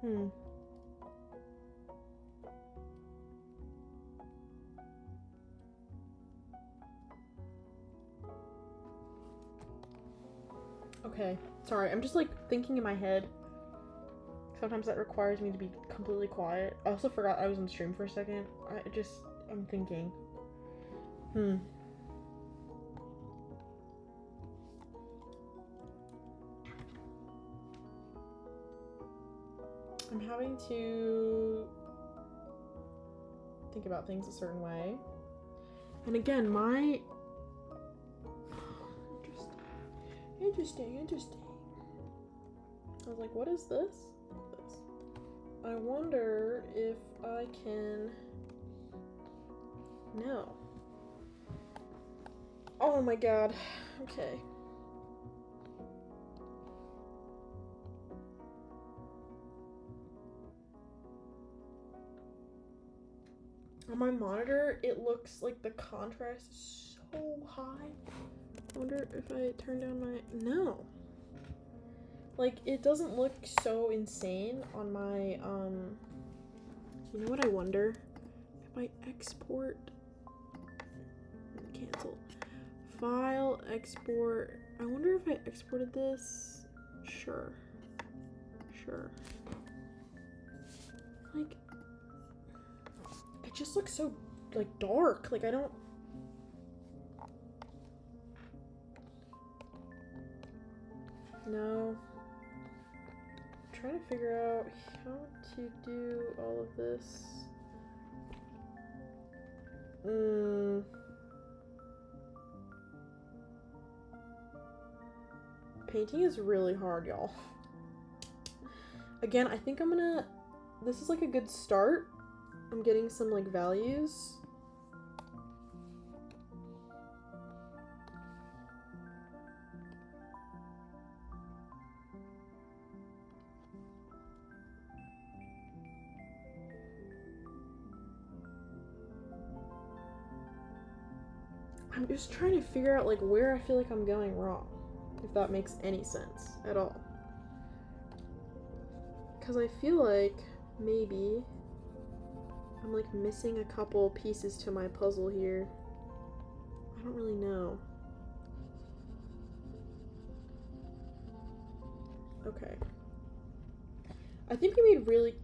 Hmm. Okay, sorry, I'm just like thinking in my head. Sometimes that requires me to be completely quiet. I also forgot I was on stream for a second. I'm thinking. I'm having to think about things a certain way. And again, my... Interesting. I was like, what is this? I wonder if I can... No. Oh my god. Okay. On my monitor, it looks like the contrast is so high. I wonder if I turn down my... No. Like, it doesn't look so insane on my, You know what I wonder? If I export... Cancel. File, export... I wonder if I exported this... Sure. Like... It just looks so, like, dark. Like, I don't... No. I'm trying to figure out how to do all of this. Painting is really hard, y'all. Again, I think I'm gonna... This is like a good start. I'm getting some like values. I'm just trying to figure out like where I feel like I'm going wrong, if that makes any sense at all. Because I feel like maybe I'm like missing a couple pieces to my puzzle here. I don't really know. Okay. I think we made really...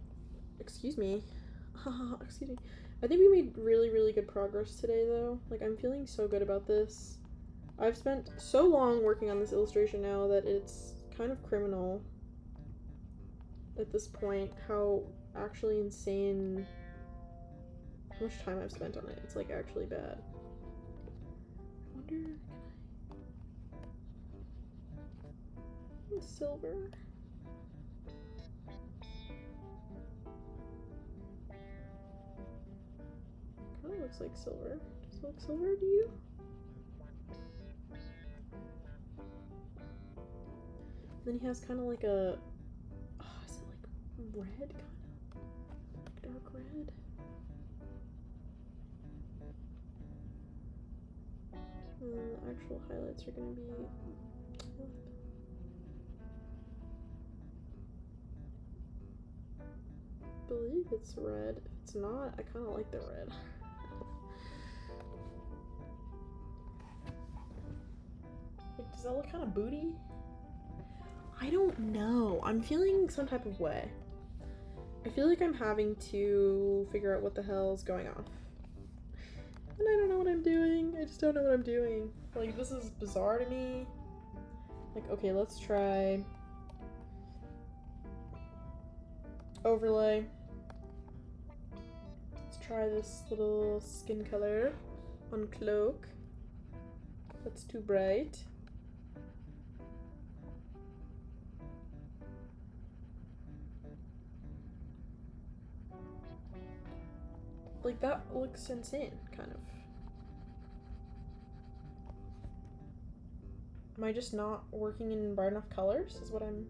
Excuse me. Excuse me. I think we made really good progress today, though. Like, I'm feeling so good about this. I've spent so long working on this illustration now that it's kind of criminal at this point how actually insane... How much time I've spent on it. It's, like, actually bad. I wonder... Silver... Kind of looks like silver. Does it look silver to you? Then he has kind of like a... Oh, is it like red, kind of? Dark red? And then the actual highlights are going to be... I believe it's red. If it's not, I kind of like the red. Like, does that look kind of booty? I don't know. I'm feeling some type of way. I feel like I'm having to figure out what the hell is going on. And I don't know what I'm doing. I just don't know what I'm doing. Like, this is bizarre to me. Like, okay, let's try... Overlay. Let's try this little skin color on Cloak. That's too bright. Like, that looks insane, kind of. Am I just not working in bright enough colors, is what I'm...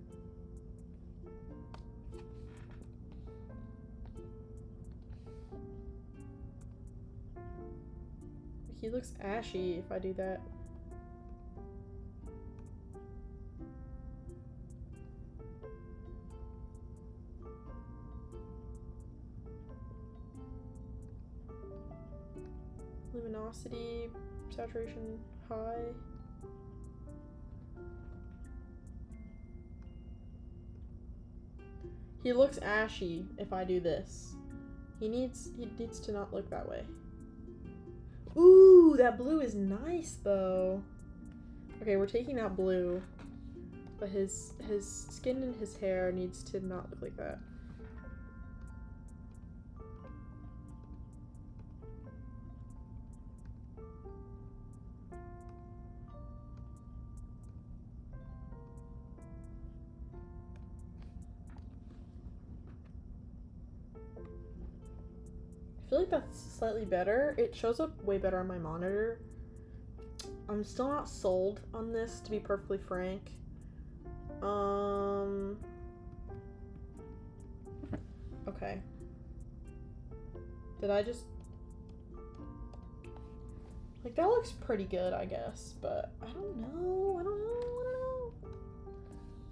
He looks ashy if I do that. luminosity, saturation high. He looks ashy if I do this. He needs to not look that way. Ooh, that blue is nice though. Okay, we're taking that blue. But his skin and his hair needs to not look like that. I feel like that's slightly better. It shows up way better on my monitor. I'm still not sold on this, to be perfectly frank. Okay. Did I just... Like, that looks pretty good, I guess, but I don't know.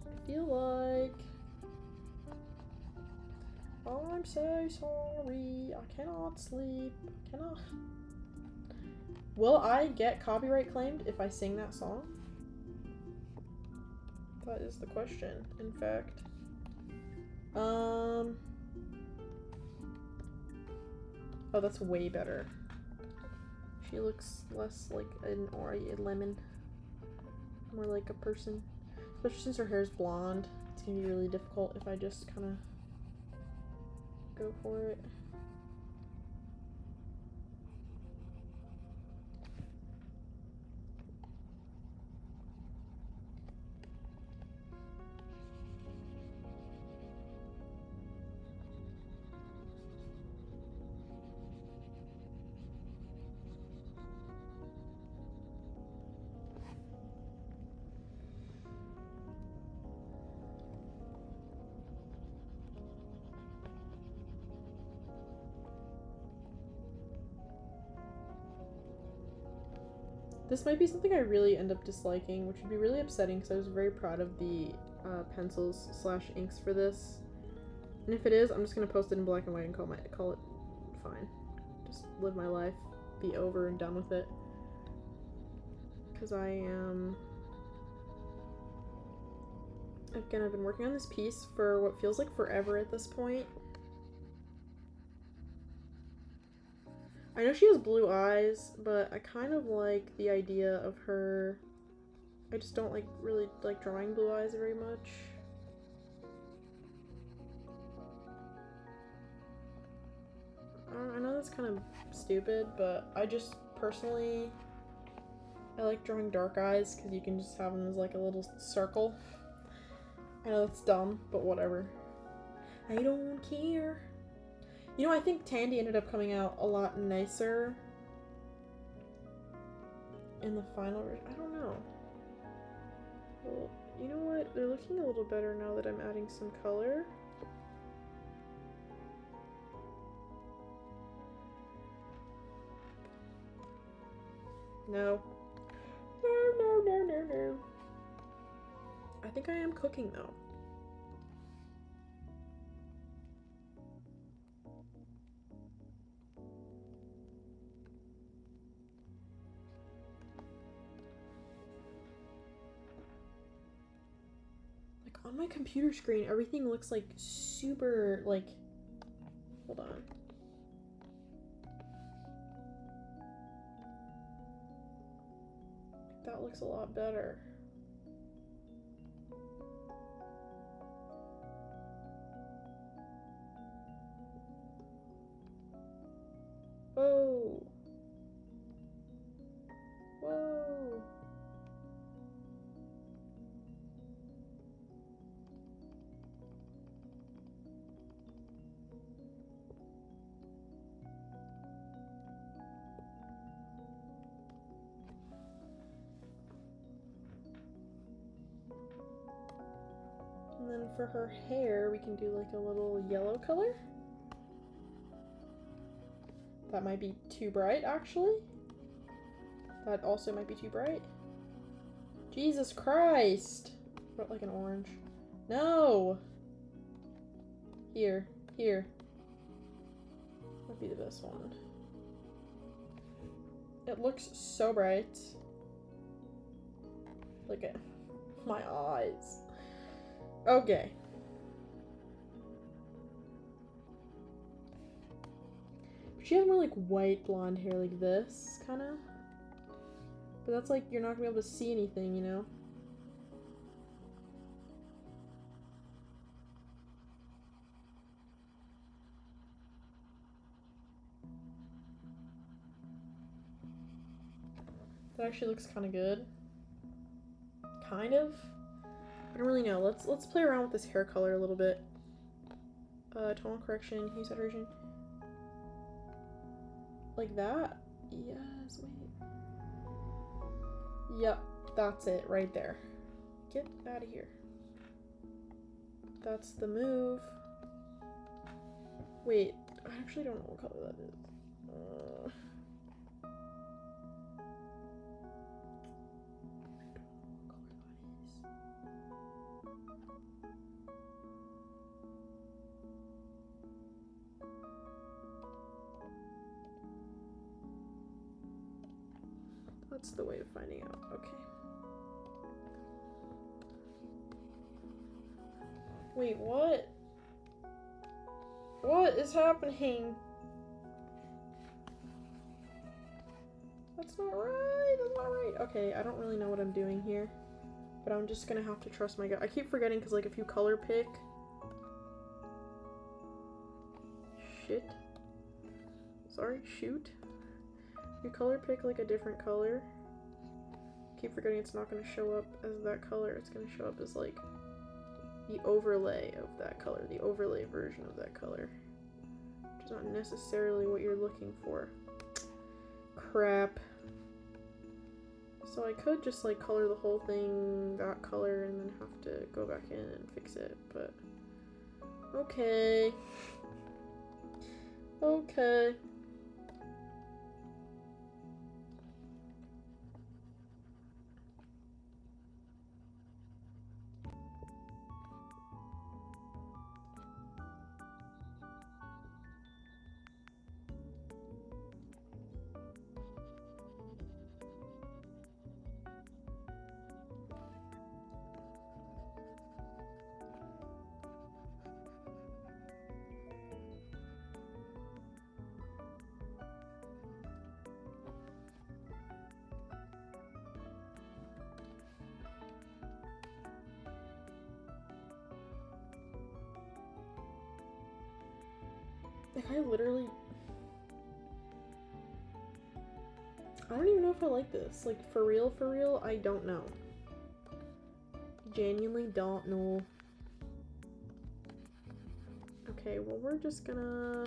I feel like... I'm so sorry. I cannot sleep. I cannot... Will I get copyright claimed if I sing that song? That is the question, in fact. Oh, that's way better. She looks less like an a lemon. More like a person. Especially since her hair is blonde. It's gonna be really difficult if I just kind of go for it. This might be something I really end up disliking, which would be really upsetting because I was very proud of the pencils / inks for this. And if it is, I'm just going to post it in black and white and call it fine. Just live my life, be over and done with it. Because again, I've been working on this piece for what feels like forever at this point. I know she has blue eyes, but I kind of like the idea of her. I just don't really like drawing blue eyes very much. I know that's kind of stupid, but I just personally, I like drawing dark eyes because you can just have them as like a little circle. I know that's dumb, but whatever. I don't care. You know, I think Tandy ended up coming out a lot nicer in the final version. I don't know. Well, you know what? They're looking a little better now that I'm adding some color. No. No. I think I am cooking though. On my computer screen, everything looks like super, like, hold on. That looks a lot better. Whoa. Whoa. And then for her hair, we can do like a little yellow color. That might be too bright, actually. That also might be too bright. Jesus Christ! What, like an orange? No! Here. Might be the best one. It looks so bright. Look at my eyes. Okay. She has more like white blonde hair like this, kind of. But that's like, you're not gonna be able to see anything, you know? That actually looks kind of good. Kind of. I don't really know. Let's play around with this hair color a little bit. Tonal correction, hue saturation. Like that? Yes, wait. Yep, that's it right there. Get out of here. That's the move. Wait, I actually don't know what color that is. That's the way of finding out. Okay. Wait, what? What is happening? That's not right. That's not right. Okay, I don't really know what I'm doing here. But I'm just gonna have to trust my gut. I keep forgetting because, like, if you color pick... Shit. Sorry, shoot. You color pick, like, a different color. Keep forgetting it's not gonna show up as that color. It's gonna show up as, like, the overlay of that color. The overlay version of that color. Which is not necessarily what you're looking for. Crap. So I could just, like, color the whole thing that color and then have to go back in and fix it, but... Okay. Okay. Like, I literally... I don't even know if I like this. Like, for real, I don't know. Genuinely don't know. Okay, well, we're just gonna...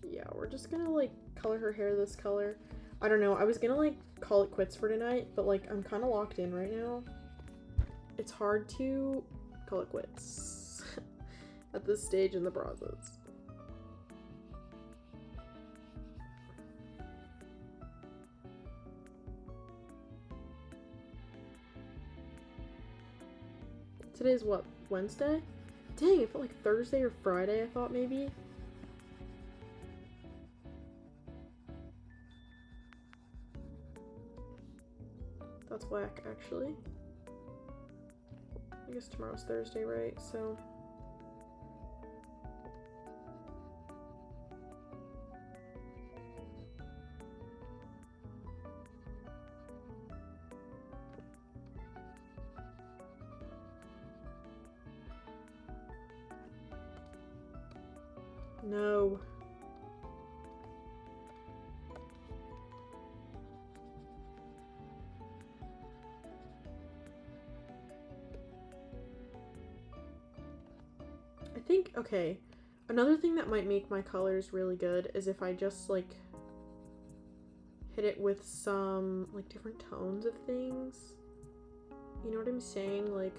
Yeah, we're just gonna, like, color her hair this color. I don't know, I was gonna, like, call it quits for tonight, but, like, I'm kind of locked in right now. It's hard to call it quits at this stage in the process. Today's what, Wednesday? Dang, it felt like Thursday or Friday, I thought maybe. That's whack, actually. I guess tomorrow's Thursday, right? So... No. I think, okay, another thing that might make my colors really good is if I just, like, hit it with some, like, different tones of things. You know what I'm saying? Like,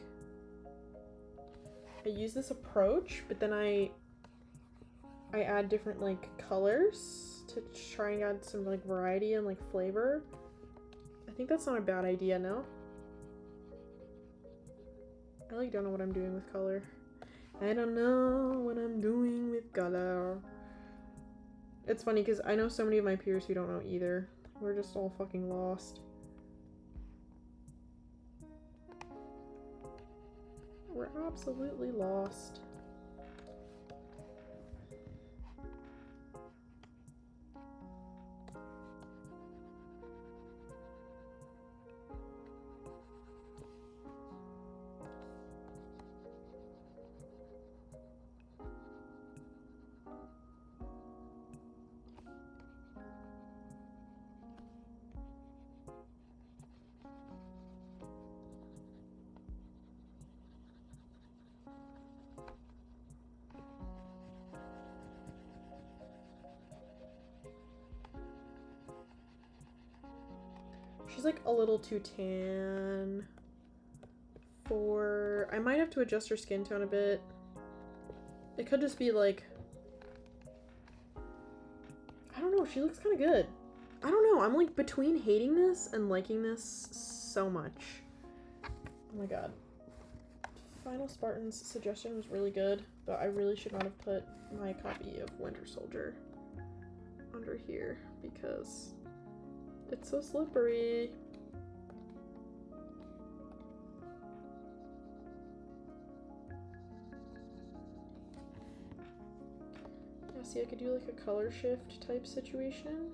I use this approach, but then I add different, like, colors to try and add some, like, variety and, like, flavor. I think that's not a bad idea, no? I, like, don't know what I'm doing with color. I don't know what I'm doing with color. It's funny because I know so many of my peers who don't know either. We're just all fucking lost. We're absolutely lost. She's like a little too tan for... I might have to adjust her skin tone a bit. It could just be like... I don't know, she looks kind of good. I don't know, I'm like between hating this and liking this so much. Oh my god. Final Spartan's suggestion was really good, but I really should not have put my copy of Winter Soldier under here because it's so slippery. Yeah, see, I could do like a color shift type situation.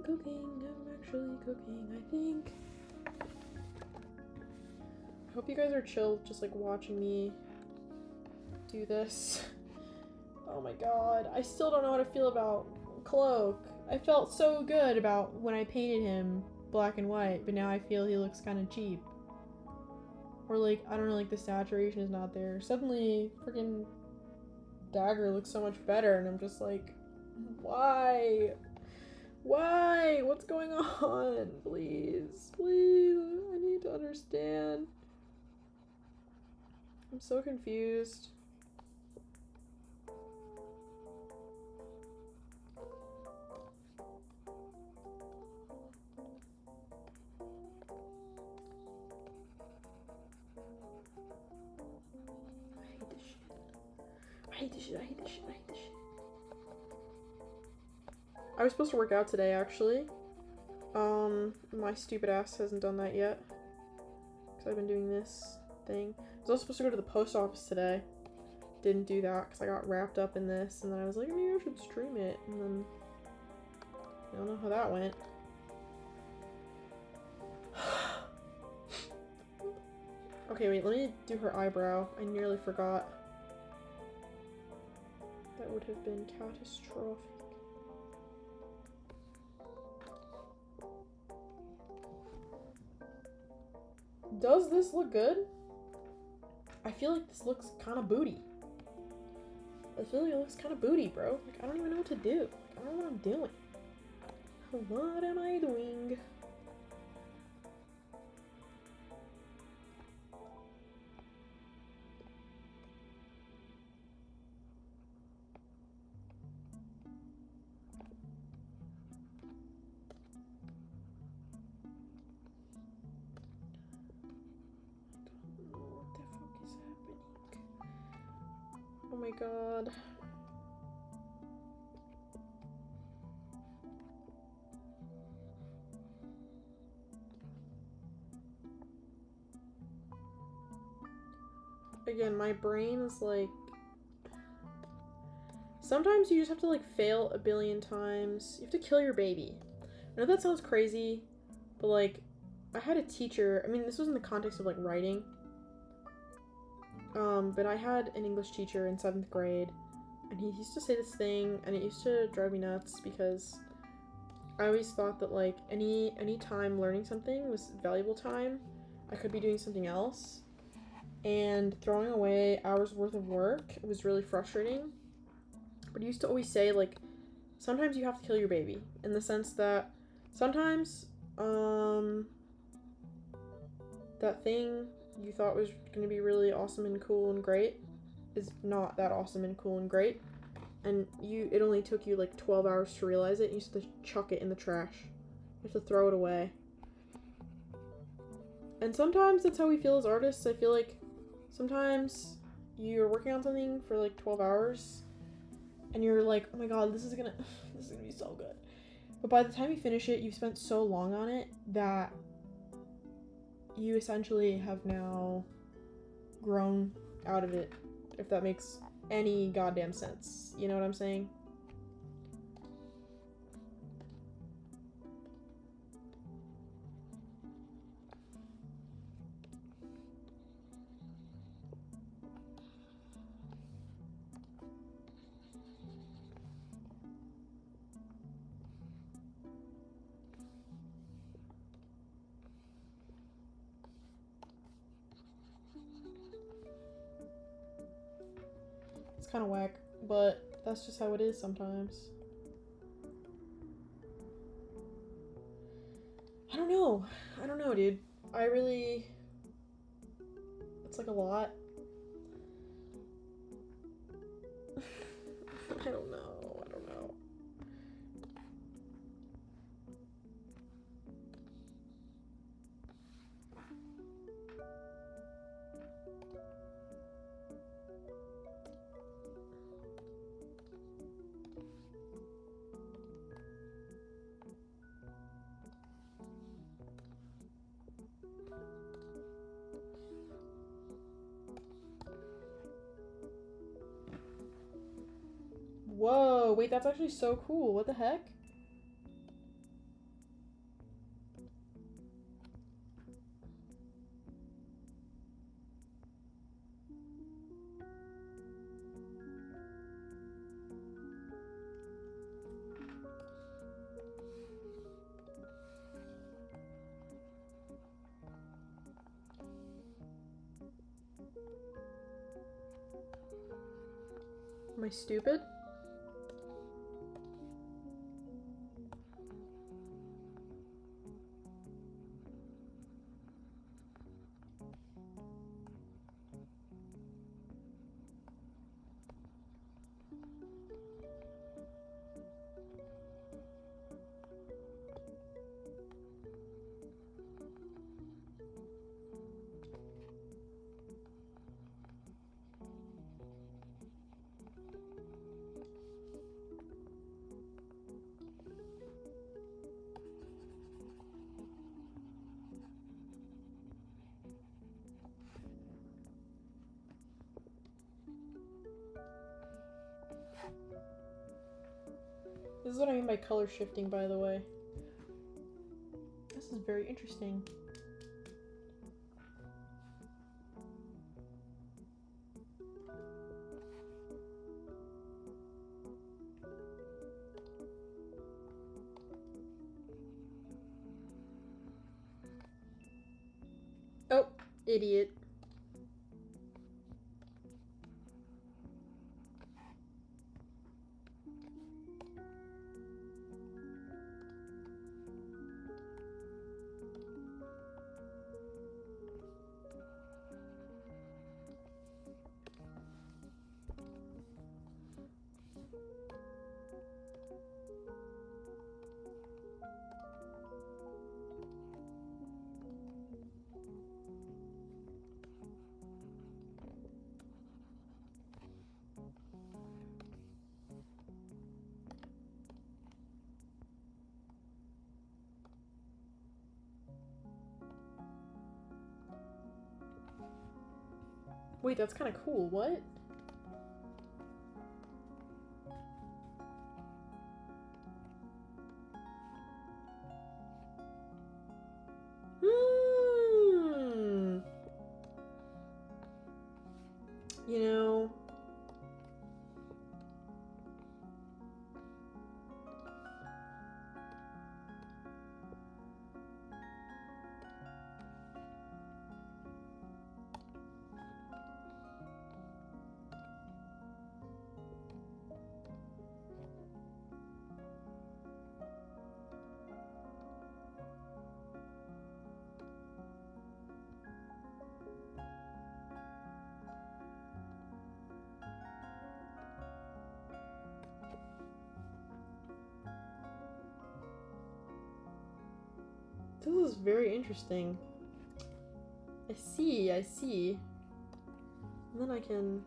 Cooking, I'm actually cooking, I think. I hope you guys are chill just like watching me do this. Oh my god, I still don't know how to feel about Cloak. I felt so good about when I painted him black and white, but now I feel he looks kind of cheap. Or like, I don't know, like the saturation is not there. Suddenly, freaking Dagger looks so much better, and I'm just like, why? Why? What's going on? Please, please, I need to understand. I'm so confused. I hate this shit. I was supposed to work out today, actually. My stupid ass hasn't done that yet. Because I've been doing this thing. I was also supposed to go to the post office today. Didn't do that because I got wrapped up in this. And then I was like, maybe I should stream it. And then I don't know how that went. Okay, wait, let me do her eyebrow. I nearly forgot. That would have been catastrophic. Does this look good? I feel like this looks kind of booty. I feel like it looks kind of booty, bro. Like, I don't even know what to do. Like, I don't know what I'm doing. What am I doing? Oh my god. Again, my brain is like Sometimes you just have to like fail a billion times. You have to kill your baby. I know that sounds crazy, but like I had a teacher, I mean this was in the context of like writing. But I had an English teacher in 7th grade, and he used to say this thing, and it used to drive me nuts because I always thought that like any time learning something was valuable time. I could be doing something else, and throwing away hours worth of work was really frustrating. But he used to always say like sometimes you have to kill your baby, in the sense that sometimes that thing you thought was going to be really awesome and cool and great is not that awesome and cool and great, and it only took you like 12 hours to realize it. You used to chuck it in the trash. You have to throw it away. And sometimes that's how we feel as artists. I feel like sometimes you're working on something for like 12 hours and you're like, oh my god, this is gonna be so good. But by the time you finish it, you've spent so long on it that you essentially have now grown out of it, if that makes any goddamn sense. You know what I'm saying? It's kind of whack, but that's just how it is sometimes. I don't know, dude. It's like a lot. I don't know. Whoa, wait, that's actually so cool. What the heck? Am I stupid? This is what I mean by color shifting, by the way. This is very interesting. Oh, idiot. Wait, that's kind of cool. What? This is very interesting. I see, I see. And then I can...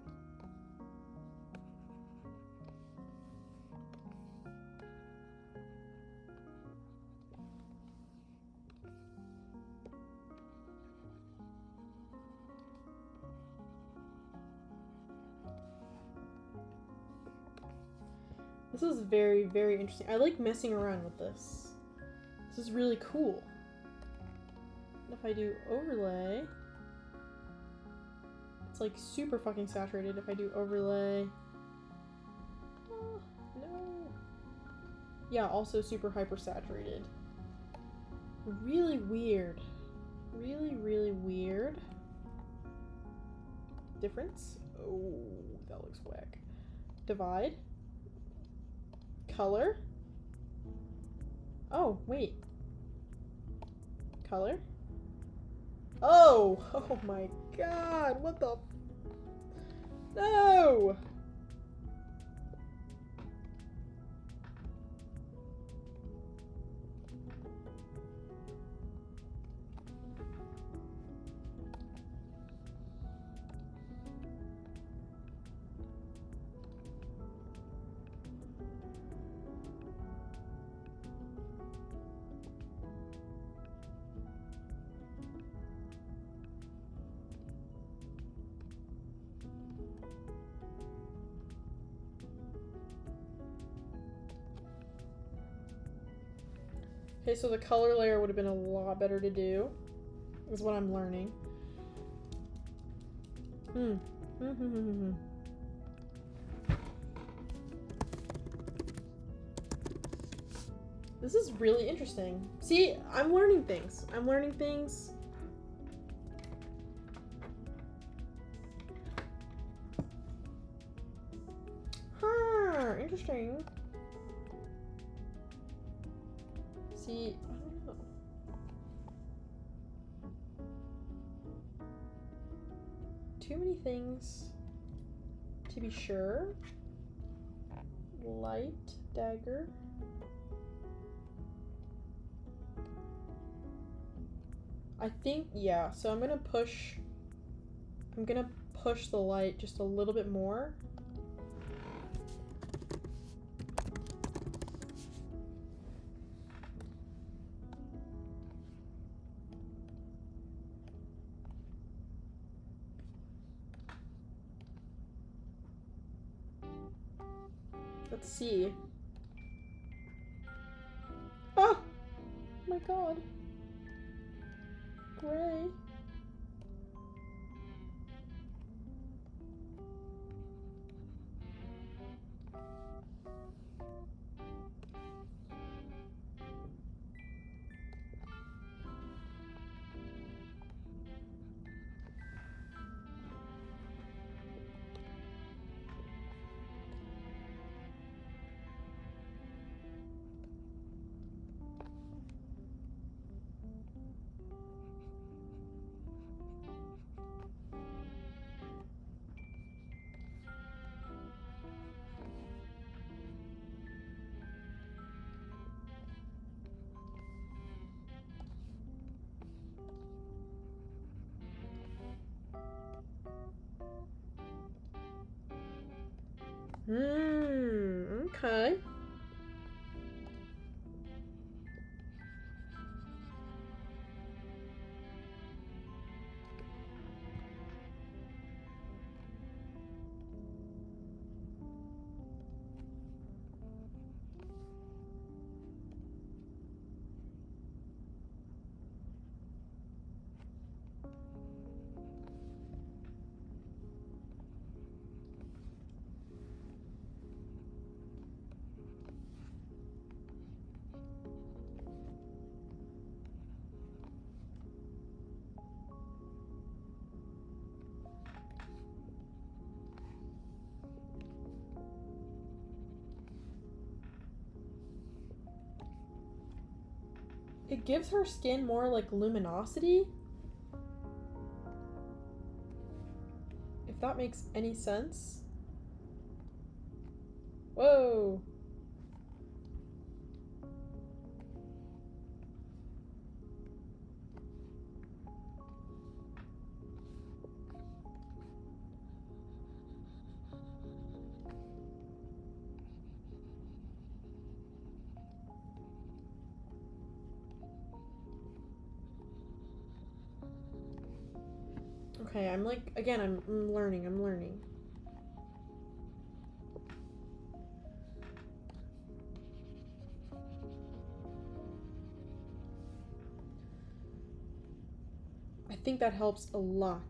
This is very, very interesting. I like messing around with this. This is really cool. If I do overlay, it's like super fucking saturated. If I do overlay, oh, no. Yeah, also super hyper saturated. Really weird. Really, really weird. Difference? Oh, that looks whack. Divide. Color. Oh, wait. Color. Oh! Oh my god! What the... No! Okay, so the color layer would have been a lot better to do, is what I'm learning. This is really interesting. See, I'm learning things. I'm learning things. Huh, interesting. See, I don't know. Too many things to be sure. Light, dagger. I think, yeah, so I'm gonna push the light just a little bit more. Let's see. Ah! Oh my god. Gray. Okay. It gives her skin more like luminosity. If that makes any sense. Whoa. okay. I'm like, again, I'm learning. I'm learning. I think that helps a lot.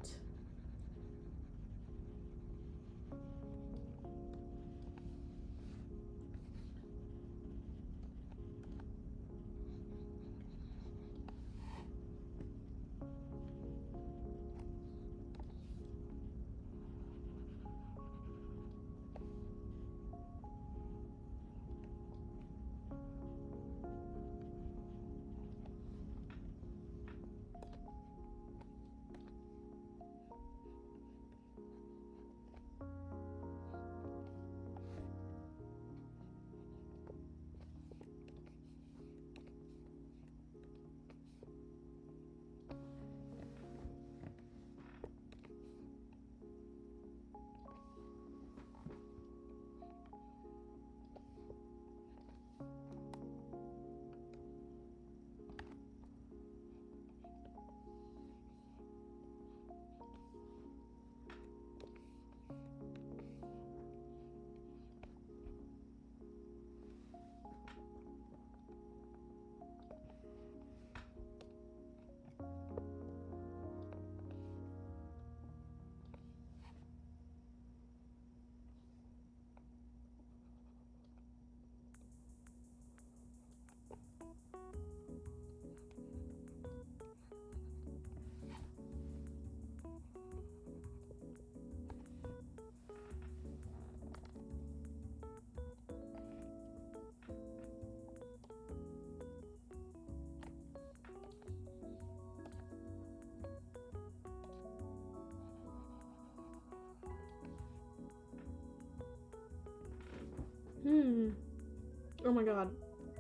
Oh my god.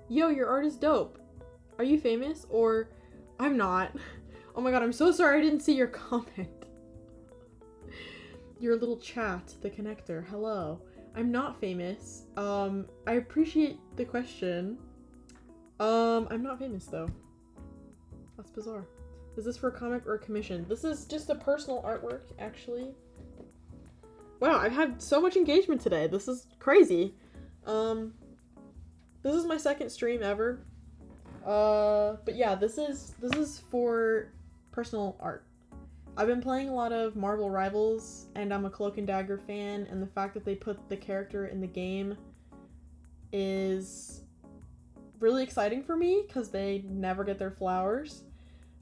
Yo, your art is dope. Are you famous? Or I'm not. Oh my god, I'm so sorry I didn't see your comment. Your little chat, the connector. Hello. I'm not famous. I appreciate the question. I'm not famous though. That's bizarre. Is this for a comic or a commission? This is just a personal artwork, actually. Wow, I've had so much engagement today. This is crazy. This is my second stream ever. But yeah, this is for personal art. I've been playing a lot of Marvel Rivals, and I'm a Cloak and Dagger fan, and the fact that they put the character in the game is really exciting for me, because they never get their flowers.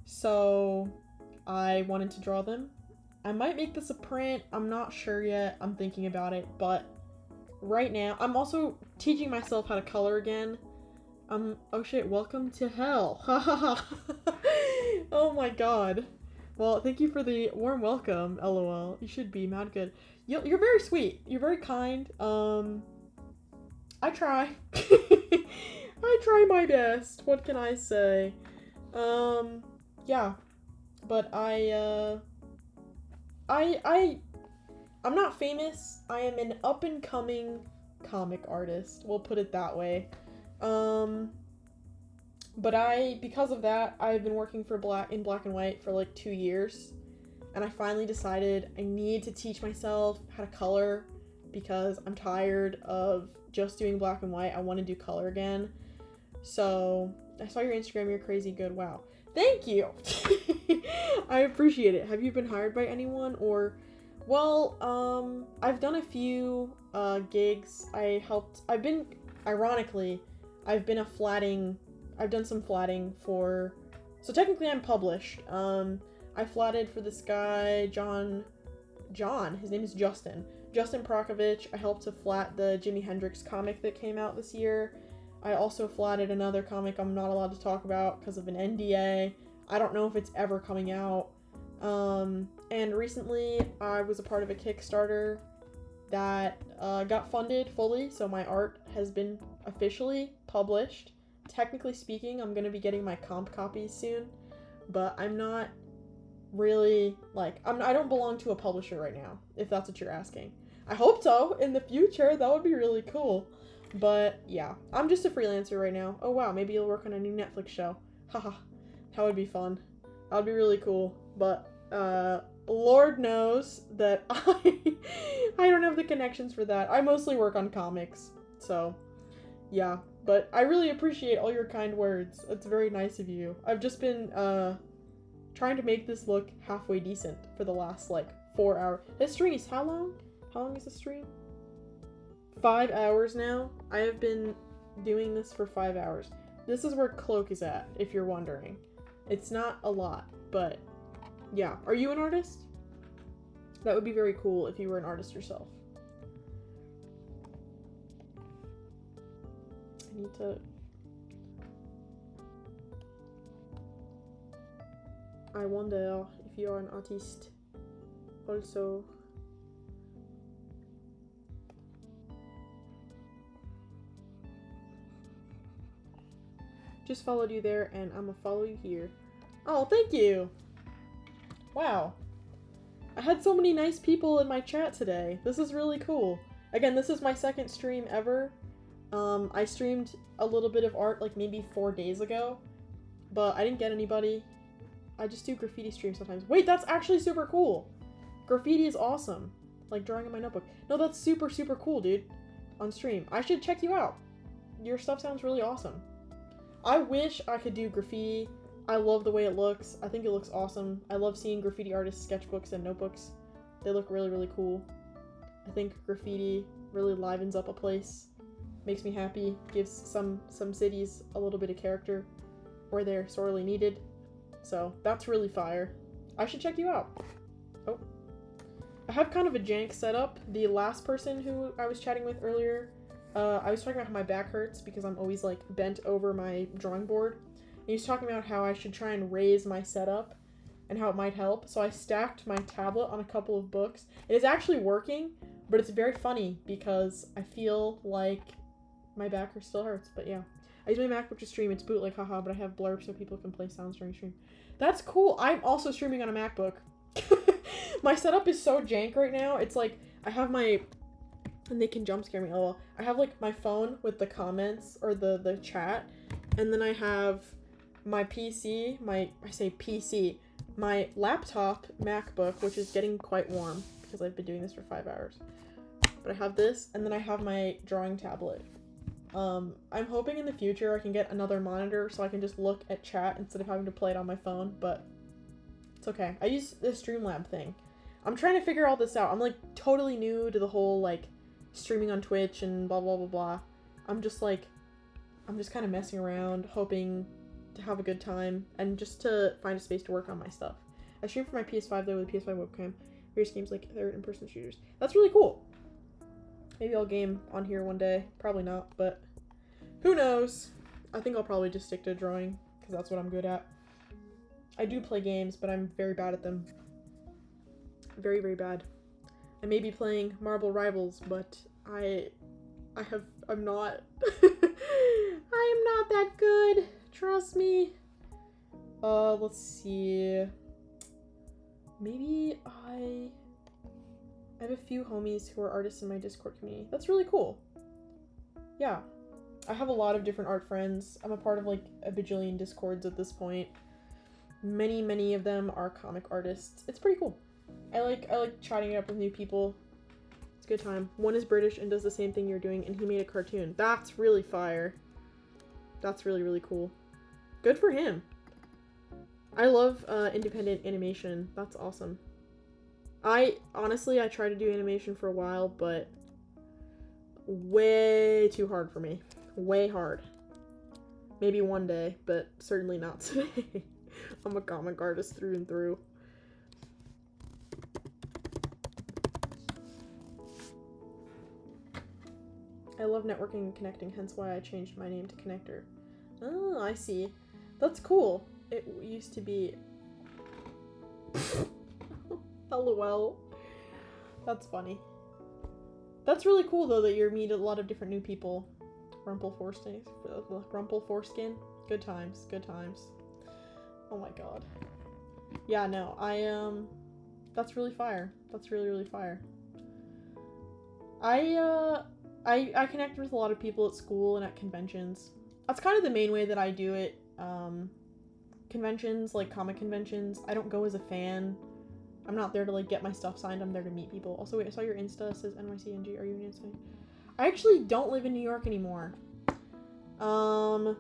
So I wanted to draw them. I might make this a print, I'm not sure yet, I'm thinking about it, but right now, I'm also teaching myself how to color again. Oh shit, welcome to hell. Oh my god. Well, thank you for the warm welcome, lol. You should be mad good. You're very sweet. You're very kind. I try. I try my best. What can I say? Yeah. But I'm not famous. I am an up-and-coming comic artist. We'll put it that way. But because of that, I've been working for black and white for like 2 years. And I finally decided I need to teach myself how to color because I'm tired of just doing black and white. I want to do color again. So, I saw your Instagram. You're crazy good. Wow. Thank you! I appreciate it. Have you been hired by anyone or... Well, I've done a few gigs. I've been I've done some flatting for, so technically I'm published. I flatted for this guy, John, his name is Justin Prokovich. I helped to flat the Jimi Hendrix comic that came out this year. I also flatted another comic I'm not allowed to talk about because of an NDA. I don't know if it's ever coming out. And recently I was a part of a Kickstarter that got funded fully, so my art has been officially published. Technically speaking, I'm going to be getting my comp copies soon, but I'm not really, like, I don't belong to a publisher right now, if that's what you're asking. I hope so in the future. That would be really cool. But yeah, I'm just a freelancer right now. Oh wow, maybe you'll work on a new Netflix show. Haha, that would be fun. That would be really cool. But Lord knows that I don't have the connections for that. I mostly work on comics, so yeah. But I really appreciate all your kind words. It's very nice of you. I've just been trying to make this look halfway decent for the last like 4 hours. This stream is how long? How long is the stream? 5 hours now. I have been doing this for 5 hours. This is where Cloak is at, if you're wondering. It's not a lot, but yeah. Are you an artist? That would be very cool if you were an artist yourself. I need to... I wonder if you are an artist also. Just followed you there and I'm gonna follow you here. Oh, thank you! Wow. I had so many nice people in my chat today. This is really cool. Again, this is my second stream ever. I streamed a little bit of art like maybe 4 days ago, but I didn't get anybody. I just do graffiti streams sometimes. Wait, that's actually super cool! Graffiti is awesome. Like drawing in my notebook. No, that's super, super cool, dude. On stream. I should check you out. Your stuff sounds really awesome. I wish I could do graffiti. I love the way it looks. I think it looks awesome. I love seeing graffiti artists' sketchbooks and notebooks. They look really, really cool. I think graffiti really livens up a place. Makes me happy. Gives some cities a little bit of character where they're sorely needed. So that's really fire. I should check you out. Oh. I have kind of a jank setup. The last person who I was chatting with earlier, I was talking about how my back hurts because I'm always like bent over my drawing board. And he was talking about how I should try and raise my setup and how it might help. So I stacked my tablet on a couple of books. It is actually working, but it's very funny because I feel like my back still hurts. But yeah, I use my MacBook to stream. It's bootleg, haha, but I have blurb so people can play sounds during stream. That's cool. I'm also streaming on a MacBook. My setup is so jank right now. It's like I have my... And they can jump scare me. Oh, I have like my phone with the comments or the chat, and then I have my PC, I say PC, my laptop MacBook, which is getting quite warm because I've been doing this for 5 hours. But I have this, and then I have my drawing tablet. I'm hoping in the future I can get another monitor so I can just look at chat instead of having to play it on my phone, but it's okay. I use the Streamlab thing. I'm trying to figure all this out. I'm like totally new to the whole like streaming on Twitch and blah blah blah blah. I'm just kind of messing around, hoping to have a good time and just to find a space to work on my stuff. I stream for my PS5 though with a PS5 webcam. Various games like third-person shooters. That's really cool. Maybe I'll game on here one day. Probably not, but who knows? I think I'll probably just stick to drawing because that's what I'm good at. I do play games, but I'm very bad at them. Very, very bad. I may be playing Marble Rivals, but I'm not. I am not that good. Trust me. Let's see. Maybe I have a few homies who are artists in my Discord community. That's really cool. Yeah. I have a lot of different art friends. I'm a part of like a bajillion Discords at this point. Many of them are comic artists. It's pretty cool. I like chatting it up with new people. It's a good time. One is British and does the same thing you're doing, and he made a cartoon. That's really fire. That's really, really cool. Good for him. I love independent animation. That's awesome. Honestly, I tried to do animation for a while, but way too hard for me. Way hard. Maybe one day, but certainly not today. I'm a comic artist through and through. I love networking and connecting, hence why I changed my name to Connector. Oh, I see. That's cool. It used to be... LOL. That's funny. That's really cool, though, that you meet a lot of different new people. Rumple foreskin. Good times. Good times. Oh my god. Yeah, no, that's really fire. That's really, really fire. I connected with a lot of people at school and at conventions. That's kind of the main way that I do it. Conventions, like comic conventions, I don't go as a fan. I'm not there to like get my stuff signed. I'm there to meet people. Also, wait, I saw your Insta. It says NYCNG. Are you an Insta? I actually don't live in New York anymore. I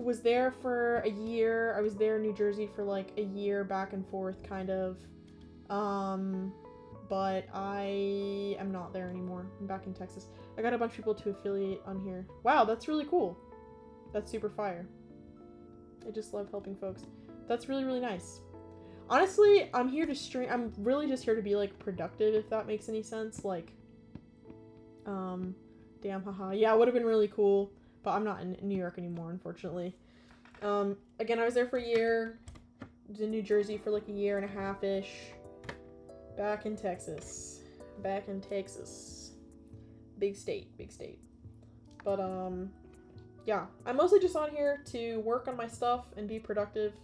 was there for a year. I was there in New Jersey for like a year, back and forth, kind of. But I am not there anymore. I'm back in Texas. I got a bunch of people to affiliate on here. Wow, that's really cool. That's super fire. I just love helping folks. That's really, really nice. Honestly, I'm here to stream. I'm really just here to be like productive, if that makes any sense. Like, damn, haha. Yeah, it would have been really cool, but I'm not in New York anymore, unfortunately. Again, I was there for a year. I was in New Jersey for like a year and a half-ish. Back in Texas. Back in Texas. Big state, big state. But, yeah. I'm mostly just on here to work on my stuff and be productive.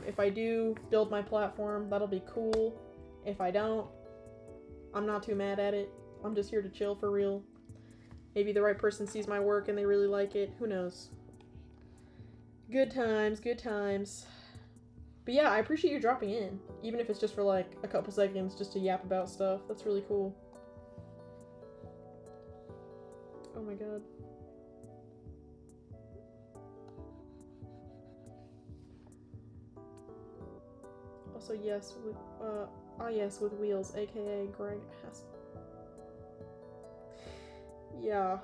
If I do build my platform, that'll be cool. If I don't, I'm not too mad at it. I'm just here to chill for real. Maybe the right person sees my work and they really like it. Who knows? Good times, good times. But yeah, I appreciate you dropping in. Even if it's just for like a couple seconds just to yap about stuff. That's really cool. Oh my god. Also, yes, with, yes, with wheels, aka Greg has. Yeah.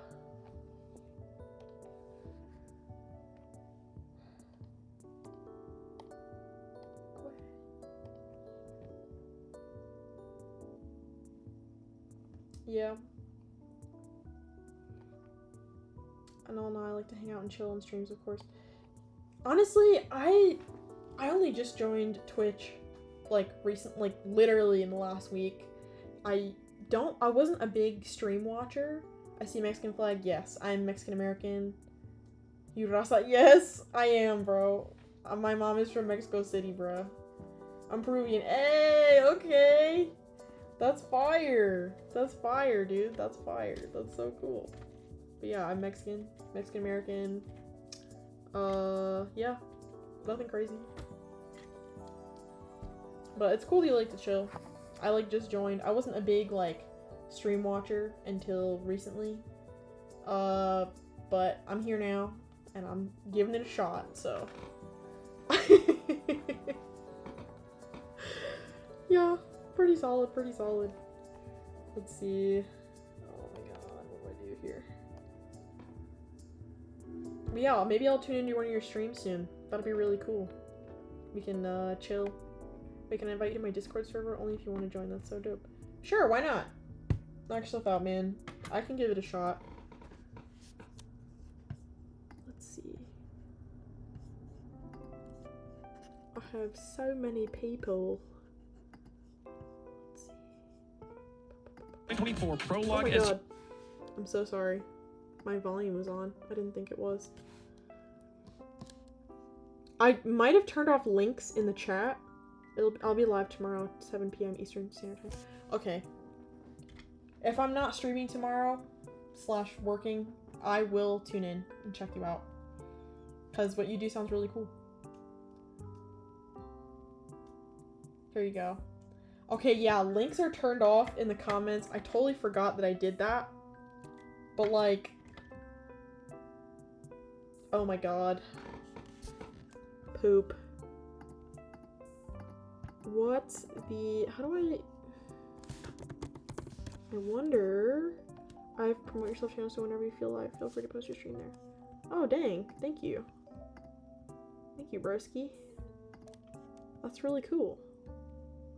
Yeah. And all now I like to hang out and chill on streams, of course. Honestly, I only just joined Twitch, like, like, literally in the last week. I wasn't a big stream watcher. I see Mexican flag, yes. I'm Mexican American. You raza, yes, I am, bro. My mom is from Mexico City, bro. I'm Peruvian. Hey, okay. That's fire. That's fire, dude. That's fire. That's so cool. But yeah, I'm Mexican American. Yeah. Nothing crazy. But it's cool that you like to chill. I like just joined. I wasn't a big like stream watcher until recently. But I'm here now and I'm giving it a shot, so. Yeah, pretty solid, pretty solid. Let's see. Oh my god, what do I do here? But yeah, maybe I'll tune into one of your streams soon. That'll be really cool. We can chill. We can invite you to my Discord server only if you want to join. That's so dope. Sure, why not? Knock yourself out, man. I can give it a shot. Let's see. I have so many people. Let's see. 2024 prologue. Oh my god. I'm so sorry. My volume was on. I didn't think it was. I might have turned off links in the chat. I'll be live tomorrow at 7 p.m. Eastern Standard Time. Okay. If I'm not streaming tomorrow, / working, I will tune in and check you out. Because what you do sounds really cool. Here you go. Okay, yeah, links are turned off in the comments. I totally forgot that I did that. But like... Oh my god. Poop. What's the... How do I wonder... I've promote yourself channel, so whenever you feel live, feel free to post your stream there. Oh, dang. Thank you. Thank you, broski. That's really cool.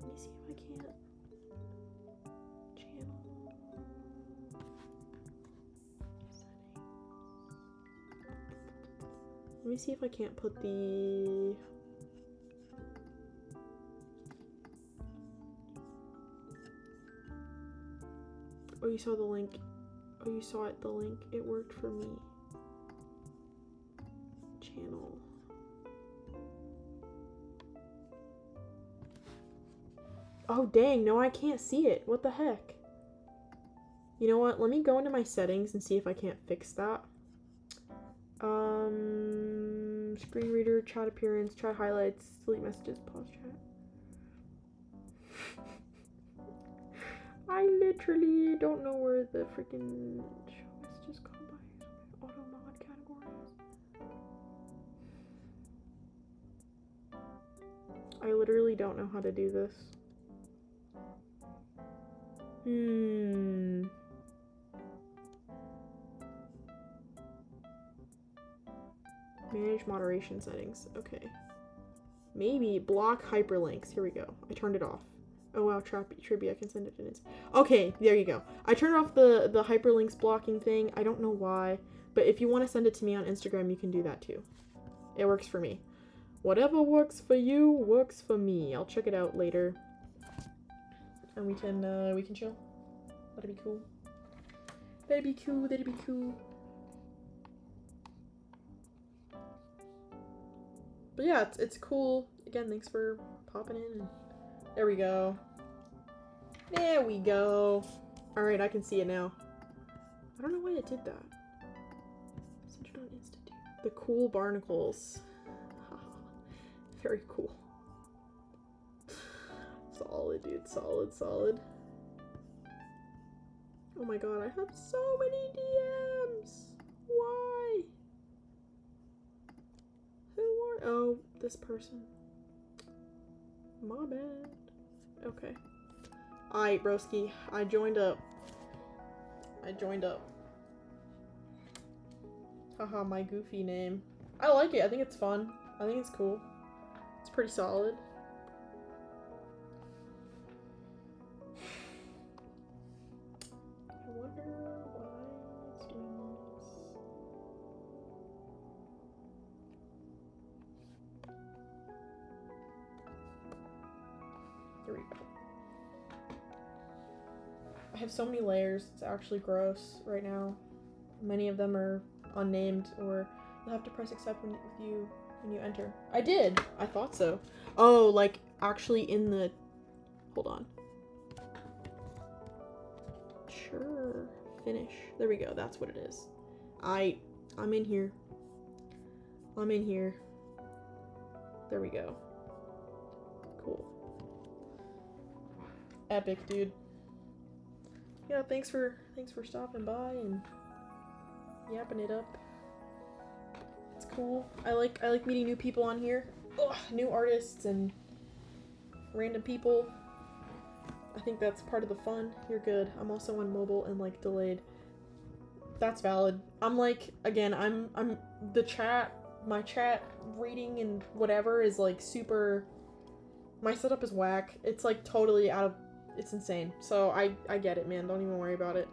Let me see if I can't... Channel... Settings... Let me see if I can't put the... Oh, you saw the link. Oh, you saw it, the link. It worked for me. Channel. Oh, dang. No, I can't see it. What the heck? You know what? Let me go into my settings and see if I can't fix that. Screen reader, chat appearance, chat highlights, delete messages, pause chat. I literally don't know where the freaking show messages come by auto mod categories. I literally don't know how to do this. Manage moderation settings. Okay. Maybe block hyperlinks. Here we go. I turned it off. Oh wow, Trippy, I can send it in its... Okay, there you go. I turned off the hyperlinks blocking thing. I don't know why. But if you want to send it to me on Instagram, you can do that too. It works for me. Whatever works for you, works for me. I'll check it out later. And we can chill. That'd be cool. That'd be cool, that'd be cool. But yeah, it's cool. Again, thanks for popping in. And there we go. There we go. Alright, I can see it now. I don't know why it did that. Send it on Insta. The cool barnacles. Very cool. Solid, dude. Solid, solid. Oh my god, I have so many DMs. Why? Who are... Oh, this person. My bad. Okay. Alright, broski. I joined up. Haha, my goofy name. I like it. I think it's fun. I think it's cool. It's pretty solid. I wonder why it's doing this. Here we go. I have so many layers, it's actually gross right now. Many of them are unnamed, or you'll have to press accept when you enter. I did! I thought so. Oh, like, actually in the... Hold on. Sure. Finish. There we go, that's what it is. I'm in here. I'm in here. There we go. Cool. Epic, dude. Yeah, thanks for stopping by and yapping it up. It's cool. I like meeting new people on here. Ugh, new artists and random people. I think that's part of the fun. You're good. I'm also on mobile and like delayed. That's valid. I'm like, again, I'm the chat, my chat reading and whatever is like super, my setup is whack. It's like totally out of, it's insane. So I get it, man. Don't even worry about it.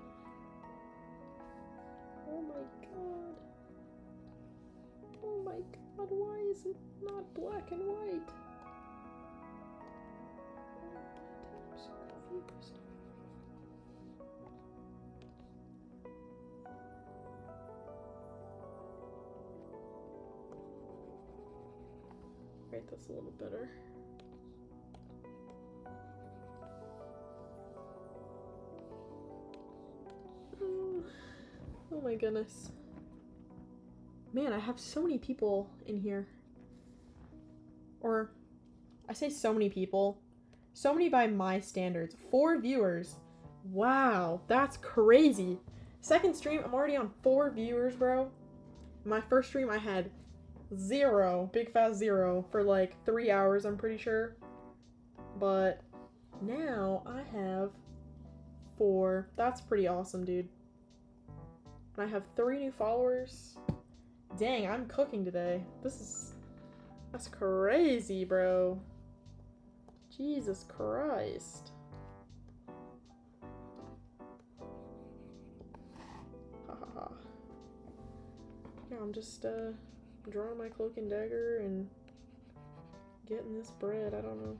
Oh my god. Oh my god, why is it not black and white? I'm so confused. Right, that's a little better. Oh my goodness. Man, I have so many people in here. Or, I say so many people. So many by my standards. 4 viewers. Wow, that's crazy. Second stream, I'm already on 4 viewers, bro. My first stream, I had 0. Big fast 0 for like 3 hours, I'm pretty sure. But now I have 4. That's pretty awesome, dude. I have 3 new followers. Dang, I'm cooking today. That's crazy, bro. Jesus Christ. Ha ha ha. Yeah, I'm just drawing my Cloak and Dagger and getting this bread. I don't know.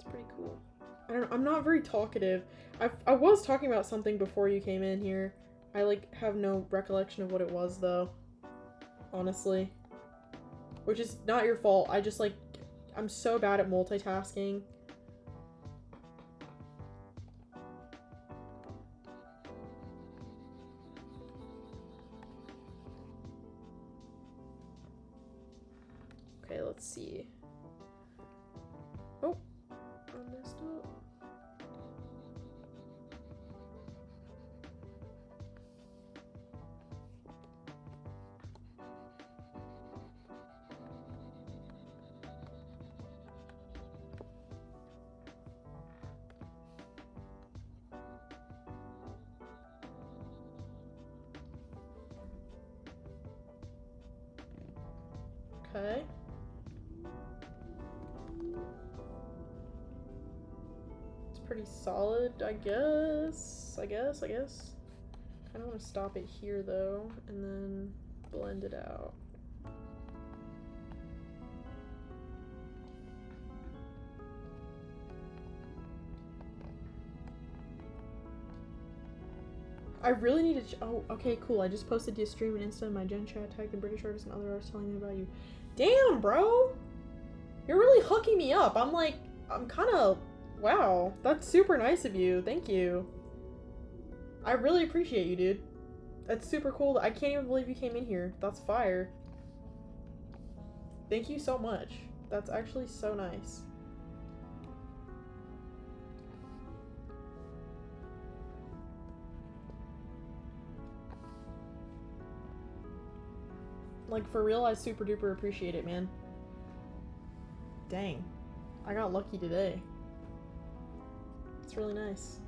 Pretty cool. I don't know, I'm not very talkative. I was talking about something before you came in here. I like have no recollection of what it was though. Honestly. Which is not your fault. I just like, I'm so bad at multitasking. let's see. Oh, I messed up. Okay. It's pretty solid, I guess. I guess. Kind of want to stop it here though, and then blend it out. I really need to. Oh, okay, cool. I just posted your stream and Insta in my Gen chat. Tagged the British artists and other artists telling me about you. Damn, bro! You're really hooking me up. I'm kind of. Wow, that's super nice of you. Thank you. I really appreciate you, dude. That's super cool. I can't even believe you came in here. That's fire. Thank you so much. That's actually so nice. Like, for real, I super duper appreciate it, man. Dang. I got lucky today. It's really nice.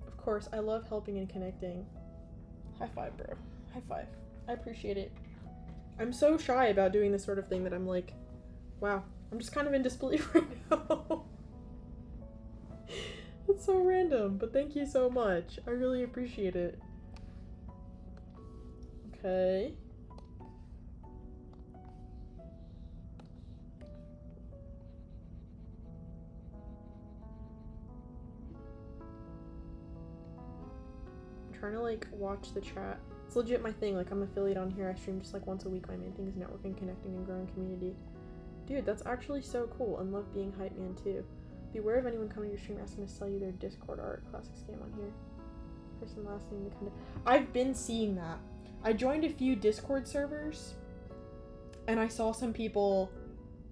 Of course, I love helping and connecting. High five, bro. High five. I appreciate it. I'm so shy about doing this sort of thing that I'm like, wow, I'm just kind of in disbelief right now. It's so random, but thank you so much. I really appreciate it. Okay. I'm trying to like watch the chat. It's legit my thing. Like, I'm affiliate on here. I stream just like once a week. My main thing is networking, connecting, and growing community. Dude, that's actually so cool, and love being hype man too. Beware of anyone coming to your stream asking to sell you their Discord art. Classic scam on here. Person last name, the kind of. I've been seeing that. I joined a few Discord servers, and I saw some people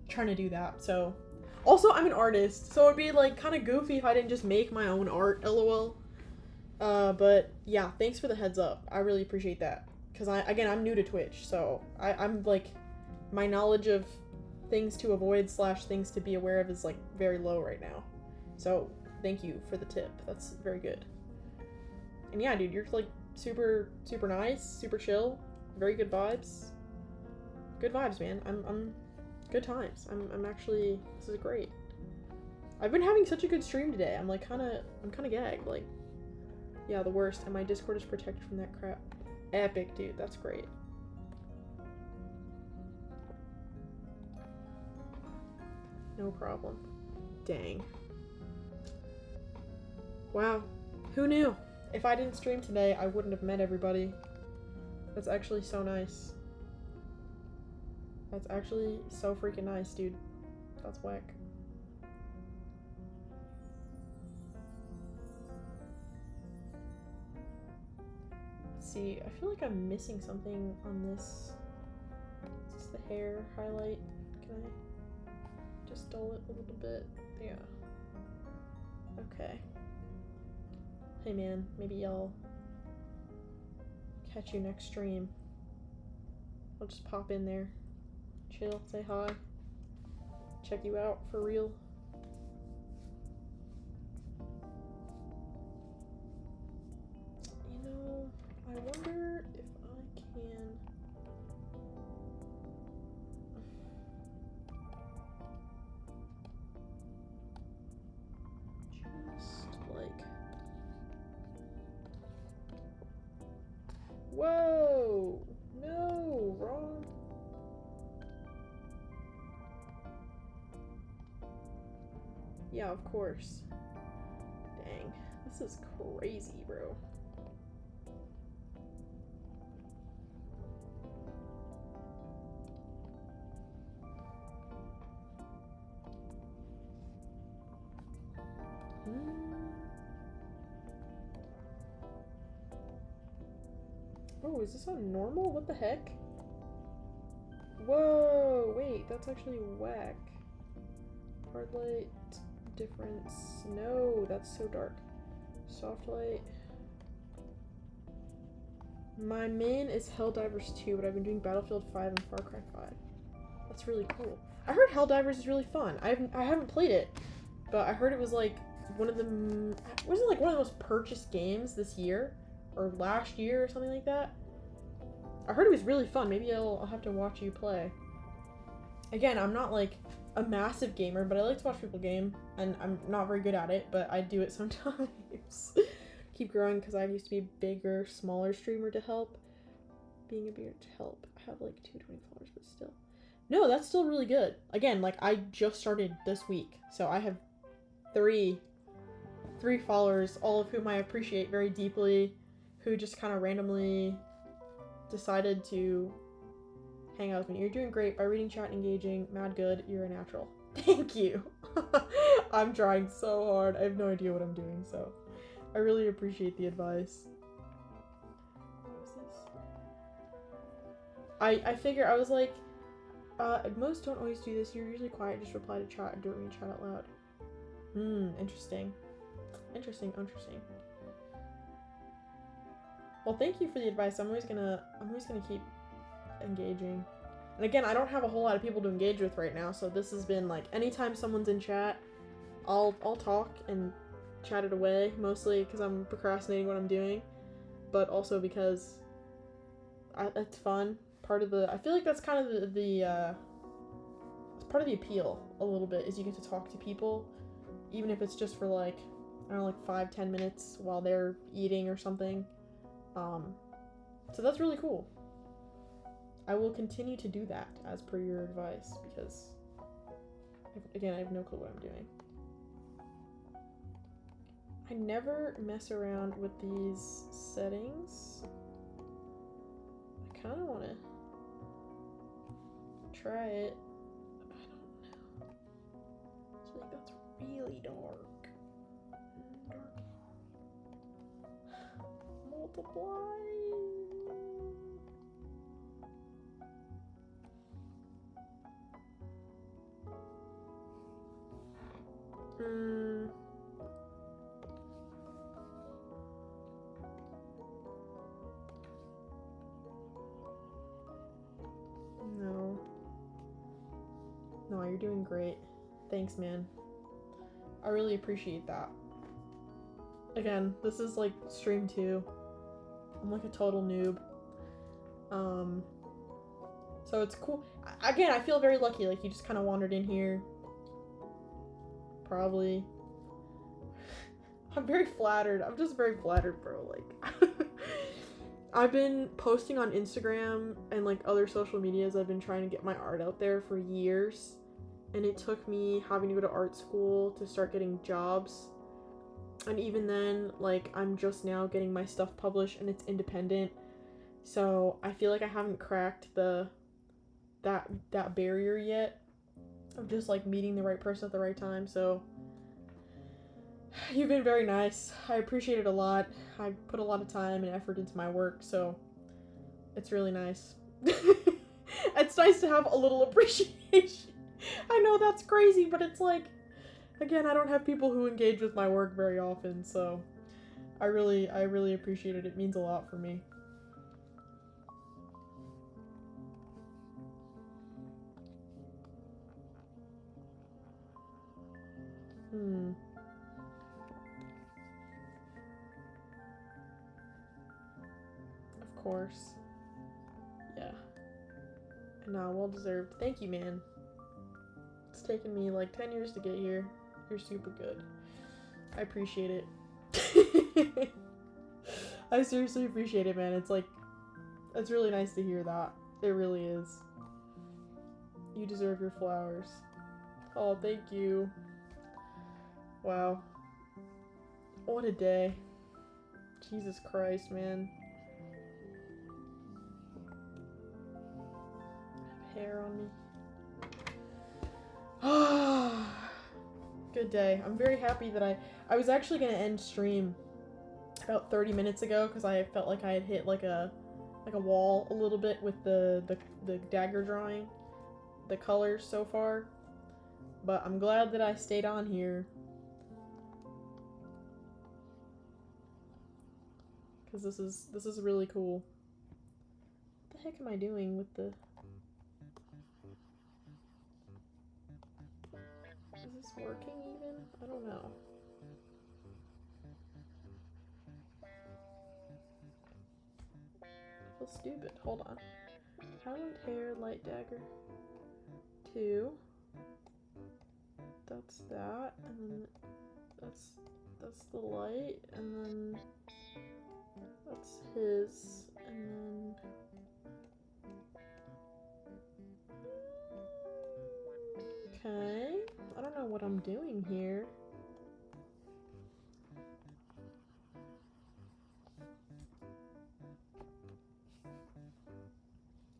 trying to do that. So, also I'm an artist, so it'd be like kind of goofy if I didn't just make my own art. LOL. But yeah, thanks for the heads up. I really appreciate that. Cause I'm new to Twitch, so I'm like, my knowledge of things to avoid / things to be aware of is like very low right now. So thank you for the tip. That's very good. And yeah, dude, you're like super nice, super chill, very good vibes. Good vibes, man. I'm good times. I'm actually, this is great. I've been having such a good stream today. I'm kind of gagged. Like, yeah, the worst. And my Discord is protected from that crap. Epic, dude. That's great. No problem. Dang. Wow. Who knew? If I didn't stream today, I wouldn't have met everybody. That's actually so nice. That's actually so freaking nice, dude. That's whack. Let's see. I feel like I'm missing something on this. Is this the hair highlight? Can I just dull it a little bit? Yeah. Okay. Hey man, maybe I'll catch you next stream. I'll just pop in there, chill, say hi, check you out for real. You know, I wonder if I can... just like... Whoa! No! Wrong. Yeah, of course. Dang. This is crazy, bro. Oh, is this on normal? What the heck? Whoa, wait, that's actually whack. Hard light difference. No, that's so dark. Soft light. My main is Helldivers 2, but I've been doing Battlefield 5 and Far Cry 5. That's really cool. I heard Helldivers is really fun. I haven't played it, but I heard it was like one of the wasn't it like one of the most purchased games this year or last year or something like that. I heard it was really fun. Maybe I'll have to watch you play. Again, I'm not like a massive gamer, but I like to watch people game, and I'm not very good at it, but I do it sometimes. Keep growing because I used to be a bigger, smaller streamer to help. Being a bigger to help. I have like 220 followers, but still. No, that's still really good. Again, like I just started this week, so I have three followers, all of whom I appreciate very deeply, who just kind of randomly decided to hang out with me. You're doing great by reading chat and engaging. Mad good. You're a natural. Thank you. I'm trying so hard. I have no idea what I'm doing, so I really appreciate the advice. What was this? I figure, I was like, most don't always do this. You're usually quiet, just reply to chat and do it when you chat out loud. Interesting. Interesting. Well, thank you for the advice. I'm always gonna keep engaging. And again, I don't have a whole lot of people to engage with right now, so this has been like anytime someone's in chat, I'll talk and chat it away, mostly because I'm procrastinating what I'm doing, but also because it's fun. I feel like that's kind of it's part of the appeal a little bit, is you get to talk to people, even if it's just for like, I don't know, like 5-10 minutes while they're eating or something. So that's really cool. I will continue to do that as per your advice, because again, I have no clue what I'm doing. I never mess around with these settings. I kind of want to try it. I don't know. I feel like that's really dark. Multiply. No, you're doing great. Thanks, man. I really appreciate that. Again, this is like stream 2. I'm like a total noob. So it's cool. Again, I feel very lucky. Like, you just kind of wandered in here. Probably. I'm very flattered. I'm just very flattered, bro. Like, I've been posting on Instagram and like other social medias. I've been trying to get my art out there for years. And it took me having to go to art school to start getting jobs. And even then, like, I'm just now getting my stuff published and it's independent. So I feel like I haven't cracked that barrier yet of just like meeting the right person at the right time. So you've been very nice. I appreciate it a lot. I put a lot of time and effort into my work, so it's really nice. It's nice to have a little appreciation. I know that's crazy, but it's like, again, I don't have people who engage with my work very often, so I really appreciate it. It means a lot for me. Of course. Yeah. No, well deserved. Thank you, man. It's taken me like 10 years to get here. You're super good. I appreciate it. I seriously appreciate it, man. It's like, it's really nice to hear that. It really is. You deserve your flowers. Oh, thank you. Wow. What a day. Jesus Christ, man. I have hair on me. Good day. I'm very happy that I was actually gonna end stream about 30 minutes ago because I felt like I had hit like a wall a little bit with the dagger drawing, the colors so far. But I'm glad that I stayed on here. Because this is really cool. What the heck am I doing with the... Is this working even? I don't know. I feel stupid. Hold on. Highland hair, light dagger. 2. That's that, and then that's the light, and then that's his, and then okay. I don't know what I'm doing here.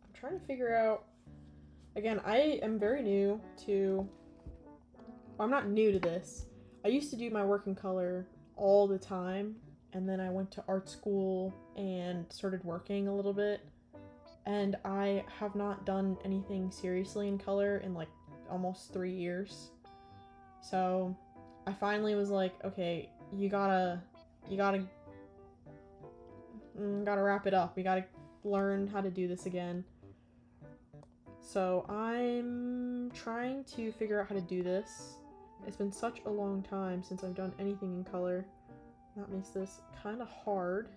I'm trying to figure out. Again, I am very new to. Well, I'm not new to this. I used to do my work in color all the time, and then I went to art school and started working a little bit, and I have not done anything seriously in color in like almost 3 years. So I finally was like, okay, you gotta wrap it up. We gotta learn how to do this again. So I'm trying to figure out how to do this. It's been such a long time since I've done anything in color. That makes this kind of hard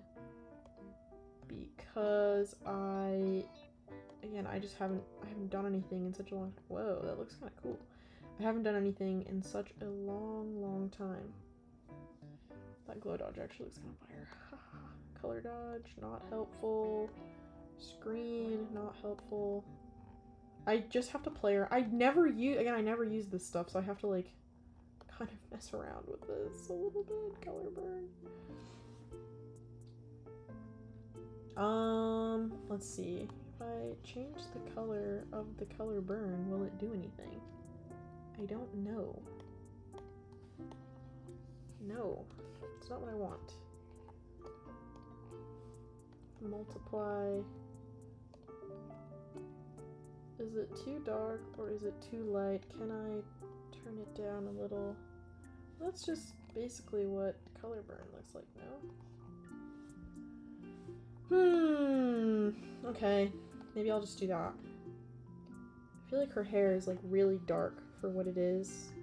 because I haven't done anything in such a long time. Whoa, that looks kind of cool. I haven't done anything in such a long time. That glow dodge actually looks kind of fire. Color dodge, not helpful. Screen, not helpful. I just have to play around. I never use this stuff, so I have to like kind of mess around with this a little bit. Color burn. Let's see. If I change the color of the color burn, will it do anything? I don't know. No, it's not what I want. Multiply. Is it too dark or is it too light? Can I turn it down a little? That's just basically what color burn looks like now. Okay. Maybe I'll just do that. I feel like her hair is like really dark for what it is.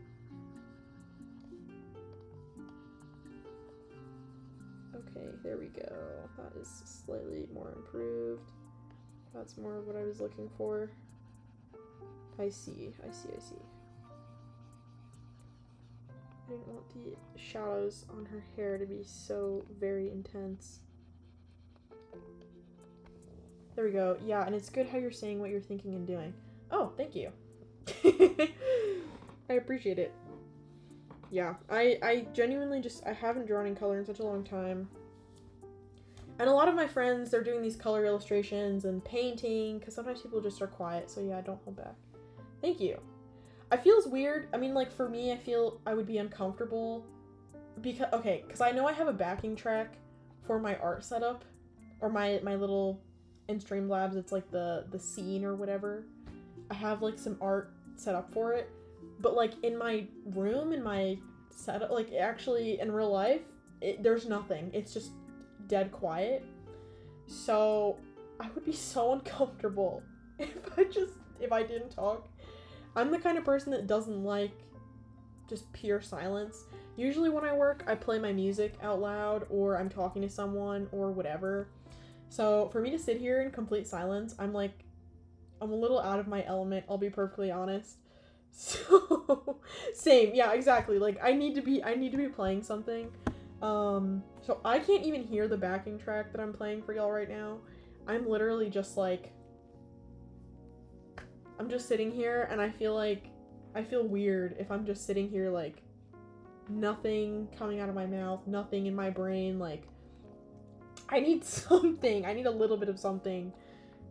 Okay, there we go. That is slightly more improved. That's more of what I was looking for. I see. I didn't want the shadows on her hair to be so very intense. There we go. Yeah, and it's good how you're saying what you're thinking and doing. Oh, thank you. I appreciate it. Yeah, I genuinely I haven't drawn in color in such a long time. And a lot of my friends, they're doing these color illustrations and painting, because sometimes people just are quiet, so yeah, don't hold back. Thank you. I feels weird. I mean, like, for me, I feel I would be uncomfortable because I know I have a backing track for my art setup, or my little, in Streamlabs, it's like the scene or whatever. I have, like, some art set up for it, but, like, in my room, in my setup, like, actually, in real life, there's nothing. It's just dead quiet. So, I would be so uncomfortable if I didn't talk. I'm the kind of person that doesn't like just pure silence. Usually when I work, I play my music out loud, or I'm talking to someone, or whatever. So for me to sit here in complete silence, I'm a little out of my element, I'll be perfectly honest. So, same, yeah, exactly. Like, I need to be playing something. So I can't even hear the backing track that I'm playing for y'all right now. I'm literally just like, I'm just sitting here, and I feel weird if I'm just sitting here, like, nothing coming out of my mouth, nothing in my brain, like, I need something, I need a little bit of something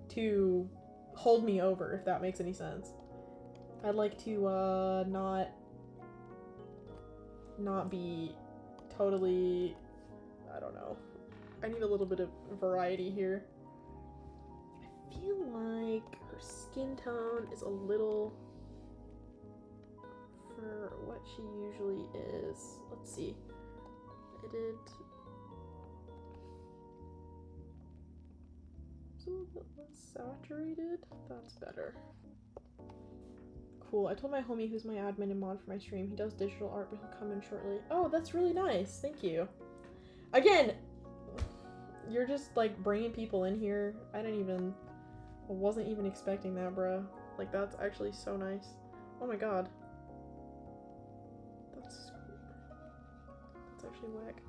to hold me over, if that makes any sense. I'd like to, not not be totally, I don't know. I need a little bit of variety here. I feel like her skin tone is a little for what she usually is. Let's see. Edit. It's a little bit less saturated. That's better. Cool. I told my homie who's my admin and mod for my stream. He does digital art, but he'll come in shortly. Oh, that's really nice. Thank you. Again, you're just like bringing people in here. I wasn't even expecting that, bro. Like, that's actually so nice. Oh my god. That's actually whack.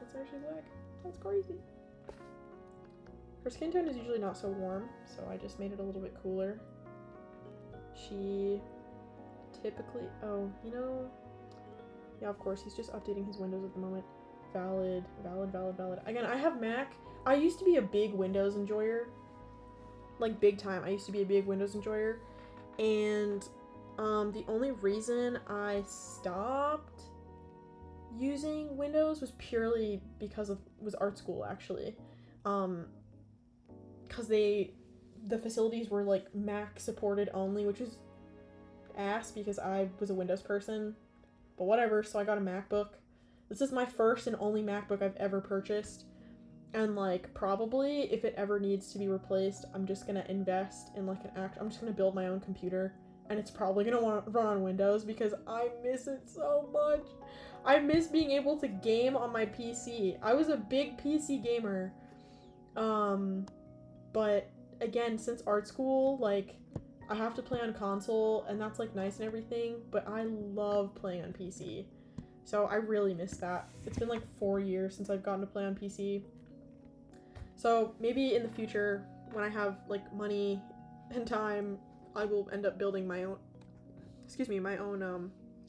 That's actually whack. That's crazy. Her skin tone is usually not so warm, so I just made it a little bit cooler. She typically, oh, you know, yeah, of course, he's just updating his Windows at the moment. Valid. Again, I have Mac. I used to be a big Windows enjoyer. Like, big time. I used to be a big Windows enjoyer. And the only reason I stopped using Windows was purely because was art school, actually. Because the facilities were like Mac supported only, which was ass because I was a Windows person. But whatever, so I got a MacBook. This is my first and only MacBook I've ever purchased. And like, probably if it ever needs to be replaced, I'm just gonna invest in like I'm just gonna build my own computer. And it's probably gonna want to run on Windows because I miss it so much. I miss being able to game on my PC. I was a big PC gamer. But again, since art school, like, I have to play on console, and that's like nice and everything, but I love playing on PC. So I really miss that. It's been like 4 years since I've gotten to play on PC. So maybe in the future, when I have like money and time, I will end up building my own,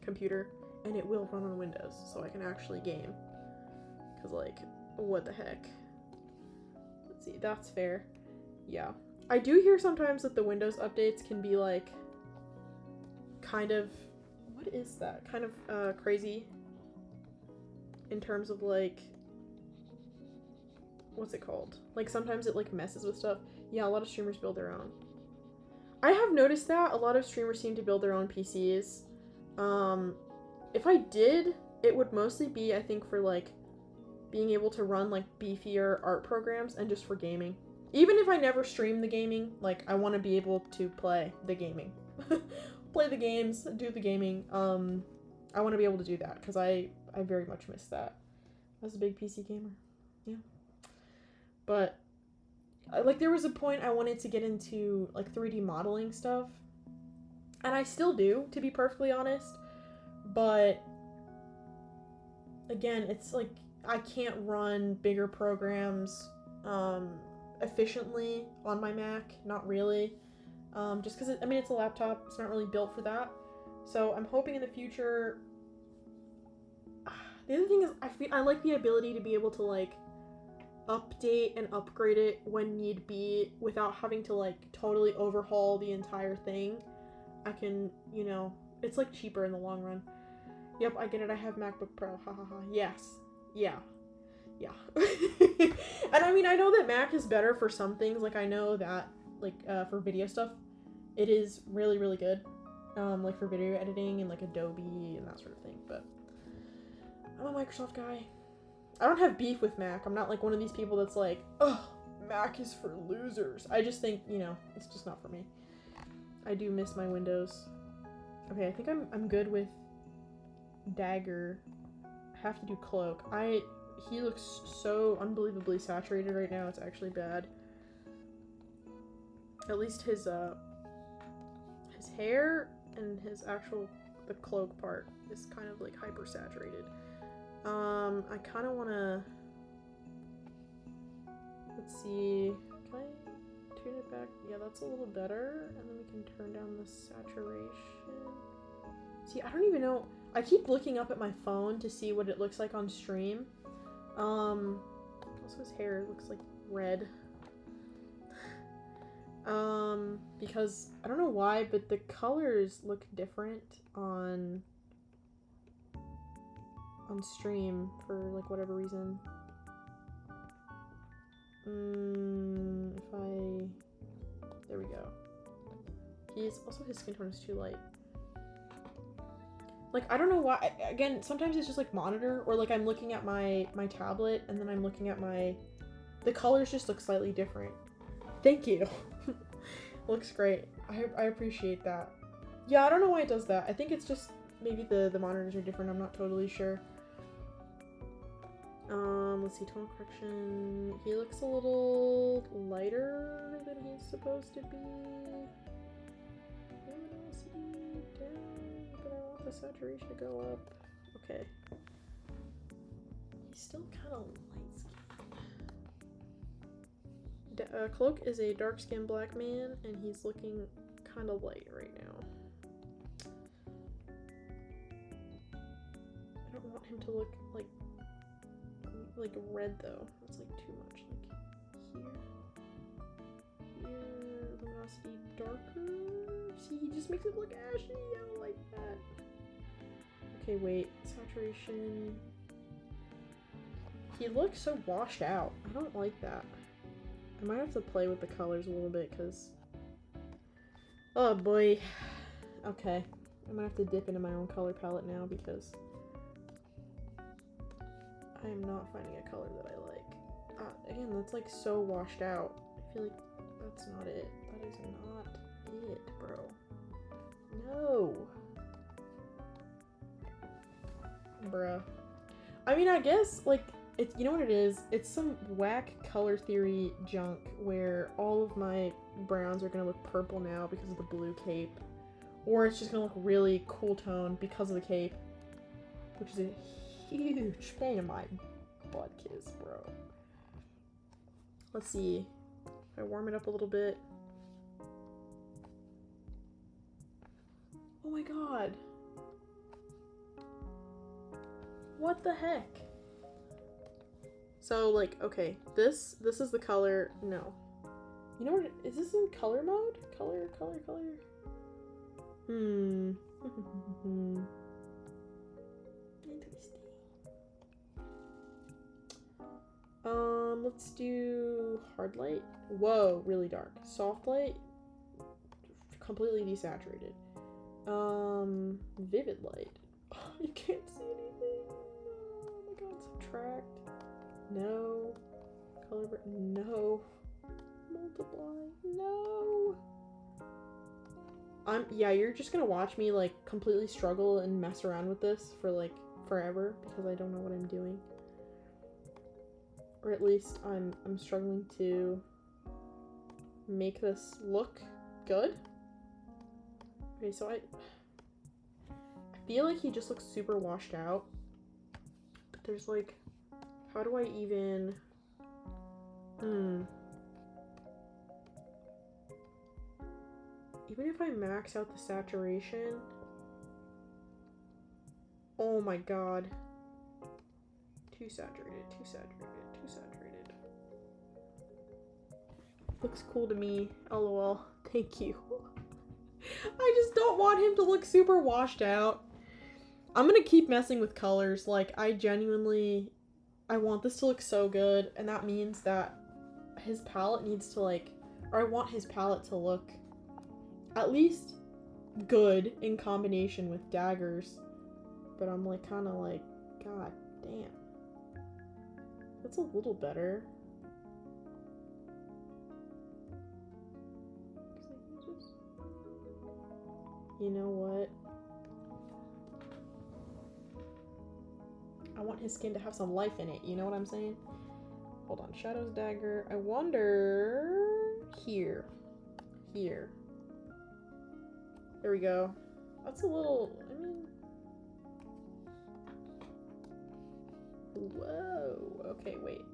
computer, and it will run on Windows, so I can actually game. Cause like, what the heck? Let's see, that's fair. Yeah. I do hear sometimes that the Windows updates can be like, kind of, what is that? Kind of crazy in terms of like, what's it called? Like sometimes it like messes with stuff. Yeah, a lot of streamers build their own. I have noticed that a lot of streamers seem to build their own PCs. If I did, it would mostly be, I think, for like being able to run like beefier art programs and just for gaming. Even if I never stream the gaming, like I want to be able to play the gaming. Play the games, do the gaming. I want to be able to do that because I very much miss that. I was a big PC gamer. Yeah. But like there was a point I wanted to get into like 3D modeling stuff. And I still do, to be perfectly honest. But again, it's like I can't run bigger programs efficiently on my Mac. Not really. Just because, it's a laptop. It's not really built for that. So I'm hoping in the future... The other thing is, I like the ability to be able to, like, update and upgrade it when need be without having to, like, totally overhaul the entire thing. I can, it's, like, cheaper in the long run. Yep, I get it. I have MacBook Pro. Ha ha ha. Yes. Yeah. Yeah. And I mean, I know that Mac is better for some things. Like, I know that, like, for video stuff, it is really, really good. Like, for video editing and, like, Adobe and that sort of thing. But I'm a Microsoft guy. I don't have beef with Mac. I'm not, like, one of these people that's like, oh, Mac is for losers. I just think, it's just not for me. I do miss my Windows. Okay, I think I'm good with Dagger. I have to do Cloak. He looks so unbelievably saturated right now, it's actually bad. At least his hair and the cloak part is kind of like hyper saturated. I kind of want to, let's see, can I turn it back? Yeah, that's a little better, and then we can turn down the saturation. See, I don't even know, I keep looking up at my phone to see what it looks like on stream. Also his hair looks like red. Because I don't know why, but the colors look different on on stream for like whatever reason. There we go. His skin tone is too light. Like, I don't know why, again, sometimes it's just like monitor, or like I'm looking at my tablet and then I'm looking at the colors just look slightly different. Thank you. Looks great. I appreciate that. Yeah, I don't know why it does that. I think it's just maybe the monitors are different. I'm not totally sure. Let's see, tone correction. He looks a little lighter than he's supposed to be. Luminosity down, but I want the saturation to go up. Okay. He's still kind of light-skinned. Cloak is a dark-skinned black man, and he's looking kind of light right now. I don't want him to look like red though. That's like too much. Like here, luminosity darker. See, he just makes it look ashy. I don't like that. Okay, wait, saturation. He looks so washed out. I don't like that. I might have to play with the colors a little bit because, oh boy. Okay, I'm gonna have to dip into my own color palette now because I am not finding a color that I like. Again, that's like so washed out. I feel like that's not it. That is not it, bro. No. Bruh. I mean, I guess, like, it's, you know what it is? It's some whack color theory junk where all of my browns are gonna look purple now because of the blue cape. Or it's just gonna look really cool tone because of the cape. Which is a huge pain in my butt kiss, bro. Let's see. If I warm it up a little bit. Oh my god. What the heck? So, like, okay, this is the color. No. You know what? Is this in color mode? Color. Let's do hard light. Whoa, really dark. Soft light, completely desaturated. Vivid light. You can't see anything. Oh my god, subtract. No. Color, no. Multiply, no. Yeah, you're just gonna watch me like completely struggle and mess around with this for like forever because I don't know what I'm doing. Or at least I'm struggling to make this look good. Okay, so I feel like he just looks super washed out. But there's like, how do I even, even if I max out the saturation, oh my god. Too saturated. Looks cool to me. LOL. Thank you. I just don't want him to look super washed out. I'm gonna keep messing with colors. Like, I want this to look so good, and that means that his palette needs to like, or I want his palette to look at least good in combination with Dagger's. But I'm like, kind of like, god damn. That's a little better. You know what? I want his skin to have some life in it. You know what I'm saying? Hold on. Shadows, Dagger. I wonder... Here. There we go. That's a little... I mean... Whoa. Okay, wait.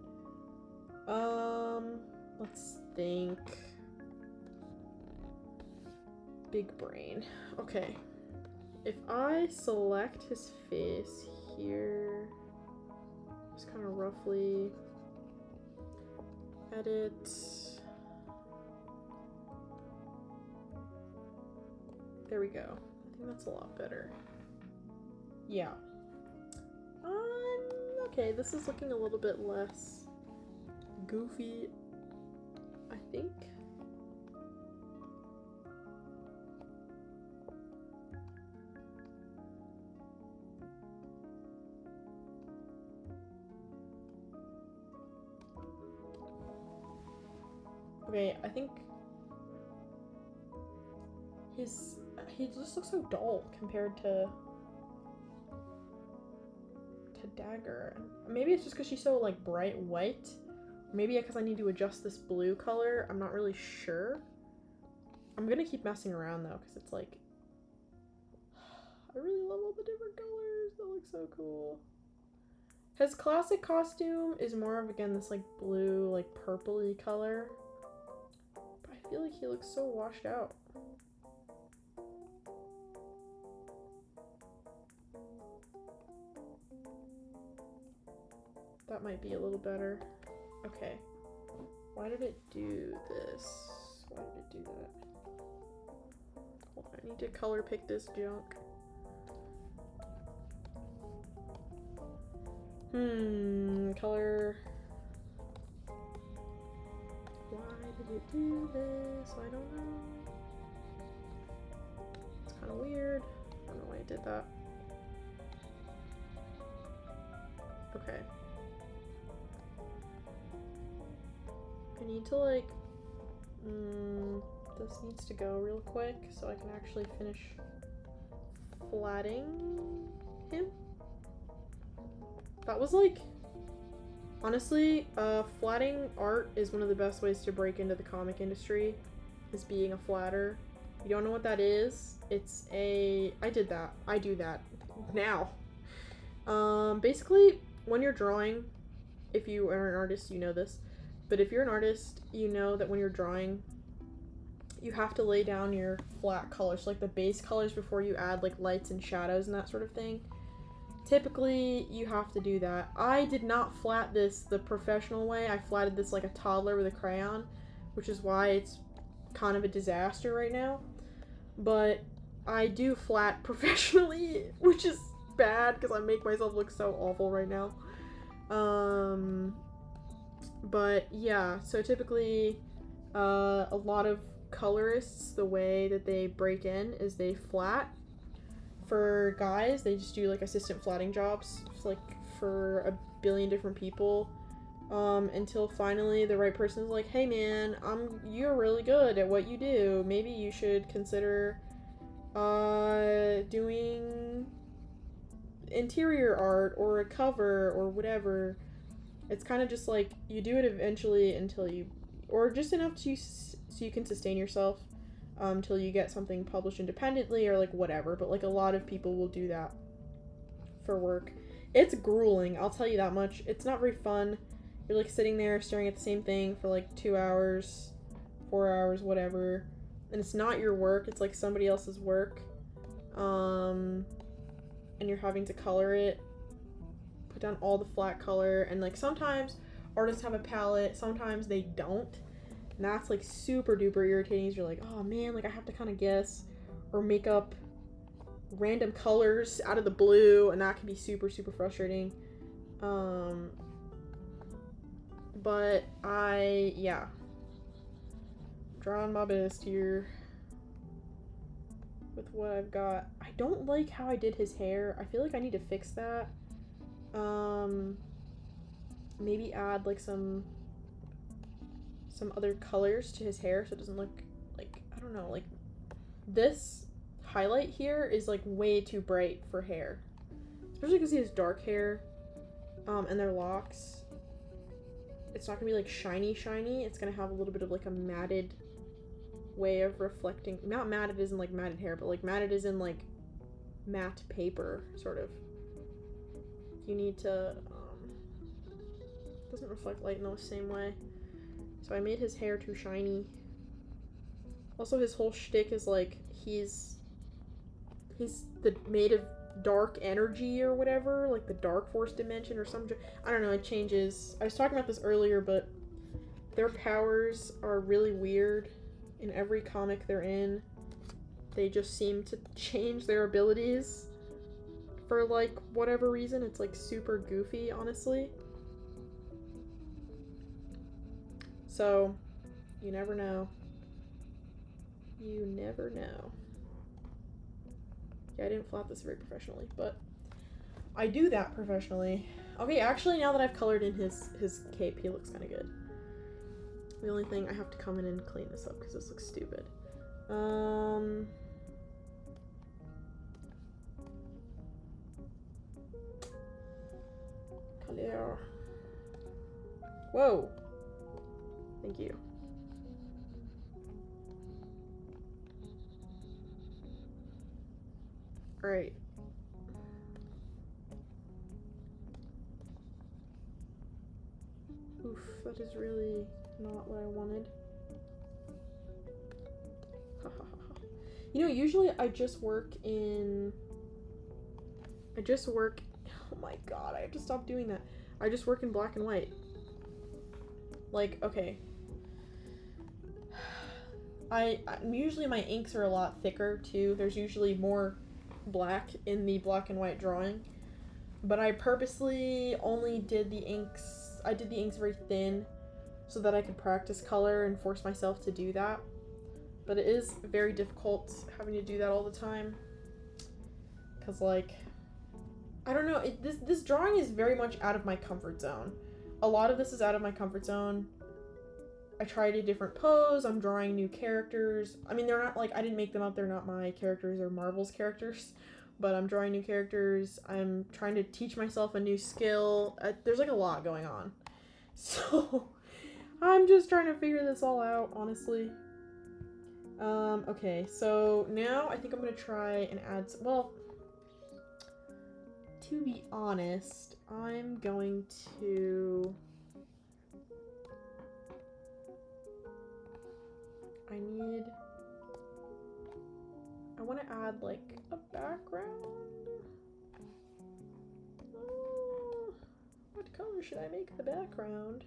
Let's think. Big brain. Okay. If I select his face here, just kind of roughly edit. There we go. I think that's a lot better. Yeah. Okay, this is looking a little bit less goofy, I think. Okay, I think he just looks so dull compared to Dagger. Maybe it's just because she's so like bright white. Maybe because I need to adjust this blue color. I'm not really sure. I'm gonna keep messing around though, because it's like I really love all the different colors. That looks so cool. His classic costume is more of, again, this like blue, like purpley color. But I feel like he looks so washed out. That might be a little better. Okay. Why did it do this? Why did it do that? Hold on, I need to color pick this junk. Color. Why did it do this? I don't know. It's kind of weird. I don't know why it did that. Okay. I need to like, this needs to go real quick so I can actually finish flatting him. That was like, honestly, flatting art is one of the best ways to break into the comic industry, is being a flatter. You don't know what that is? It's I do that now. Basically, when you're drawing, if you are an artist, you know this, but if you're an artist, you know that when you're drawing, you have to lay down your flat colors, like the base colors, before you add like lights and shadows and that sort of thing. Typically, you have to do that. I did not flat this the professional way. I flatted this like a toddler with a crayon, which is why it's kind of a disaster right now. But I do flat professionally, which is bad because I make myself look so awful right now. But yeah, so typically a lot of colorists, the way that they break in is they flat. For guys, they just do like assistant flatting jobs, like for a billion different people, until finally the right person is like, hey man, you're really good at what you do. Maybe you should consider doing interior art or a cover or whatever. It's kind of just like you do it eventually until you, or just enough so you can sustain yourself. Until you get something published independently or like whatever, but like a lot of people will do that for work. It's grueling, I'll tell you that much. It's not very fun. You're like sitting there staring at the same thing for like 2 hours, 4 hours, whatever, and it's not your work, it's like somebody else's work. And you're having to color it, put down all the flat color, and like sometimes artists have a palette, sometimes they don't. And that's like super duper irritating. You're like, oh man, like I have to kind of guess or make up random colors out of the blue, and that can be super super frustrating. But yeah, drawing my best here with what I've got. I don't like how I did his hair. I feel like I need to fix that. Maybe add like some other colors to his hair so it doesn't look like, I don't know, like this highlight here is like way too bright for hair, especially because he has dark hair, and their locks. It's not gonna be like shiny it's gonna have a little bit of like a matted way of reflecting. Not matted as in like matted hair, but like matted as in like matte paper, sort of. You need to doesn't reflect light in the same way. So I made his hair too shiny. Also, his whole shtick is like he's made of dark energy or whatever, like the dark force dimension or something. I don't know, it changes. I was talking about this earlier, but their powers are really weird in every comic they're in. They just seem to change their abilities For, like, whatever reason, it's, like, super goofy, honestly. So, you never know. You never know. Yeah, I didn't flat this very professionally, but I do that professionally. Okay, actually, now that I've colored in his cape, he looks kind of good. The only thing, I have to come in and clean this up because this looks stupid. Color. Whoa. Thank you. Alright. Oof, that is really not what I wanted. You know, usually I just work in... Oh my god, I have to stop doing that. I just work in black and white. Like, okay. Usually my inks are a lot thicker, too. There's usually more black in the black and white drawing. But I purposely only did the inks... I did the inks very thin so that I could practice color and force myself to do that. But it is very difficult having to do that all the time. Because, like... I don't know, this drawing is very much out of my comfort zone. A lot of this is out of my comfort zone. I tried a different pose, I'm drawing new characters. I mean, they're not, like, I didn't make them up, they're not my characters or Marvel's characters. But I'm drawing new characters, I'm trying to teach myself a new skill. There's, like, a lot going on. So, I'm just trying to figure this all out, honestly. Okay, so now I think I'm gonna try and add, well... To be honest, I'm going to... I want to add, like, a background. What color should I make the background?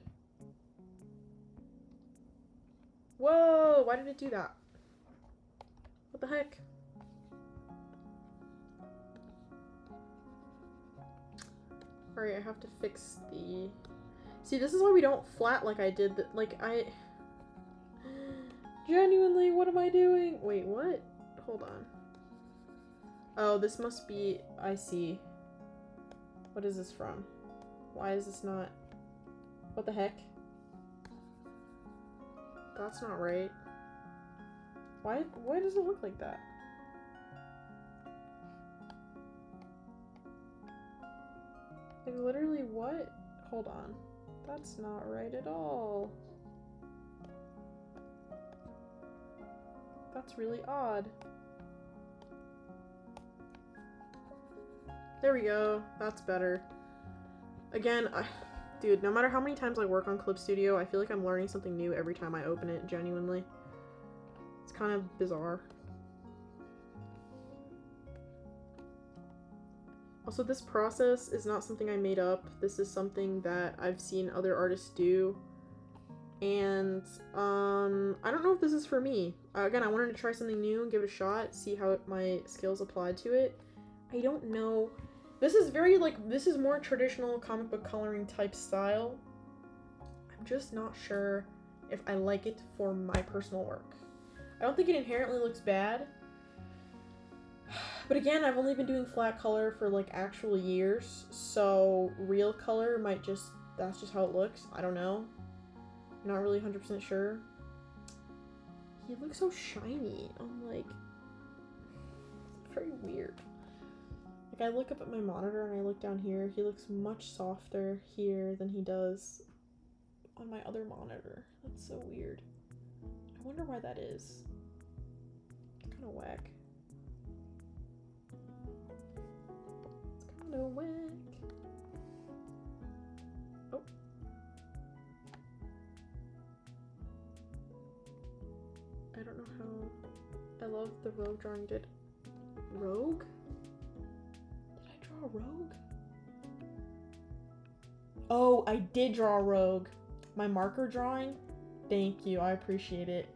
Whoa! Why did it do that? What the heck? Alright, I have to fix the... See, this is why we don't flat like I did. Genuinely, what am I doing? Wait, what? Hold on. Oh, this must be... I see. What is this from? Why is this not... What the heck? That's not right. Why does it look like that? Like, literally, what? Hold on. That's not right at all. That's really odd. There we go. That's better. Again, dude, no matter how many times I work on Clip Studio, I feel like I'm learning something new every time I open it, genuinely. It's kind of bizarre. Also, this process is not something I made up. This is something that I've seen other artists do. And, I don't know if this is for me. Again, I wanted to try something new and give it a shot, see how my skills applied to it. I don't know. This is very, like, this is more traditional comic book coloring type style. I'm just not sure if I like it for my personal work. I don't think it inherently looks bad. But again, I've only been doing flat color for, like, actual years, so real color might just, that's just how it looks. I don't know. I'm not really 100% sure. He looks so shiny. I'm like, it's very weird. Like, I look up at my monitor and I look down here. He looks much softer here than he does on my other monitor. That's so weird. I wonder why that is. It's kind of whack. No whack. Oh. I don't know how. I love the rogue drawing did. Rogue? Did I draw a rogue? Oh, I did draw a rogue. My marker drawing? Thank you, I appreciate it.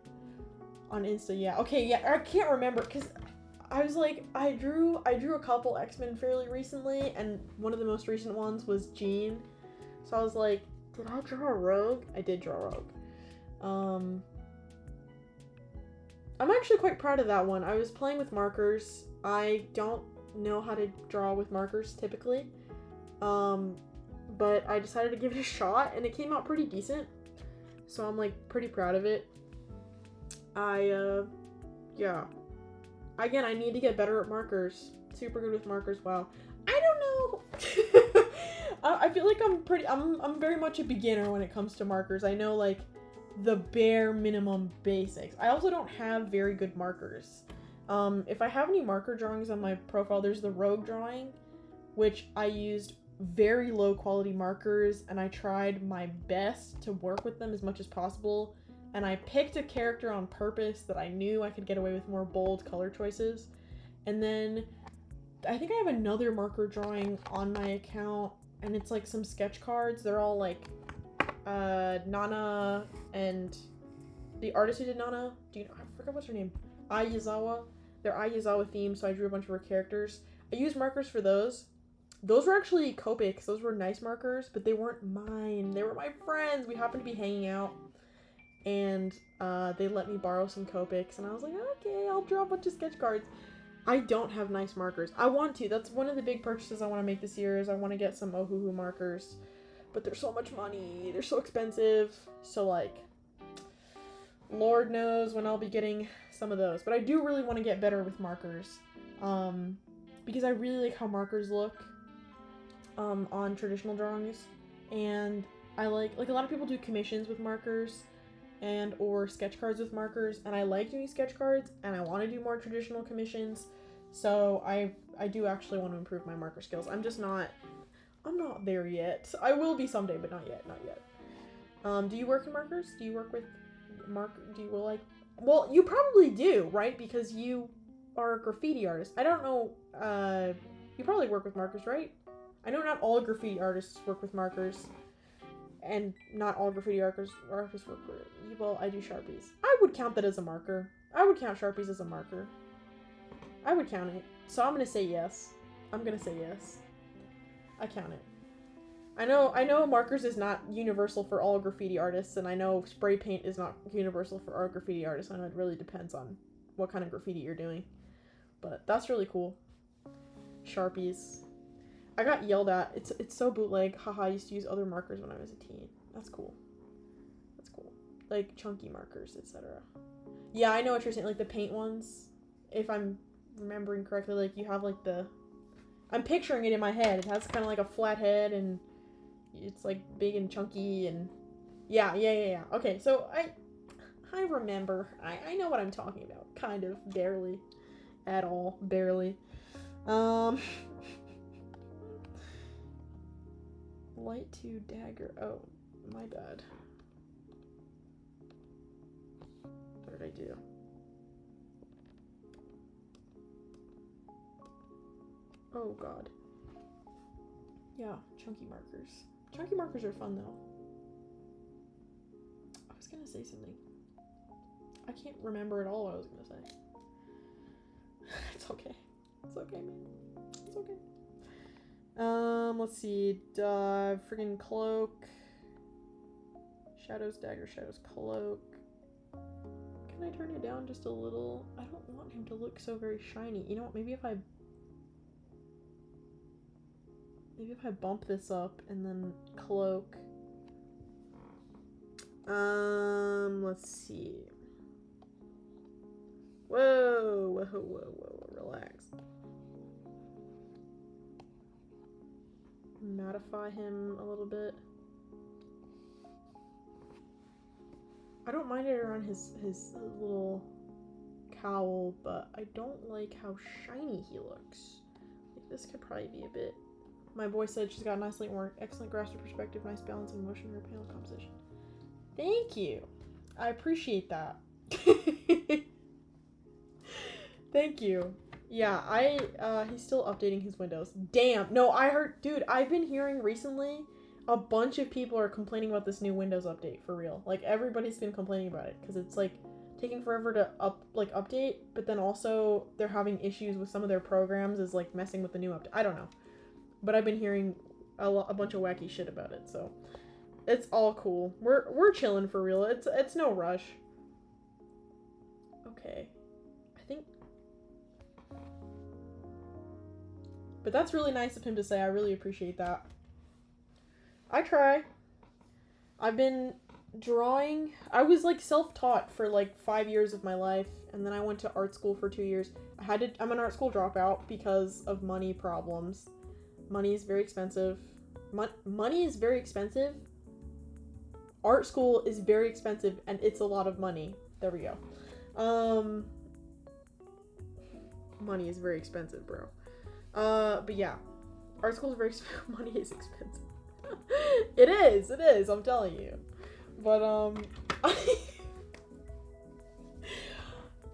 On Insta, yeah. Okay, yeah, I can't remember because I was like, I drew a couple X-Men fairly recently, and one of the most recent ones was Jean. So I was like, did I draw a Rogue? I did draw a Rogue. I'm actually quite proud of that one. I was playing with markers. I don't know how to draw with markers typically. But I decided to give it a shot, and it came out pretty decent. So I'm like pretty proud of it. Yeah. Again, I need to get better at markers. Super good with markers. Wow. I don't know. I feel like I'm very much a beginner when it comes to markers. I know like the bare minimum basics. I also don't have very good markers. If I have any marker drawings on my profile, there's the Rogue drawing, which I used very low quality markers, and I tried my best to work with them as much as possible. And I picked a character on purpose that I knew I could get away with more bold color choices. And then I think I have another marker drawing on my account, and it's like some sketch cards. They're all like Nana and the artist who did Nana. I forgot what's her name. Aizawa. They're Aizawa themed, so I drew a bunch of her characters. I used markers for those. Those were actually Copics. Those were nice markers, but they weren't mine. They were my friends. We happened to be hanging out, and they let me borrow some Copics, and I was like, okay, I'll draw a bunch of sketch cards. I don't have nice markers. I want to. That's one of the big purchases I want to make this year, is I want to get some Ohuhu markers. But they're so much money. They're so expensive. So, like, Lord knows when I'll be getting some of those. But I do really want to get better with markers. Because I really like how markers look on traditional drawings. And I like a lot of people do commissions with markers and or sketch cards with markers, and I like doing sketch cards, and I want to do more traditional commissions. So I do actually want to improve my marker skills. I'm not there yet. I will be someday, but not yet. Do you work in markers? Do you work with well, you probably do, right? Because you are a graffiti artist. I don't know, you probably work with markers, right? I know not all graffiti artists work with markers, and not all graffiti artists work with, well, I do Sharpies. I would count that as a marker. I would count Sharpies as a marker. I would count it. So I'm gonna say yes. I count it. I know markers is not universal for all graffiti artists, and I know spray paint is not universal for all graffiti artists. I know it really depends on what kind of graffiti you're doing. But that's really cool. Sharpies. I got yelled at. It's so bootleg. Haha, I used to use other markers when I was a teen. That's cool. Like chunky markers, etc. Yeah, I know what you're saying. Like the paint ones. If I'm remembering correctly, like you have like I'm picturing it in my head. It has kind of like a flat head, and it's like big and chunky, and yeah. Okay, so I remember. I know what I'm talking about. Kind of. Barely. At all. Barely. Light to Dagger. Oh, my bad. What did I do? Oh god. Yeah, chunky markers. Chunky markers are fun though. I was gonna say something. I can't remember at all what I was gonna say. It's okay. It's okay, man. It's okay. Let's see. Friggin' Cloak. Shadows, Dagger, Shadows, Cloak. Can I turn it down just a little? I don't want him to look so very shiny. You know what? Maybe if I bump this up and then Cloak. Let's see. Whoa, relax. Mattify him a little bit. I don't mind it around his little cowl, but I don't like how shiny he looks. Like this could probably be a bit. My boy said she's got nicely work, excellent grasp of perspective, nice balance and motion in her panel composition. Thank you. I appreciate that. Thank you. Yeah, he's still updating his windows. Damn. No, I heard, dude, I've been hearing recently a bunch of people are complaining about this new Windows update, for real. Like, everybody's been complaining about it, because it's, like, taking forever to update, but then also they're having issues with some of their programs is like messing with the new update. I don't know, but I've been hearing a bunch of wacky shit about it, so it's all cool. We're chilling for real. It's no rush. Okay, I think, but that's really nice of him to say. I really appreciate that. I try. I've been drawing. I was like self-taught for like 5 years of my life, and then I went to art school for 2 years. I'm an art school dropout because of money problems. Money is very expensive. Money is very expensive. Art school is very expensive, and it's a lot of money. There we go. Money is very expensive, bro. But yeah, art school is very expensive. Money is expensive. It is, I'm telling you. But,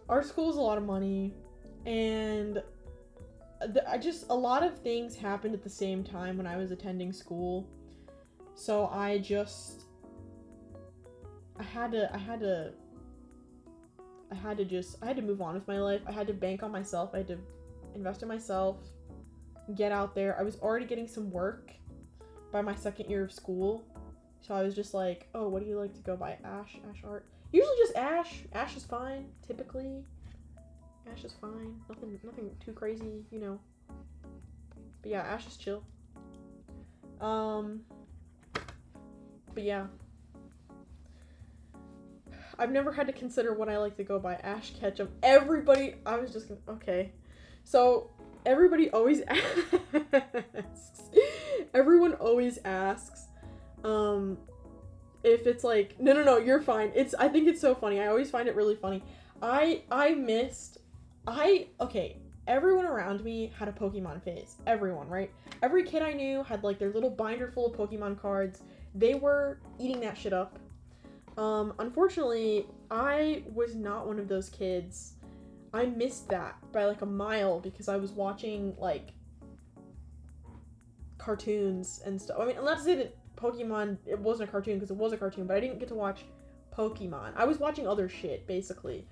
art school is a lot of money, and a lot of things happened at the same time when I was attending school, so I had to move on with my life. I had to bank on myself. I had to invest in myself, get out there. I was already getting some work by my second year of school, so I was just like, oh, what do you like to go by? Ash art? Usually just Ash. Ash is fine, typically. Ash is fine. Nothing too crazy, you know. But yeah, Ash is chill. But yeah. I've never had to consider what I like to go by. Ash Ketchum. Okay. So, everybody always asks. Everyone always asks, if it's like, no, you're fine. I think it's so funny. I always find it really funny. Everyone around me had a Pokemon phase. Everyone, right? Every kid I knew had like their little binder full of Pokemon cards. They were eating that shit up. Unfortunately, I was not one of those kids. I missed that by like a mile because I was watching like cartoons and stuff. I mean, not to say that Pokemon, it wasn't a cartoon because it was a cartoon, but I didn't get to watch Pokemon. I was watching other shit, basically.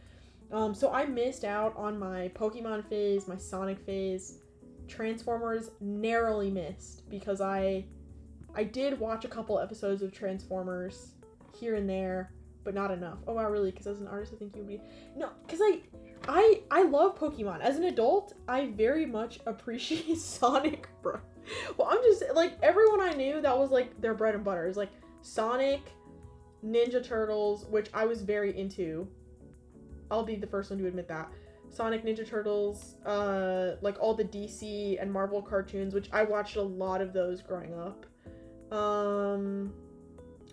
So I missed out on my Pokemon phase, my Sonic phase. Transformers narrowly missed because I did watch a couple episodes of Transformers here and there, but not enough. Oh wow, really? Because as an artist, I think you would be... No, because I love Pokemon. As an adult, I very much appreciate Sonic, bro. Well, I'm just, like, everyone I knew, that was, like, their bread and butter. It was, like, Sonic, Ninja Turtles, which I was very into. I'll be the first one to admit that. Sonic, Ninja Turtles, like, all the DC and Marvel cartoons, which I watched a lot of those growing up.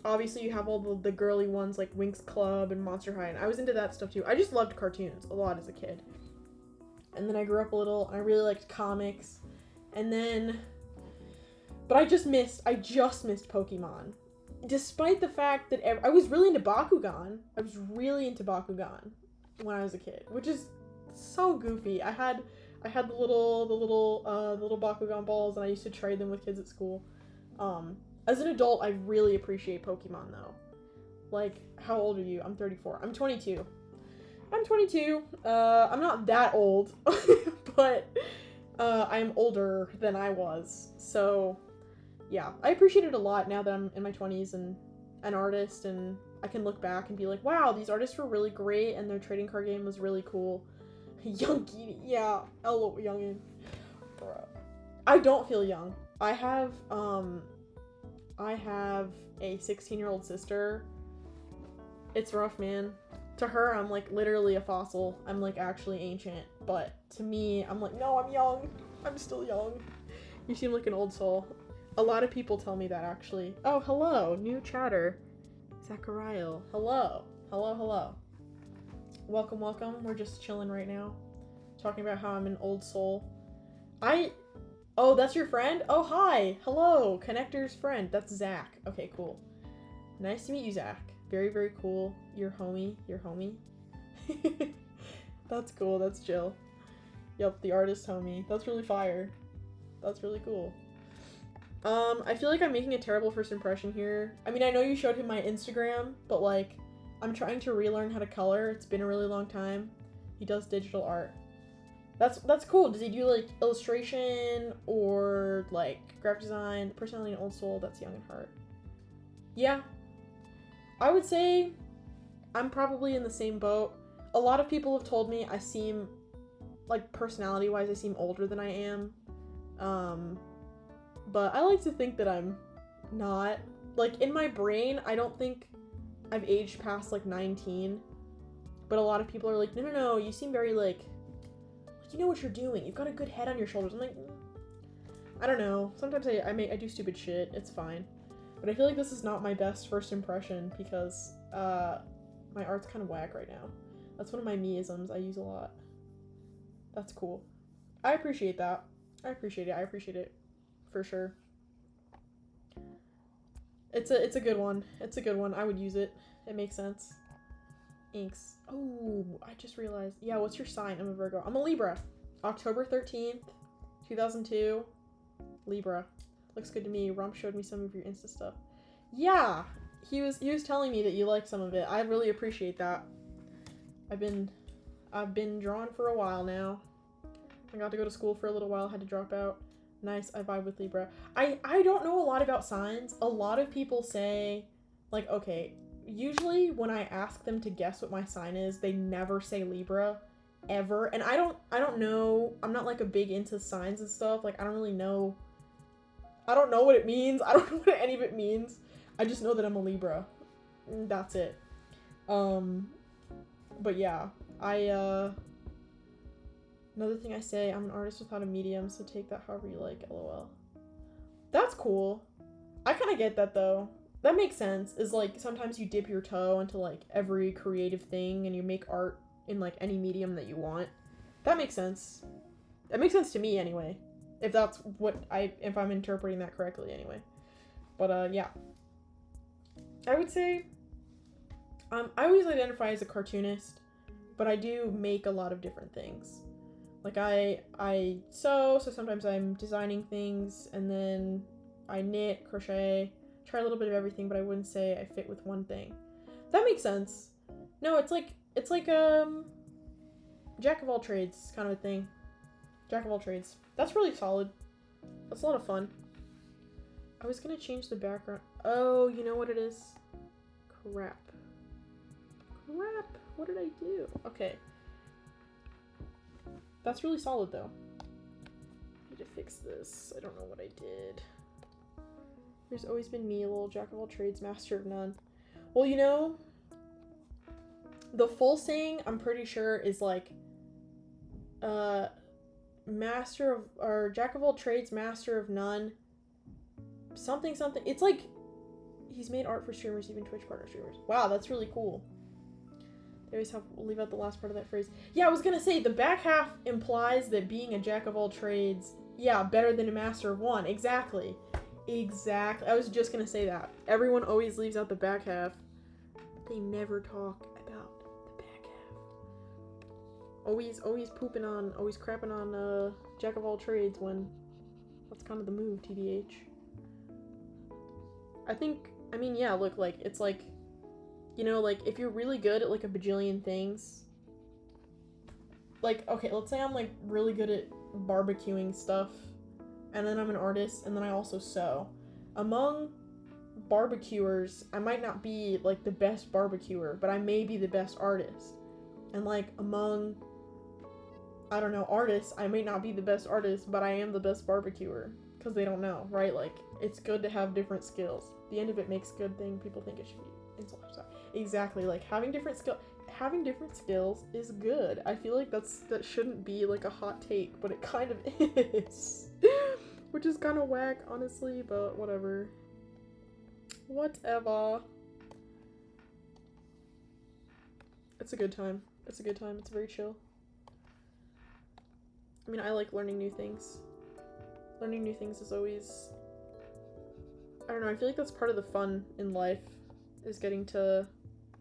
Obviously, you have all the girly ones, like Winx Club and Monster High, and I was into that stuff, too. I just loved cartoons a lot as a kid. And then I grew up a little, and I really liked comics. And then... But I just missed Pokemon. Despite the fact that I was really into Bakugan. I was really into Bakugan when I was a kid, which is so goofy. I had the little Bakugan balls, and I used to trade them with kids at school. As an adult, I really appreciate Pokemon, though. Like, how old are you? I'm 34. I'm 22. I'm not that old, but I am older than I was. So, yeah. I appreciate it a lot now that I'm in my 20s and an artist, and I can look back and be like, wow, these artists were really great, and their trading card game was really cool. Youngie, yeah. Hello, youngin. Bruh. I don't feel young. I have a 16-year-old sister. It's rough, man. To her, I'm like literally a fossil. I'm like actually ancient. But to me, I'm like, no, I'm young. I'm still young. You seem like an old soul. A lot of people tell me that, actually. Oh, hello. New chatter. Zachariah. Hello. Hello. Welcome. We're just chilling right now. Talking about how I'm an old soul. Oh, that's your friend? Oh, hi. Hello. Connector's friend. That's Zach. Okay, cool. Nice to meet you, Zach. Very, very cool. Your homie. That's cool. That's Jill. Yep, the artist homie. That's really fire. That's really cool. I feel like I'm making a terrible first impression here. I mean, I know you showed him my Instagram, but, like, I'm trying to relearn how to color. It's been a really long time. He does digital art. That's cool. Does he do like illustration or like graphic design? Personality and Old Soul, that's young at heart. Yeah. I would say I'm probably in the same boat. A lot of people have told me I seem, like, personality-wise, I seem older than I am. But I like to think that I'm not. Like, in my brain, I don't think I've aged past, like, 19. But a lot of people are like, no, you seem very, like, you know what you're doing. You've got a good head on your shoulders. I'm like, I don't know. Sometimes I do stupid shit. It's fine. But I feel like this is not my best first impression because my art's kind of whack right now. That's one of my me-isms I use a lot. That's cool. I appreciate that. I appreciate it. For sure. It's a good one. It's a good one. I would use it. It makes sense. Inks. Oh, I just realized. Yeah, what's your sign? I'm a Virgo. I'm a Libra. October 13th, 2002. Libra. Looks good to me. Rump showed me some of your Insta stuff. Yeah, he was telling me that you like some of it. I really appreciate that. I've been drawing for a while now. I got to go to school for a little while, had to drop out. Nice, I vibe with Libra. I don't know a lot about signs. A lot of people say, like, okay, usually when I ask them to guess what my sign is, they never say Libra, ever. And I don't know, I'm not, like, a big into signs and stuff. Like, I don't really know. I don't know what it means. I don't know what any of it means. I just know that I'm a Libra. That's it. But yeah, another thing I say, I'm an artist without a medium, so take that however you like, lol. That's cool. I kind of get that, though. That makes sense, is, like, sometimes you dip your toe into, like, every creative thing, and you make art in, like, any medium that you want. That makes sense. That makes sense to me, anyway. If that's what if I'm interpreting that correctly, anyway. But, yeah. I would say, I always identify as a cartoonist, but I do make a lot of different things. Like, I sew, so sometimes I'm designing things, and then I knit, crochet, try a little bit of everything, but I wouldn't say I fit with one thing. That makes sense. No, it's like, jack of all trades kind of a thing. Jack of all trades. That's really solid. That's a lot of fun. I was gonna change the background. Oh, you know what it is? Crap. What did I do? Okay. That's really solid, though. I need to fix this. I don't know what I did. There's always been me, a little jack of all trades, master of none. Well, you know, the full saying, I'm pretty sure, is like, master of, or jack of all trades, master of none. Something. It's like, he's made art for streamers, even Twitch partner streamers. Wow, that's really cool. They always we'll leave out the last part of that phrase. Yeah, I was gonna say, the back half implies that being a jack of all trades, yeah, better than a master of one. Exactly. I was just gonna say that. Everyone always leaves out the back half. They never talk about the back half. Always crapping on jack of all trades when that's kind of the move, TBH. I mean, yeah, look, like, it's like, you know, like, if you're really good at, like, a bajillion things, like, okay, let's say I'm, like, really good at barbecuing stuff, and then I'm an artist, and then I also sew. Among barbecuers, I might not be, like, the best barbecuer, but I may be the best artist. And, like, among, I don't know, artists, I may not be the best artist, but I am the best barbecuer. Because they don't know, right? Like, it's good to have different skills. The end of it makes good thing. People think it should be. Exactly, like, having different skills is good. I feel like that shouldn't be, like, a hot take, but it kind of is. Which is kind of whack, honestly, but whatever. Whatever. It's a good time. It's very chill. I mean, I like learning new things. Learning new things is always, I don't know, I feel like that's part of the fun in life, is getting to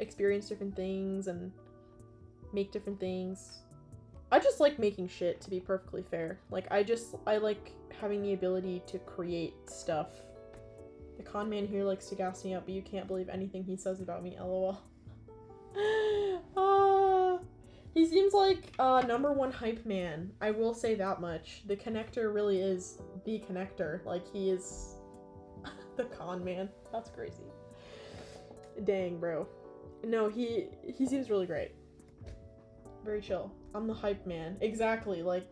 experience different things and make different things. I just like making shit, to be perfectly fair. Like, I like having the ability to create stuff. The con man here likes to gas me up, but you can't believe anything he says about me, lol. He seems like #1 hype man. I will say that much. The connector really is the connector. Like, he is the con man. That's crazy. Dang, bro. No, he seems really great. Very chill. I'm the hype man. Exactly, like...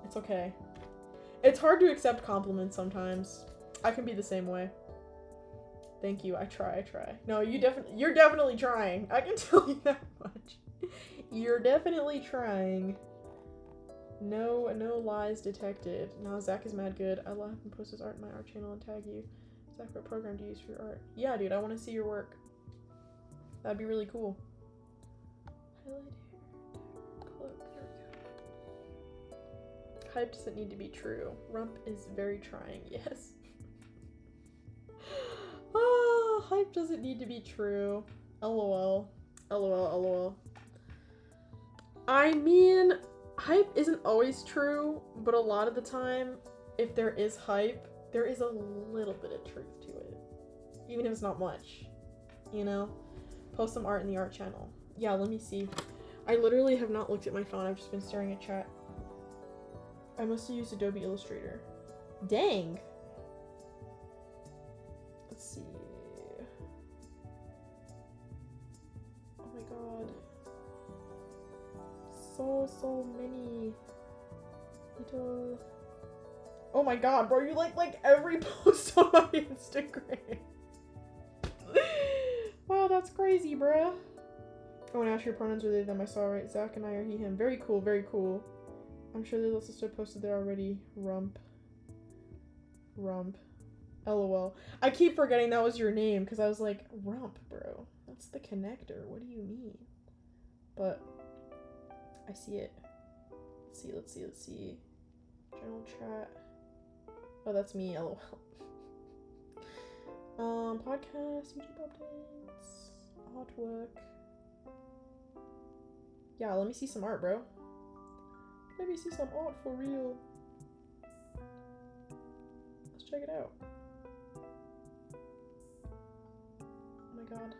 It's okay. It's hard to accept compliments sometimes. I can be the same way. Thank you. I try. No, you're definitely trying. I can tell you that much. You're definitely trying. No lies detected. No, Zach is mad good. I laugh and post his art in my art channel and tag you. Zach, what program do you use for your art? Yeah, dude, I want to see your work. That'd be really cool. Highlight here. Cloak. There we go. Hype doesn't need to be true. Rump is very trying. Yes. Hype doesn't need to be true. LOL. LOL. I mean, hype isn't always true, but a lot of the time, if there is hype, there is a little bit of truth to it. Even if it's not much. You know? Post some art in the art channel. Yeah, let me see. I literally have not looked at my phone. I've just been staring at chat. I must have used Adobe Illustrator. Dang! Let's see. Oh my god. So many little... Oh my god, bro, you like every post on my Instagram. Wow, that's crazy, bruh. Oh, and ask your pronouns are they, them. I saw right. Zach and I are he, him. Very cool, very cool. I'm sure there's lots of stuff posted there already. Rump. LOL. I keep forgetting that was your name because I was like, Rump, bro. That's the connector. What do you mean? But I see it. Let's see. General chat. Oh, that's me, LOL. Podcast, YouTube updates, artwork. Yeah, let me see some art, bro. Let me see some art for real. Let's check it out. Oh my god.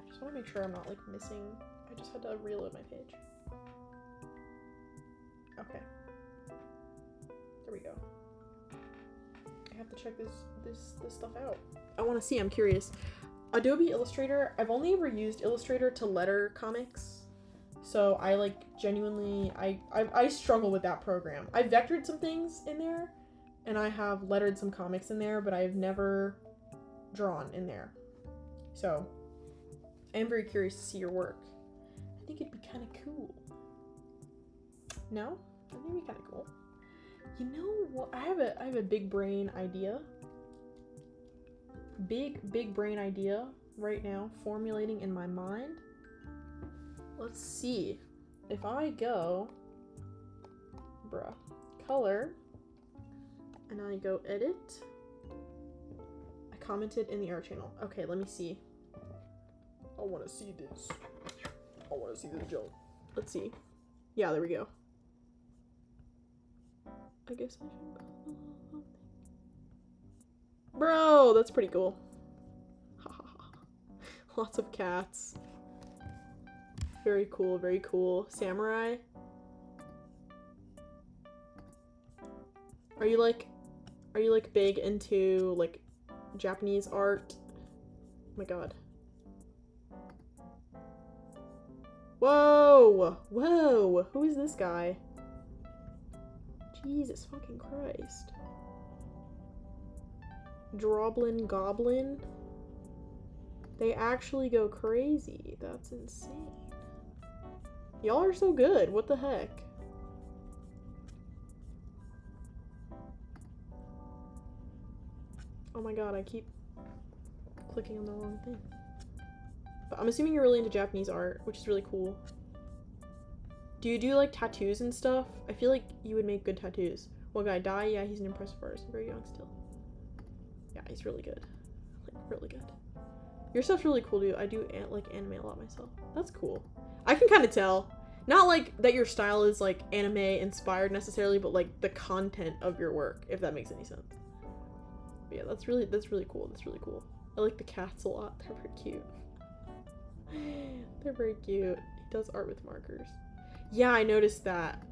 I just want to make sure I'm not like missing. I just had to reload my page. Okay. There we go. I have to check this stuff out. I want to see. I'm curious. Adobe Illustrator. I've only ever used Illustrator to letter comics, so I like genuinely. I struggle with that program. I vectored some things in there, and I have lettered some comics in there, but I've never drawn in there. So I am very curious to see your work. I think it'd be kind of cool. No? I think it'd be kind of cool. You know what? I have a big brain idea. Big brain idea right now formulating in my mind. Let's see. If I go, color, and I go edit. I commented in the art channel. Okay, let me see. I want to see this. I want to see this jump. Let's see. Yeah, there we go. I guess I should. Bro, that's pretty cool. Lots of cats. Very cool, very cool. Samurai. Are you like big into like Japanese art? Oh my god. Whoa! Who is this guy? Jesus fucking Christ. Droblin Goblin? They actually go crazy. That's insane. Y'all are so good. What the heck? Oh my god, I keep clicking on the wrong thing. But I'm assuming you're really into Japanese art, which is really cool. Do you do like tattoos and stuff? I feel like you would make good tattoos. Well, guy, Dai, yeah, he's an impressive artist. Very young still. Yeah, he's really good. Like, really good. Your stuff's really cool, dude. I do like anime a lot myself. That's cool. I can kind of tell. Not like that your style is like anime inspired necessarily, but like the content of your work, if that makes any sense. But yeah, that's really cool. That's really cool. I like the cats a lot. They're very cute. They're very cute. He does art with markers. Yeah, I noticed that.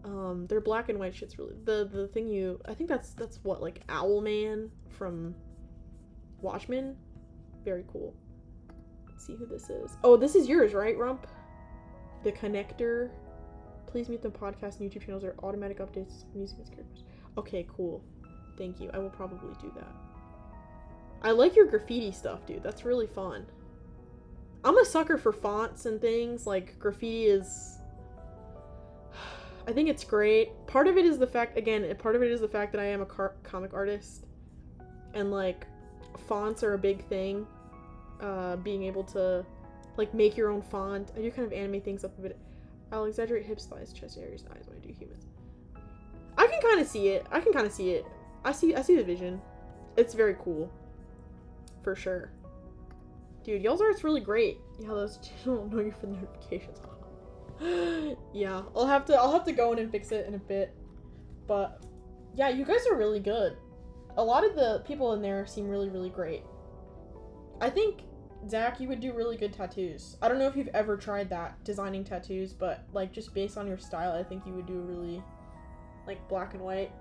Their black and white shit's really the thing you. I think that's what, like Owlman from Watchmen. Very cool. Let's see who this is. Oh, this is yours, right, Rump? The Connector. Please mute the podcast and YouTube channels are automatic updates music and characters. Okay, cool. Thank you. I will probably do that. I like your graffiti stuff, dude. That's really fun. I'm a sucker for fonts and things. Like, graffiti is... I think it's great. Part of it is the fact, again, part of it is the fact that I am a comic artist. And, like, fonts are a big thing. Being able to, like, make your own font. I do kind of animate things up a bit. I'll exaggerate hips, thighs, chest areas, eyes when I do humans. I can kind of see it. I see the vision. It's very cool. For sure. Dude, y'all's art's really great. Yeah, those don't know you for the notifications. Yeah, I'll have to go in and fix it in a bit. But yeah, you guys are really good. A lot of the people in there seem really, really great. I think, Zach, you would do really good tattoos. I don't know if you've ever tried that, designing tattoos, but like just based on your style, I think you would do really like black and white.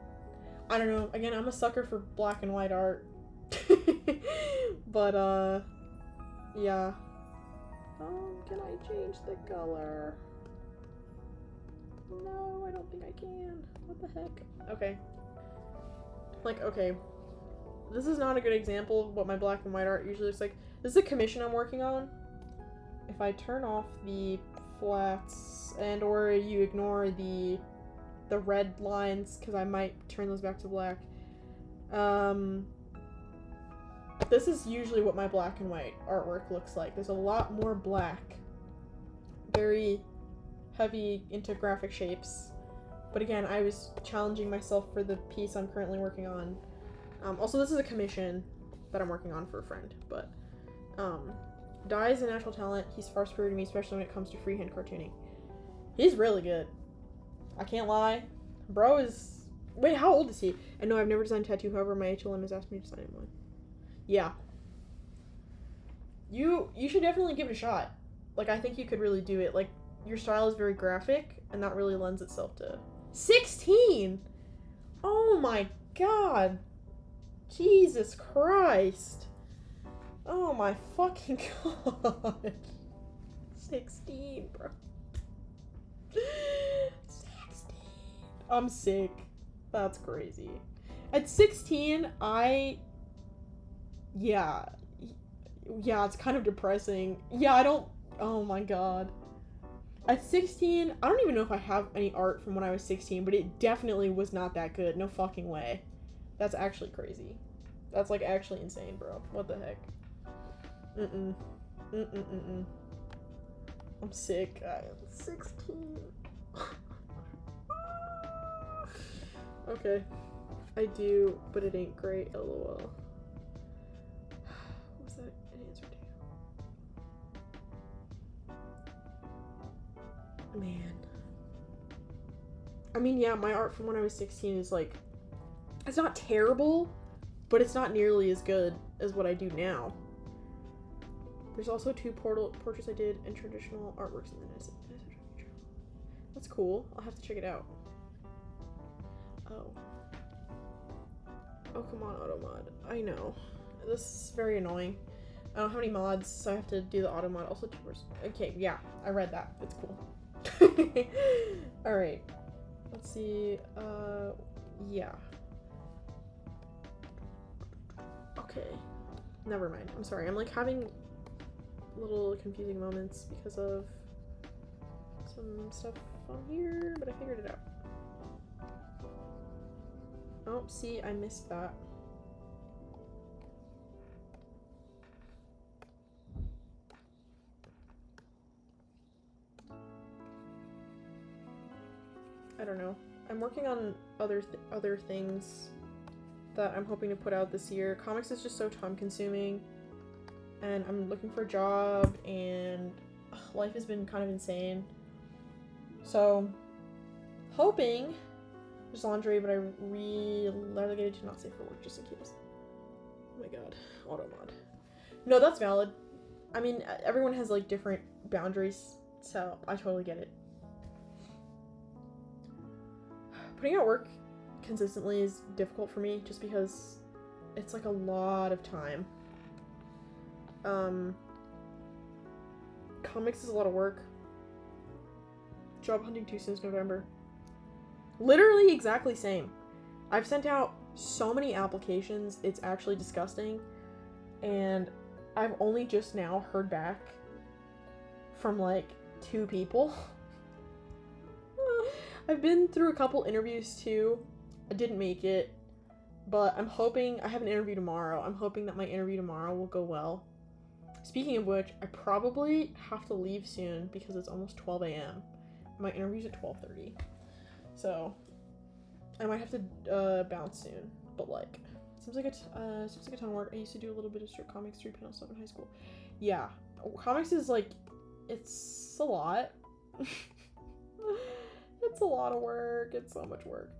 I don't know. Again, I'm a sucker for black and white art. But yeah. Can I change the color? No, I don't think I can. What the heck? Okay. Like, okay. This is not a good example of what my black and white art usually looks like. This is a commission I'm working on. If I turn off the flats and or you ignore the red lines, because I might turn those back to black. This is usually what my black and white artwork looks like. There's a lot more black. Very heavy into graphic shapes. But again, I was challenging myself for the piece I'm currently working on. Also, this is a commission that I'm working on for a friend. But, Dai is a natural talent. He's far superior to me, especially when it comes to freehand cartooning. He's really good. I can't lie. Bro is... Wait, how old is he? And no, I've never designed a tattoo. However, my HLM has asked me to design one. Yeah. You should definitely give it a shot. Like, I think you could really do it. Like, your style is very graphic, and that really lends itself to... 16! Oh my god. Jesus Christ. Oh my fucking god. 16, bro. 16. I'm sick. That's crazy. At 16, yeah, it's kind of depressing. Yeah, I don't... Oh my god. At 16, I don't even know if I have any art from when I was 16, but it definitely was not that good. No fucking way. That's actually crazy. That's, like, actually insane, bro. What the heck? I'm sick. 16. Okay. I do, but it ain't great, lol. What's that an answer to? Man. I mean, yeah, my art from when I was 16 is, like, it's not terrible, but it's not nearly as good as what I do now. There's also 2 portraits I did and traditional artworks in the That's cool. I'll have to check it out. Oh. Oh, come on, auto mod. I know. This is very annoying. I don't have any mods, so I have to do the auto mod. Also, 2 person. Okay, yeah, I read that. It's cool. Alright. Let's see. Yeah. Okay. Never mind. I'm sorry. I'm, like, having little confusing moments because of some stuff on here, but I figured it out. Oh, see, I missed that. I don't know. I'm working on other things that I'm hoping to put out this year. Comics is just so time consuming, and I'm looking for a job, and life has been kind of insane. So, hoping there's laundry, but I relegated to not safe for work just in case. Oh my god, auto mod. No, that's valid. I mean, everyone has like different boundaries, so I totally get it. Putting out work consistently is difficult for me just because it's like a lot of time. Comics is a lot of work. Job hunting too since November. Literally exactly same. I've sent out so many applications, it's actually disgusting. And I've only just now heard back from like 2 people. I've been through a couple interviews too. I didn't make it, but I'm hoping, I have an interview tomorrow. I'm hoping that my interview tomorrow will go well. Speaking of which, I probably have to leave soon because it's almost 12 a.m. My interview's at 12:30. So I might have to bounce soon, but like, seems like a ton of work. I used to do a little bit of strip comics, 3-panel stuff in high school. Yeah, comics is like, it's a lot. It's a lot of work. It's so much work,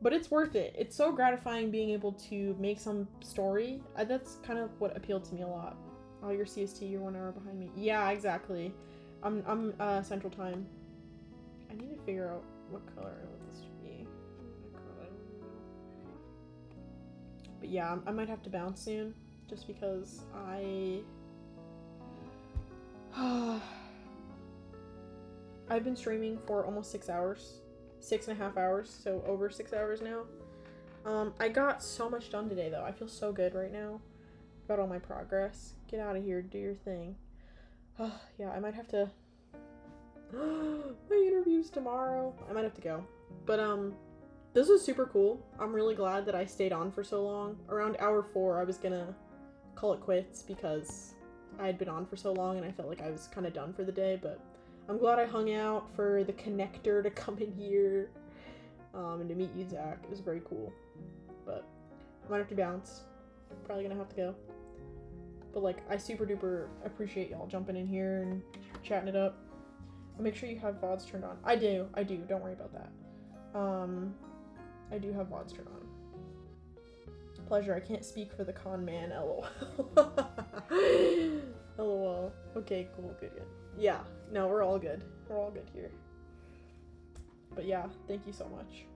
but it's worth it. It's so gratifying being able to make some story. That's kind of what appealed to me a lot. Oh, you're CST. You're 1 hour behind me. Yeah, exactly. I'm Central Time. I need to figure out what color I want this to be. But yeah, I might have to bounce soon, just because I've been streaming for almost 6 hours. 6.5 hours, so over 6 hours now. I got so much done today, though. I feel so good right now about all my progress. Get out of here, do your thing. Yeah, I might have to... My interview's tomorrow. I might have to go. But, this was super cool. I'm really glad that I stayed on for so long. Around hour 4, I was gonna call it quits because I had been on for so long and I felt like I was kind of done for the day, but I'm glad I hung out for the connector to come in here, and to meet you, Zach. It was very cool. But I might have to bounce. Probably gonna have to go. But like, I super duper appreciate y'all jumping in here and chatting it up. I'll make sure you have VODs turned on. I do. Don't worry about that. I do have VODs turned on. Pleasure. I can't speak for the con man. LOL. LOL. Okay, cool. Good. Yeah. No, we're all good. We're all good here. But yeah, thank you so much.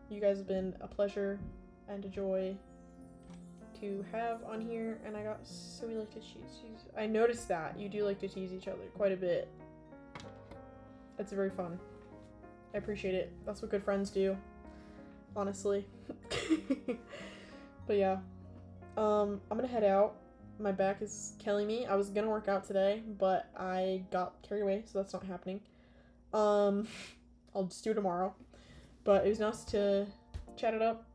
You guys have been a pleasure and a joy to have on here, and I got so we like to tease. I noticed that you do like to tease each other quite a bit. That's very fun. I appreciate it. That's what good friends do, honestly. But yeah, I'm gonna head out. My back is killing me. I was gonna work out today, but I got carried away, so that's not happening. I'll just do it tomorrow. But it was nice to chat it up,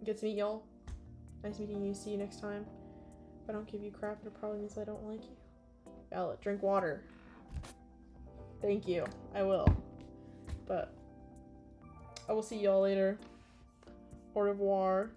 get to meet y'all. Nice meeting you. See you next time. If I don't give you crap, it probably means I don't like you. Ballot, drink water. Thank you. I will. But I will see y'all later. Au revoir.